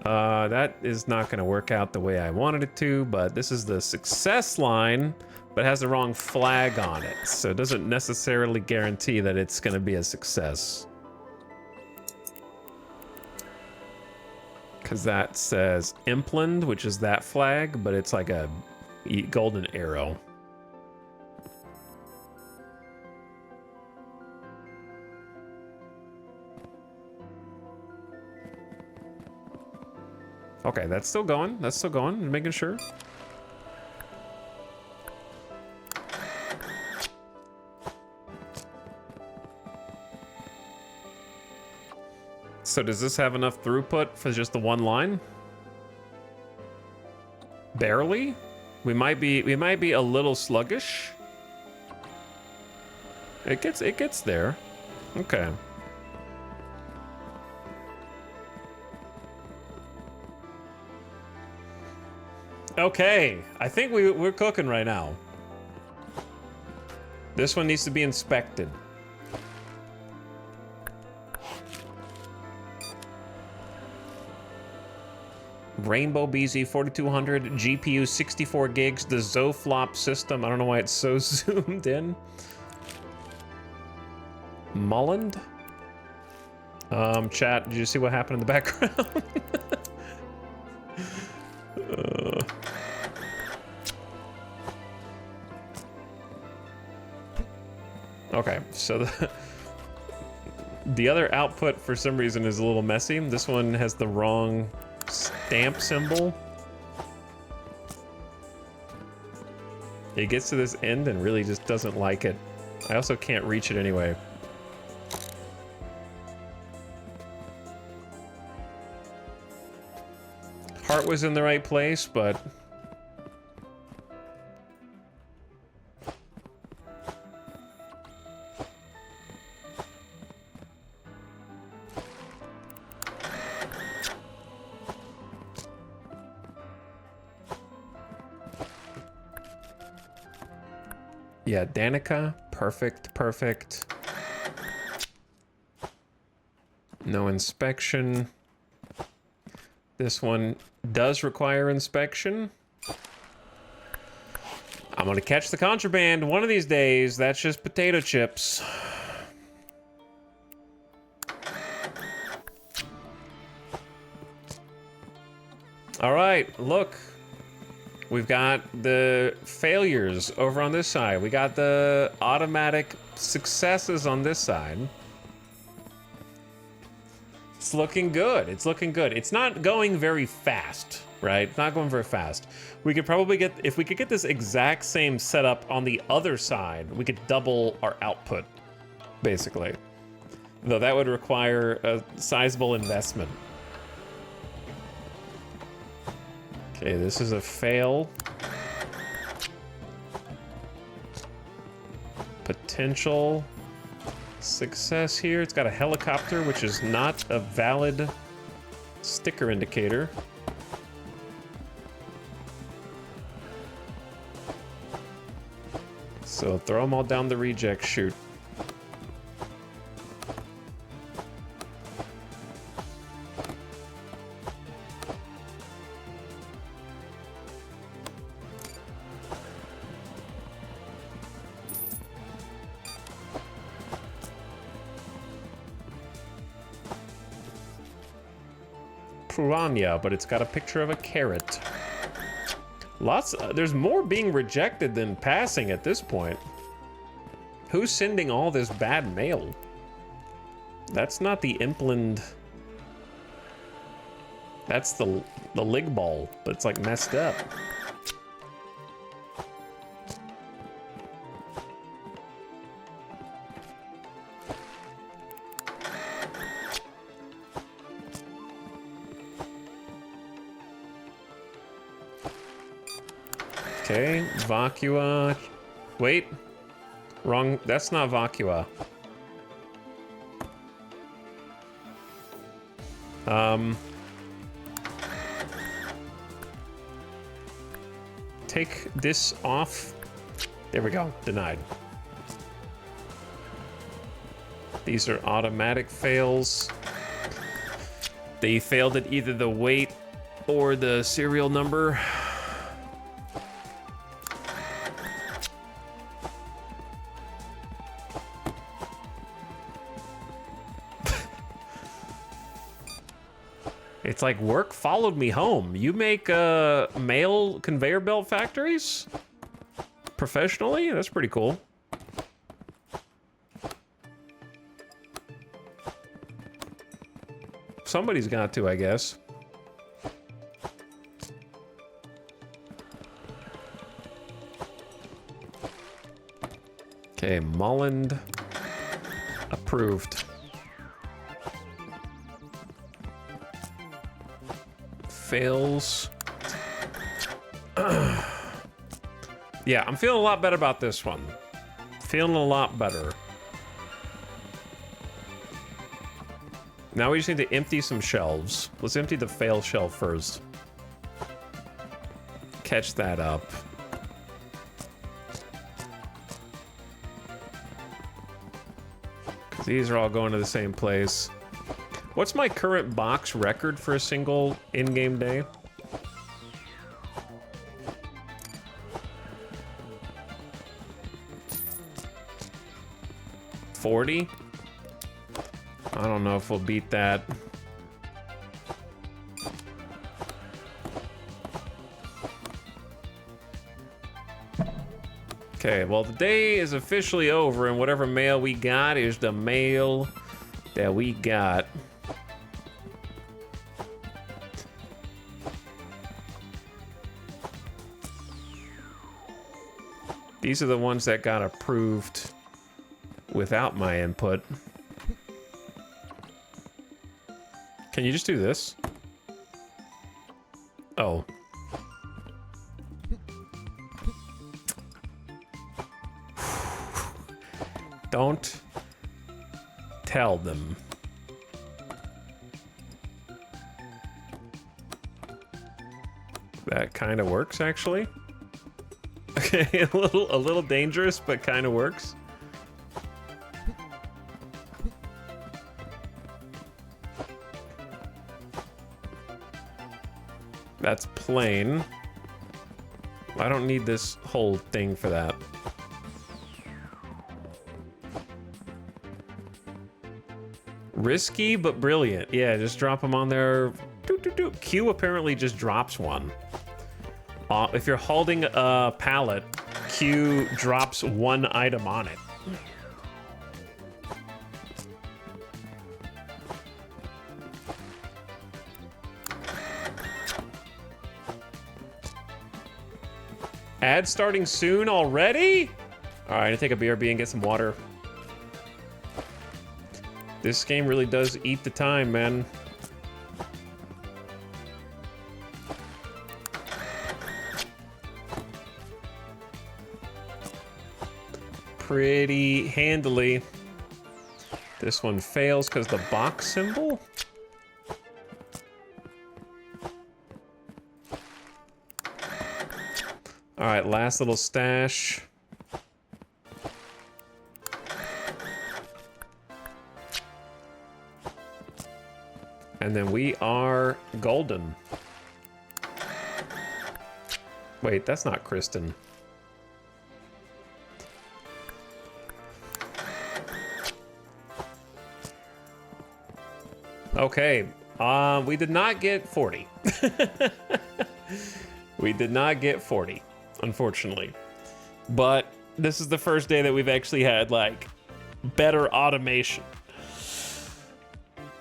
That is not going to work out the way I wanted it to, but this is the success line, but has the wrong flag on it. So it doesn't necessarily guarantee that it's going to be a success. Because that says Impland, which is that flag, but it's like a golden arrow. Okay, that's still going. That's still going. Making sure. So does this have enough throughput for just the one line? Barely? We might be a little sluggish. It gets there. Okay. Okay, I think we're cooking right now. This one needs to be inspected. Rainbow BZ 4200, GPU 64 gigs, the Zoflop system. I don't know why it's so zoomed in. Mulland? Chat, did you see what happened in the background? Okay, so the other output for some reason is a little messy. This one has the wrong stamp symbol. It gets to this end and really just doesn't like it. I also can't reach it anyway. Heart was in the right place, but yeah, Danica, perfect, perfect. No inspection. This one does require inspection. I'm gonna catch the contraband one of these days. That's just potato chips. All right, look. We've got the failures over on this side. We got the automatic successes on this side. It's looking good. It's looking good. It's not going very fast, right? It's not going very fast. We could probably get, if we could get this exact same setup on the other side, we could double our output, basically. Though that would require a sizable investment. Okay, this is a fail. Potential success here. It's got a helicopter, which is not a valid sticker indicator. So throw them all down the reject chute. Piranha, but it's got a picture of a carrot. There's more being rejected than passing at this point. Who's sending all this bad mail? That's not the Impland. That's the Lig Ball, but it's like messed up. Okay, Vacua. Wait. Wrong. That's not Vacua. Take this off. There we go. Denied. These are automatic fails. They failed at either the weight or the serial number. It's like work followed me home. You make mail conveyor belt factories? Professionally? That's pretty cool. Somebody's got to, I guess. Okay, Mullen approved. Fails. Yeah, I'm feeling a lot better about this one. Feeling a lot better. Now we just need to empty some shelves. Let's empty the fail shelf first. Catch that up. These are all going to the same place. What's my current box record for a single in-game day? $40? I don't know if we'll beat that. Okay, well, the day is officially over, and whatever mail we got is the mail that we got. These are the ones that got approved without my input. Can you just do this? Oh. Don't tell them. That kind of works, actually. Okay, a little dangerous, but kind of works. That's plain. I don't need this whole thing for that. Risky, but brilliant. Yeah, just drop them on there. Q apparently just drops one. If you're holding a pallet, Q drops one item on it. Ad starting soon already? All right, I take a BRB and get some water. This game really does eat the time, man. Pretty handily. This one fails because the box symbol. All right, last little stash. And then we are golden. Wait, that's not Kristen. Okay, we did not get 40. We did not get 40, unfortunately. But this is the first day that we've actually had, like, better automation.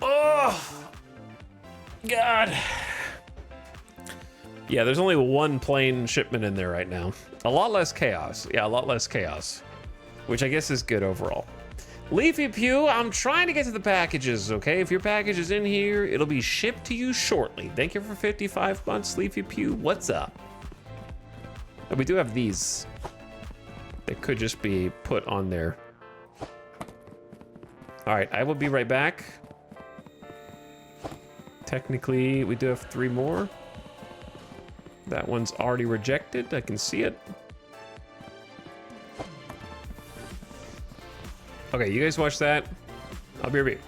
Oh! God. Yeah, there's only one plain shipment in there right now. A lot less chaos. Yeah, a lot less chaos. Which I guess is good overall. Leafy Pew, I'm trying to get to the packages, okay? If your package is in here, it'll be shipped to you shortly. Thank you for 55 months, Leafy Pew. What's up? But we do have these. They could just be put on there. All right, I will be right back. Technically, we do have 3 more. That one's already rejected. I can see it. Okay, you guys watch that. I'll be right back.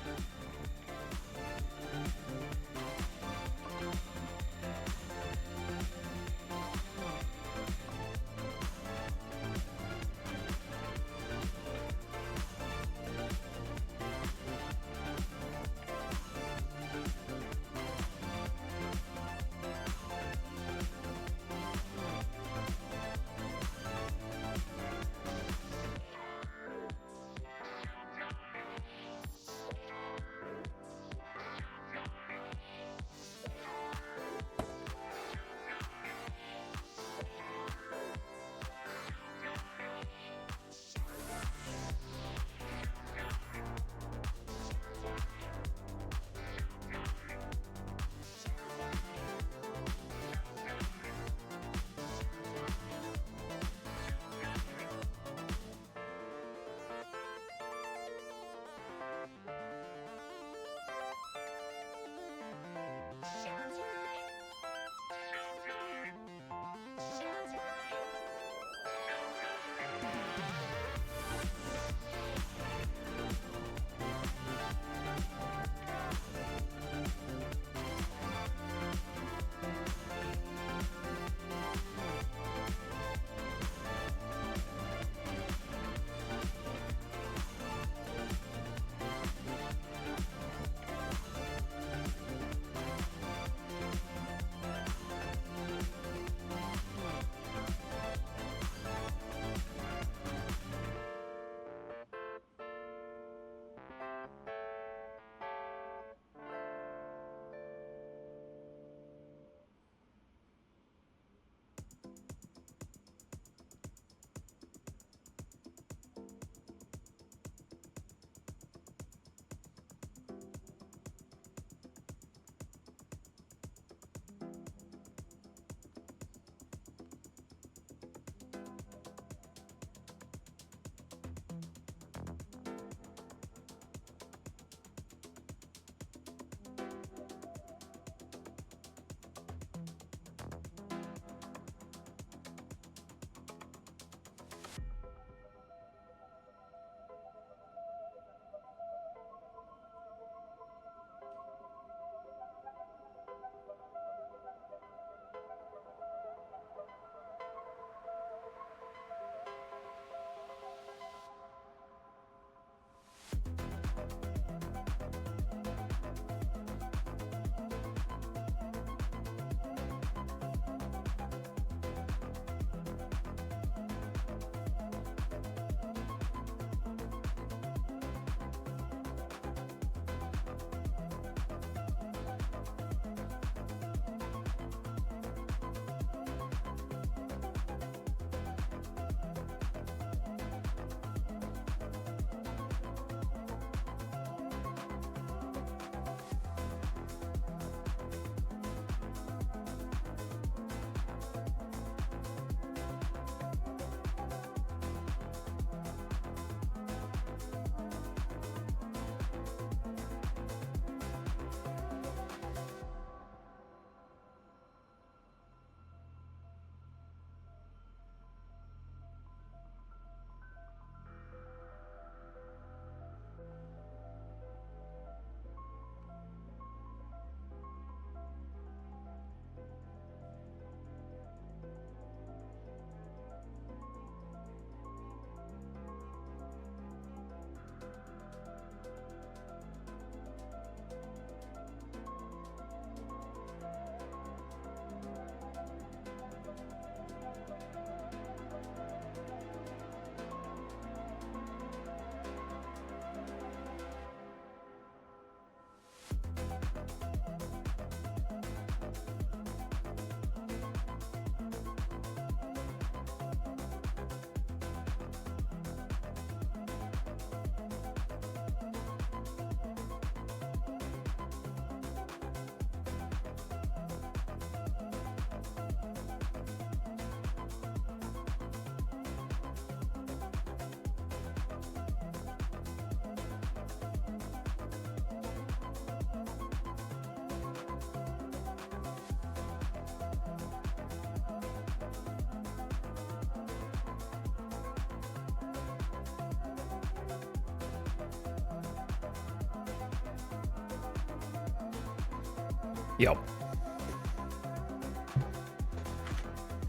Yep.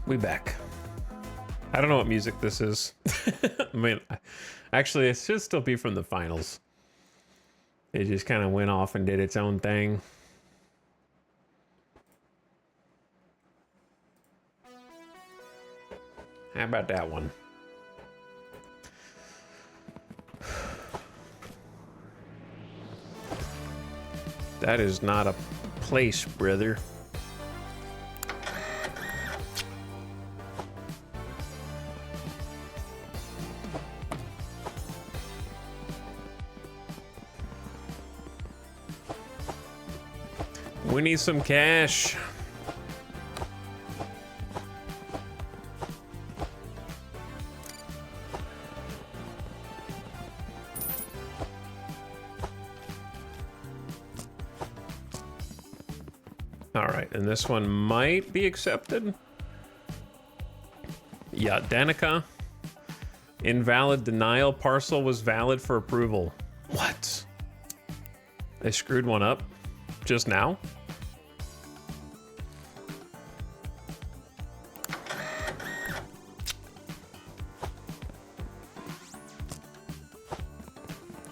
We back. I don't know what music this is. I mean, actually, it should still be from the finals. It just kind of went off and did its own thing. How about that one? That is not a place, brother. We need some cash. All right, and this one might be accepted. Yeah, Danica. Invalid denial. Parcel was valid for approval. What? They screwed one up just now?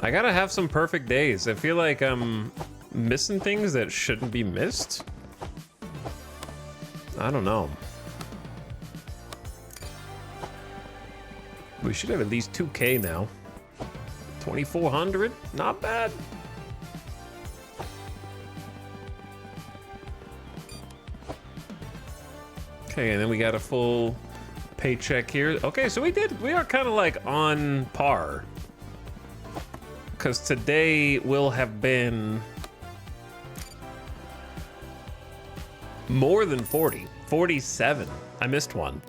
I gotta have some perfect days. I feel like I'm missing things that shouldn't be missed. I don't know. We should have at least 2K now. 2,400, not bad. Okay, and then we got a full paycheck here. Okay, so we are kind of like on par. Because today will have been more than 40. 47. I missed one.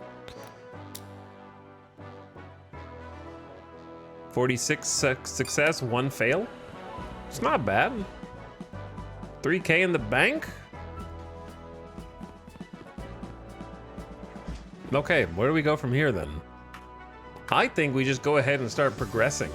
46 success, 1 fail. It's not bad. 3K in the bank. Okay, where do we go from here then? I think we just go ahead and start progressing.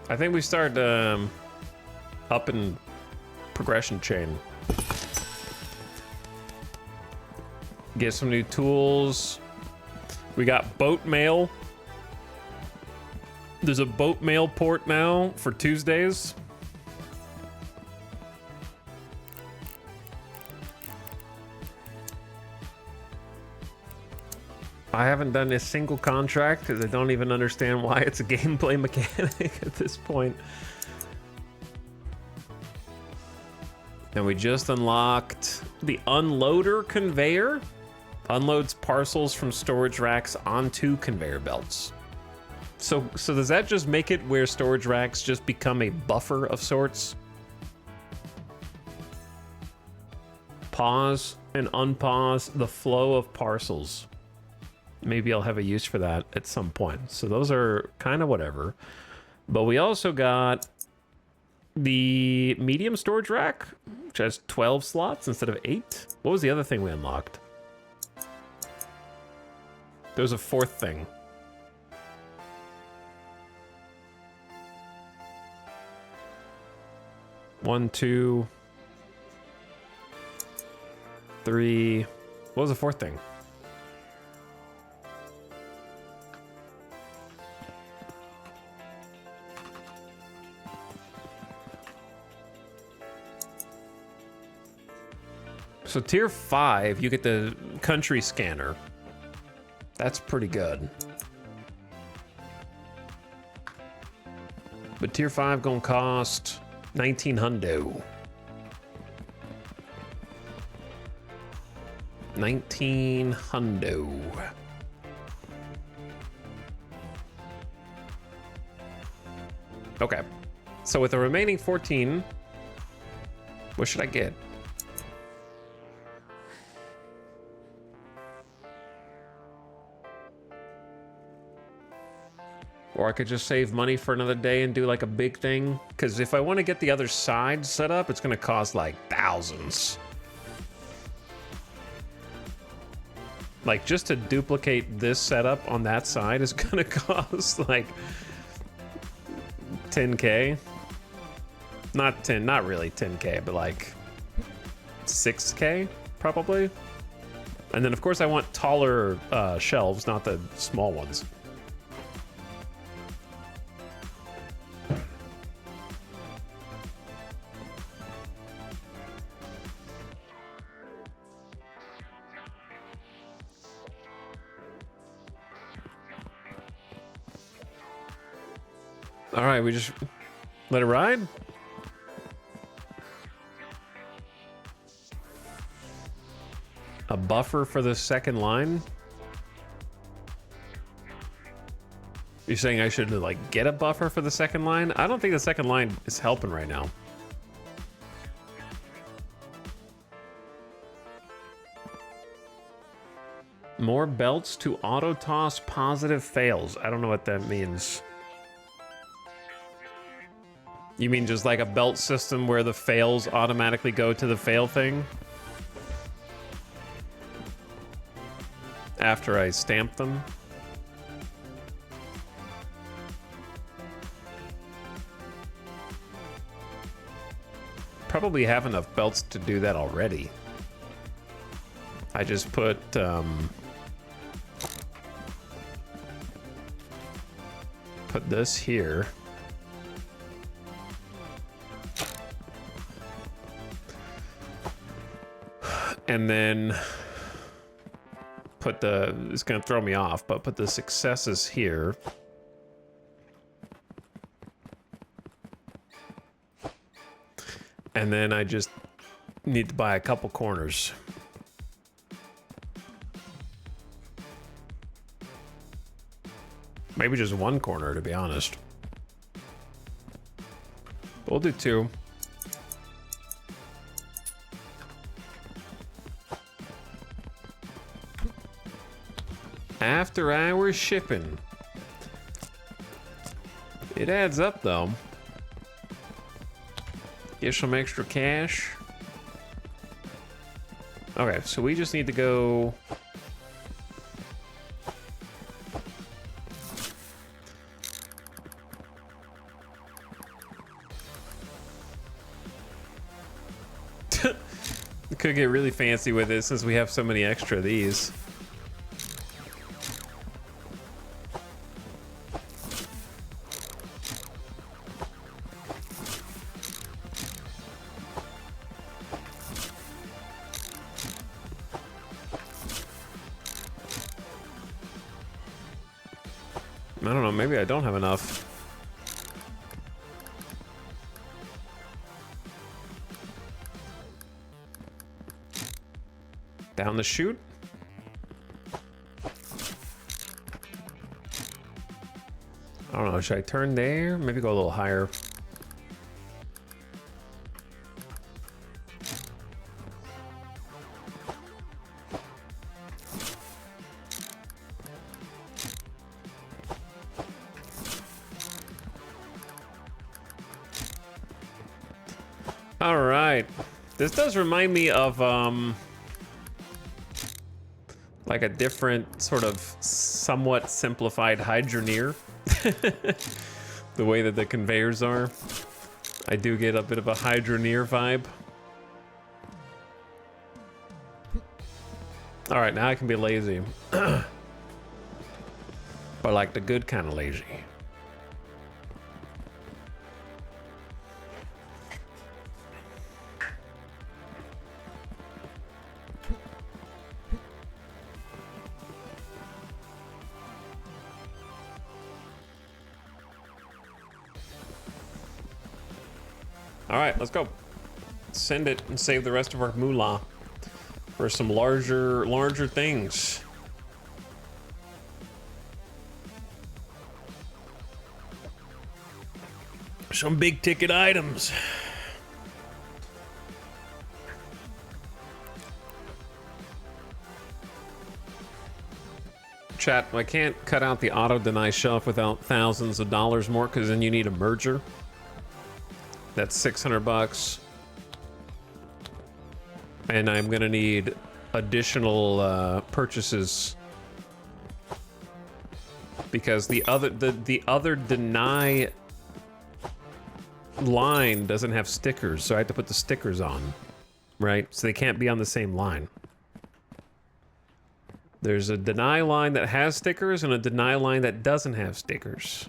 I think we start up in progression chain. Get some new tools. We got boat mail. There's a boat mail port now for Tuesdays. I haven't done a single contract because I don't even understand why it's a gameplay mechanic at this point. And we just unlocked the unloader conveyor. Unloads parcels from storage racks onto conveyor belts. So does that just make it where storage racks just become a buffer of sorts? Pause and unpause the flow of parcels. Maybe I'll have a use for that at some point. So those are kind of whatever. But we also got the medium storage rack, which has 12 slots instead of 8. What was the other thing we unlocked? There was a fourth thing. One, two, three. What was the fourth thing? So tier 5, you get the country scanner. That's pretty good. But tier 5 gonna cost 19 hundo. 19 hundo. Okay. So with the remaining 14, what should I get? Or I could just save money for another day and do like a big thing. Because if I want to get the other side set up, it's going to cost like thousands. Like just to duplicate this setup on that side is going to cost like 10K. Not really 10K, but like 6K probably. And then of course I want taller shelves, not the small ones. All right, we just let it ride. A buffer for the second line. You're saying I should like get a buffer for the second line? I don't think the second line is helping right now. More belts to auto toss positive fails. I don't know what that means. You mean just like a belt system where the fails automatically go to the fail thing? After I stamp them? Probably have enough belts to do that already. I just put this here. And then put the, it's gonna throw me off, but put the successes here. And then I just need to buy a couple corners. Maybe just one corner, to be honest. We'll do two. After hours shipping. It adds up though. Get some extra cash. Okay, so we just need to go. We could get really fancy with it since we have so many extra of these. I don't know, maybe I don't have enough. Down the chute. I don't know, should I turn there? Maybe go a little higher. All right. This does remind me of like a different sort of somewhat simplified Hydroneer. The way that the conveyors are. I do get a bit of a Hydroneer vibe. All right, now I can be lazy. But like the good kind of lazy. All right, let's go. Send it and save the rest of our moolah for some larger things. Some big ticket items. Chat, I can't cut out the auto deny shelf without thousands of dollars more because then you need a merger. That's 600 bucks. And I'm gonna need additional purchases because the other deny line doesn't have stickers, so I have to put the stickers on, right? So they can't be on the same line. There's a deny line that has stickers and a deny line that doesn't have stickers.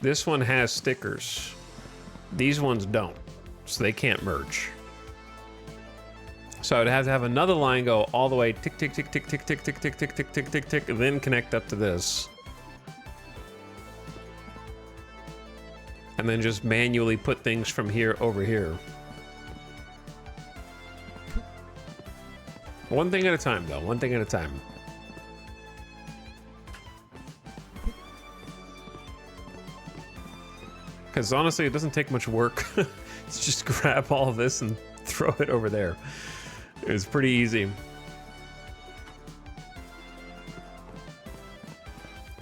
This one has stickers. These ones don't, so they can't merge. So I would have to have another line go all the way tick, tick, tick, tick, tick, tick, tick, tick, tick, tick, tick, tick, tick, and then connect up to this. And then just manually put things from here over here. One thing at a time, though. One thing at a time. Because honestly, it doesn't take much work. It's just grab all of this and throw it over there. It's pretty easy.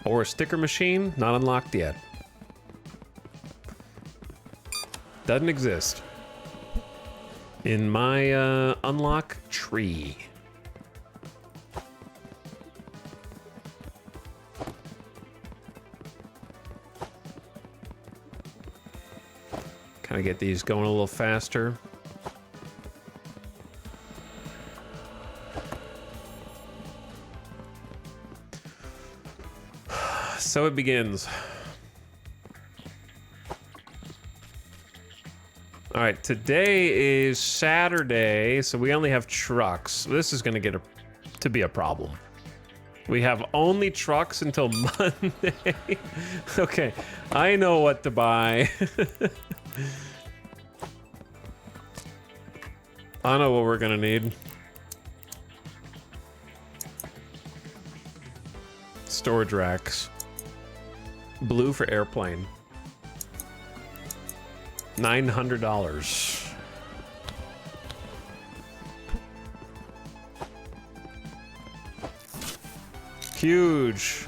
Or a sticker machine, not unlocked yet. Doesn't exist in my unlock tree. Kind of get these going a little faster. So it begins. All right, today is Saturday, so we only have trucks. This is going to be a problem. We have only trucks until Monday. Okay, I know what to buy. I know what we're gonna need. Storage racks. Blue for airplane. $900. Huge.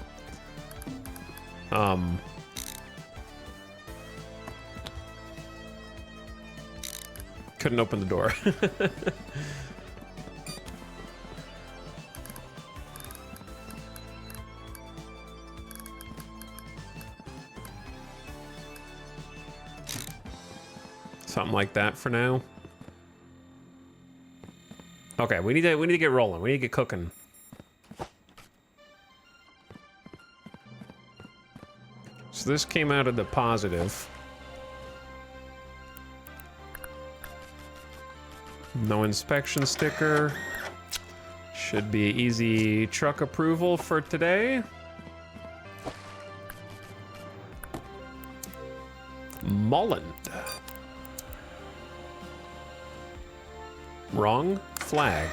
Couldn't open the door. Something like that for now. Okay, we need to get rolling. We need to get cooking. So this came out of the positive. No inspection sticker. Should be easy truck approval for today. Mullen. Wrong flag.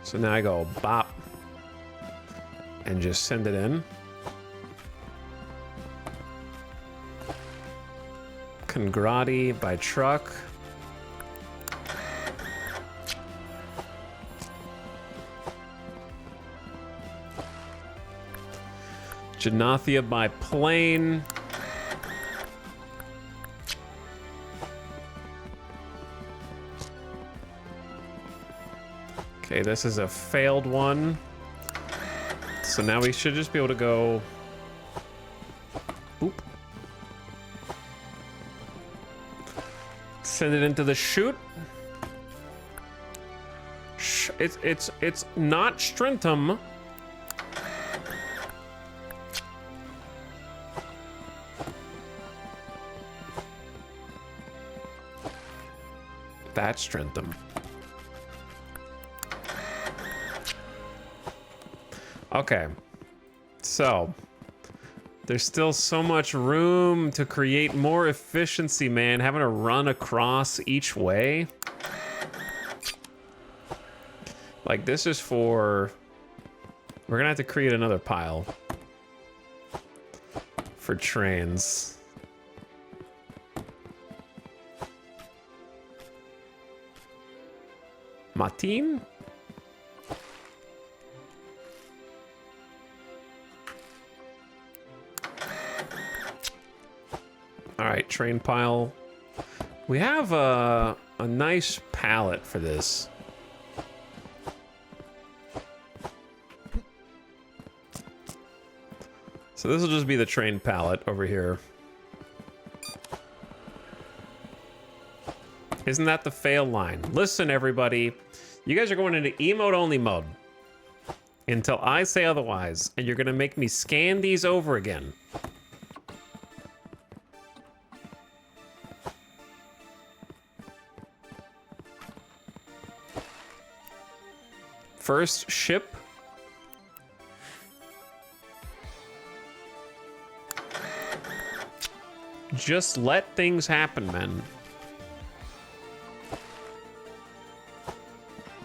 So now I go bop and just send it in. Congrati by truck. Janathia by plane. Okay, this is a failed one. So now we should just be able to go... Boop. Send it into the chute. It's not Strentum. That's Strentum. Okay, so there's still so much room to create more efficiency, man. Having to run across each way. Like, this is for... We're gonna have to create another pile for trains. Matin? All right, train pile. We have a nice pallet for this. So this will just be the train pallet over here. Isn't that the fail line? Listen, everybody. You guys are going into emote only mode until I say otherwise, and you're gonna make me scan these over again. First ship. Just let things happen, man.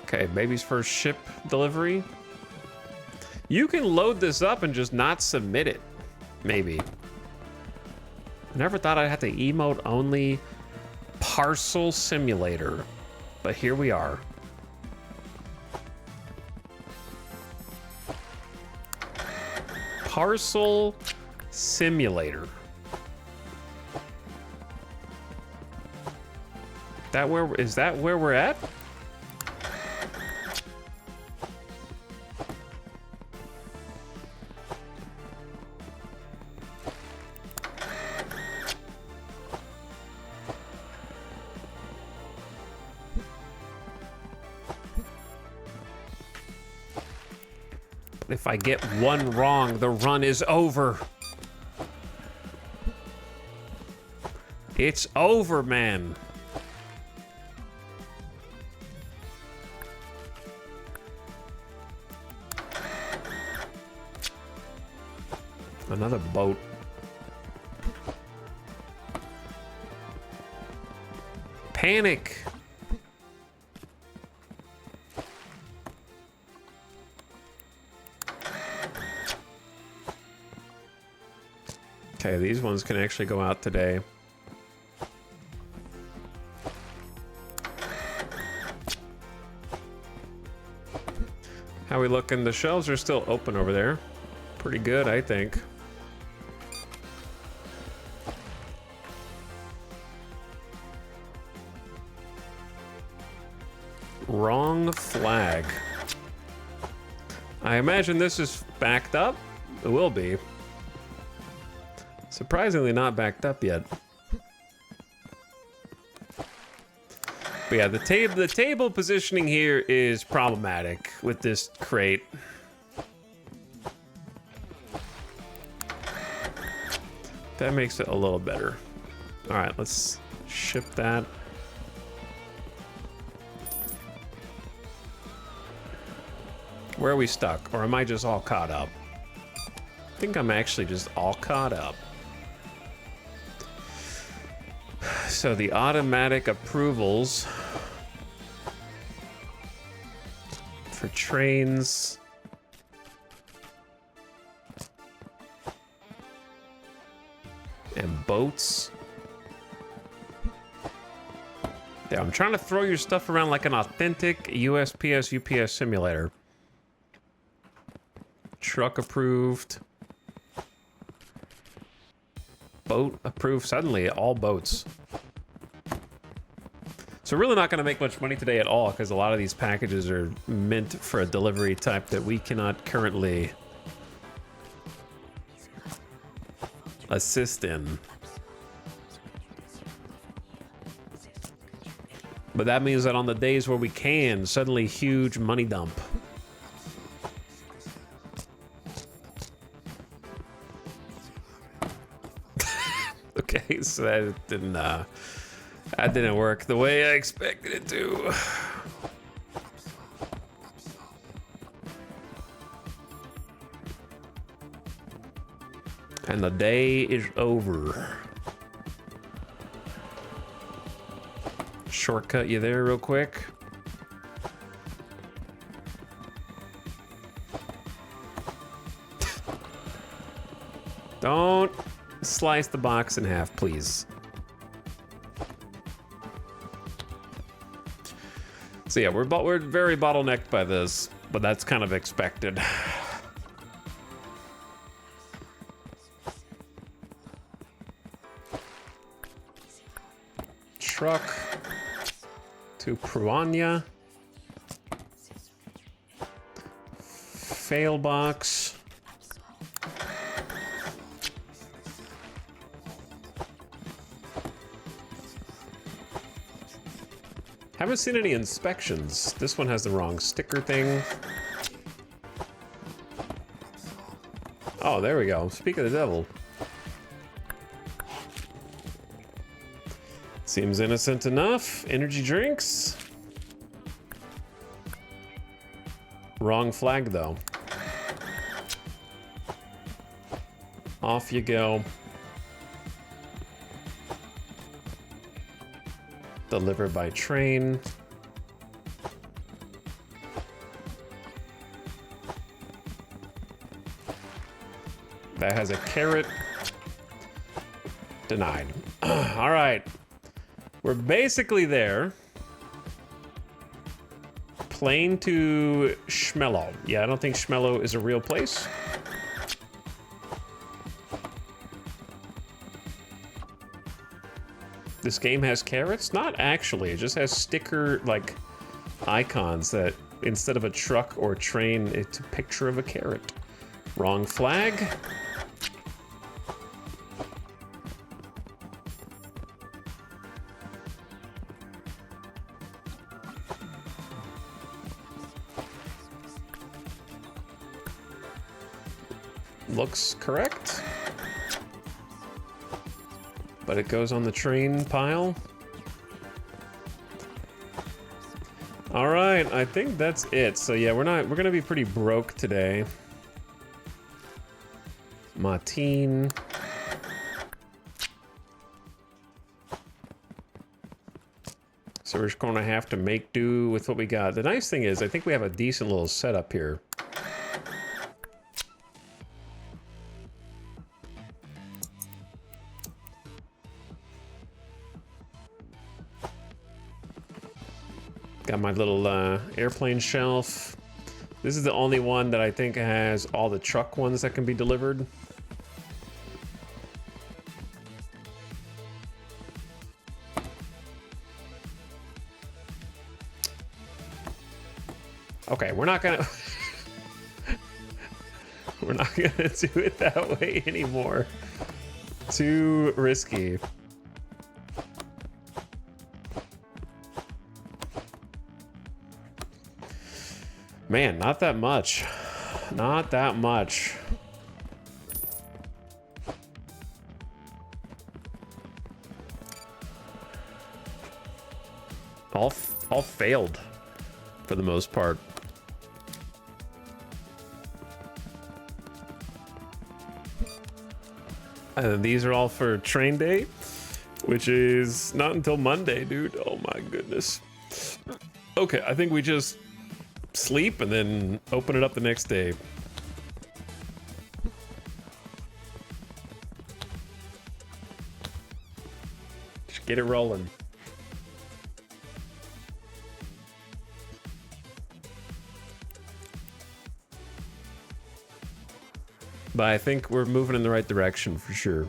Okay, baby's first ship delivery. You can load this up and just not submit it. Maybe. I never thought I'd have to emote only parcel simulator. But here we are. Parcel simulator. Is that where we're at? If I get one wrong, the run is over. It's over, man. Another boat. Panic. Okay, these ones can actually go out today. How we looking? The shelves are still open over there. Pretty good, I think. Wrong flag. I imagine this is backed up. It will be. Surprisingly not backed up yet. But yeah, the table positioning here is problematic with this crate. That makes it a little better. All right, let's ship that. Where are we stuck? Or am I just all caught up? I think I'm actually just all caught up. So the automatic approvals for trains. And boats. Yeah, I'm trying to throw your stuff around like an authentic USPS UPS simulator. Truck approved. Boat approved. Suddenly, all boats. So really not going to make much money today at all because a lot of these packages are meant for a delivery type that we cannot currently assist in. But that means that on the days where we can, suddenly huge money dump. Okay, so that didn't work the way I expected it to. And the day is over. Shortcut you there real quick. Don't slice the box in half, please. So yeah, we're very bottlenecked by this, but that's kind of expected. Truck to Pruania. Fail box. Haven't seen any inspections. This one has the wrong sticker thing. Oh, there we go. Speak of the devil. Seems innocent enough. Energy drinks. Wrong flag, though. Off you go. Delivered by train. That has a carrot. Denied. All right. We're basically there. Plane to Schmello. Yeah, I don't think Schmello is a real place. This game has carrots? Not actually. It just has sticker, like, icons that instead of a truck or train, it's a picture of a carrot. Wrong flag. Looks correct. But it goes on the train pile. All right, I think that's it. So yeah, we're gonna be pretty broke today. Martine. So we're just gonna have to make do with what we got. The nice thing is, I think we have a decent little setup here. Got my little airplane shelf. This is the only one that I think has all the truck ones that can be delivered. Okay, we're not gonna we're not gonna do it that way anymore. Too risky. Man, not that much. Not that much. All failed for the most part. And these are all for train day, which is not until Monday, dude. Oh my goodness. Okay, I think we just sleep and then open it up the next day. Just get it rolling. But I think we're moving in the right direction for sure.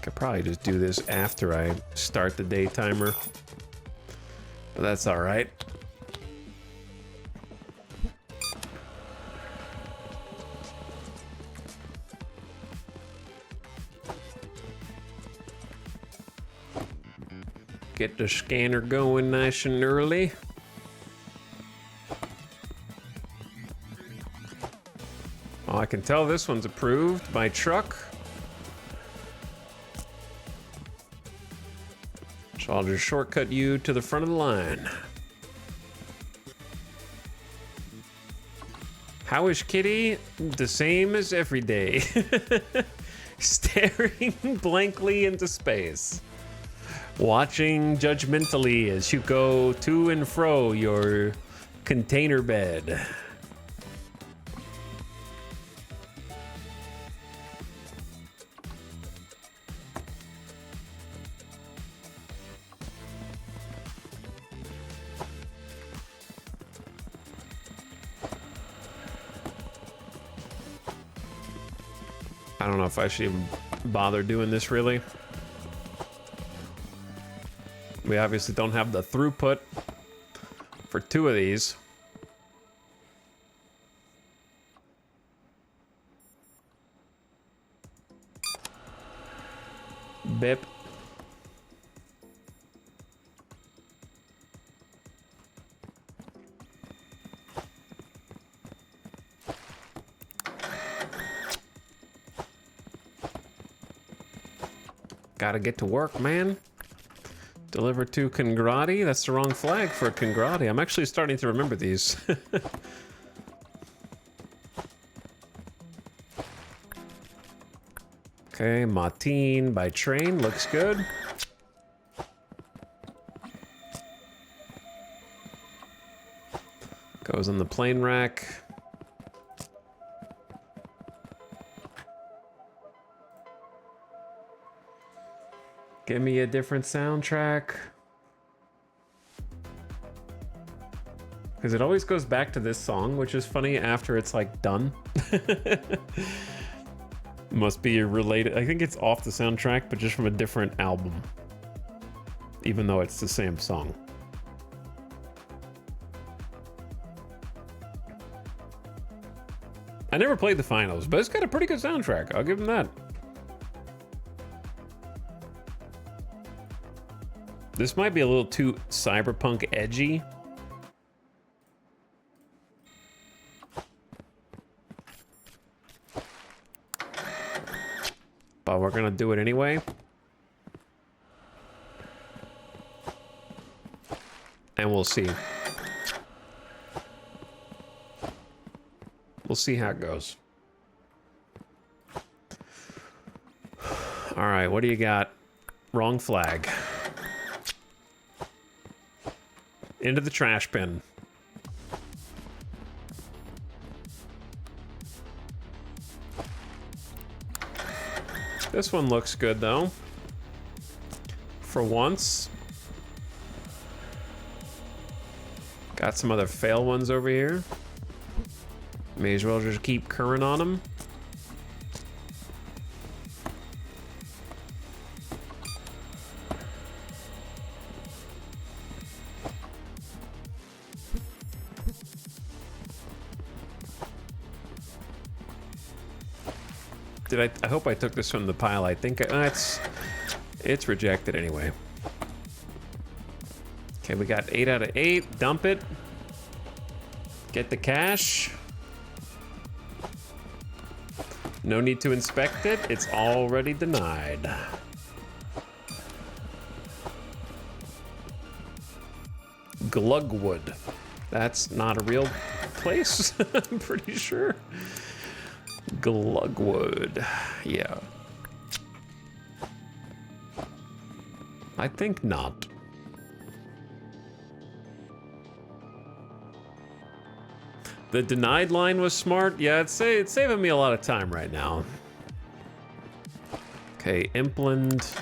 Could probably just do this after I start the day timer, but that's all right. Get the scanner going nice and early. Oh, I can tell this one's approved by truck. So I'll just shortcut you to the front of the line. How is Kitty? The same as every day. Staring blankly into space. Watching judgmentally as you go to and fro your container bed. I don't know if I should even bother doing this really. We obviously don't have the throughput for 2 of these. Bip. Gotta get to work, man. Deliver to Congrati. That's the wrong flag for Congrati. I'm actually starting to remember these. Okay, Matin by train. Looks good. Goes on the plane rack. Give me a different soundtrack. Because it always goes back to this song, which is funny after it's like done. Must be related. I think it's off the soundtrack, but just from a different album. Even though it's the same song. I never played the finals, but it's got a pretty good soundtrack. I'll give them that. This might be a little too cyberpunk edgy. But we're gonna do it anyway. And we'll see. We'll see how it goes. All right, what do you got? Wrong flag. Into the trash bin. This one looks good though. For once. Got some other fail ones over here. May as well just keep current on them. I hope I took this from the pile. I think it's rejected anyway. Okay, we got 8 out of 8. Dump it. Get the cash. No need to inspect it. It's already denied. Glugwood. That's not a real place, I'm pretty sure. Glugwood. Yeah. I think not. The denied line was smart. Yeah, it's saving me a lot of time right now. Okay, Impland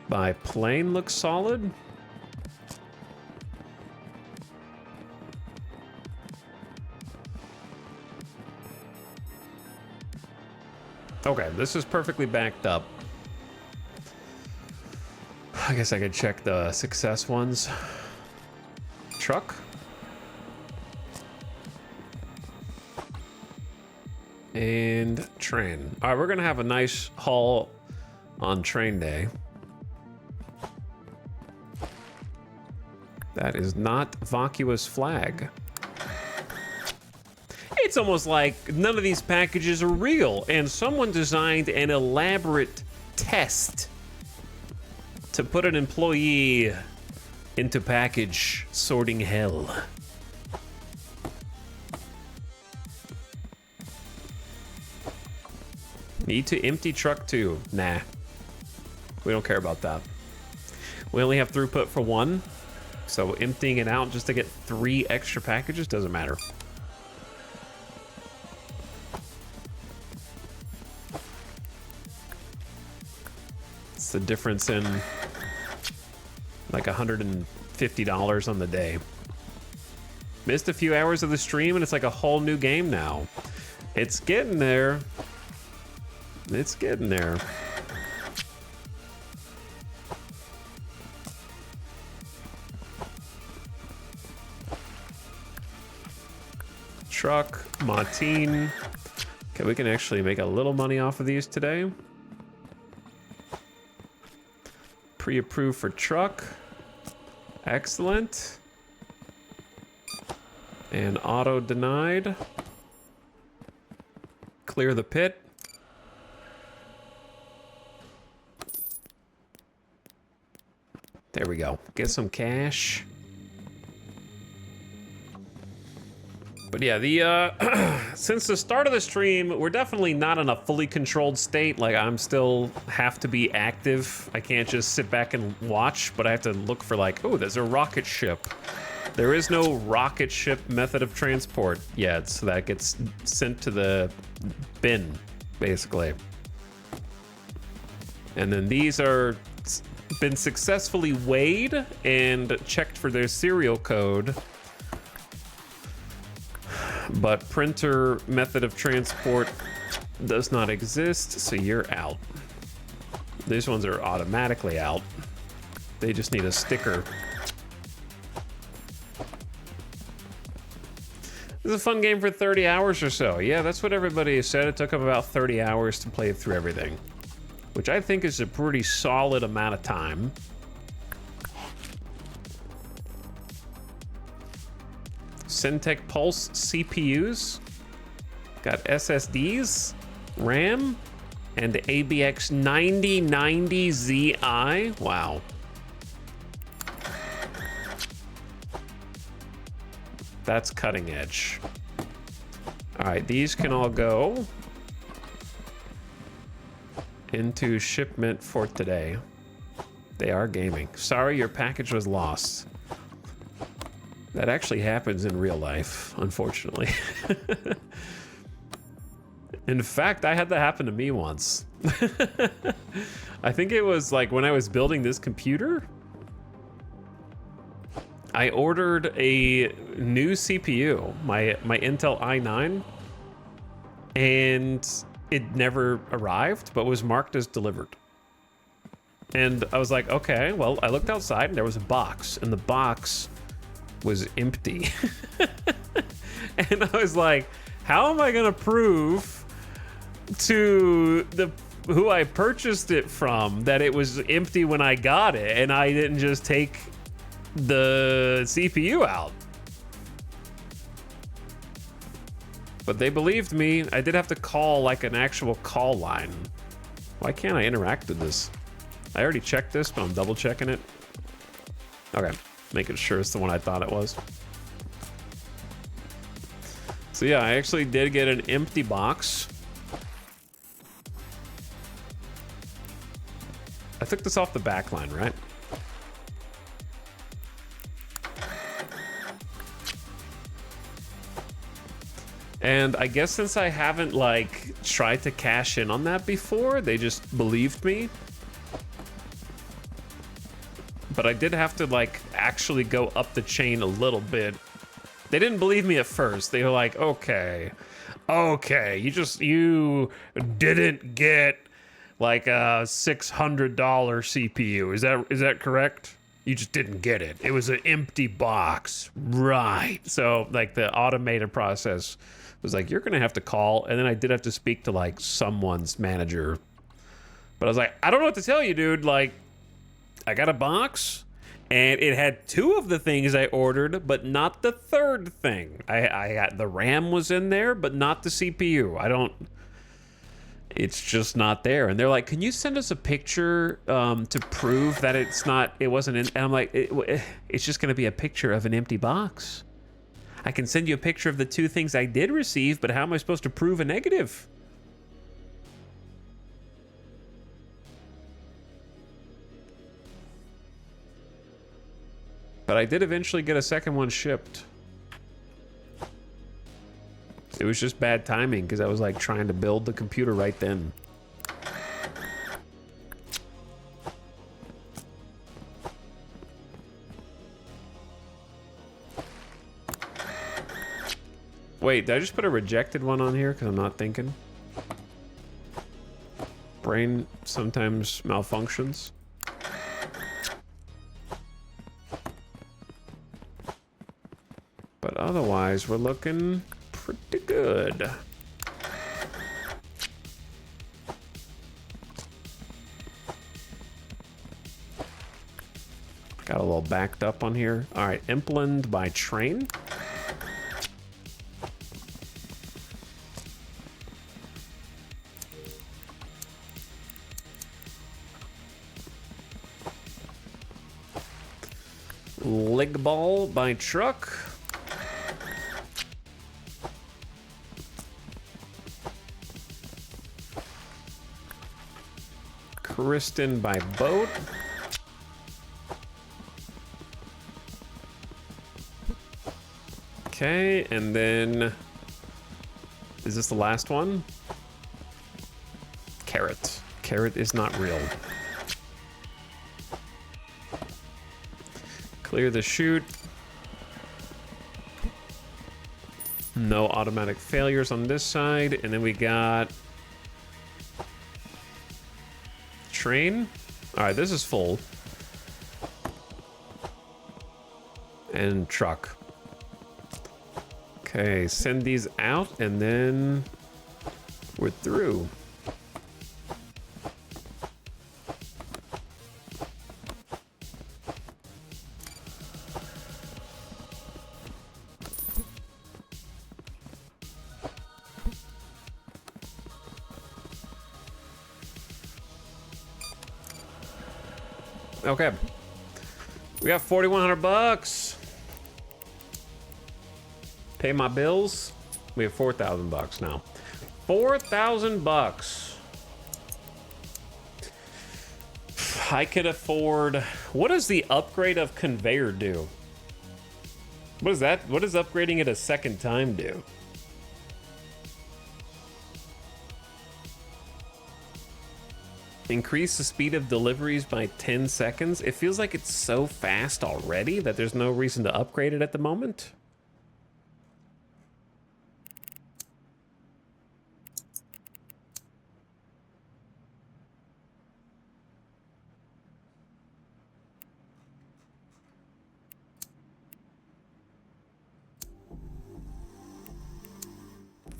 by plane looks solid. Okay, this is perfectly backed up. I guess I could check the success ones. Truck. And train. All right, we're gonna have a nice haul on train day. That is not vacuous flag. It's almost like none of these packages are real, and someone designed an elaborate test to put an employee into package sorting hell. Need to empty truck 2. Nah. We don't care about that. We only have throughput for 1, so emptying it out just to get 3 extra packages doesn't matter. It's the difference in like $150 on the day. Missed a few hours of the stream and it's like a whole new game now. It's getting there. It's getting there. Truck, Martine. Okay, we can actually make a little money off of these today. Pre-approved for truck. Excellent. And auto denied. Clear the pit. There we go. Get some cash. But yeah, the since the start of the stream, we're definitely not in a fully controlled state. Like, I'm still have to be active. I can't just sit back and watch, but I have to look for like, oh, there's a rocket ship. There is no rocket ship method of transport yet, so that gets sent to the bin, basically. And then these are been successfully weighed and checked for their serial code. But printer method of transport does not exist, so you're out. These ones are automatically out. They just need a sticker. This is a fun game for 30 hours or so. Yeah, that's what everybody said. It took them about 30 hours to play through everything, which I think is a pretty solid amount of time. Syntec Pulse CPUs, got SSDs, RAM, and the ABX 9090Zi. Wow. That's cutting edge. All right, these can all go into shipment for today. They are gaming. Sorry, your package was lost. That actually happens in real life, unfortunately. In fact, I had that happen to me once. I think it was like when I was building this computer. I ordered a new CPU, my Intel i9, and it never arrived, but was marked as delivered. And I was like, okay, well, I looked outside and there was a box, and the box was empty. And I was like, how am I gonna prove to the who I purchased it from that it was empty when I got it, and I didn't just take the CPU out. But they believed me. I did have to call like an actual call line. Why can't I interact with this? I already checked this, but I'm double checking it. Okay, making sure it's the one I thought it was. So yeah, I actually did get an empty box. I took this off the back line, right? And I guess since I haven't like tried to cash in on that before, they just believed me. But I did have to like actually go up the chain a little bit. They didn't believe me at first. They were like, okay, you didn't get like a $600 CPU. Is that correct? You just didn't get it. It was an empty box. Right. So like the automated process was like, you're gonna have to call. And then I did have to speak to like someone's manager. But I was like, I don't know what to tell you, dude. Like, I got a box and it had 2 of the things I ordered, but not the 3rd thing. I got the RAM was in there, but not the CPU. It's just not there. And they're like, can you send us a picture to prove that it wasn't in? And I'm like, it's just gonna be a picture of an empty box. I can send you a picture of the 2 things I did receive, but how am I supposed to prove a negative? But I did eventually get a second one shipped. It was just bad timing because I was like trying to build the computer right then. Wait, did I just put a rejected one on here because I'm not thinking? Brain sometimes malfunctions. But otherwise, we're looking pretty good. Got a little backed up on here. All right, Impland by train. Leg ball by truck. Kristen by boat. Okay, and then is this the last one? Carrot. Carrot is not real. Clear the chute. No automatic failures on this side. And then we got train. All right, this is full. And truck. Okay, send these out and then we're through. Okay. We got 4,100 bucks. Pay my bills. We have 4,000 bucks now. 4,000 bucks. I could afford. What does the upgrade of conveyor do? What is that? What does upgrading it a second time do? Increase the speed of deliveries by 10 seconds. It feels like it's so fast already that there's no reason to upgrade it at the moment.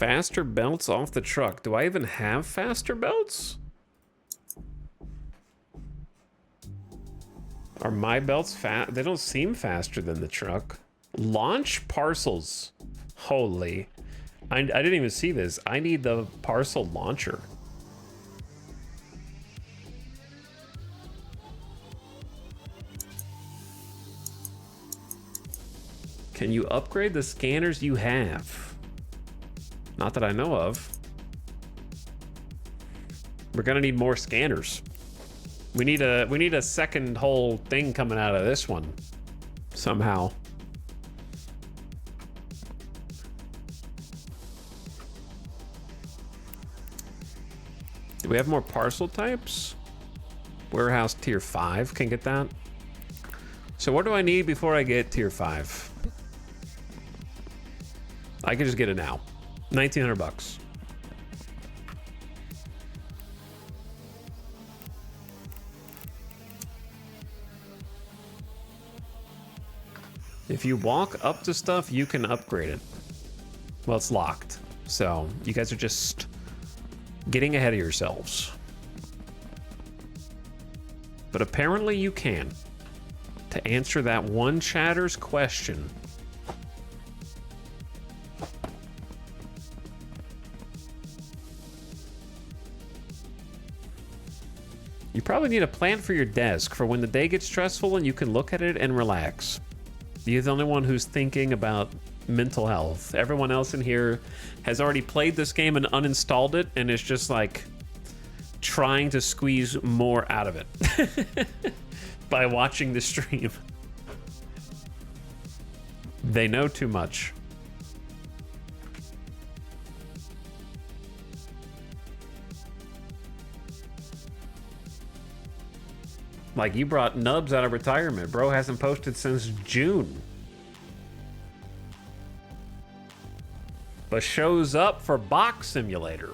Faster belts off the truck. Do I even have faster belts? Are my belts fast? They don't seem faster than the truck. Launch parcels. Holy. I didn't even see this. I need the parcel launcher. Can you upgrade the scanners you have? Not that I know of. We're gonna need more scanners. We need a second whole thing coming out of this one somehow. Do we have more parcel types? Warehouse tier 5 can get that. So what do I need before I get tier 5? I can just get it now. 1,900 bucks. If you walk up to stuff, you can upgrade it. Well, it's locked. So you guys are just getting ahead of yourselves. But apparently you can. To answer that one chatter's question. You probably need a plan for your desk for when the day gets stressful and you can look at it and relax. You're the only one who's thinking about mental health. Everyone else in here has already played this game and uninstalled it and is just like trying to squeeze more out of it by watching the stream. They know too much. Like, you brought Nubs out of retirement. Bro hasn't posted since June. But shows up for Box Simulator.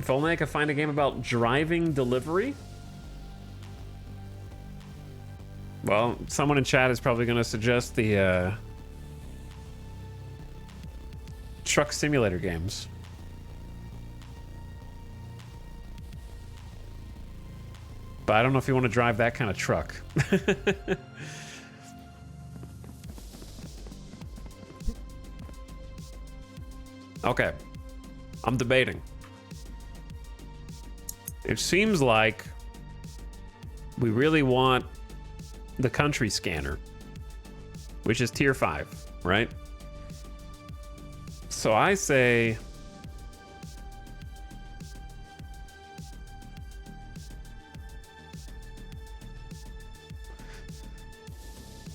If only I could find a game about driving delivery. Well, someone in chat is probably going to suggest the truck simulator games. But I don't know if you want to drive that kind of truck. Okay. I'm debating. It seems like we really want the country scanner, which is tier 5, right? So I say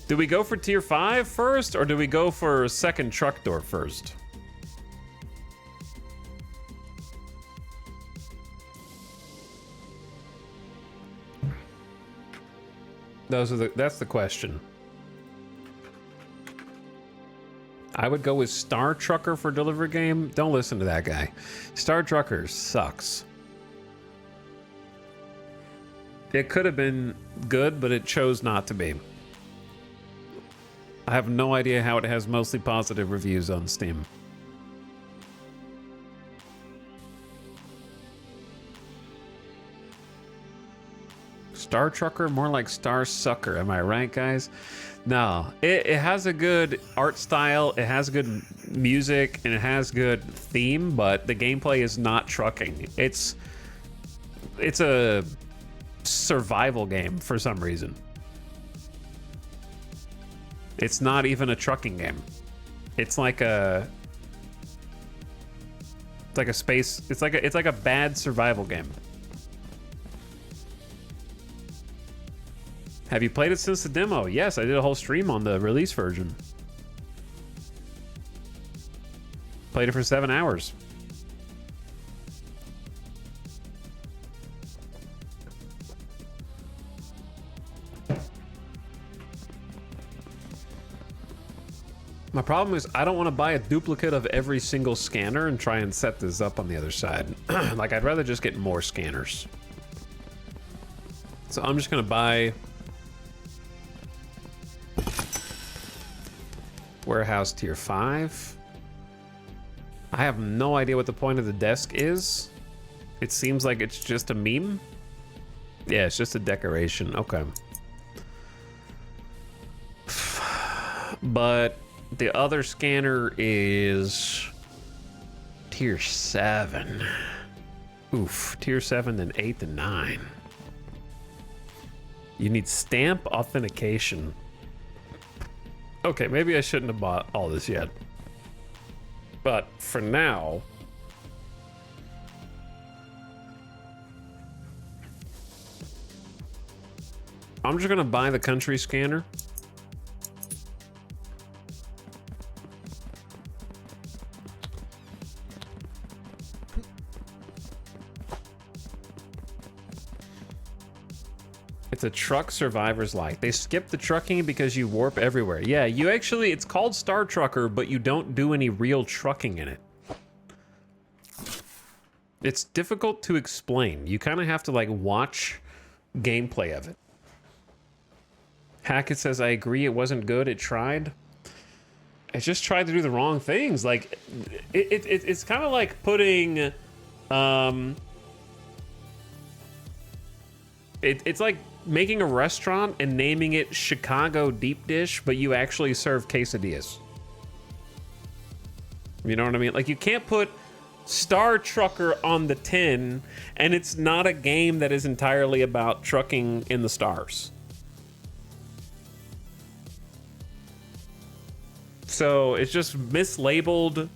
do we go for tier 5 first, or do we go for second truck door first? That's the question. I would go with Star Trucker for delivery game. Don't listen to that guy. Star Trucker sucks. It could have been good, but it chose not to be. I have no idea how it has mostly positive reviews on Steam. Star Trucker, more like Star Sucker. Am I right, guys? No, it has a good art style, it has good music, and it has good theme, but the gameplay is not trucking. It's a survival game for some reason. It's not even a trucking game. It's like a space. It's like a bad survival game. Have you played it since the demo? Yes, I did a whole stream on the release version. Played it for 7 hours. My problem is I don't want to buy a duplicate of every single scanner and try and set this up on the other side. Like, I'd rather just get more scanners. So I'm just gonna buy warehouse tier 5. I have no idea what the point of the desk is. It seems like it's just a meme. Yeah, it's just a decoration. Okay. But the other scanner is tier 7. Oof, tier 7, then 8, then 9. You need stamp authentication. Okay, maybe I shouldn't have bought all this yet. But for now, I'm just gonna buy the country scanner. It's a truck survivor's light. They skip the trucking because you warp everywhere. Yeah, you actually, it's called Star Trucker, but you don't do any real trucking in it. It's difficult to explain. You kind of have to like watch gameplay of it. Hackett says, I agree, it wasn't good, it tried. It just tried to do the wrong things. Like, it's kind of like putting, it's like making a restaurant and naming it Chicago Deep Dish, but you actually serve quesadillas. You know what I mean? Like, you can't put Star Trucker on the tin, and it's not a game that is entirely about trucking in the stars. So it's just mislabeled,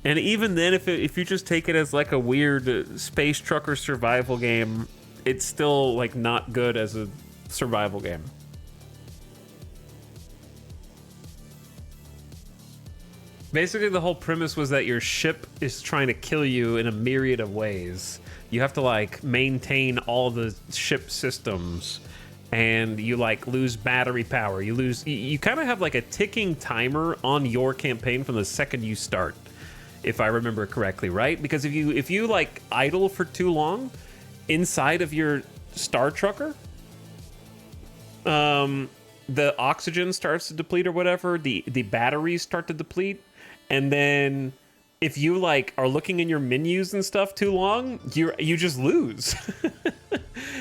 and even then, if you just take it as like a weird space trucker survival game, it's still like not good as a survival game. Basically, the whole premise was that your ship is trying to kill you in a myriad of ways. You have to like maintain all the ship systems, and you like lose battery power. You kind of have like a ticking timer on your campaign from the second you start, if I remember correctly, right? Because if you like idle for too long inside of your Star Trucker, the oxygen starts to deplete or whatever, the batteries start to deplete, and then if you like are looking in your menus and stuff too long, you just lose.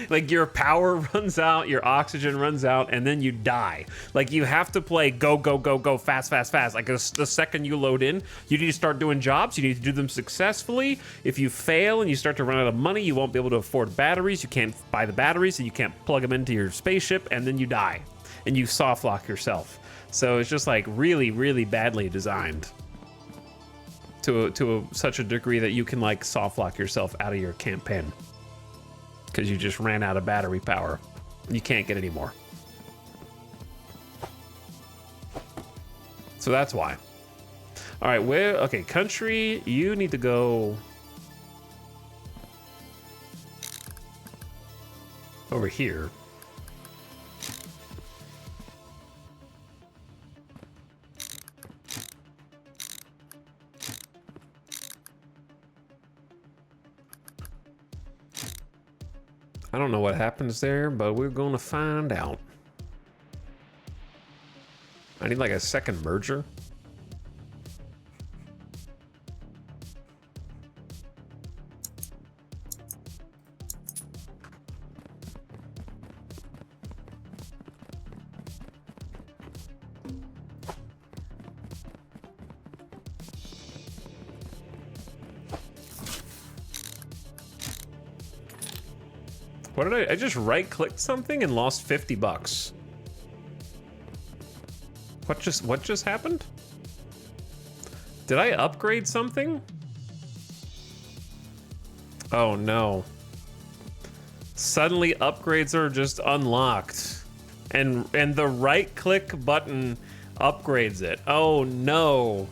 Like your power runs out, your oxygen runs out, and then you die. Like you have to play go, go, go, go, fast, fast, fast. Like the second you load in, you need to start doing jobs. You need to do them successfully. If you fail and you start to run out of money, you won't be able to afford batteries. You can't buy the batteries, and you can't plug them into your spaceship, and then you die. And you soft lock yourself. So it's just like really, really badly designed to such a degree that you can like soft lock yourself out of your campaign because you just ran out of battery power. You can't get any more. So that's why. All right, okay, country, you need to go over here. I don't know what happens there, but we're going to find out. I need like a second merger. What did I just right-clicked something and lost 50 bucks. What just happened? Did I upgrade something? Oh no. Suddenly upgrades are just unlocked. And the right-click button upgrades it. Oh no.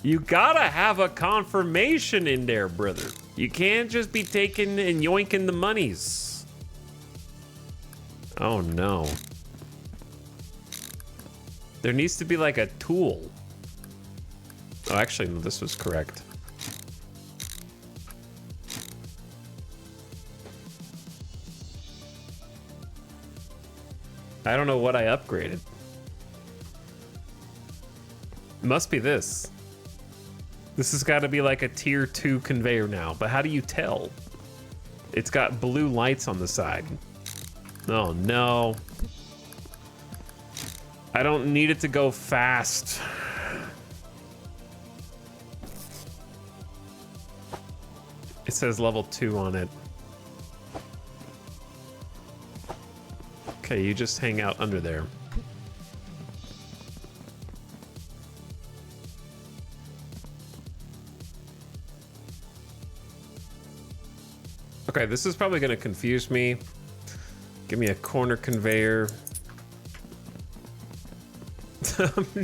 You gotta have a confirmation in there, brother. You can't just be taking and yoinking the monies. Oh no. There needs to be like a tool. Oh, actually, no, this was correct. I don't know what I upgraded. Must be this. This has got to be like a tier 2 conveyor now, but how do you tell? It's got blue lights on the side. Oh no. I don't need it to go fast. It says level 2 on it. Okay, you just hang out under there. Okay, this is probably gonna confuse me. Give me a corner conveyor.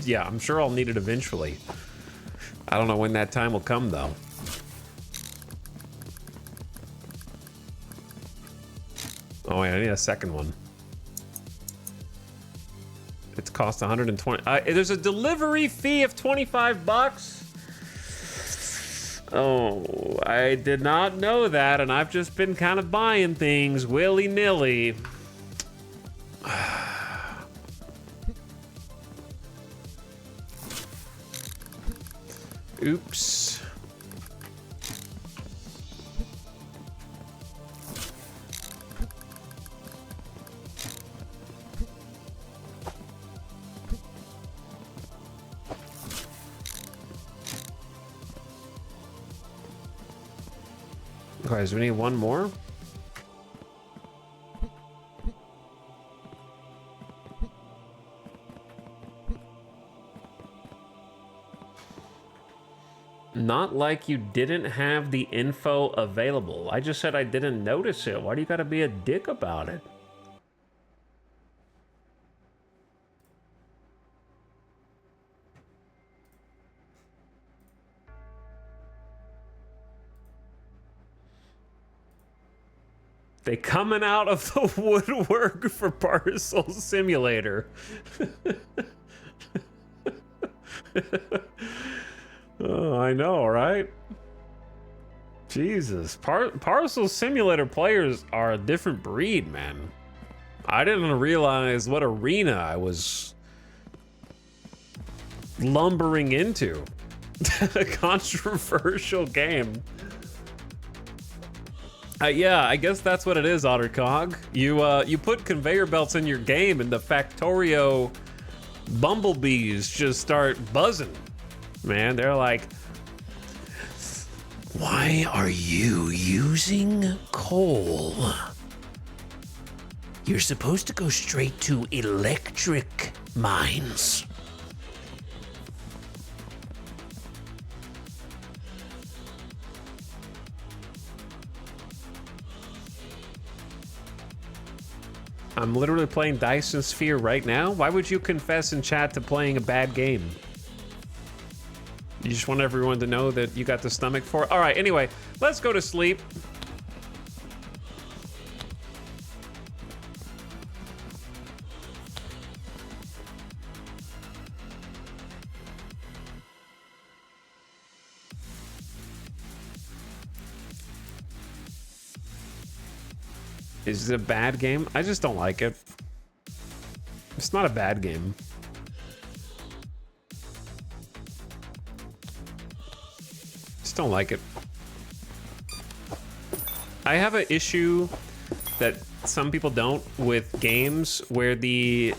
Yeah, I'm sure I'll need it eventually. I don't know when that time will come though. Oh wait, I need a second one. It's cost 120. There's a delivery fee of 25 bucks. Oh, I did not know that, and I've just been kind of buying things willy-nilly. Oops. Guys, we need one more. Not like you didn't have the info available. I just said I didn't notice it. Why do you gotta be a dick about it? They coming out of the woodwork for Parcel Simulator. Oh, I know, right? Jesus, Parcel Simulator players are a different breed, man. I didn't realize what arena I was lumbering into. A controversial game. Yeah, I guess that's what it is, Ottercog. You put conveyor belts in your game and the Factorio bumblebees just start buzzing. Man, they're like, why are you using coal? You're supposed to go straight to electric mines. I'm literally playing Dyson Sphere right now. Why would you confess in chat to playing a bad game? You just want everyone to know that you got the stomach for it? All right, anyway, let's go to sleep. Is it a bad game? I just don't like it. It's not a bad game. Just don't like it. I have an issue that some people don't with games where we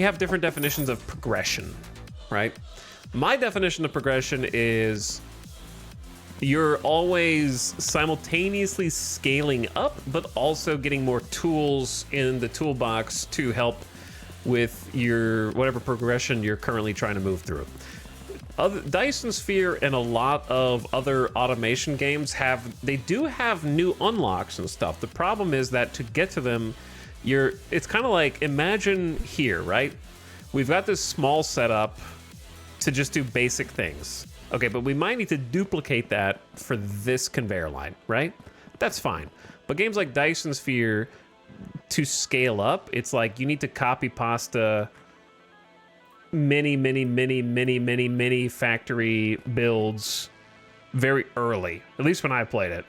have different definitions of progression, right? My definition of progression is you're always simultaneously scaling up, but also getting more tools in the toolbox to help with your whatever progression you're currently trying to move through. Dyson Sphere and a lot of other automation games do have new unlocks and stuff. The problem is that to get to them, it's kind of like, imagine here, right? We've got this small setup to just do basic things. Okay, but we might need to duplicate that for this conveyor line, right? That's fine. But games like Dyson Sphere, to scale up, it's like you need to copy pasta many factory builds very early, at least when I played it.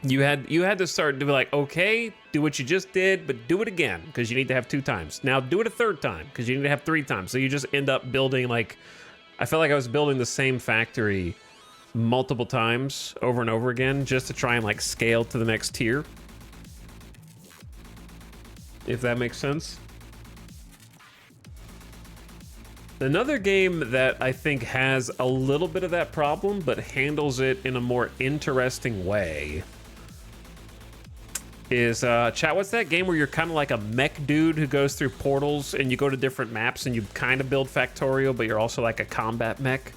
You had to start to be like, okay, do what you just did, but do it again because you need to have 2 times. Now do it a 3rd time because you need to have 3 times. So you just end up building like, I felt like I was building the same factory multiple times over and over again just to try and like scale to the next tier. If that makes sense. Another game that I think has a little bit of that problem, but handles it in a more interesting way is, chat, what's that game where you're kind of like a mech dude who goes through portals and you go to different maps and you kind of build Factorio, but you're also like a combat mech?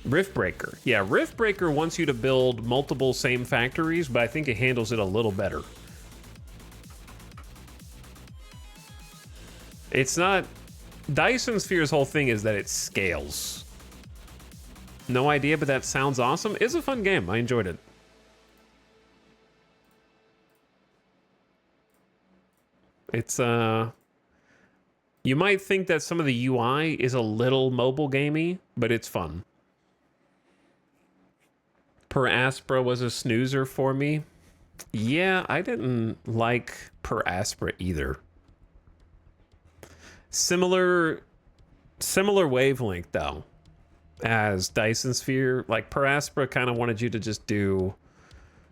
Riftbreaker. Yeah, Riftbreaker wants you to build multiple same factories, but I think it handles it a little better. It's not... Dyson Sphere's whole thing is that it scales. No idea, but that sounds awesome. It's a fun game. I enjoyed it. It's, you might think that some of the UI is a little mobile gamey, but it's fun. Per Aspera was a snoozer for me. Yeah, I didn't like Per Aspera either. Similar wavelength, though, as Dyson Sphere. Like, Per Aspera kind of wanted you to just do...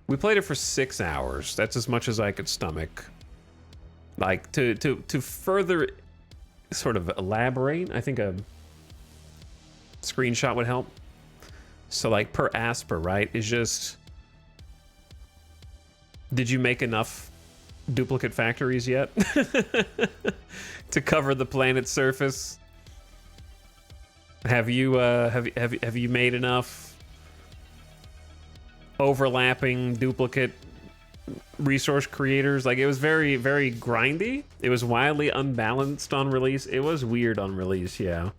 We played it for 6 hours. That's as much as I could stomach. Like, to further sort of elaborate, I think a screenshot would help. So, like, Per Aspera, right, is just... Did you make enough duplicate factories yet to cover the planet's surface? Have you have you made enough overlapping duplicate resource creators? Like, it was very, very grindy. It was wildly unbalanced on release. It was weird on release, yeah.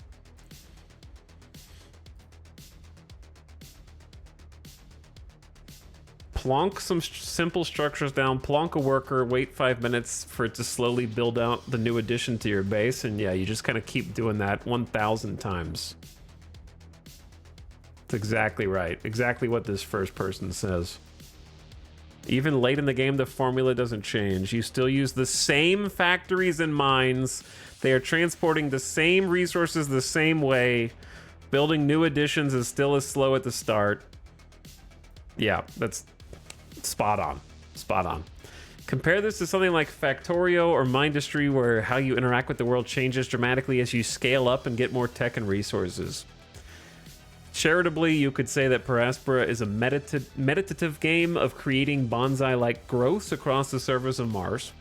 Plonk some simple structures down, plonk a worker, wait 5 minutes for it to slowly build out the new addition to your base, and yeah, you just kind of keep doing that 1,000 times. That's exactly right. Exactly what this first person says. Even late in the game, the formula doesn't change. You still use the same factories and mines. They are transporting the same resources the same way. Building new additions is still as slow at the start. Yeah, that's spot on. Spot on. Compare this to something like Factorio or Mindustry, where how you interact with the world changes dramatically as you scale up and get more tech and resources. Charitably, you could say that Per Aspera is a meditative game of creating bonsai-like growths across the surface of Mars.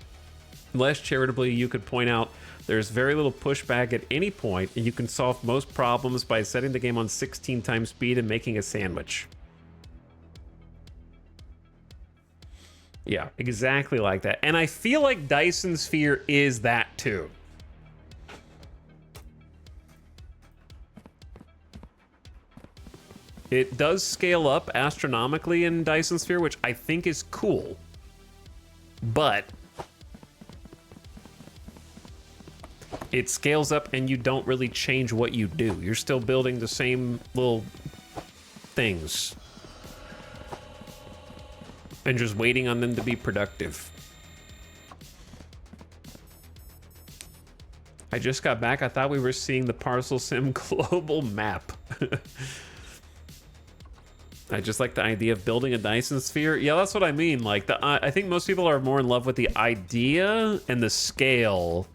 Less charitably, you could point out there's very little pushback at any point, and you can solve most problems by setting the game on 16 times speed and making a sandwich. Yeah, exactly like that. And I feel like Dyson Sphere is that too. It does scale up astronomically in Dyson Sphere, which I think is cool. But it scales up and you don't really change what you do. You're still building the same little things and just waiting on them to be productive. I just got back. I thought we were seeing the Parcel Sim global map. I just like the idea of building a Dyson Sphere. Yeah, that's what I mean. Like, I think most people are more in love with the idea and the scale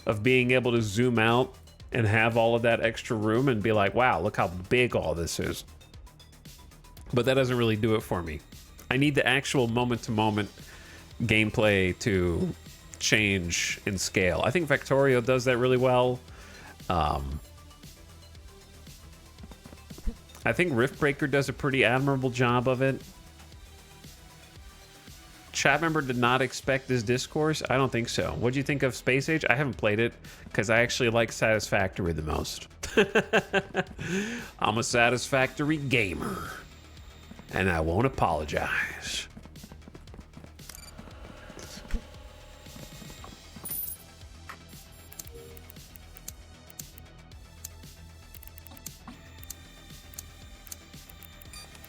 of being able to zoom out and have all of that extra room and be like, wow, look how big all this is. But that doesn't really do it for me. I need the actual moment-to-moment gameplay to change in scale. I think Factorio does that really well. I think Riftbreaker does a pretty admirable job of it. Chat member did not expect this discourse. I don't think so. What do you think of Space Age? I haven't played it because I actually like Satisfactory the most. I'm a Satisfactory gamer, and I won't apologize.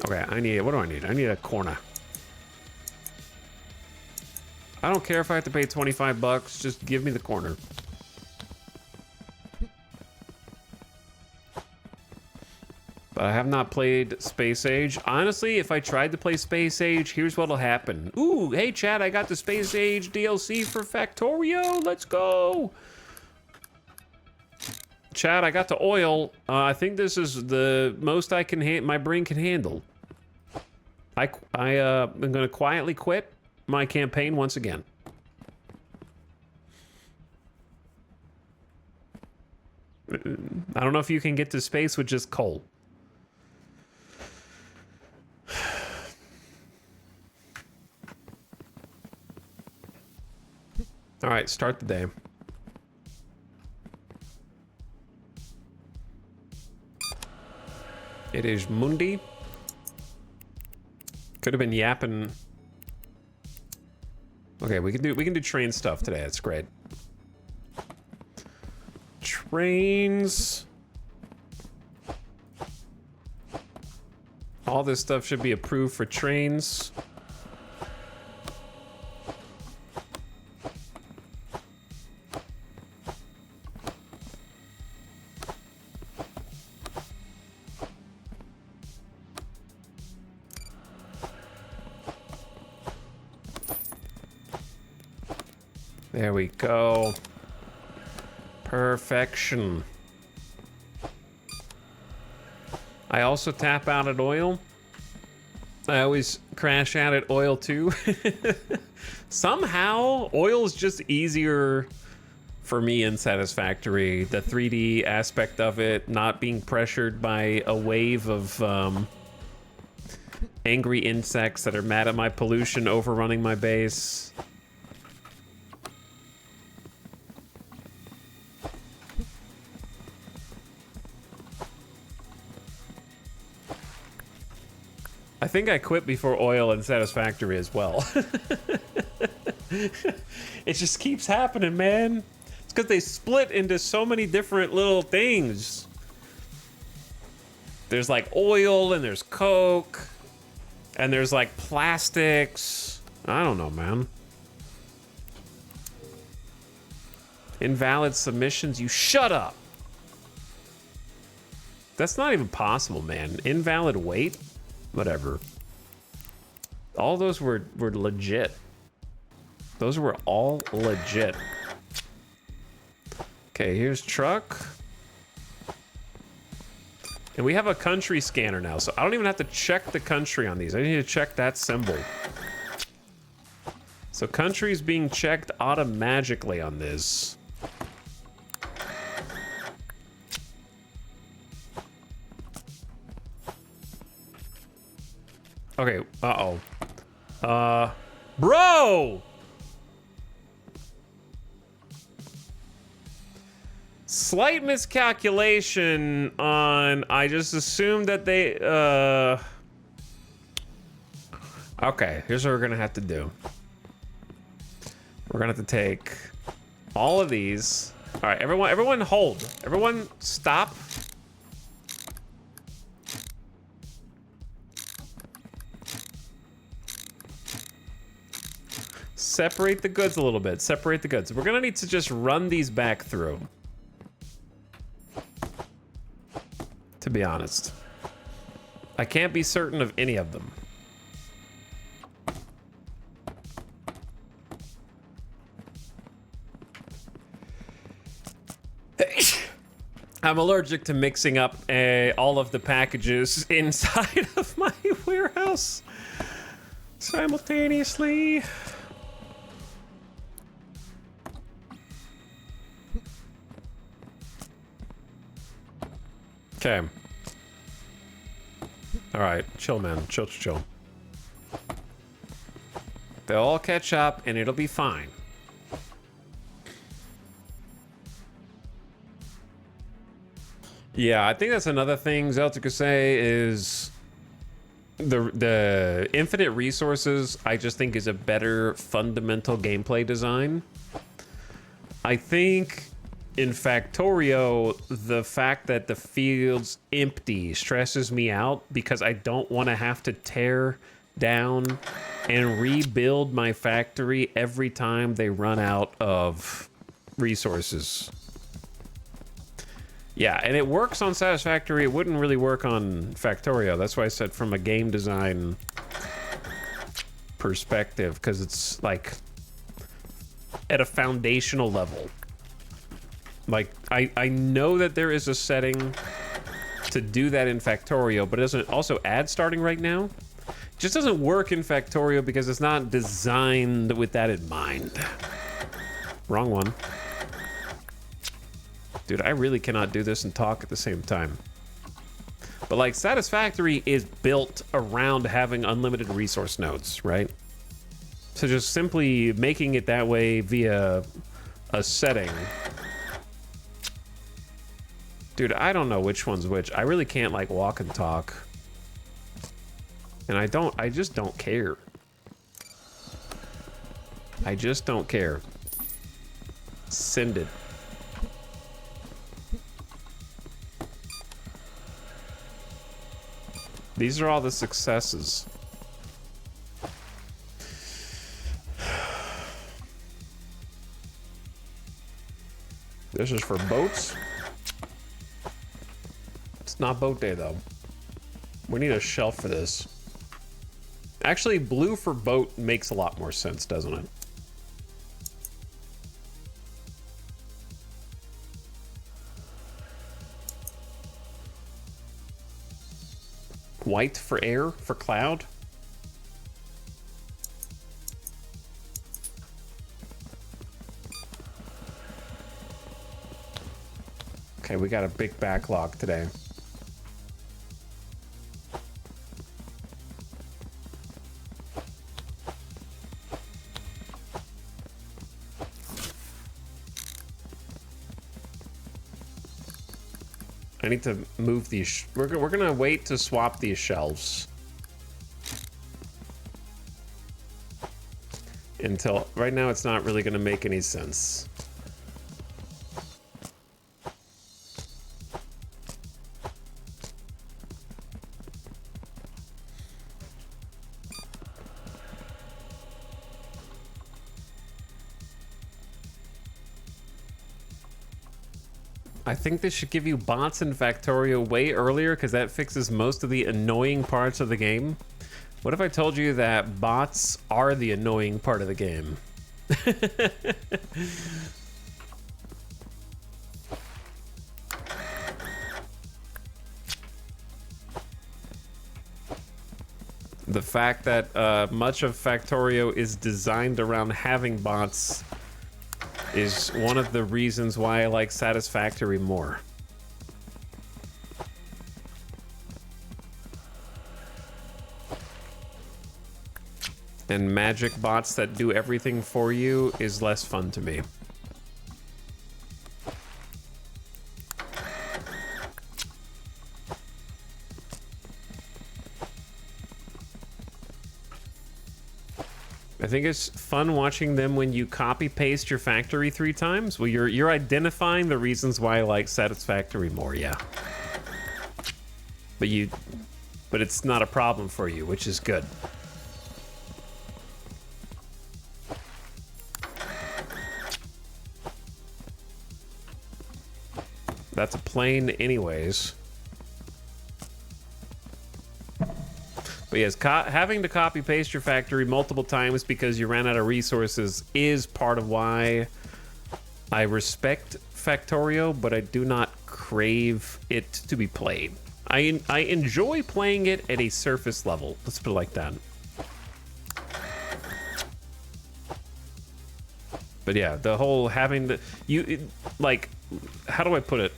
Okay, what do I need? I need a corner. I don't care if I have to pay 25 bucks, just give me the corner. But I have not played Space Age. Honestly, if I tried to play Space Age, here's what'll happen. Ooh, hey Chad, I got the Space Age DLC for Factorio. Let's go. Chad, I got the oil. I think this is the most I can my brain can handle. I'm gonna quietly quit my campaign once again. I don't know if you can get to space with just coal. All right, start the day. It is Monday. Could have been yapping. Okay, we can do train stuff today. That's great. Trains. All this stuff should be approved for trains. There we go. Perfection. I also tap out at oil. I always crash out at oil too. Somehow, oil is just easier for me in Satisfactory. The 3D aspect of it, not being pressured by a wave of angry insects that are mad at my pollution overrunning my base. I think I quit before oil and Satisfactory as well. It just keeps happening, man. It's because they split into so many different little things. There's like oil and there's Coke and there's like plastics. I don't know, man. Invalid submissions. You shut up. That's not even possible, man. Invalid weight. Whatever. All those were legit. Those were all legit. Okay, here's truck. And we have a country scanner now, so I don't even have to check the country on these. I need to check that symbol. So country's being checked automatically on this. Okay, bro! Slight miscalculation on, I just assumed that they, okay, here's what we're gonna have to do. We're gonna have to take all of these. All right, everyone hold. Everyone stop. Separate the goods a little bit. Separate the goods. We're gonna need to just run these back through. To be honest. I can't be certain of any of them. I'm allergic to mixing up all of the packages inside of my warehouse simultaneously. Okay. All right, chill, man. Chill. They'll all catch up, and it'll be fine. Yeah, I think that's another thing Zelda could say is the infinite resources. I just think is a better fundamental gameplay design. I think in Factorio, the fact that the field's empty stresses me out because I don't want to have to tear down and rebuild my factory every time they run out of resources. Yeah, and it works on Satisfactory. It wouldn't really work on Factorio. That's why I said from a game design perspective, because it's like at a foundational level. Like, I know that there is a setting to do that in Factorio, but it doesn't also add starting right now. It just doesn't work in Factorio because it's not designed with that in mind. Wrong one. Dude, I really cannot do this and talk at the same time. But like, Satisfactory is built around having unlimited resource nodes, right? So just simply making it that way via a setting. Dude, I don't know which one's which. I really can't like walk and talk. And I just don't care. I just don't care. Send it. These are all the successes. This is for boats. It's not boat day though. We need a shelf for this. Actually, blue for boat makes a lot more sense, doesn't it? White for air, for cloud. Okay, we got a big backlog today. I need to move these. We're gonna wait to swap these shelves until right now. It's not really gonna make any sense. I think this should give you bots in Factorio way earlier because that fixes most of the annoying parts of the game. What if I told you that bots are the annoying part of the game? The fact that much of Factorio is designed around having bots is one of the reasons why I like Satisfactory more. And magic bots that do everything for you is less fun to me. I think it's fun watching them when you copy paste your factory 3 times. Well, you're identifying the reasons why I like Satisfactory more, yeah. But it's not a problem for you, which is good. That's a plane anyways. But yes, having to copy paste your factory multiple times because you ran out of resources is part of why I respect Factorio, but I do not crave it to be played. I enjoy playing it at a surface level. Let's put it like that. But yeah, the whole having the like, how do I put it?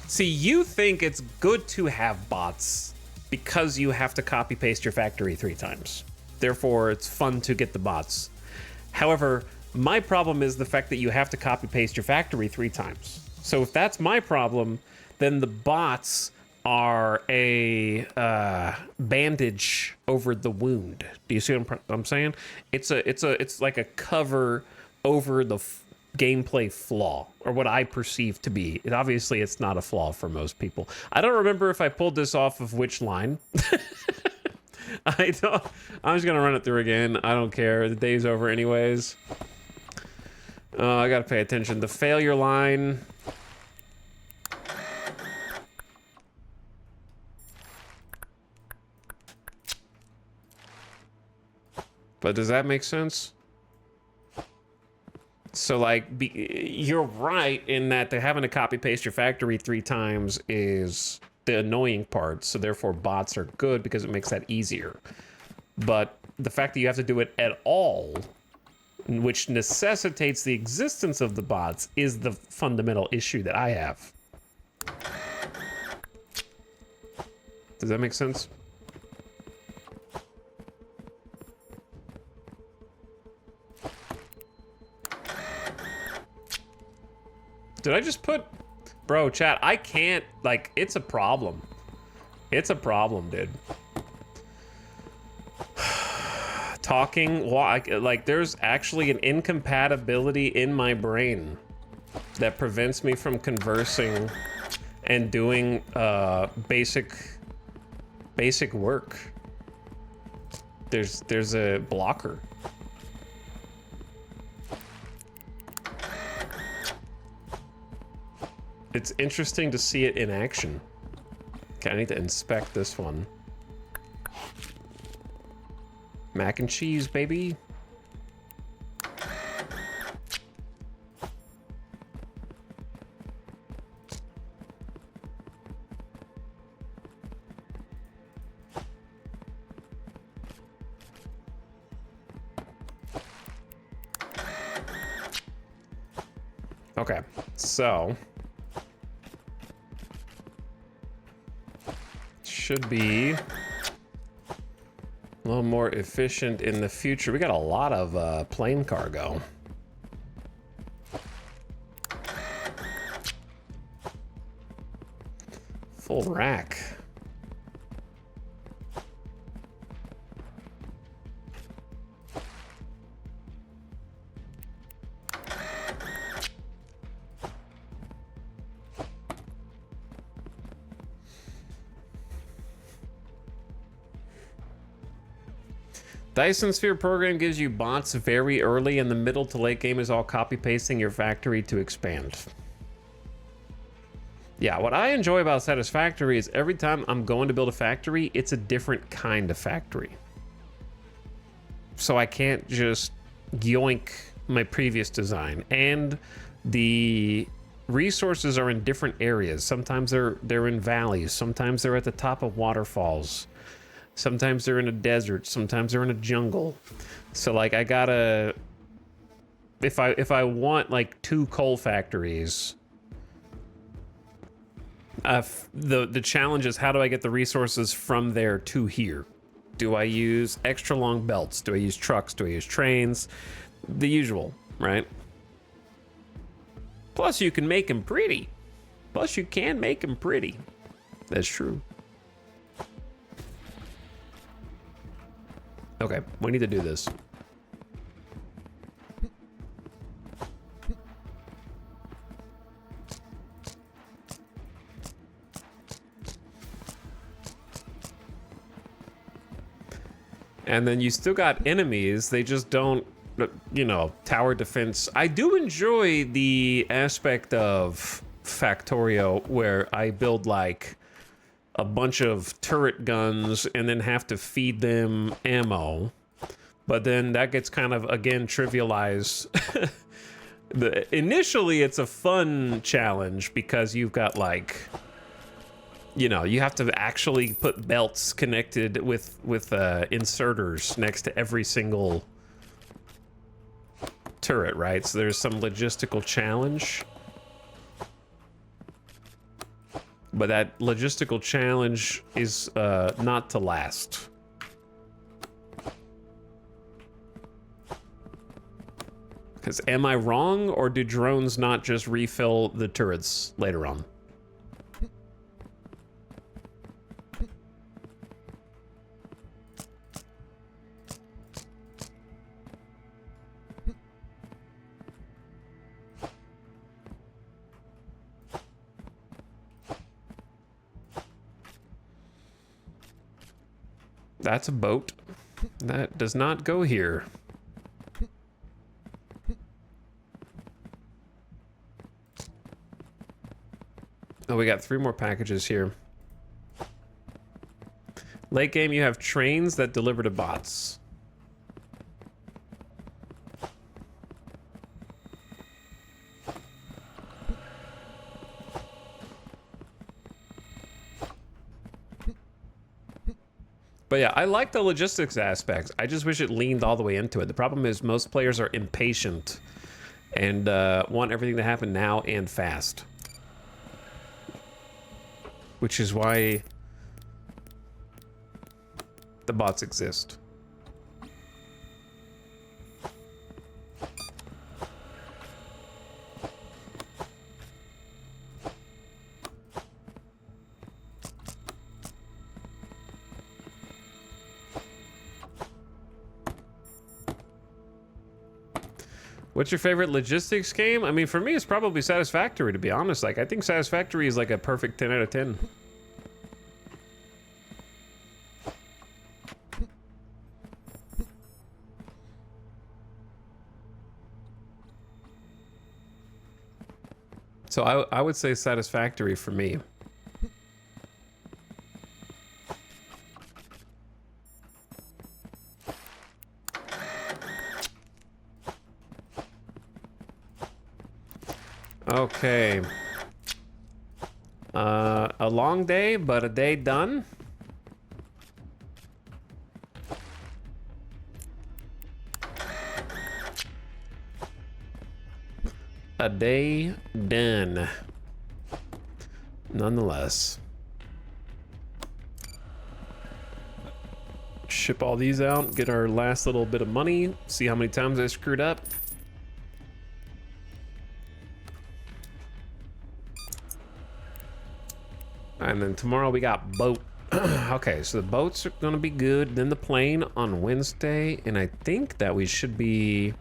See, you think it's good to have bots because you have to copy paste your factory 3 times. Therefore, it's fun to get the bots. However, my problem is the fact that you have to copy paste your factory 3 times. So if that's my problem, then the bots are a bandage over the wound. Do you see what I'm saying? It's like a cover over the gameplay flaw, or what I perceive to be. Obviously, it's not a flaw for most people. I don't remember if I pulled this off of which line. I don't. I'm just gonna run it through again. I don't care. The day's over anyways. I gotta pay attention. The failure line. But does that make sense? So, like, you're right in that having to copy paste your factory 3 times is the annoying part. So therefore bots are good because it makes that easier. But the fact that you have to do it at all, which necessitates the existence of the bots, is the fundamental issue that I have. Does that make sense? Did I just put... Bro, chat, I can't... Like, it's a problem. It's a problem, dude. Talking... Like, there's actually an incompatibility in my brain that prevents me from conversing and doing basic work. There's a blocker. It's interesting to see it in action. Okay, I need to inspect this one. Mac and cheese, baby. Okay, so should be a little more efficient in the future. We got a lot of plane cargo. Full rack. Dyson Sphere program gives you bots very early, and the middle to late game is all copy pasting your factory to expand. Yeah, what I enjoy about Satisfactory is every time I'm going to build a factory, it's a different kind of factory. So I can't just yoink my previous design. And the resources are in different areas. Sometimes they're in valleys, sometimes they're at the top of waterfalls. Sometimes they're in a desert, sometimes they're in a jungle. So like I gotta, if I want like 2 coal factories, the challenge is how do I get the resources from there to here? Do I use extra long belts? Do I use trucks? Do I use trains? The usual, right? Plus you can make them pretty. Plus you can make them pretty. That's true. Okay, we need to do this. And then you still got enemies, they just don't, you know, tower defense. I do enjoy the aspect of Factorio where I build like a bunch of turret guns and then have to feed them ammo. But then that gets kind of, again, trivialized. Initially, it's a fun challenge because you've got like, you know, you have to actually put belts connected with inserters next to every single turret, right? So there's some logistical challenge. But that logistical challenge is not to last. Because am I wrong, or do drones not just refill the turrets later on? That's a boat. That does not go here. Oh, we got 3 more packages here. Late game, you have trains that deliver to bots. But yeah, I like the logistics aspects. I just wish it leaned all the way into it. The problem is most players are impatient and want everything to happen now and fast. Which is why the bots exist. What's your favorite logistics game? I mean, for me, it's probably Satisfactory, to be honest. Like, I think Satisfactory is like a perfect 10 out of 10. So I would say Satisfactory for me. Okay. A long day, but a day done. A day done. Nonetheless. Ship all these out, get our last little bit of money, see how many times I screwed up. And then tomorrow we got boat. Okay, so the boats are gonna be good. Then the plane on Wednesday, and I think that we should be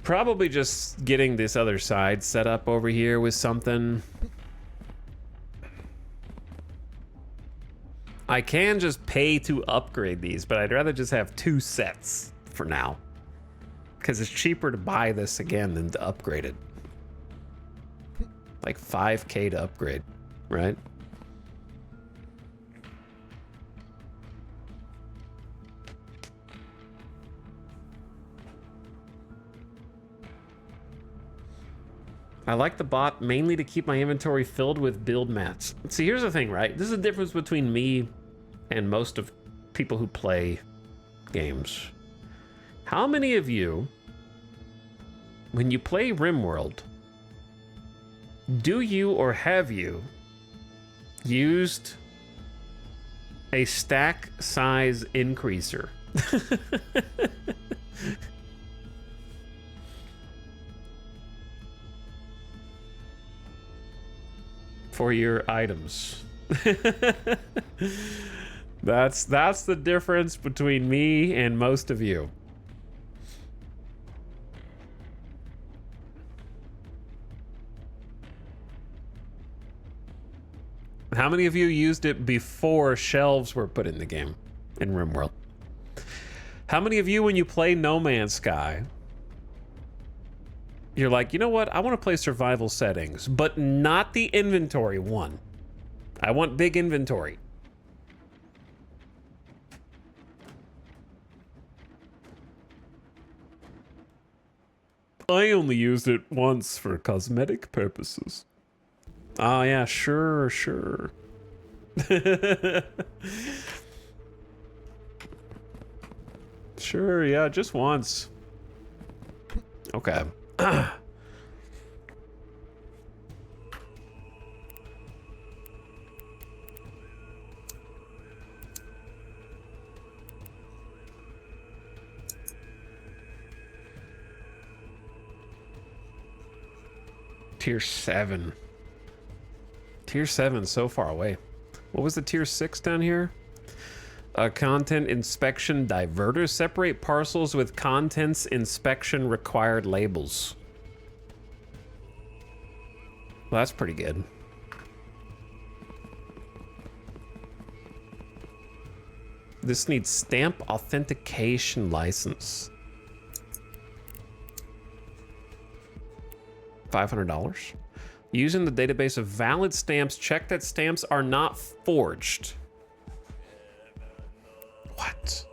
probably just getting this other side set up over here with something. I can just pay to upgrade these, but I'd rather just have 2 sets for now. Because it's cheaper to buy this again than to upgrade it. Like 5K to upgrade, right? I like the bot mainly to keep my inventory filled with build mats. See, here's the thing, right? This is the difference between me and most of people who play games. How many of you, when you play RimWorld, do you or have you used a stack size increaser? For your items. That's the difference between me and most of you. How many of you used it before shelves were put in the game in RimWorld? How many of you, when you play No Man's Sky, you're like, you know what? I want to play survival settings, but not the inventory one. I want big inventory. I only used it once for cosmetic purposes. Oh, yeah, sure. Sure, yeah, just once. Okay. Tier 7. Tier 7 so far away. What was the tier 6 down here? Content inspection diverters separate parcels with contents inspection required labels. Well, that's pretty good. This needs stamp authentication license. $500. Using the database of valid stamps, check that stamps are not forged. What?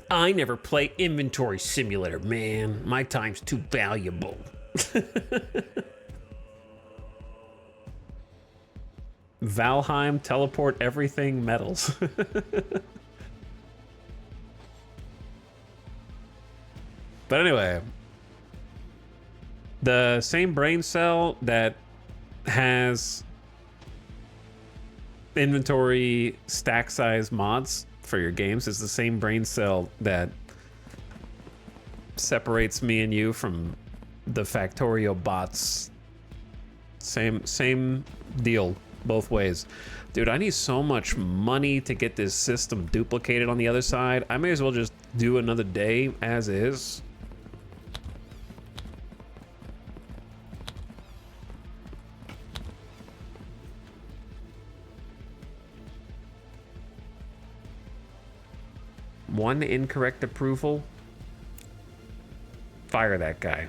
I never play Inventory Simulator, man. My time's too valuable. Valheim, teleport everything, metals. But anyway, the same brain cell that has inventory stack size mods for your games is the same brain cell that separates me and you from the Factorio bots. Same deal both ways. Dude, I need so much money to get this system duplicated on the other side. I may as well just do another day as is. One incorrect approval. Fire that guy.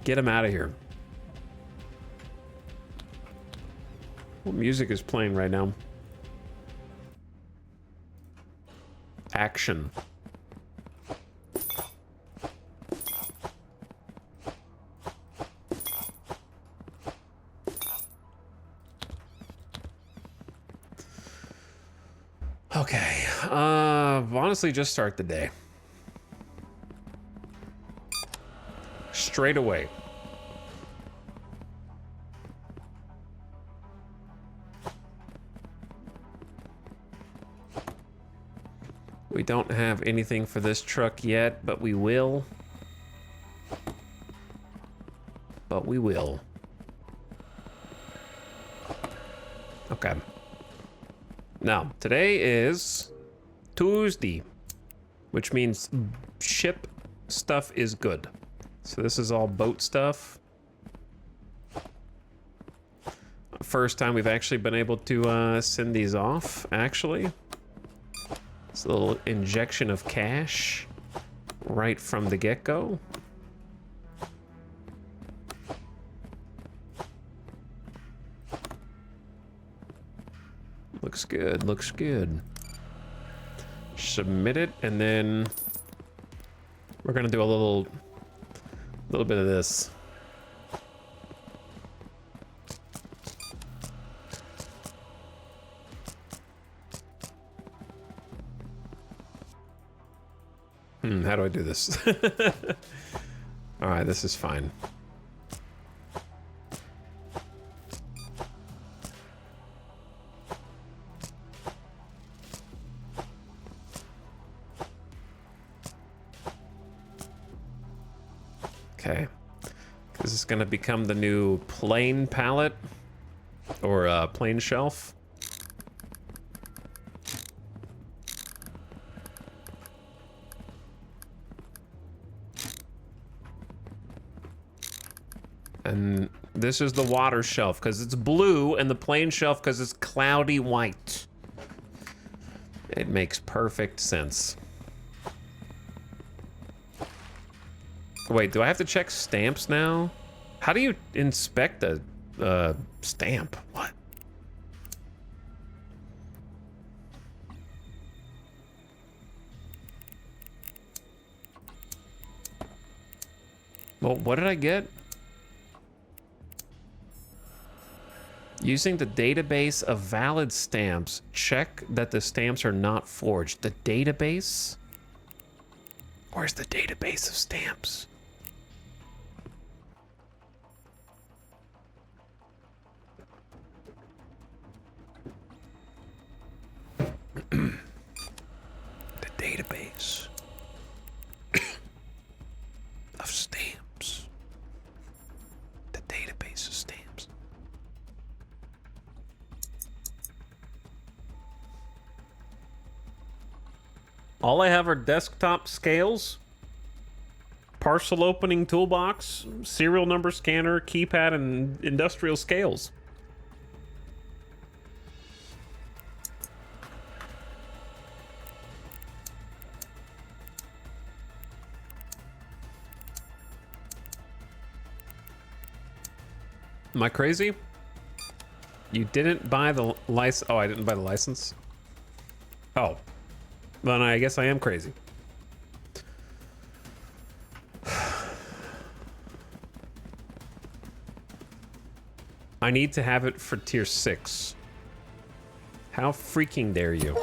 Get him out of here. What music is playing right now? Action. Okay, honestly, just start the day. Straight away. We don't have anything for this truck yet, but we will. But we will. Okay. Now, today is Tuesday, which means ship stuff is good. So this is all boat stuff. First time we've actually been able to send these off, actually. It's a little injection of cash right from the get-go. Looks good, looks good. Submit it, and then we're gonna do a little bit of this. How do I do this? All right, this is fine. Okay, this is gonna become the new plane pallet or plane shelf. And this is the water shelf because it's blue, and the plane shelf because it's cloudy white. It makes perfect sense. Wait, do I have to check stamps now? How do you inspect a stamp? What? Well, what did I get? Using the database of valid stamps, check that the stamps are not forged. The database? Where's the database of stamps? The database of stamps. The database of stamps. All I have are desktop scales, parcel opening toolbox, serial number scanner, keypad, and industrial scales. Am I crazy? You didn't buy the license? Oh, I didn't buy the license? Oh. Then I guess I am crazy. I need to have it for tier 6. How freaking dare you?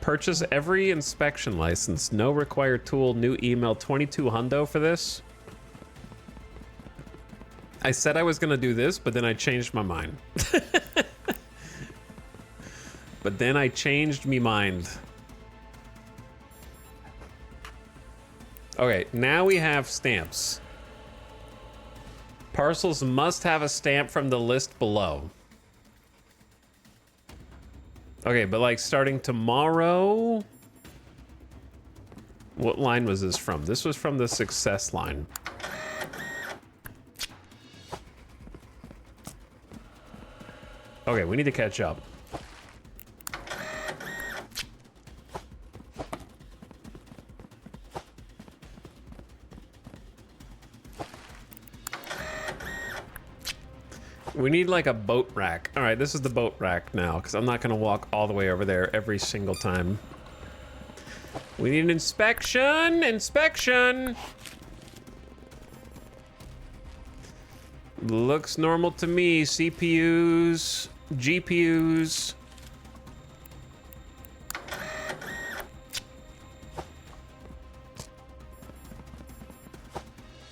Purchase every inspection license. No required tool. New email. 22 hundo for this. I said I was gonna do this, but then I changed my mind. But then I changed me mind. Okay, now we have stamps. Parcels must have a stamp from the list below. Okay, but like starting tomorrow... What line was this from? This was from the success line. Okay, we need to catch up. We need like a boat rack. All right, this is the boat rack now, because I'm not gonna walk all the way over there every single time. We need an inspection! Inspection! Looks normal to me. CPUs, GPUs.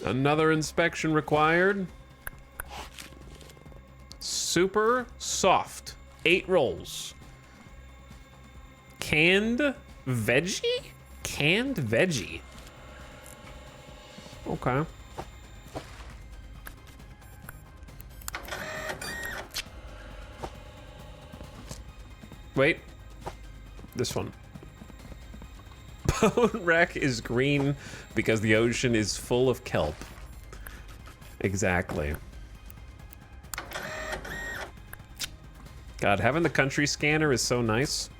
Another inspection required. Super soft. 8 rolls. Canned veggie? Canned veggie. Okay. Wait. This one. Boat rack is green because the ocean is full of kelp. Exactly. God, having the country scanner is so nice.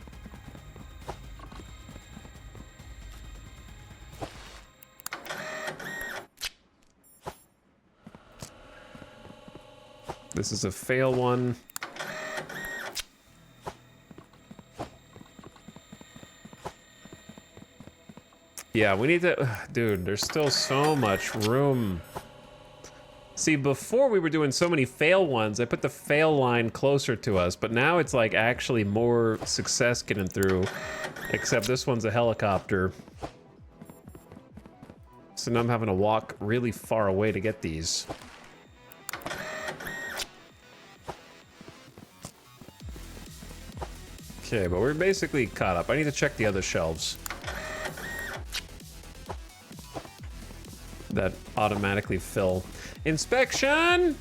This is a fail one. Yeah, we need to... Dude, there's still so much room. See, before we were doing so many fail ones, I put the fail line closer to us, but now it's like actually more success getting through. Except this one's a helicopter. So now I'm having to walk really far away to get these. Okay, but we're basically caught up. I need to check the other shelves that automatically fill. Inspection!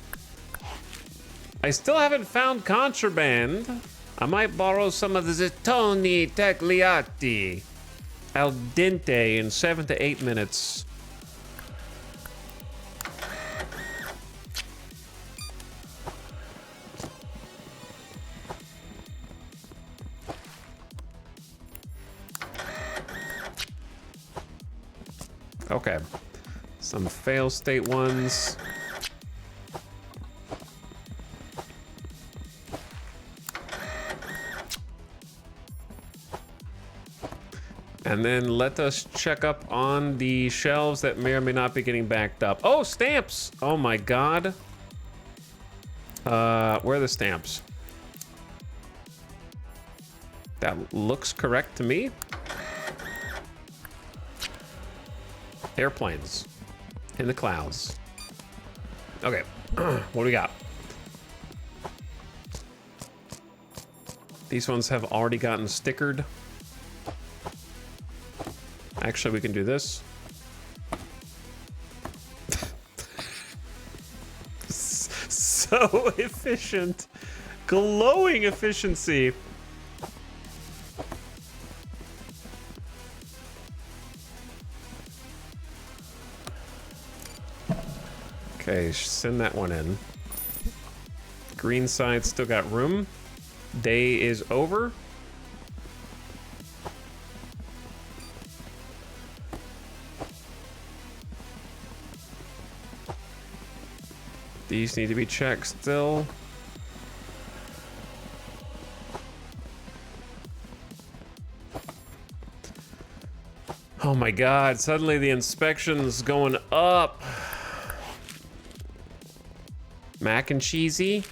I still haven't found contraband. I might borrow some of the Zittoni Tagliati. Al dente in 7 to 8 minutes. Okay. Some fail state ones. And then let us check up on the shelves that may or may not be getting backed up. Oh, stamps! Oh my god. Where are the stamps? That looks correct to me. Airplanes. In the clouds. Okay. What do we got? These ones have already gotten stickered. Actually, we can do this. So efficient. Glowing efficiency. Okay, send that one in. Green side still got room. Day is over. These need to be checked still. Oh my God, suddenly the inspection's going up. Mac and cheesy.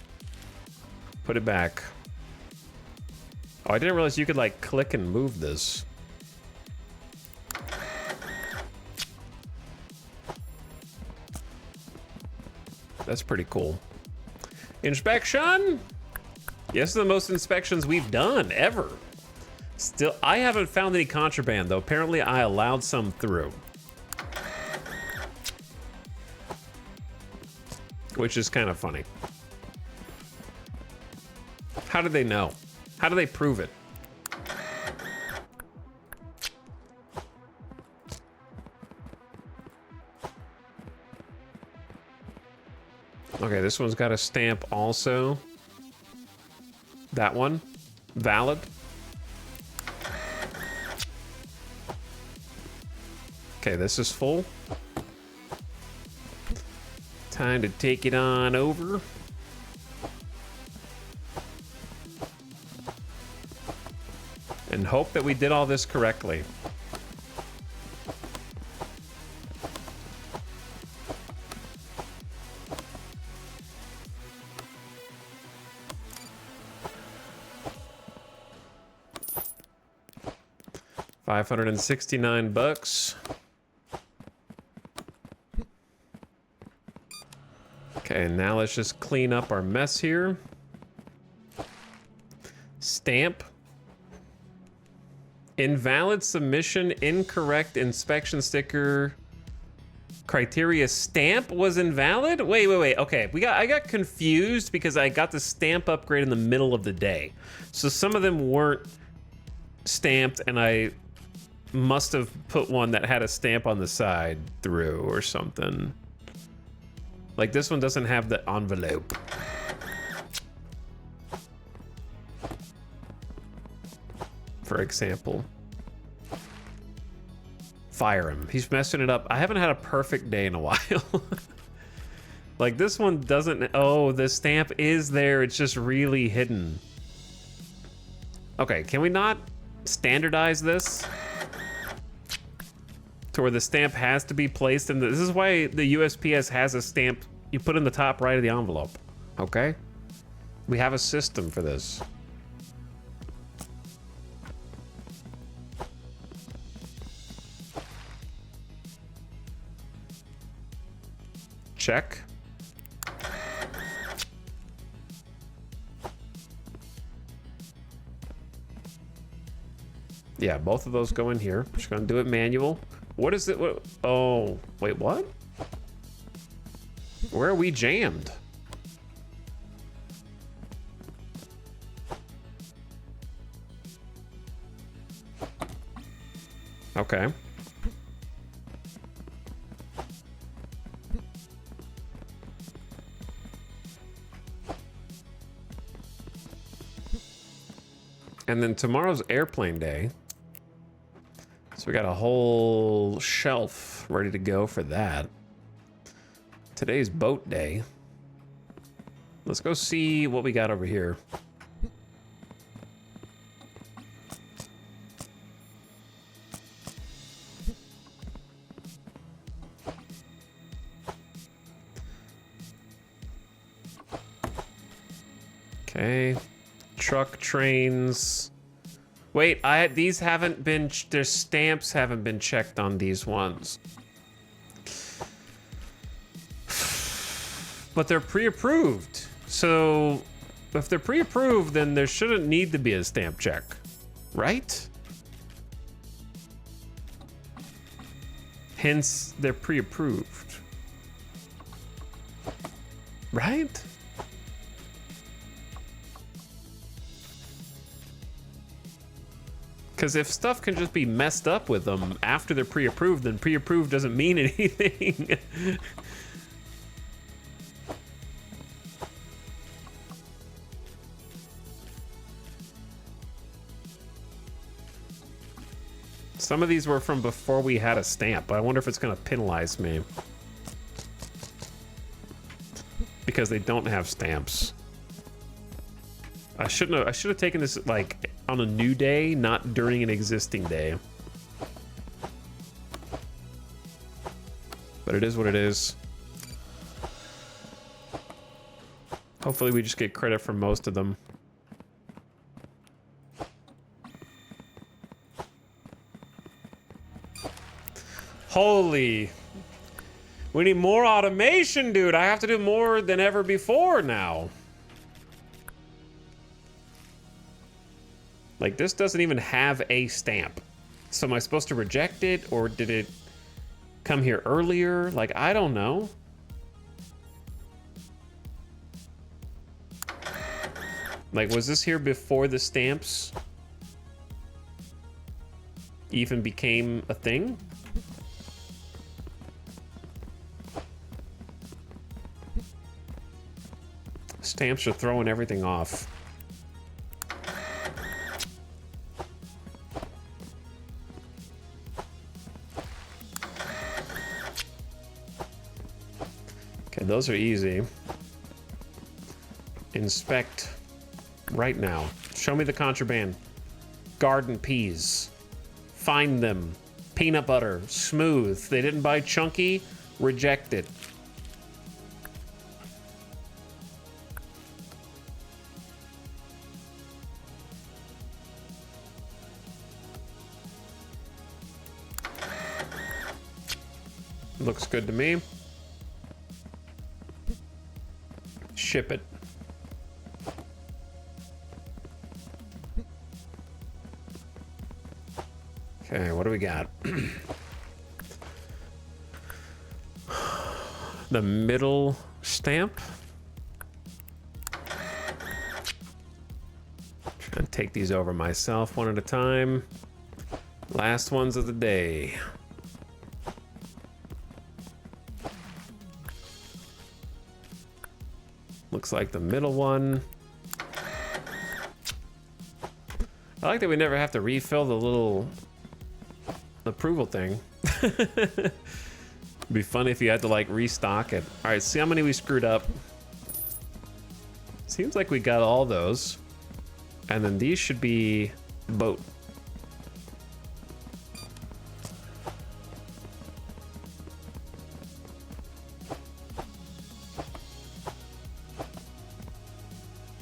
Put it back. Oh, I didn't realize you could like click and move this. That's pretty cool. Inspection? Yes, the most inspections we've done ever. Still, I haven't found any contraband though. Apparently I allowed some through. Which is kind of funny. How did they know? How do they prove it? Okay, this one's got a stamp also. That one, valid. Okay, this is full. Time to take it on over. And hope that we did all this correctly. $569. Okay, now let's just clean up our mess here. Stamp. Invalid submission, incorrect inspection sticker. Criteria stamp was invalid? Wait. Okay, I got confused because I got the stamp upgrade in the middle of the day. So some of them weren't stamped and I must have put one that had a stamp on the side through or something. Like this one doesn't have the envelope. For example. Fire him. He's messing it up. I haven't had a perfect day in a while. Like this one doesn't. Oh, the stamp is there. It's just really hidden. Okay, can we not standardize this? To where the stamp has to be placed in the. This is why the USPS has a stamp you put in the top right of the envelope. Okay? We have a system for this. Check. Yeah, both of those go in here. Just gonna do it manual. What is it? What? Oh, wait, what? Where are we jammed? Okay. And then tomorrow's airplane day. So we got a whole shelf ready to go for that. Today's boat day. Let's go see what we got over here. Okay. Truck, trains. Wait, these haven't been, their stamps haven't been checked on these ones. But they're pre-approved. So if they're pre-approved, then there shouldn't need to be a stamp check, right? Hence, they're pre-approved. Right? Because if stuff can just be messed up with them after they're pre-approved, then pre-approved doesn't mean anything. Some of these were from before we had a stamp, but I wonder if it's gonna penalize me. Because they don't have stamps. I should have taken this like on a new day, not during an existing day. But it is what it is. Hopefully we just get credit for most of them. Holy. We need more automation, dude. I have to do more than ever before now. Like, this doesn't even have a stamp. So am I supposed to reject it, or did it come here earlier? Like, I don't know. Like, was this here before the stamps even became a thing? Stamps are throwing everything off. Okay, those are easy. Inspect right now. Show me the contraband. Garden peas. Find them. Peanut butter. Smooth. They didn't buy chunky. Reject it. Looks good to me. Ship it. Okay, what do we got? The middle stamp. Trying to take these over myself one at a time. Last ones of the day. Looks like the middle one. I like that we never have to refill the little approval thing. It'd be funny if you had to like restock it. All right, see how many we screwed up. Seems like we got all those. And then these should be boat.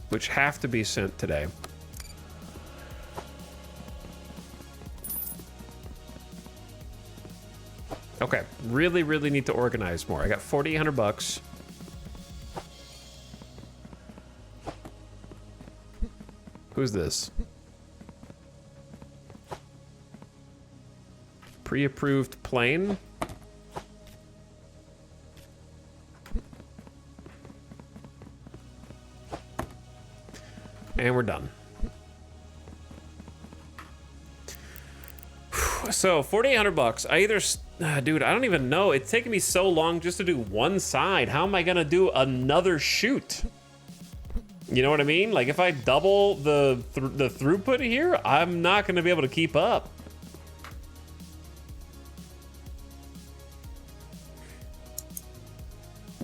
Which have to be sent today. Okay, really need to organize more. I got 4,800 bucks. Who's this? Pre-approved plane. And we're done. So 4,800 bucks. I either, dude, I don't even know. It's taking me so long just to do one side. How am I gonna do another shoot? You know what I mean? Like if I double the throughput here, I'm not gonna be able to keep up.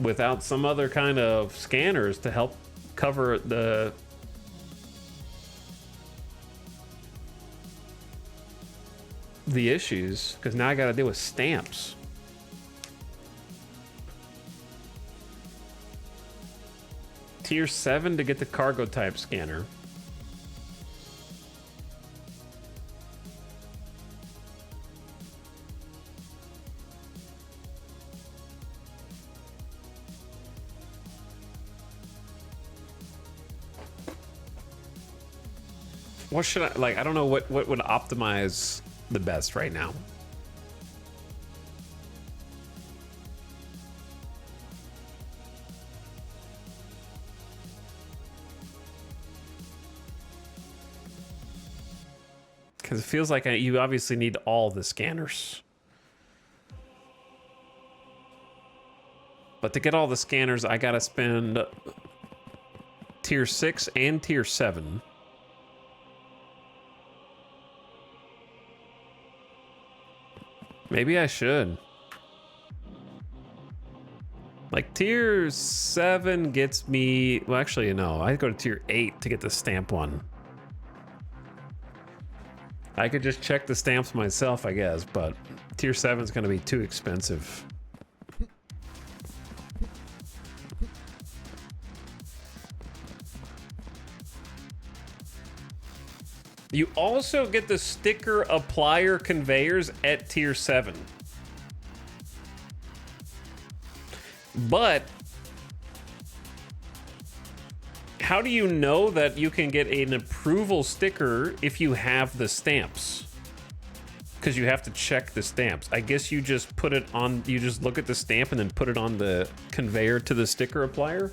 Without some other kind of scanners to help cover the issues, because now I gotta deal with stamps. Tier 7 to get the cargo type scanner. What should I, like, I don't know what would optimize the best right now. Because it feels like you obviously need all the scanners. But to get all the scanners, I gotta spend tier 6 and tier 7. Maybe I should. Like tier 7 gets me, well actually no, I go to tier 8 to get the stamp one. I could just check the stamps myself, I guess, but tier 7 is going to be too expensive. You also get the sticker applier conveyors at tier 7. But how do you know that you can get an approval sticker if you have the stamps? Because you have to check the stamps. I guess you just put it on, you just look at the stamp and then put it on the conveyor to the sticker applier.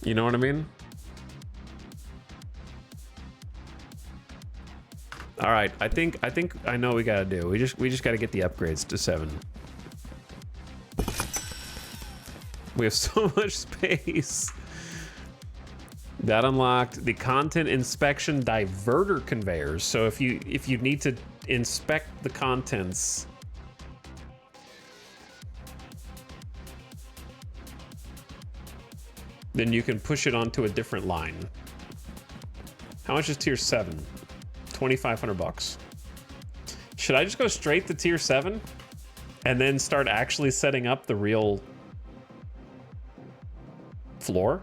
You know what I mean? All right, I think I know what we gotta do. We just gotta get the upgrades to 7. We have so much space. That unlocked the content inspection diverter conveyors. So if you need to inspect the contents, then you can push it onto a different line. How much is tier 7? 2,500 bucks. Should I just go straight to tier 7 and then start actually setting up the real floor?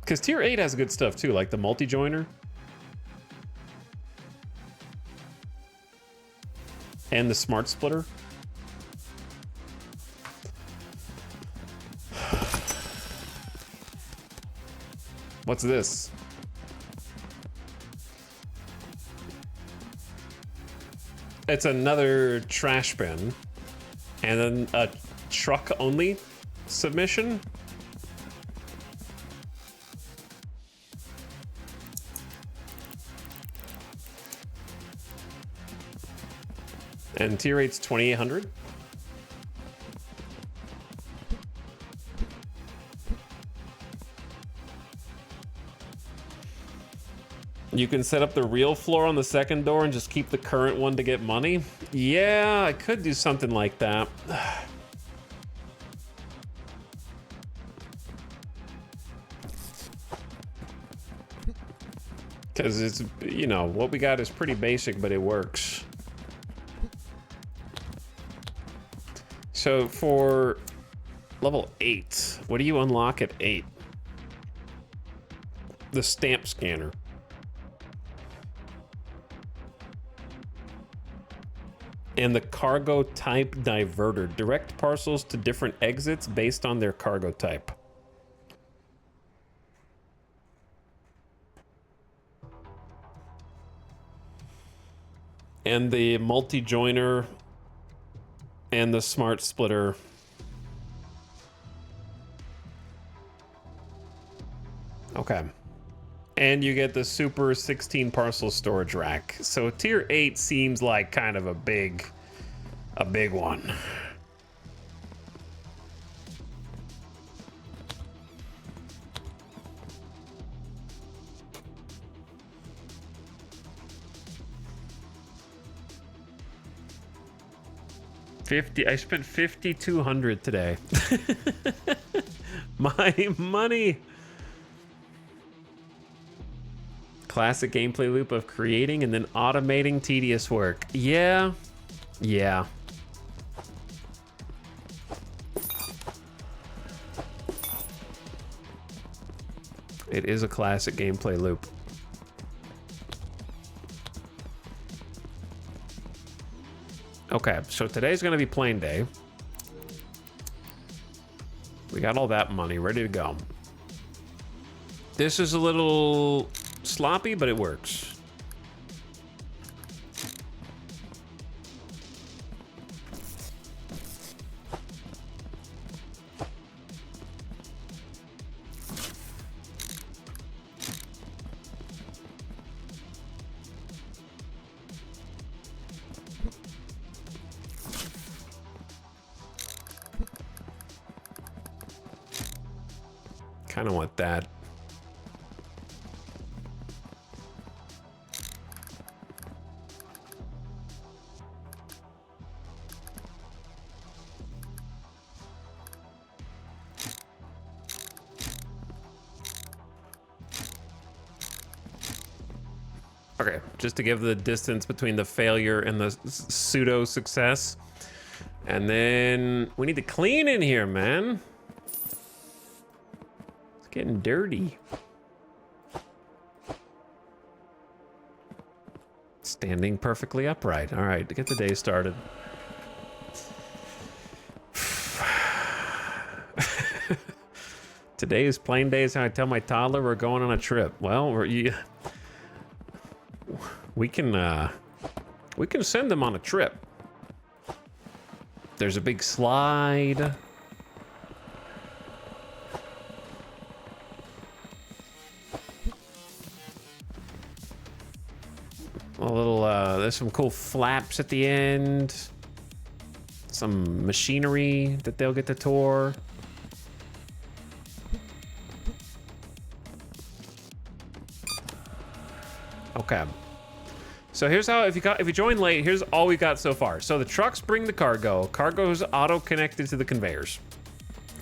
Because tier 8 has good stuff too, like the multi-joiner. And the smart splitter. What's this? It's another trash bin. And then a truck only submission. And tier 8's 2,800. You can set up the real floor on the second door and just keep the current one to get money. Yeah, I could do something like that. Because it's, you know, what we got is pretty basic, but it works. So for level 8, what do you unlock at 8? The stamp scanner. And the cargo type diverter. Direct parcels to different exits based on their cargo type. And the multi-joiner and the smart splitter. Okay. And you get the super 16 parcel storage rack. So tier 8 seems like kind of a big one. I spent 5,200 today. My money. Classic gameplay loop of creating and then automating tedious work. Yeah. Yeah. It is a classic gameplay loop. Okay, so today's gonna be plane day. We got all that money ready to go. This is a little sloppy, but it works. Kind of want that. Okay, just to give the distance between the failure and the pseudo success. And then we need to clean in here, man. It's getting dirty. Standing perfectly upright. All right, to get the day started. Today is plain days, and I tell my toddler we're going on a trip. Well, we can send them on a trip. There's a big slide. A little, there's some cool flaps at the end. Some machinery that they'll get to tour. Okay. So here's how, if you join late, here's all we got so far. So the trucks bring the cargo. Cargo's auto-connected to the conveyors.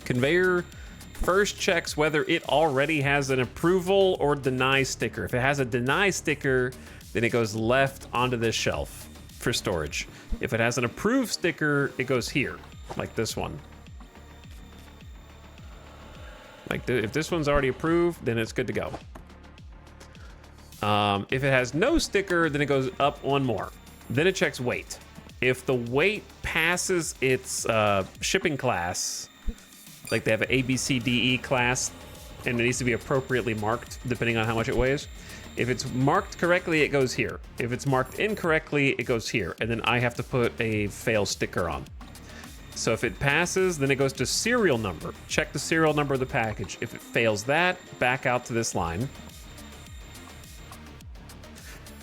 Conveyor first checks whether it already has an approval or deny sticker. If it has a deny sticker, then it goes left onto this shelf for storage. If it has an approved sticker, it goes here, like this one. Like if this one's already approved, then it's good to go. If it has no sticker, then it goes up one more. Then it checks weight. If the weight passes its shipping class, like they have an A, B, C, D, E class, and it needs to be appropriately marked depending on how much it weighs. If it's marked correctly, it goes here. If it's marked incorrectly, it goes here. And then I have to put a fail sticker on. So if it passes, then it goes to serial number. Check the serial number of the package. If it fails that, back out to this line.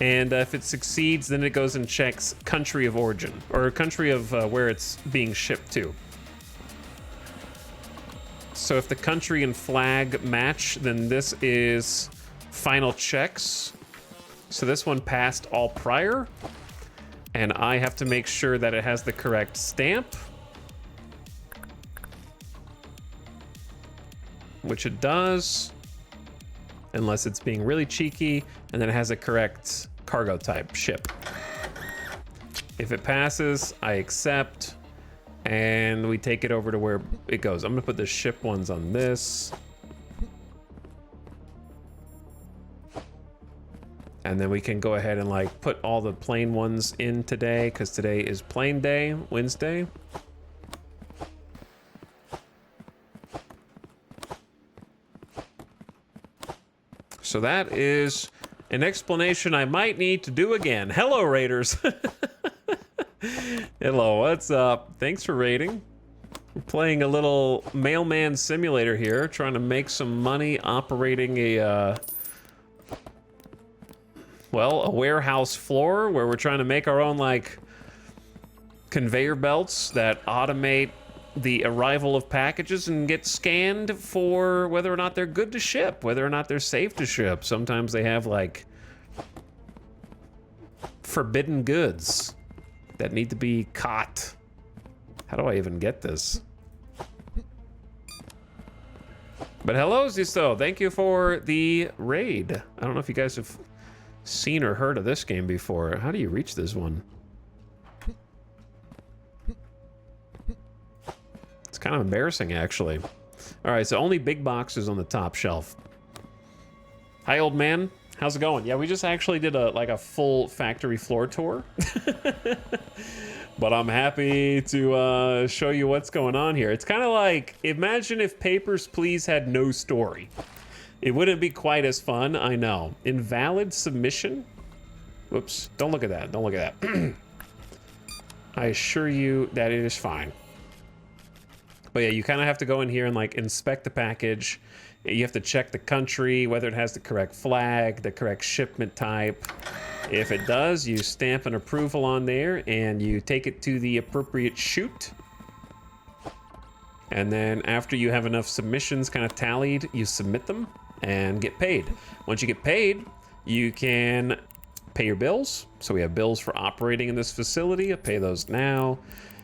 And if it succeeds, then it goes and checks country of origin, or country of where it's being shipped to. So if the country and flag match, then this is final checks. So this one passed all prior, and I have to make sure that it has the correct stamp, which it does. Unless it's being really cheeky, and then it has a correct cargo type, ship. If it passes, I accept, and we take it over to where it goes. I'm gonna put the ship ones on this. And then we can go ahead and like put all the plain ones in today, because today is plain day, Wednesday. So that is an explanation I might need to do again. Hello, Raiders. Hello, what's up? Thanks for raiding. We're playing a little mailman simulator here, trying to make some money operating a, well, a warehouse floor where we're trying to make our own, like, conveyor belts that automate the arrival of packages and get scanned for whether or not they're good to ship, whether or not they're safe to ship. Sometimes they have like forbidden goods that need to be caught. How do I even get this? But hello, Zisto. Thank you for the raid. I don't know if you guys have seen or heard of this game before. How do you reach this one? It's kind of embarrassing, actually. All right, so only big boxes on the top shelf. Hi, old man. How's it going? Yeah, we just actually did a full factory floor tour. But I'm happy to show you what's going on here. It's kind of like, imagine if Papers, Please had no story. It wouldn't be quite as fun, I know. Invalid submission? Whoops, don't look at that, don't look at that. I assure you that it is fine. But yeah, you kind of have to go in here and like inspect the package. You have to check the country, whether it has the correct flag, the correct shipment type. If it does, you stamp an approval on there and you take it to the appropriate chute. And then after you have enough submissions kind of tallied, you submit them and get paid. Once you get paid, you can pay your bills. So we have bills for operating in this facility. I pay those now.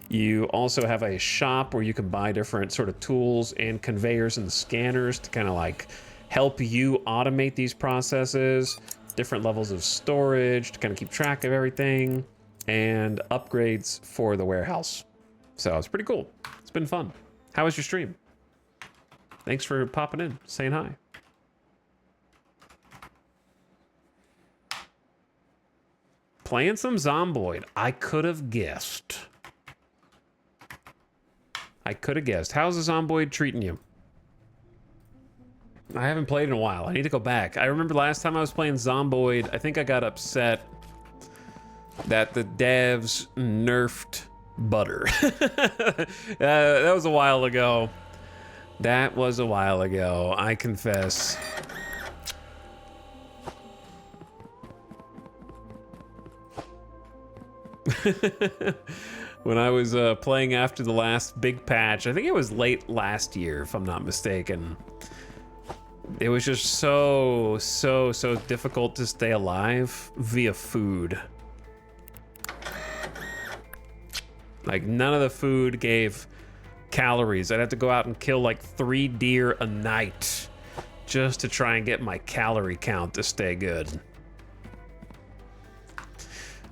You also have a shop where you can buy different sort of tools and conveyors and scanners to kind of like help you automate these processes, different levels of storage to kind of keep track of everything, and upgrades for the warehouse. So it's pretty cool. It's been fun. How was your stream? Thanks for popping in, saying hi. Playing some Zomboid. I could have guessed. How's the Zomboid treating you? I haven't played in a while. I need to go back. I remember last time I was playing Zomboid, I think I got upset that the devs nerfed butter. That was a while ago. I confess. When I was playing after the last big patch, I think it was late last year, if I'm not mistaken. It was just so difficult to stay alive via food. Like, none of the food gave calories. I'd have to go out and kill like 3 deer a night just to try and get my calorie count to stay good.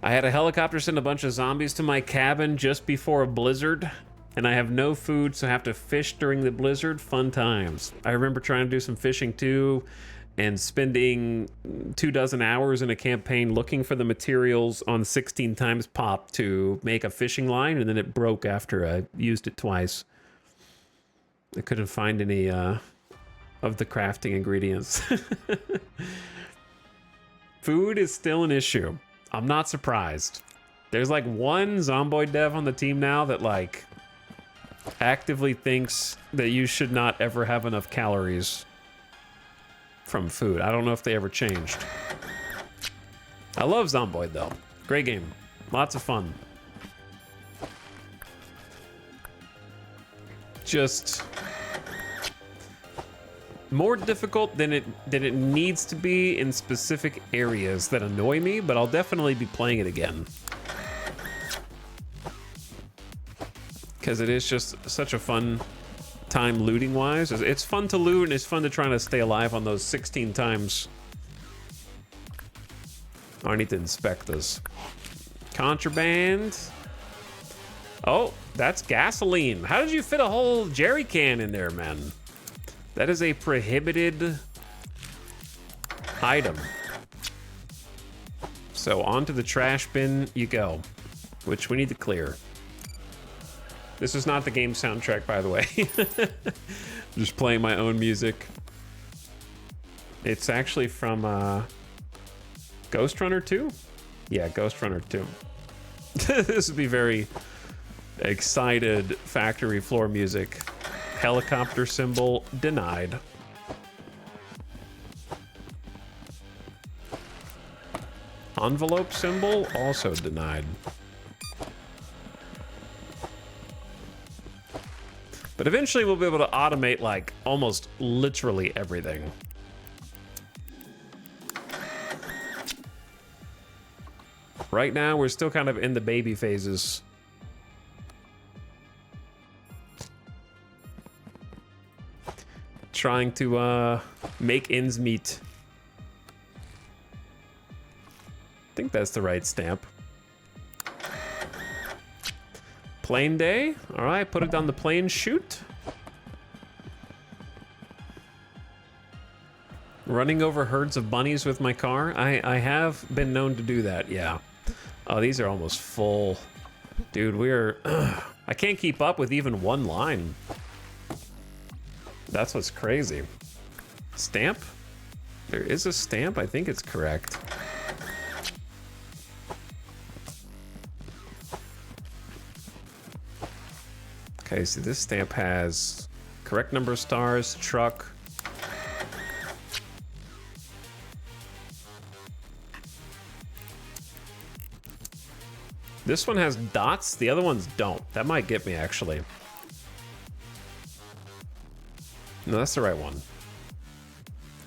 I had a helicopter send a bunch of zombies to my cabin just before a blizzard, and I have no food, so I have to fish during the blizzard. Fun times. I remember trying to do some fishing too, and spending 24 hours in a campaign looking for the materials on 16 times pop to make a fishing line, and then it broke after I used it twice. I couldn't find any of the crafting ingredients. Food is still an issue. I'm not surprised. There's like one Zomboid dev on the team now that like actively thinks that you should not ever have enough calories from food. I don't know if they ever changed. I love Zomboid though. Great game. Lots of fun. Just more difficult than it needs to be in specific areas that annoy me, but I'll definitely be playing it again. Because it is just such a fun time looting wise. It's fun to loot and it's fun to try to stay alive on those 16 times. Oh, I need to inspect this. Contraband. Oh, that's gasoline. How did you fit a whole jerry can in there, man? That is a prohibited item. So onto the trash bin you go, which we need to clear. This is not the game soundtrack, by the way. Just playing my own music. It's actually from Ghost Runner 2? Yeah, Ghost Runner 2. This would be very excited factory floor music. Helicopter symbol denied. Envelope symbol also denied. But eventually we'll be able to automate like almost literally everything. Right now we're still kind of in the baby phases. Trying to make ends meet. I think that's the right stamp. Plane day. All right, put it on the plane chute. Running over herds of bunnies with my car. I have been known to do that, yeah. Oh, these are almost full. Dude, I can't keep up with even one line. That's what's crazy. Stamp? There is a stamp? I think it's correct. Okay, so this stamp has correct number of stars, truck. This one has dots, the other ones don't. That might get me, actually. No, that's the right one.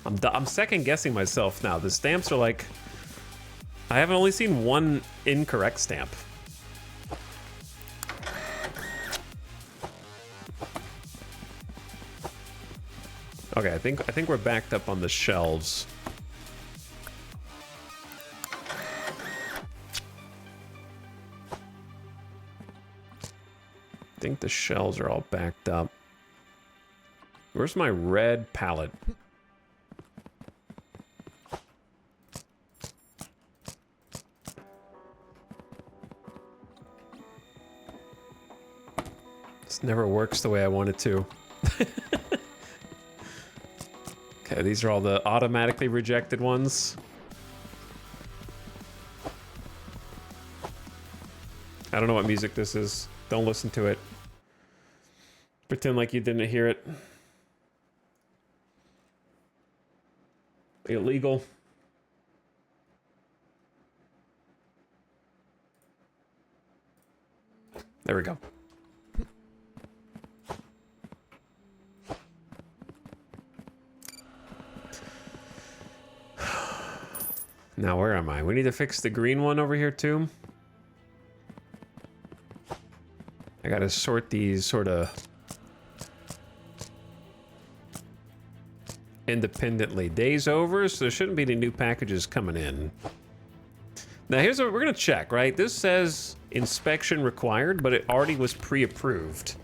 I'm second guessing myself now. The stamps are like, I haven't only seen one incorrect stamp. Okay, I think we're backed up on the shelves. I think the shelves are all backed up. Where's my red palette? This never works the way I want it to. Okay, these are all the automatically rejected ones. I don't know what music this is. Don't listen to it. Pretend like you didn't hear it. Illegal. There we go. Now, where am I? We need to fix the green one over here, too. I gotta sort these sort of independently. Day's over, so there shouldn't be any new packages coming in. Now, here's what we're gonna check, right? This says inspection required, but it already was pre-approved.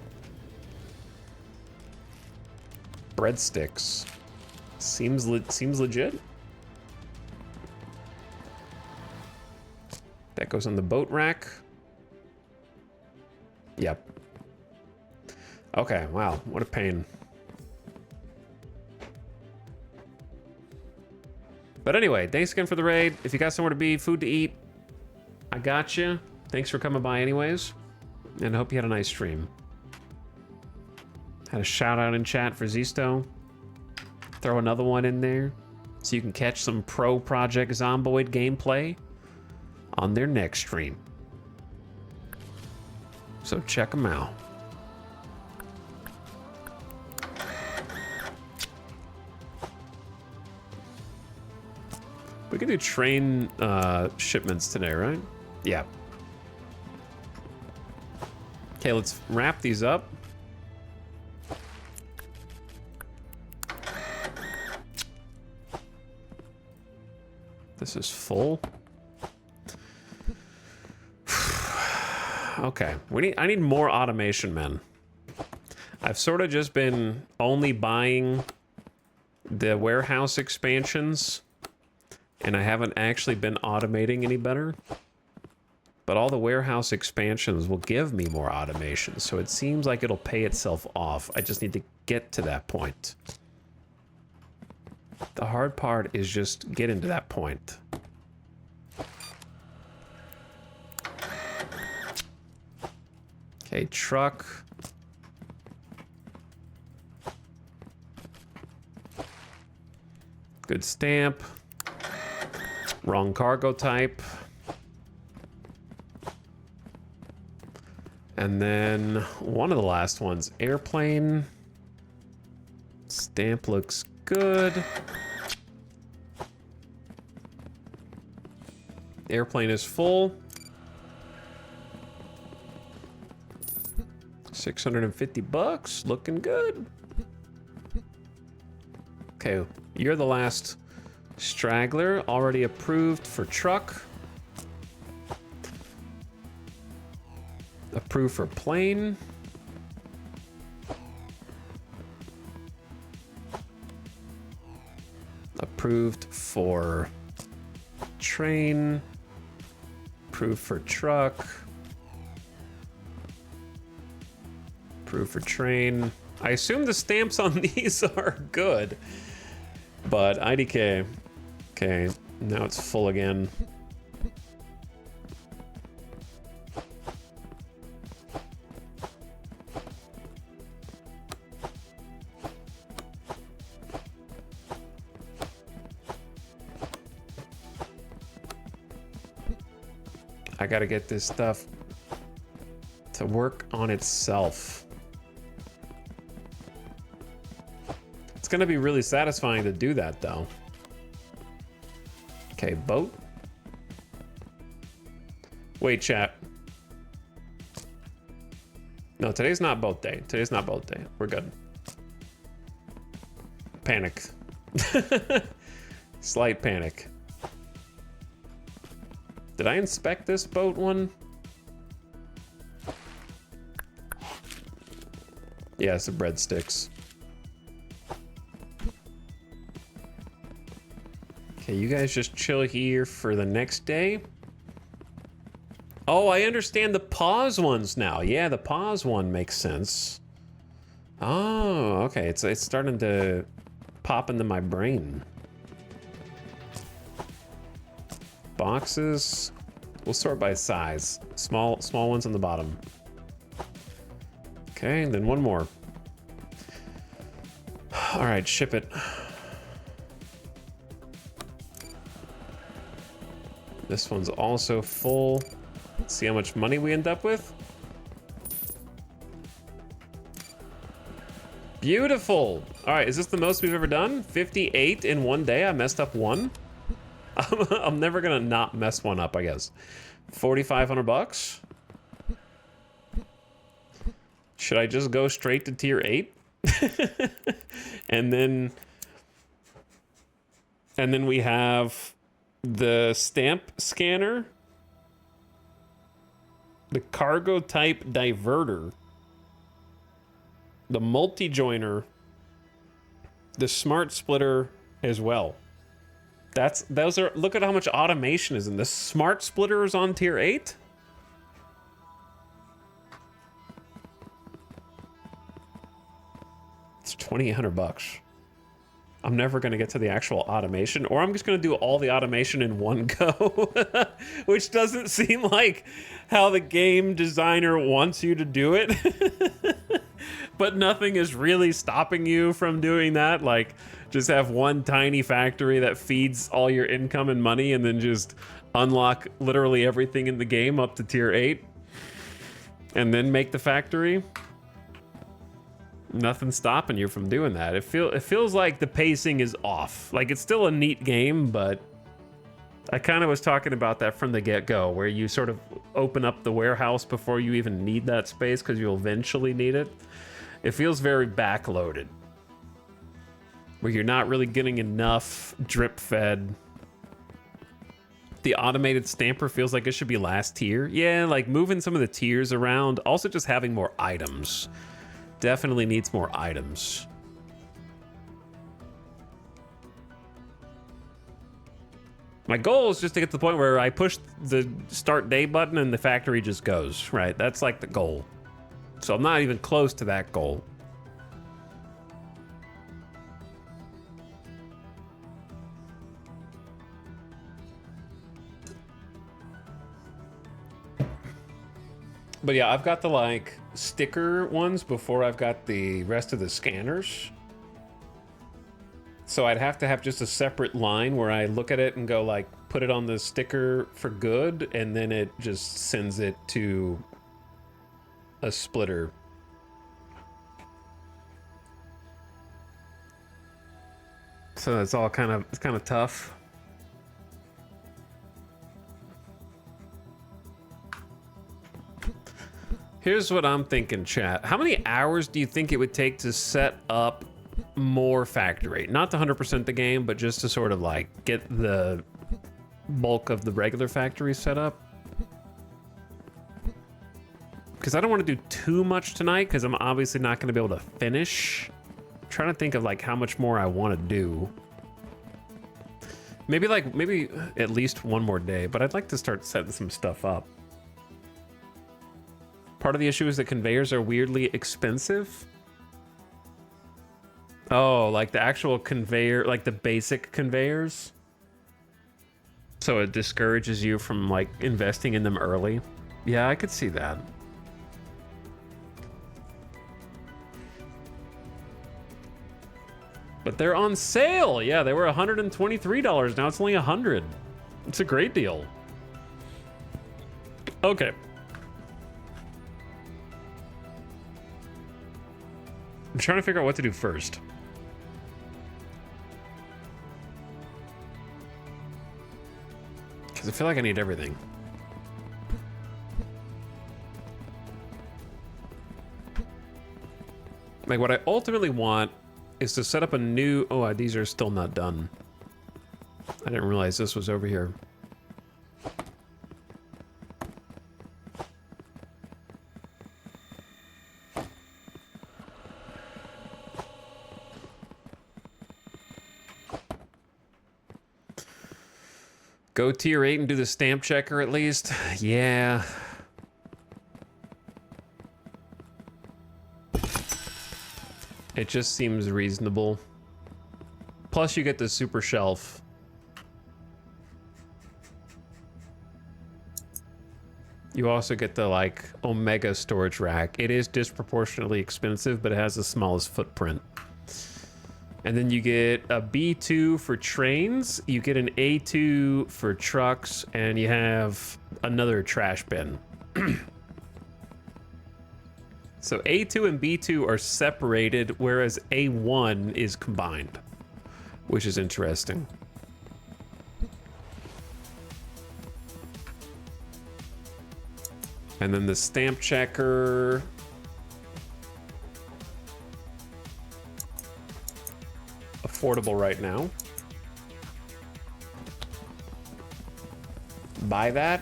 Breadsticks. Seems legit. That goes on the boat rack. Yep. Okay, wow, what a pain. But anyway, thanks again for the raid. If you got somewhere to be, food to eat, I got you. Thanks for coming by anyways. And I hope you had a nice stream. Had a shout out in chat for Zisto. Throw another one in there so you can catch some pro Project Zomboid gameplay on their next stream. So check them out. We can do train shipments today, right? Yeah. Okay, let's wrap these up. This is full. Okay, I need more automation, man. I've sort of just been only buying the warehouse expansions, and I haven't actually been automating any better. But all the warehouse expansions will give me more automation, so it seems like it'll pay itself off. I just need to get to that point. The hard part is just getting to that point. Okay, truck. Good stamp. Wrong cargo type. And then one of the last ones, airplane. Stamp looks good. Airplane is full. 650 bucks, looking good. Okay, you're the last straggler, already approved for truck. Approved for plane. Approved for train. Approved for truck. Approved for train. I assume the stamps on these are good, but IDK. Okay, now it's full again. I gotta get this stuff to work on itself. It's gonna be really satisfying to do that though. Okay, boat. Wait, chat. No, today's not boat day. Today's not boat day. We're good. Panic. Slight panic. Did I inspect this boat one? Yeah, it's the breadsticks. Okay, you guys just chill here for the next day. Oh, I understand the pause ones now. Yeah, the pause one makes sense. Oh, okay. It's starting to pop into my brain. Boxes. We'll sort by size. Small ones on the bottom. Okay, and then one more. All right, ship it. This one's also full. Let's see how much money we end up with. Beautiful. All right, is this the most we've ever done? 58 in one day. I messed up one. I'm never gonna not mess one up, I guess. 4,500 bucks. Should I just go straight to tier 8? and then we have the stamp scanner, the cargo type diverter, the multi-joiner, the smart splitter as well. Those are, look at how much automation is in this. Smart splitter is on tier 8. It's 2,800 bucks. I'm never going to get to the actual automation, or I'm just going to do all the automation in one go, which doesn't seem like how the game designer wants you to do it. But nothing is really stopping you from doing that. Like, just have one tiny factory that feeds all your income and money, and then just unlock literally everything in the game up to tier 8, and then make the factory. Nothing's stopping you from doing that. It feels like the pacing is off. Like, it's still a neat game, but I kind of was talking about that from the get-go, where you sort of open up the warehouse before you even need that space because you'll eventually need it. It feels very backloaded, where you're not really getting enough drip-fed. The automated stamper feels like it should be last tier. Yeah, like moving some of the tiers around. Also just having more items. Definitely needs more items. My goal is just to get to the point where I push the start day button and the factory just goes, right? That's like the goal. So I'm not even close to that goal. But yeah, I've got the like sticker ones before I've got the rest of the scanners. So I'd have to have just a separate line where I look at it and go like, put it on the sticker for good, and then it just sends it to a splitter. So it's all kind of tough. Here's what I'm thinking, chat. How many hours do you think it would take to set up more factory? Not to 100% the game, but just to sort of like get the bulk of the regular factory set up. Because I don't want to do too much tonight, because I'm obviously not going to be able to finish. I'm trying to think of like how much more I want to do. Maybe at least one more day, but I'd like to start setting some stuff up. Part of the issue is that conveyors are weirdly expensive. Oh, like the actual conveyor, like the basic conveyors. So it discourages you from like investing in them early. Yeah, I could see that. But they're on sale. Yeah, they were $123. Now it's only $100. It's a great deal. Okay. I'm trying to figure out what to do first. I feel like I need everything. Like, what I ultimately want is to set up a new... Oh, these are still not done. I didn't realize this was over here. Go tier 8 and do the stamp checker at least? Yeah. It just seems reasonable. Plus you get the super shelf. You also get the, like, Omega storage rack. It is disproportionately expensive, but it has the smallest footprint. And then you get a B2 for trains, you get an A2 for trucks, and you have another trash bin. So A2 and B2 are separated, whereas A1 is combined, which is interesting. And then the stamp checker. Affordable right now. Buy that.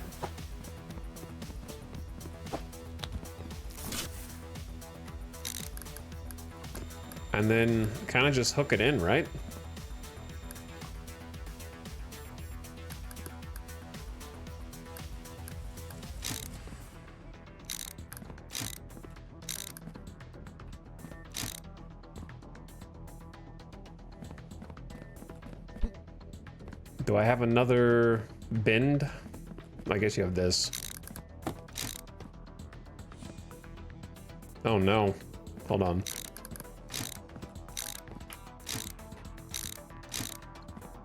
And then kind of just hook it in, right? Do I have another bend? I guess you have this. Oh no. Hold on.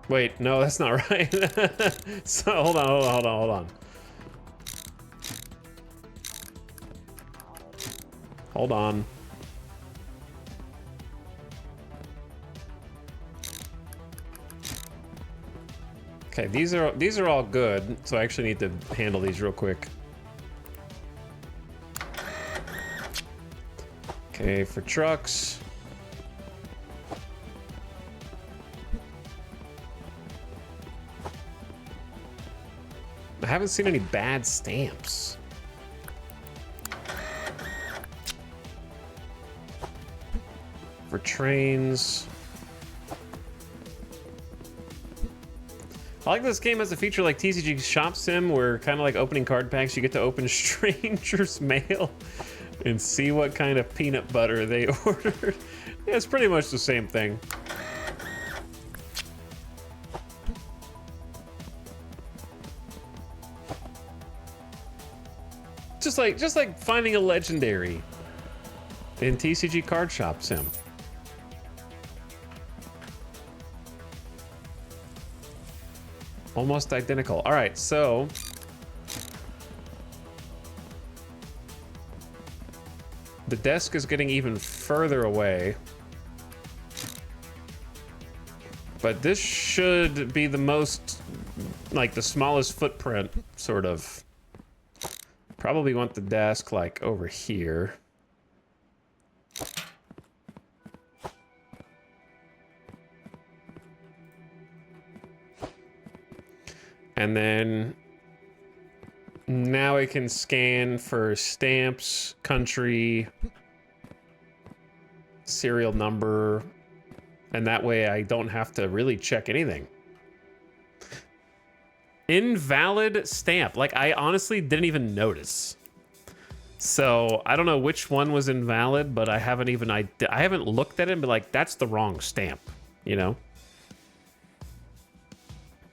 Wait, no, that's not right. So hold on. Hold on. Okay, these are all good, so I actually need to handle these real quick. Okay, for trucks. I haven't seen any bad stamps. For trains. I like this game has a feature like TCG Shop Sim where kind of like opening card packs, you get to open strangers' mail and see what kind of peanut butter they ordered. Yeah, it's pretty much the same thing. Just like finding a legendary in TCG Card Shop Sim. Almost identical. All right, so the desk is getting even further away, but this should be the most, like, the smallest footprint, sort of. Probably want the desk like over here. And then now I can scan for stamps, country, serial number, and that way I don't have to really check anything. Invalid stamp. Like, I honestly didn't even notice. So I don't know which one was invalid, but I haven't looked at it and been like, that's the wrong stamp, you know?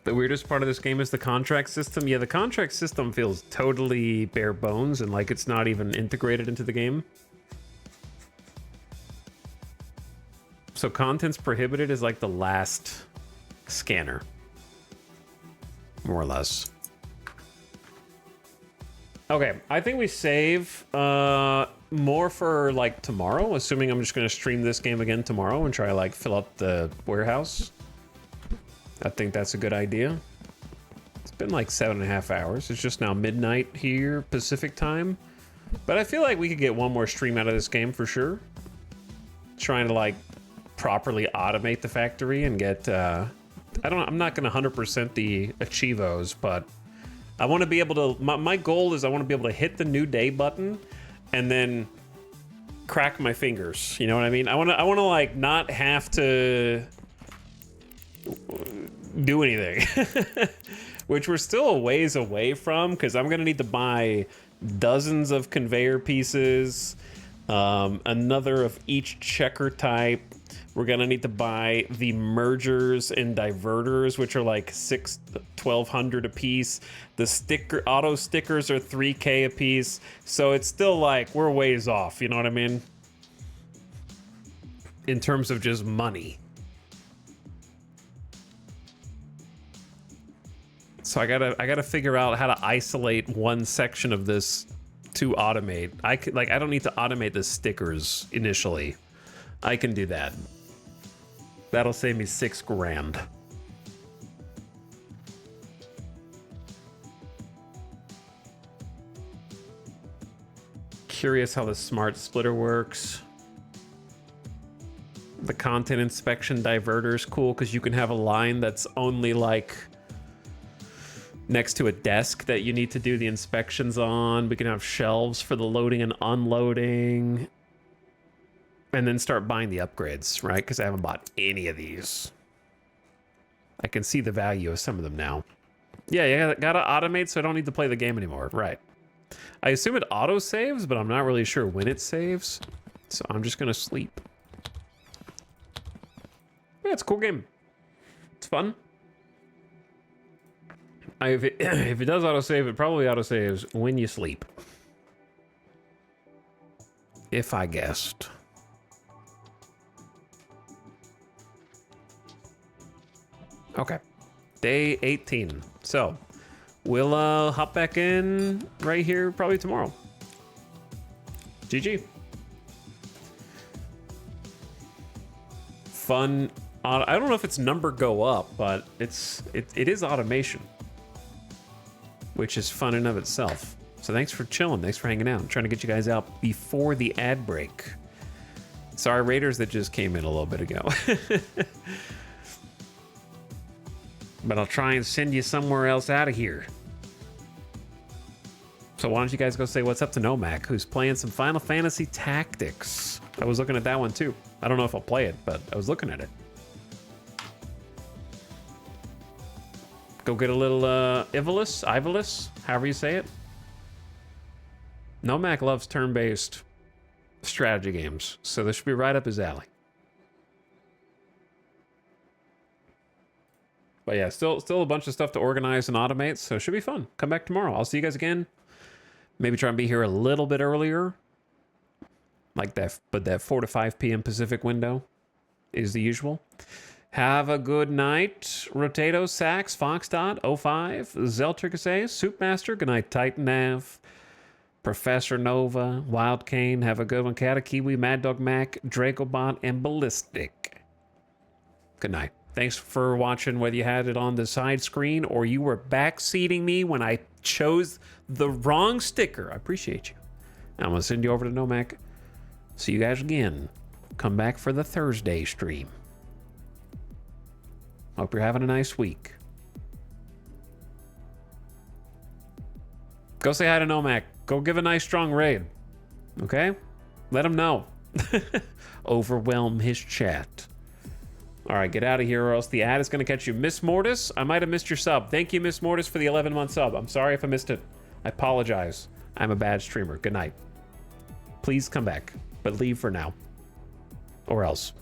The weirdest part of this game is the contract system. Yeah, the contract system feels totally bare bones and like it's not even integrated into the game. So contents prohibited is like the last scanner, more or less. Okay, I think we save more for like tomorrow, assuming I'm just gonna stream this game again tomorrow and try like fill up the warehouse. I think that's a good idea. Let's been like 7.5 hours. It's just now midnight here, Pacific time. But I feel like we could get one more stream out of this game for sure. Trying to like properly automate the factory and get, I'm not gonna 100% the achievos, but I want to be able to, my goal is I want to be able to hit the new day button and then crack my fingers. You know what I mean? I want to like not have to do anything, which we're still a ways away from, because I'm gonna need to buy dozens of conveyor pieces, another of each checker type. We're gonna need to buy the mergers and diverters, which are like 1,200 a piece. The auto stickers are 3K a piece, so it's still like we're ways off. You know what I mean? In terms of just money. So I gotta figure out how to isolate one section of this to automate. I don't need to automate the stickers initially. I can do that. That'll save me $6 grand. Curious how the smart splitter works. The content inspection diverter is cool because you can have a line that's only like next to a desk that you need to do the inspections on. We can have shelves for the loading and unloading. And then start buying the upgrades, right? Because I haven't bought any of these. I can see the value of some of them now. Yeah, you gotta automate so I don't need to play the game anymore, right? I assume it auto saves, but I'm not really sure when it saves. So I'm just gonna sleep. Yeah, it's a cool game. It's fun. If it does autosave, it probably autosaves when you sleep. If I guessed. Okay. Day 18. So, we'll hop back in right here probably tomorrow. GG. Fun. I don't know if its number go up, but it is automation, which is fun in of itself. So thanks for chilling. Thanks for hanging out. I'm trying to get you guys out before the ad break. Sorry, Raiders that just came in a little bit ago. But I'll try and send you somewhere else out of here. So why don't you guys go say what's up to Nomac, who's playing some Final Fantasy Tactics. I was looking at that one too. I don't know if I'll play it, but I was looking at it. Go get a little Ivolus, however you say it. Nomac loves turn-based strategy games, so this should be right up his alley. But yeah, still a bunch of stuff to organize and automate, so it should be fun. Come back tomorrow. I'll see you guys again. Maybe try and be here a little bit earlier. Like that, but that 4 to 5 p.m. Pacific window is the usual. Have a good night. Rotato, Sax, Foxdot, 05, Zeltricase, Soupmaster, good night, Titan Nav, Professor Nova, Wild Cane, have a good one, Katakiwi, Mad Dog Mac, Dracobot, and Ballistic. Good night. Thanks for watching, whether you had it on the side screen or you were backseating me when I chose the wrong sticker. I appreciate you. I'm going to send you over to Nomac. See you guys again. Come back for the Thursday stream. Hope you're having a nice week. Go say hi to Nomac. Go give a nice strong raid. Okay? Let him know. Overwhelm his chat. All right, get out of here or else the ad is going to catch you. Miss Mortis, I might have missed your sub. Thank you, Miss Mortis, for the 11-month sub. I'm sorry if I missed it. I apologize. I'm a bad streamer. Good night. Please come back, but leave for now. Or else.